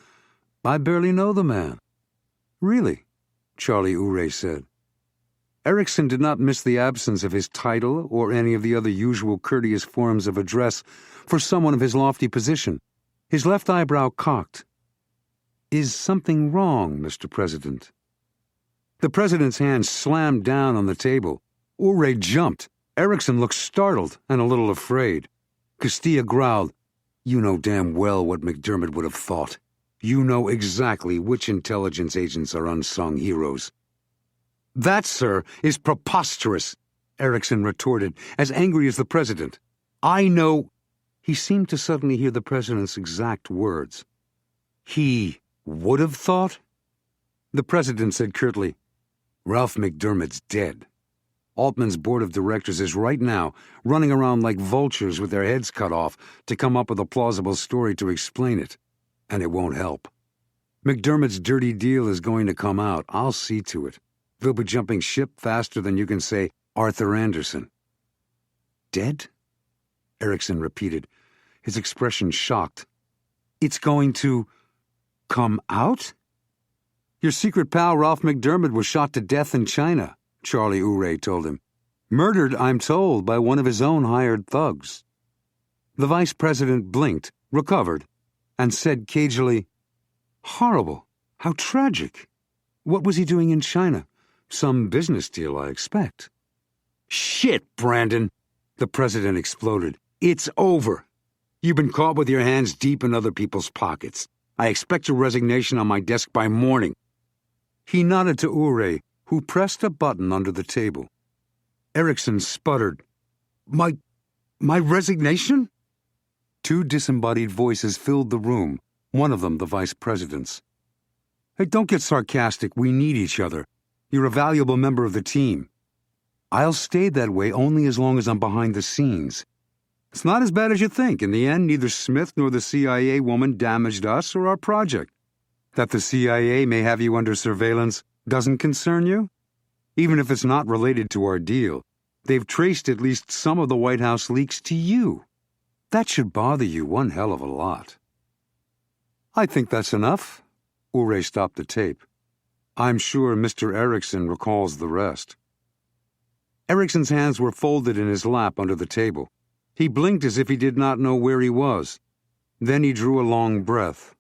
S1: I barely know the man." "Really?" Charlie Urey said. Erickson did not miss the absence of his title or any of the other usual courteous forms of address for someone of his lofty position. His left eyebrow cocked. "Is something wrong, Mr. President?" The president's hand slammed down on the table. Urey jumped. Erickson looked startled and a little afraid. Castilla growled, "You know damn well what McDermott would have thought. You know exactly which intelligence agents are unsung heroes." "That, sir, is preposterous," Erickson retorted, as angry as the president. "I know—" He seemed to suddenly hear the president's exact words. "He would have thought?" The president said curtly, "Ralph McDermott's dead. Altman's board of directors is right now running around like vultures with their heads cut off to come up with a plausible story to explain it, and it won't help. McDermott's dirty deal is going to come out. I'll see to it. They'll be jumping ship faster than you can say Arthur Anderson." "Dead?" Erickson repeated, his expression shocked. "It's going to come out?" "Your secret pal Ralph McDermott was shot to death in China," Charlie Urey told him. "Murdered, I'm told, by one of his own hired thugs." The vice president blinked, recovered, and said cagily, "Horrible. How tragic. What was he doing in China? Some business deal, I expect." "Shit, Brandon," the president exploded. "It's over. You've been caught with your hands deep in other people's pockets. I expect your resignation on my desk by morning." He nodded to Urey, who pressed a button under the table. Erickson sputtered, My resignation?" Two disembodied voices filled the room, one of them the vice president's. "Hey, don't get sarcastic. We need each other. You're a valuable member of the team." "I'll stay that way only as long as I'm behind the scenes." "It's not as bad as you think. In the end, neither Smith nor the CIA woman damaged us or our project. That the CIA may have you under surveillance doesn't concern you? Even if it's not related to our deal, they've traced at least some of the White House leaks to you. That should bother you one hell of a lot." "I think that's enough." Urey stopped the tape. "I'm sure Mr. Erickson recalls the rest." Erickson's hands were folded in his lap under the table. He blinked as if he did not know where he was. Then he drew a long breath.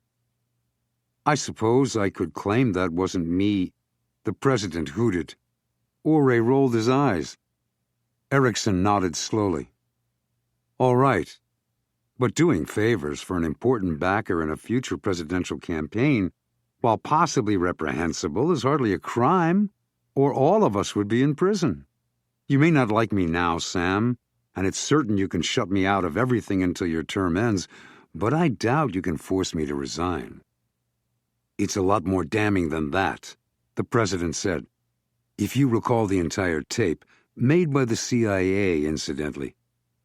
S1: "I suppose I could claim that wasn't me," the president hooted. Urey rolled his eyes. Erickson nodded slowly. "All right. But doing favors for an important backer in a future presidential campaign, while possibly reprehensible, is hardly a crime, or all of us would be in prison. You may not like me now, Sam, and it's certain you can shut me out of everything until your term ends, but I doubt you can force me to resign." "It's a lot more damning than that," the president said. "If you recall the entire tape, made by the CIA, incidentally,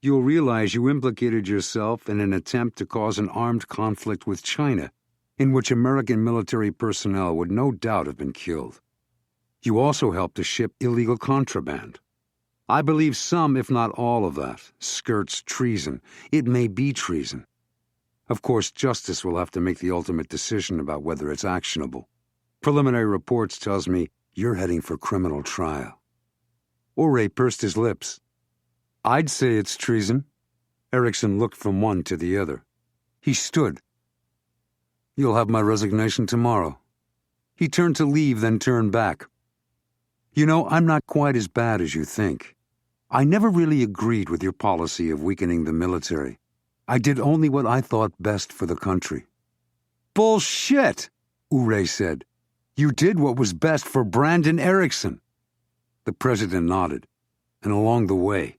S1: you'll realize you implicated yourself in an attempt to cause an armed conflict with China, in which American military personnel would no doubt have been killed. You also helped to ship illegal contraband. I believe some, if not all of that, skirts treason. It may be treason. Of course, justice will have to make the ultimate decision about whether it's actionable. Preliminary reports tells me you're heading for criminal trial." Urey pursed his lips. "I'd say it's treason." Erickson looked from one to the other. He stood. "You'll have my resignation tomorrow." He turned to leave, then turned back. "You know, I'm not quite as bad as you think. I never really agreed with your policy of weakening the military. I did only what I thought best for the country." "Bullshit," Urey said. "You did what was best for Brandon Erickson." The president nodded. "And along the way,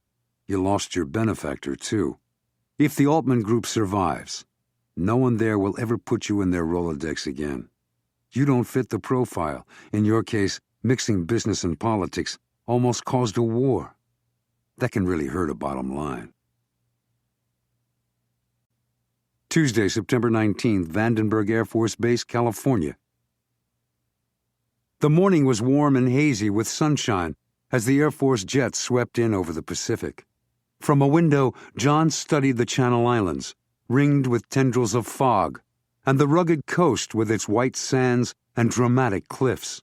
S1: you lost your benefactor, too. If the Altman group survives, no one there will ever put you in their Rolodex again. You don't fit the profile. In your case, mixing business and politics almost caused a war. That can really hurt a bottom line." Tuesday, September 19th, Vandenberg Air Force Base, California. The morning was warm and hazy with sunshine as the Air Force jets swept in over the Pacific. From a window, John studied the Channel Islands, ringed with tendrils of fog, and the rugged coast with its white sands and dramatic cliffs.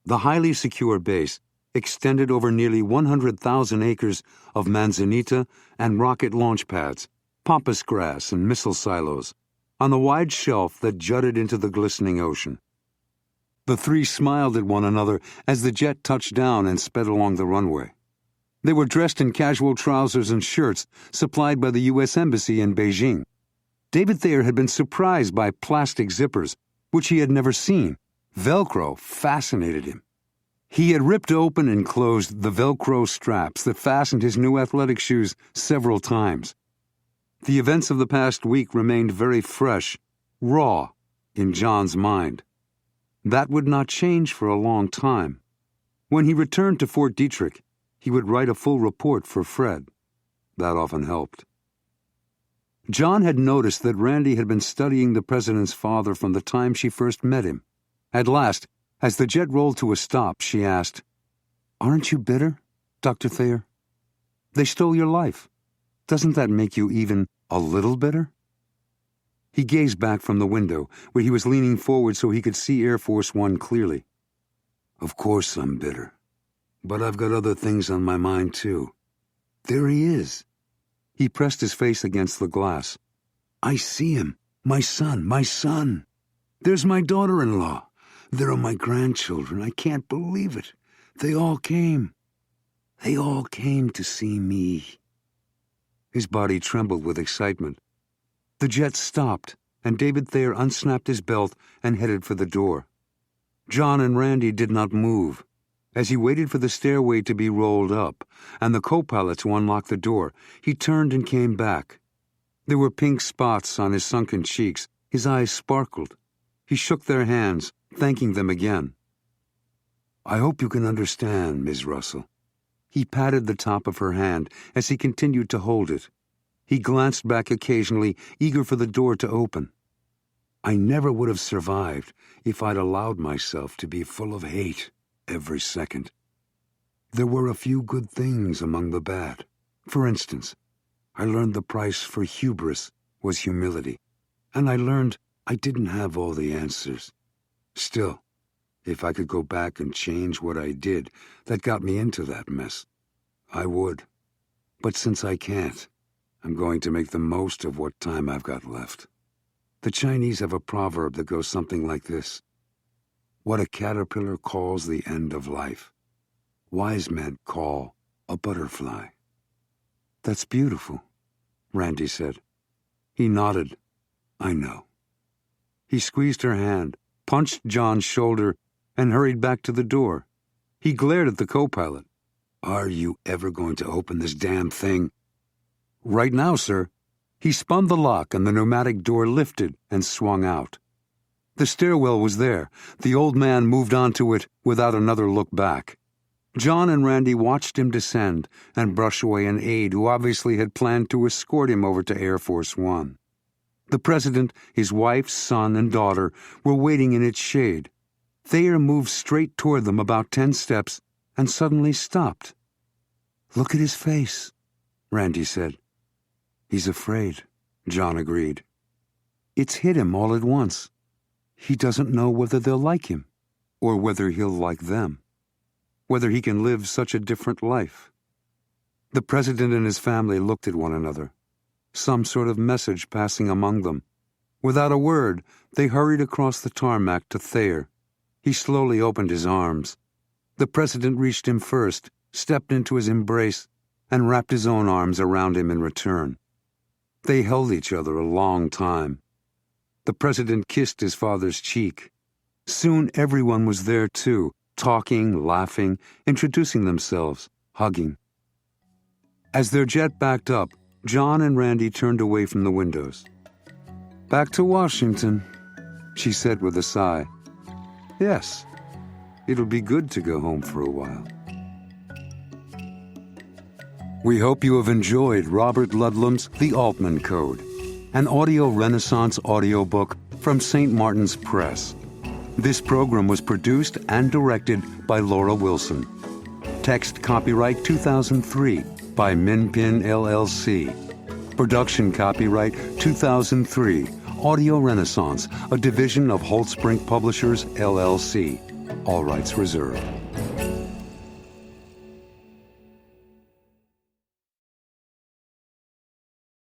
S1: The highly secure base extended over nearly 100,000 acres of manzanita and rocket launch pads, pampas grass and missile silos, on the wide shelf that jutted into the glistening ocean. The three smiled at one another as the jet touched down and sped along the runway. They were dressed in casual trousers and shirts supplied by the U.S. Embassy in Beijing. David Thayer had been surprised by plastic zippers, which he had never seen. Velcro fascinated him. He had ripped open and closed the Velcro straps that fastened his new athletic shoes several times. The events of the past week remained very fresh, raw, in John's mind. That would not change for a long time. When he returned to Fort Detrick, he would write a full report for Fred. That often helped. John had noticed that Randy had been studying the president's father from the time she first met him. At last, as the jet rolled to a stop, she asked, "Aren't you bitter, Dr. Thayer? They stole your life. Doesn't that make you even a little bitter?" He gazed back from the window, where he was leaning forward so he could see Air Force One clearly. "Of course I'm bitter. But I've got other things on my mind, too. There he is." He pressed his face against the glass. "I see him. My son. There's my daughter-in-law. There are my grandchildren. I can't believe it. They all came. They all came to see me." His body trembled with excitement. The jet stopped, and David Thayer unsnapped his belt and headed for the door. John and Randy did not move. As he waited for the stairway to be rolled up and the co-pilot to unlock the door, he turned and came back. There were pink spots on his sunken cheeks. His eyes sparkled. He shook their hands, thanking them again.
S2: I hope you can understand, Ms. Russell.
S1: He patted the top of her hand as he continued to hold it. He glanced back occasionally, eager for the door to open.
S2: I never would have survived if I'd allowed myself to be full of hate every second. There were a few good things among the bad. For instance, I learned the price for hubris was humility, and I learned I didn't have all the answers. Still, if I could go back and change what I did that got me into that mess, I would. But since I can't, I'm going to make the most of what time I've got left. The Chinese have a proverb that goes something like this: what a caterpillar calls the end of life, wise men call a butterfly.
S1: That's beautiful, Randy said.
S2: He nodded. I know.
S1: He squeezed her hand, punched John's shoulder, and hurried back to the door. He glared at the co-pilot.
S2: Are you ever going to open this damn thing?
S1: Right now, sir. He spun the lock and the pneumatic door lifted and swung out. The stairwell was there. The old man moved onto it without another look back. John and Randy watched him descend and brush away an aide who obviously had planned to escort him over to Air Force One. The president, his wife, son, and daughter were waiting in its shade. Thayer moved straight toward them about 10 steps and suddenly stopped.
S2: Look at his face,
S1: Randy said.
S2: He's afraid, John agreed.
S1: It's hit him all at once. He doesn't know whether they'll like him or whether he'll like them, whether he can live such a different life. The president and his family looked at one another, some sort of message passing among them. Without a word, they hurried across the tarmac to Thayer. He slowly opened his arms. The president reached him first, stepped into his embrace, and wrapped his own arms around him in return. They held each other a long time. The president kissed his father's cheek. Soon everyone was there too, talking, laughing, introducing themselves, hugging. As their jet backed up, John and Randy turned away from the windows. Back to Washington, she said with a sigh. Yes, it'll be good to go home for a while. We hope you have enjoyed Robert Ludlum's The Altman Code, an audio renaissance audiobook from St. Martin's Press. This program was produced and directed by Laura Wilson. Text copyright 2003 by Minpin LLC. Production copyright 2003, Audio Renaissance, a division of Holtz Brink Publishers LLC. All rights reserved.